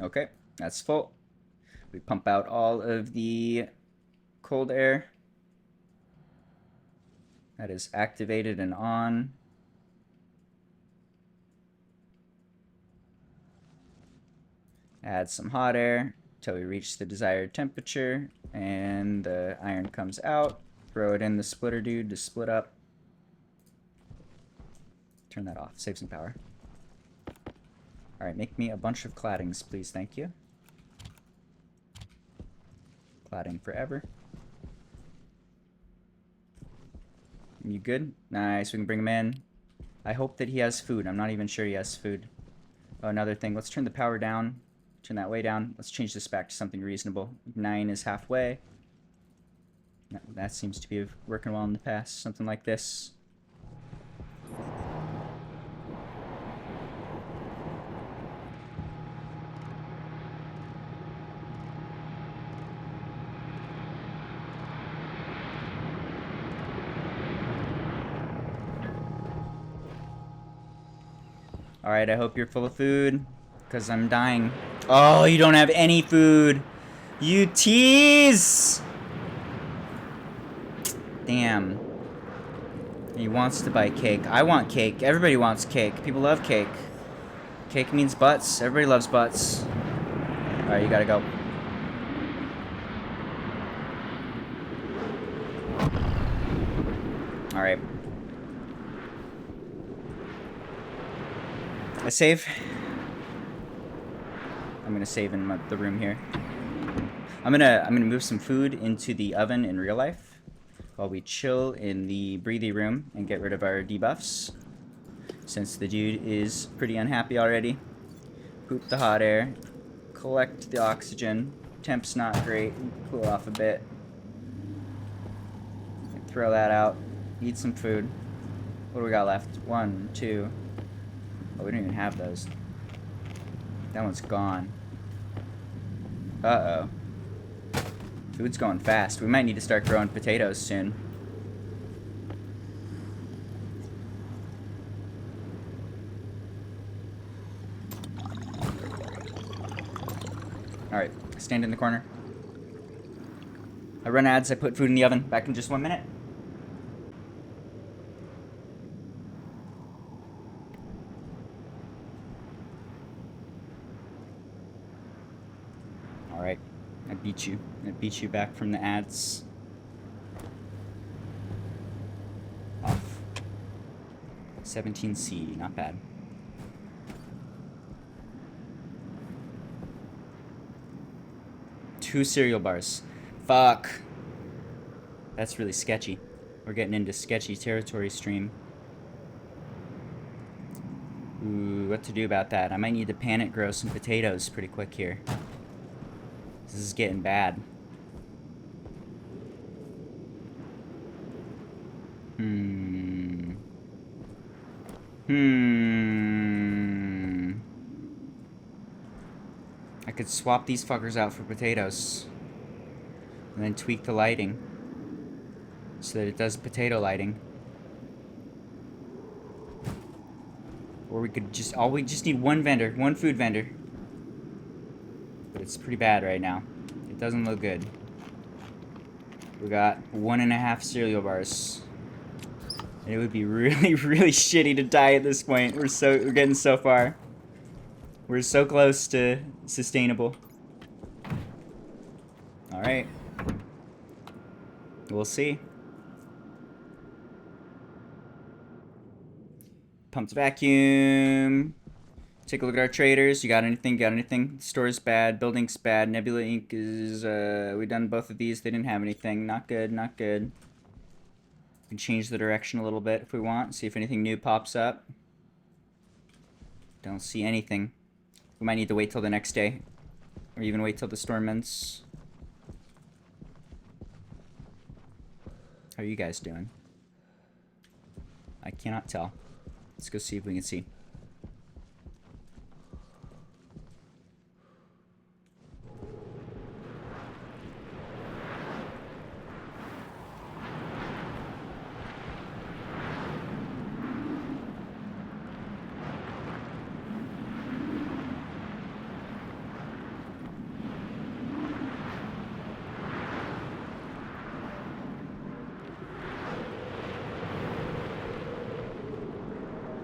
Okay, that's full. We pump out all of the cold air. That is activated and on. Add some hot air until we reach the desired temperature, and the iron comes out. Throw it in the splitter dude to split up. Turn that off, save some power. Alright, make me a bunch of claddings, please, thank you. Cladding forever. You good? Nice, we can bring him in. I hope that he has food. I'm not even sure he has food. Oh, another thing, let's turn the power down. Turn that way down. Let's change this back to something reasonable. 9 is halfway. That seems to be working well in the past. Something like this. Alright, I hope you're full of food, because I'm dying. Oh, you don't have any food! You tease! Damn. He wants to buy cake. I want cake. Everybody wants cake. People love cake. Cake means butts. Everybody loves butts. Alright, you gotta go. Alright. I save. I'm gonna save in the room here. I'm gonna move some food into the oven in real life while we chill in the breathy room and get rid of our debuffs, since the dude is pretty unhappy already. Poop the hot air, collect the oxygen. Temp's not great. Cool off a bit. Throw that out. Eat some food. What do we got left? 1, 2. Oh, we don't even have those. That one's gone. Uh-oh. Food's going fast. We might need to start growing potatoes soon. Alright, stand in the corner. I run ads, I put food in the oven. Back in just 1 minute. Alright, I beat you. I beat you back from the ads. Off. 17C, not bad. Two cereal bars. Fuck. That's really sketchy. We're getting into sketchy territory, stream. Ooh, what to do about that? I might need to panic grow some potatoes pretty quick here. This is getting bad. I could swap these fuckers out for potatoes. And then tweak the lighting. So that it does potato lighting. Or we could just... we just need one vendor. One food vendor. But it's pretty bad right now. It doesn't look good. We got 1.5 cereal bars. And it would be really, really shitty to die at this point. We're getting so far. We're so close to sustainable. Alright. We'll see. Pumped vacuum. Take a look at our traders. You got anything? Got anything? Store's bad. Building's bad. Nebula Inc. is, we done both of these. They didn't have anything. Not good, not good. We can change the direction a little bit if we want. See if anything new pops up. Don't see anything. We might need to wait till the next day. Or even wait till the storm ends. How are you guys doing? I cannot tell. Let's go see if we can see.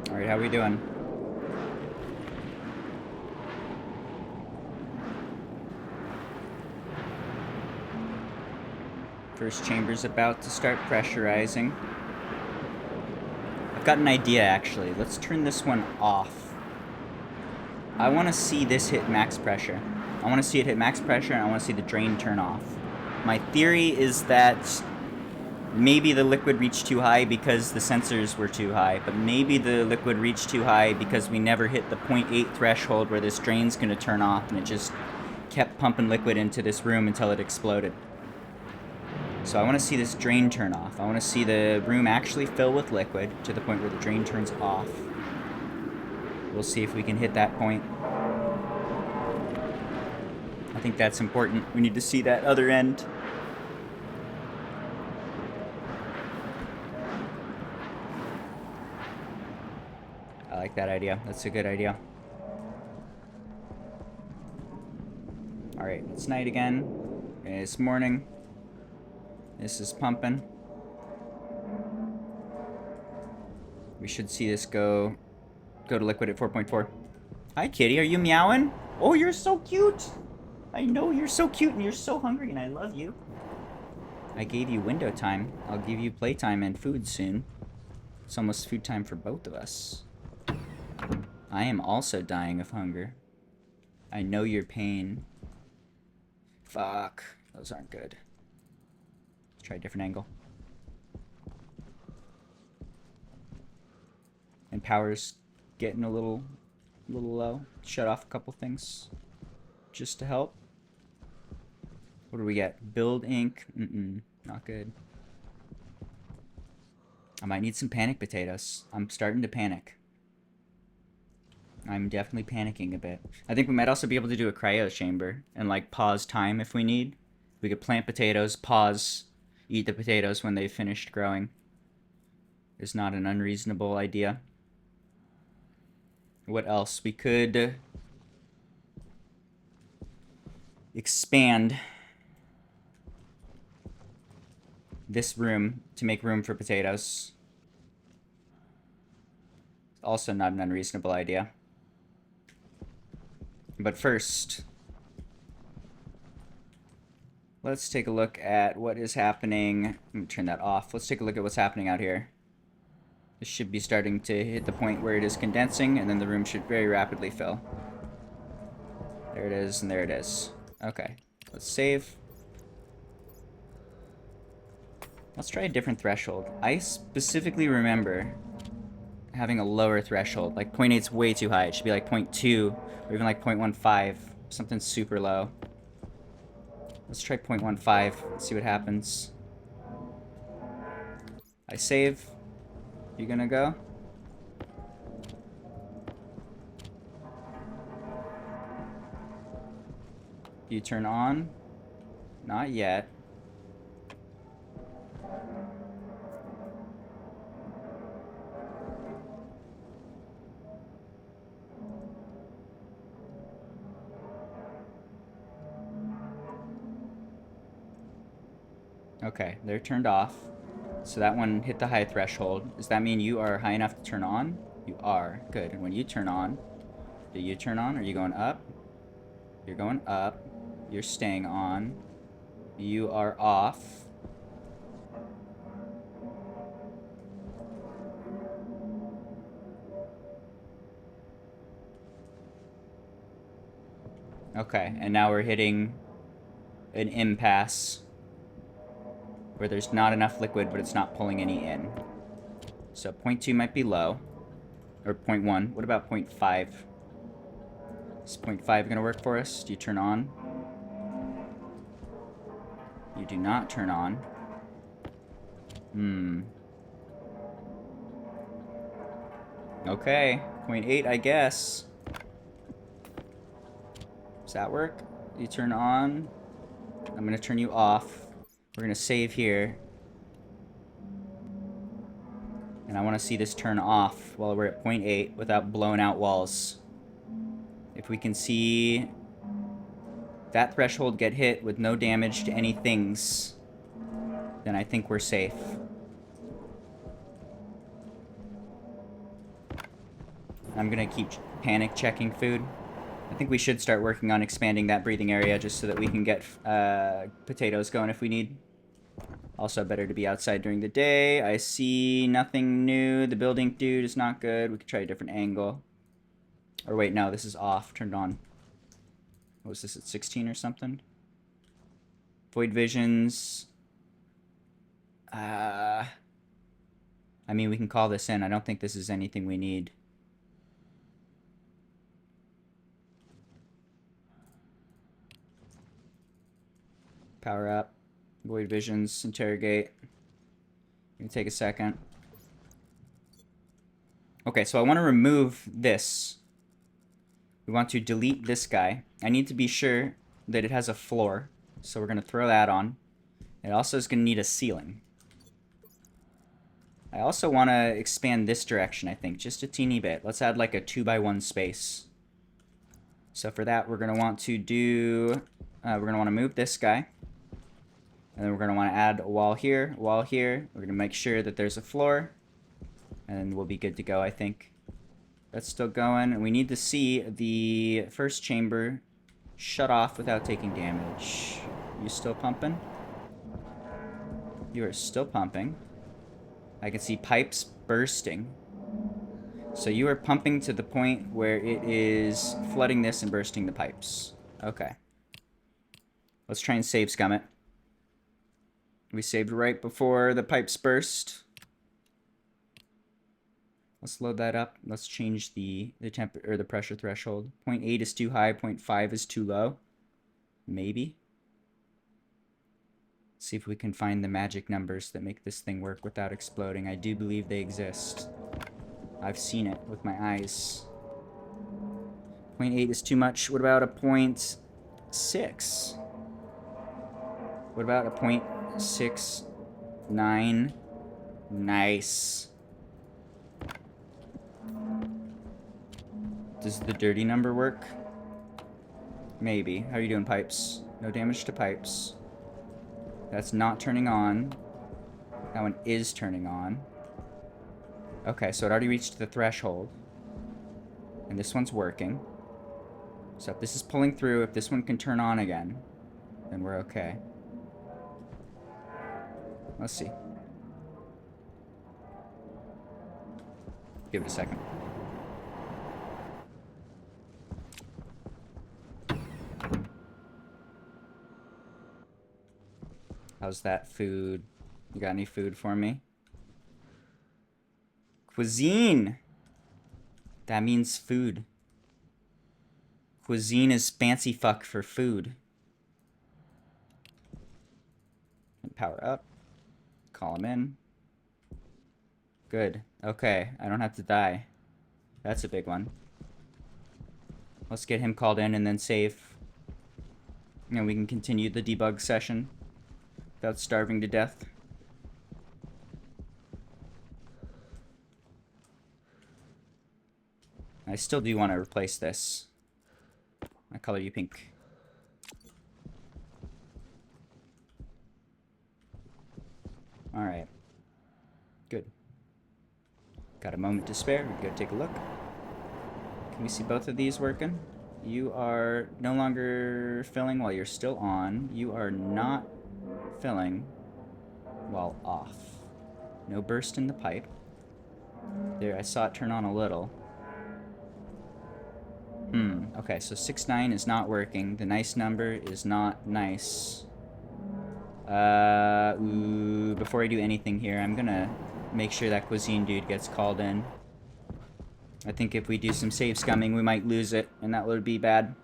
Alright, how we doing? First chamber's about to start pressurizing. I've got an idea, actually. Let's turn this one off. I want to see this hit max pressure. I want to see it hit max pressure, and I want to see the drain turn off. My theory is that maybe the liquid reached too high because the sensors were too high, but maybe the liquid reached too high because we never hit the 0.8 threshold where this drain's going to turn off, and it just kept pumping liquid into this room until it exploded. So I want to see this drain turn off. I want to see the room actually fill with liquid to the point where the drain turns off. We'll see if we can hit that point. I think that's important. We need to see that other end. I like that idea. That's a good idea. Alright, it's night again. It's morning. This is pumping. We should see this go to liquid at 4.4. Hi, kitty. Are you meowing? Oh, you're so cute. I know you're so cute and you're so hungry and I love you. I gave you window time. I'll give you playtime and food soon. It's almost food time for both of us. I am also dying of hunger. I know your pain. Fuck. Those aren't good. Let's try a different angle. And power's getting a little low. Shut off a couple things just to help. What do we get? Build ink. Not good. I might need some panic potatoes. I'm starting to panic. I'm definitely panicking a bit. I think we might also be able to do a cryo chamber and like pause time if we need. We could plant potatoes, pause, eat the potatoes when they've finished growing. Is not an unreasonable idea. What else? We could expand this room to make room for potatoes. Also not an unreasonable idea. But first, let's take a look at what is happening. Let me turn that off. Let's take a look at what's happening out here. This should be starting to hit the point where it is condensing, and then the room should very rapidly fill. There it is, and there it is. Okay, let's save. Let's try a different threshold. I specifically remember having a lower threshold. Like 0.8 is way too high. It should be like 0.2 or even like 0.15. Something super low. Let's try 0.15. Let's see what happens. I save. You gonna go? You turn on? Not yet. Okay, they're turned off. So that one hit the high threshold. Does that mean you are high enough to turn on? You are. Good. And when you turn on, do you turn on? Are you going up? You're going up. You're staying on. You are off. Okay, and now we're hitting an impasse where there's not enough liquid, but it's not pulling any in. So 0.2 might be low. Or 0.1. What about 0.5? Is 0.5 gonna work for us? Do you turn on? You do not turn on. Okay. 0.8, I guess. Does that work? You turn on. I'm gonna turn you off. We're gonna save here. And I want to see this turn off while we're at 0.8 without blowing out walls. If we can see that threshold get hit with no damage to any things, then I think we're safe. I'm gonna keep panic checking food. I think we should start working on expanding that breathing area just so that we can get potatoes going if we need. Also better to be outside during the day. I see nothing new. The building dude is not good. We could try a different angle. Or wait, no, this is off. Turned on. What was this, at 16 or something? Void visions. I mean, we can call this in. I don't think this is anything we need. Power up. Void visions. Interrogate. Gonna take a second. Okay, so I want to remove this. We want to delete this guy. I need to be sure that it has a floor. So we're going to throw that on. It also is going to need a ceiling. I also want to expand this direction, I think. Just a teeny bit. Let's add like a 2x1 space. So for that, we're going to want to do... we're going to want to move this guy. And then we're going to want to add a wall here, wall here. We're going to make sure that there's a floor. And we'll be good to go, I think. That's still going. And we need to see the first chamber shut off without taking damage. You still pumping? You are still pumping. I can see pipes bursting. So you are pumping to the point where it is flooding this and bursting the pipes. Okay. Let's try and save Scummit. We saved right before the pipes burst. Let's load that up. Let's change the temp or the pressure threshold. 0.8 is too high, 0.5 is too low. Maybe. See if we can find the magic numbers that make this thing work without exploding. I do believe they exist. I've seen it with my eyes. 0.8 is too much. What about a 0.6? What about a 0.69? Nice. Does the dirty number work? Maybe. How are you doing, pipes? No damage to pipes. That's not turning on. That one is turning on. Okay, so it already reached the threshold. And this one's working. So if this is pulling through, if this one can turn on again, then we're okay. Let's see. Give it a second. How's that food? You got any food for me? Cuisine! That means food. Cuisine is fancy fuck for food. And power up. Call him in. Good. Okay, I don't have to die. That's a big one. Let's get him called in and then save. And we can continue the debug session without starving to death. I still do want to replace this. I color you pink. Alright. Good. Got a moment to spare. We can go take a look. Can we see both of these working? You are no longer filling while you're still on. You are not filling while off. No burst in the pipe. There, I saw it turn on a little. Okay, so 6-9 is not working. The nice number is not nice. Before I do anything here, I'm gonna make sure that cuisine dude gets called in. I think if we do some save scumming, we might lose it, and that would be bad.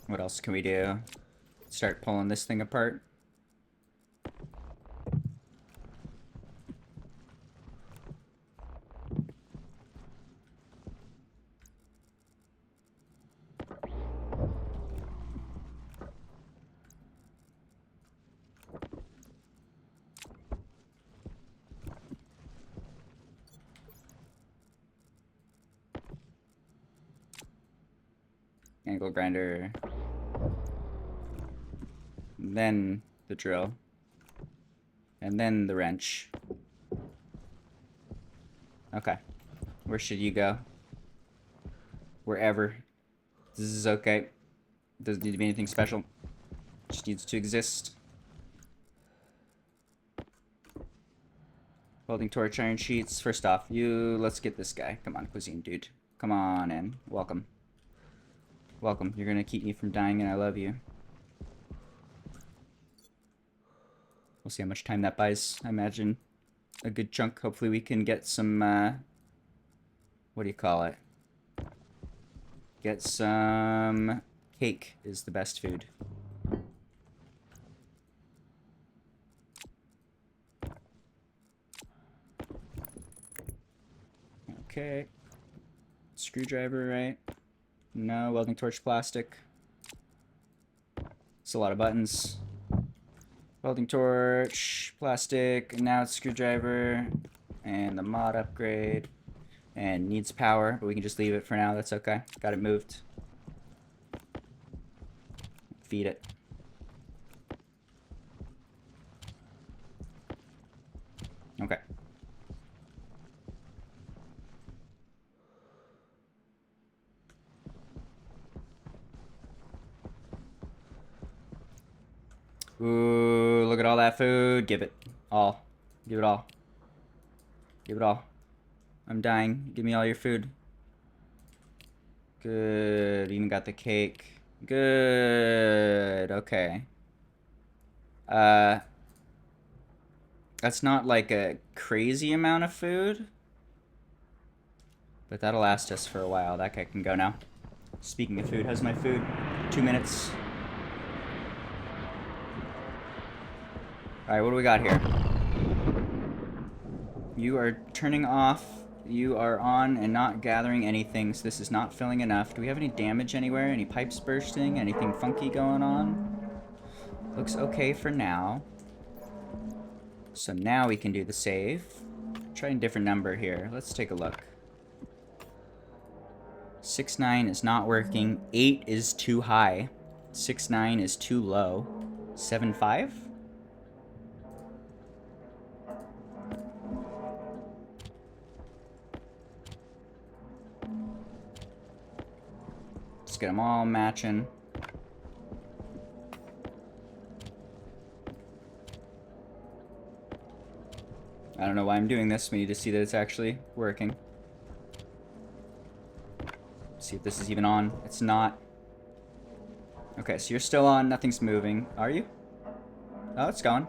What else can we do? Start pulling this thing apart. Angle grinder. Then the drill. And then the wrench. Okay. Where should you go? Wherever. This is okay. Doesn't need to be anything special. Just needs to exist. Welding torch, iron sheets. First off, let's get this guy. Come on, cuisine dude. Come on in. Welcome. Welcome. You're gonna keep me from dying, and I love you. We'll see how much time that buys. I imagine a good chunk. Hopefully we can get some, what do you call it? Get some cake is the best food. Okay. Screwdriver, right? No, welding torch plastic. It's a lot of buttons. Welding torch, plastic, and now it's screwdriver, and the mod upgrade, and needs power, but we can just leave it for now, that's okay. Got it moved. Feed it. Okay. Ooh, look at all that food. Give it all. Give it all. Give it all. I'm dying. Give me all your food. Good. Even got the cake. Good. Okay. That's not like a crazy amount of food. But that'll last us for a while. That guy can go now. Speaking of food, how's my food? 2 minutes. Alright, what do we got here? You are turning off you are on and not gathering anything, so this is not filling enough. Do we have any damage anywhere? Any pipes bursting? Anything funky going on? Looks okay for now. So now we can do the save. Try a different number here. Let's take a look. 6-9 is not working. 8 is too high. 6-9 is too low. 7-5? Let's get them all matching. I don't know why I'm doing this. We need to see that it's actually working. See if this is even on. It's not. Okay, so you're still on. Nothing's moving. Are you? Oh, it's going.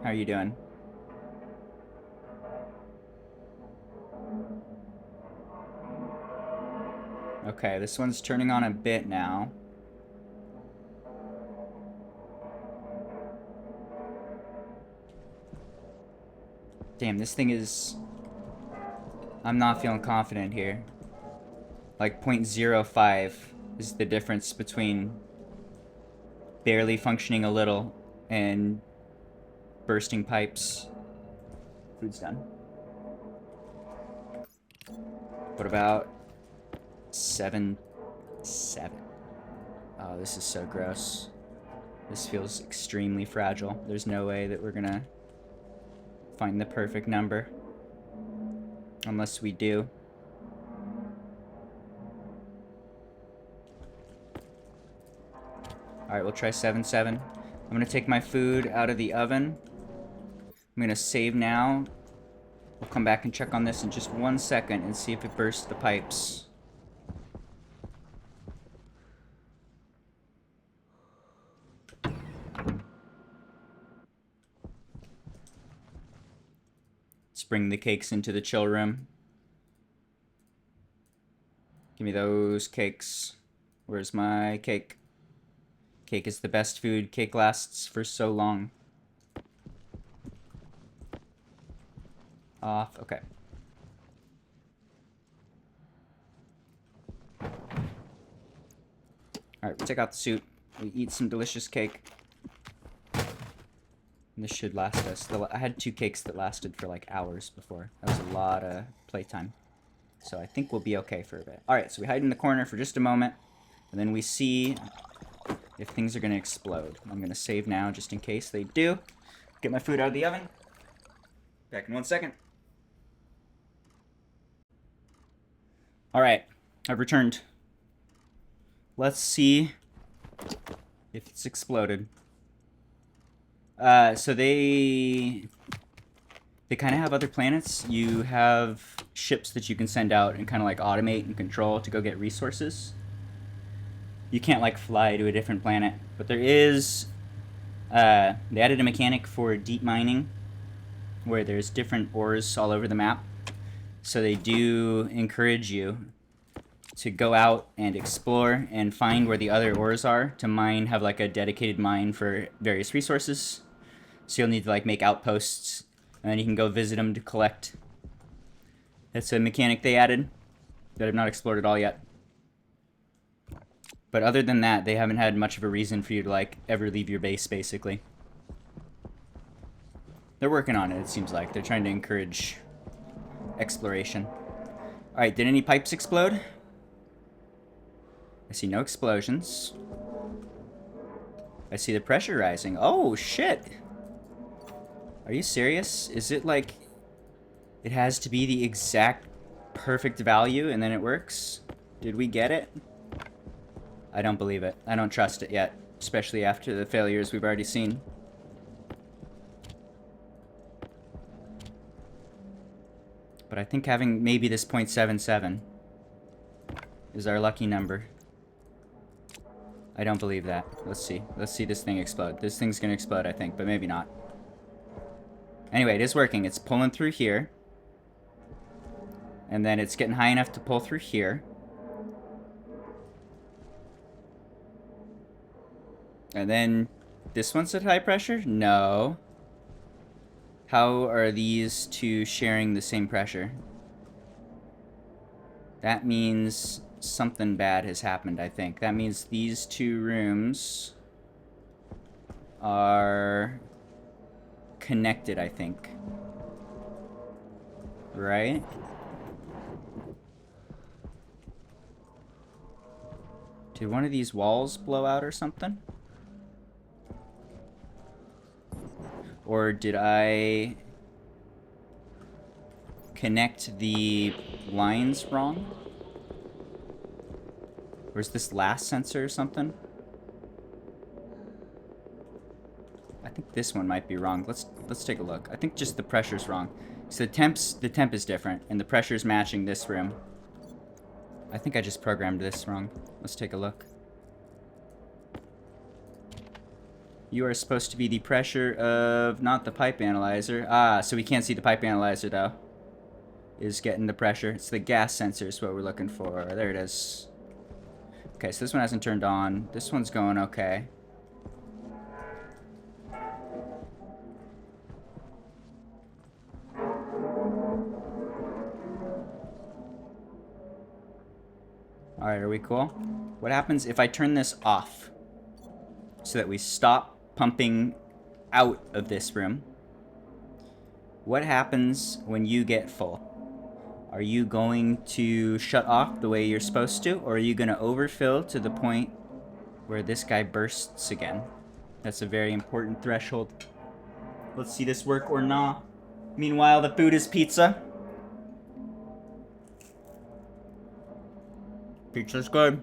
How are you doing? Okay, this one's turning on a bit now. Damn, this thing is... I'm not feeling confident here. Like 0.05 is the difference between barely functioning a little and bursting pipes. Food's done. What about 7-7? Oh, this is so gross. This feels extremely fragile. There's no way that we're gonna find the perfect number. Unless we do. Alright, we'll try 7-7. I'm gonna take my food out of the oven. I'm gonna save now. We'll come back and check on this in just 1 second and see if it bursts the pipes. Let's bring the cakes into the chill room. Give me those cakes. Where's my cake? Cake is the best food. Cake lasts for so long. Off. Okay. Alright, we take out the suit. We eat some delicious cake. And this should last us. I had 2 cakes that lasted for like hours before. That was a lot of playtime. So I think we'll be okay for a bit. Alright, so we hide in the corner for just a moment. And then we see if things are going to explode. I'm going to save now just in case they do. Get my food out of the oven. Back in 1 second. Alright, I've returned. Let's see if it's exploded. So they kind of have other planets. You have ships that you can send out and kind of like automate and control to go get resources. You can't like fly to a different planet, but there is, they added a mechanic for deep mining where there's different ores all over the map. So they do encourage you to go out and explore and find where the other ores are to mine, have like a dedicated mine for various resources. So you'll need to like make outposts and then you can go visit them to collect. That's a mechanic they added that I've not explored at all yet. But other than that, they haven't had much of a reason for you to like ever leave your base, basically. They're working on it, it seems like. They're trying to encourage exploration. Alright, did any pipes explode? I see no explosions. I see the pressure rising. Oh, shit! Are you serious? Is it like... it has to be the exact perfect value and then it works? Did we get it? I don't believe it. I don't trust it yet. Especially after the failures we've already seen. But I think having maybe this 0.77 is our lucky number. I don't believe that. Let's see. Let's see this thing explode. This thing's gonna explode, I think, but maybe not. Anyway, it is working. It's pulling through here. And then it's getting high enough to pull through here. And then this one's at high pressure? No. How are these two sharing the same pressure? That means something bad has happened, I think. That means these two rooms are connected, I think. Right? Did one of these walls blow out or something? Or did I connect the lines wrong? Or is this last sensor or something? I think this one might be wrong. Let's take a look. I think just the pressure's wrong. So the temp is different, and the pressure's matching this room. I think I just programmed this wrong. Let's take a look. You are supposed to be the pressure of not the pipe analyzer. Ah, so we can't see the pipe analyzer though. Is getting the pressure. It's the gas sensor is what we're looking for. There it is. Okay, so this one hasn't turned on. This one's going okay. Alright, are we cool? What happens if I turn this off? So that we stop pumping out of this room. What happens when you get full? Are you going to shut off the way you're supposed to? Or are you going to overfill to the point where this guy bursts again? That's a very important threshold. Let's see this work or not. Meanwhile, the food is pizza. Pizza's good.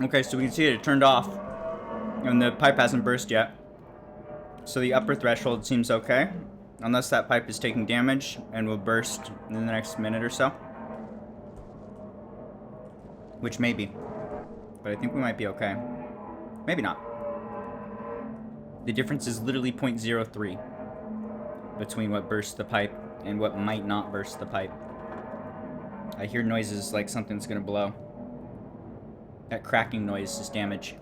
Okay, so we can see it turned off, and the pipe hasn't burst yet. So the upper threshold seems okay, unless that pipe is taking damage and will burst in the next minute or so. Which may be, but I think we might be okay. Maybe not. The difference is literally 0.03 between what bursts the pipe and what might not burst the pipe. I hear noises like something's gonna blow. That cracking noise is damage.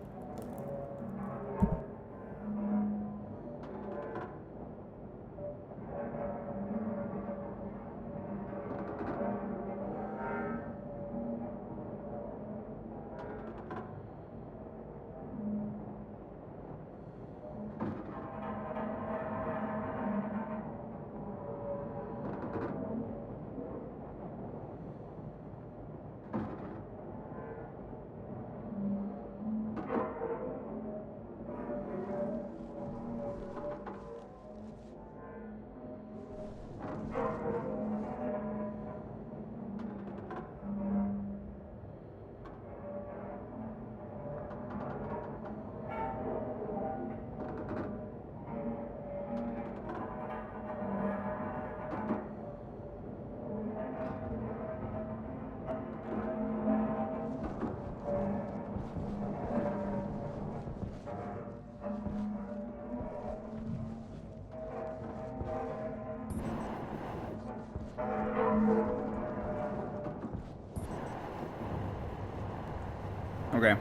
Okay.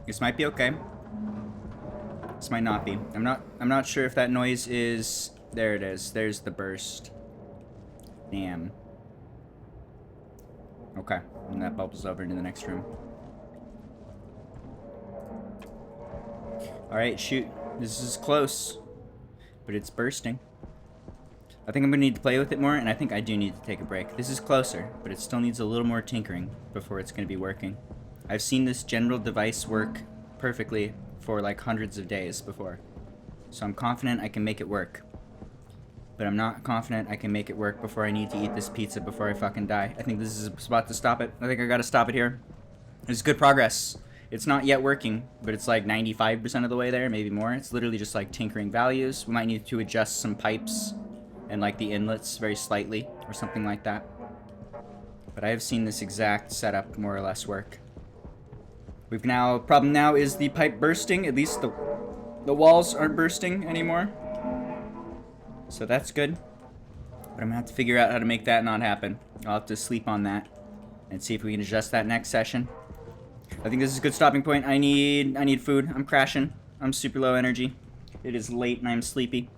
This might be okay. This might not be. I'm not sure if that noise is... There it is. There's the burst. Damn. Okay. And that bubbles over into the next room. Alright, shoot. This is close. But it's bursting. I think I'm going to need to play with it more, and I think I do need to take a break. This is closer, but it still needs a little more tinkering before it's going to be working. I've seen this general device work perfectly for like hundreds of days before. So I'm confident I can make it work. But I'm not confident I can make it work before I need to eat this pizza before I fucking die. I think this is a spot to stop it. I think I gotta stop it here. It's good progress. It's not yet working, but it's like 95% of the way there, maybe more. It's literally just like tinkering values. We might need to adjust some pipes and like the inlets very slightly or something like that. But I have seen this exact setup more or less work. We've now, problem now is the pipe bursting. At least the walls aren't bursting anymore. So that's good. But I'm gonna have to figure out how to make that not happen. I'll have to sleep on that and see if we can adjust that next session. I think this is a good stopping point. I need food. I'm crashing. I'm super low energy. It is late and I'm sleepy.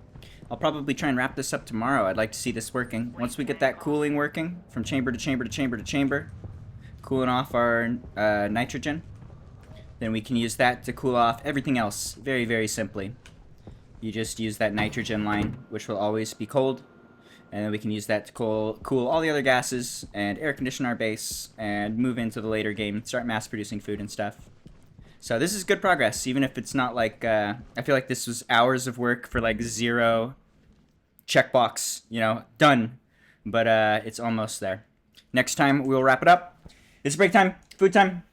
I'll probably try and wrap this up tomorrow. I'd like to see this working. Once we get that cooling working from chamber to chamber to chamber to chamber, cooling off our nitrogen, then we can use that to cool off everything else very, very simply. You just use that nitrogen line, which will always be cold, and then we can use that to cool all the other gases and air condition our base and move into the later game, start mass producing food and stuff. So this is good progress, even if it's not like, I feel like this was hours of work for like 0 checkbox, you know, done. But it's almost there. Next time we'll wrap it up. It's break time, food time.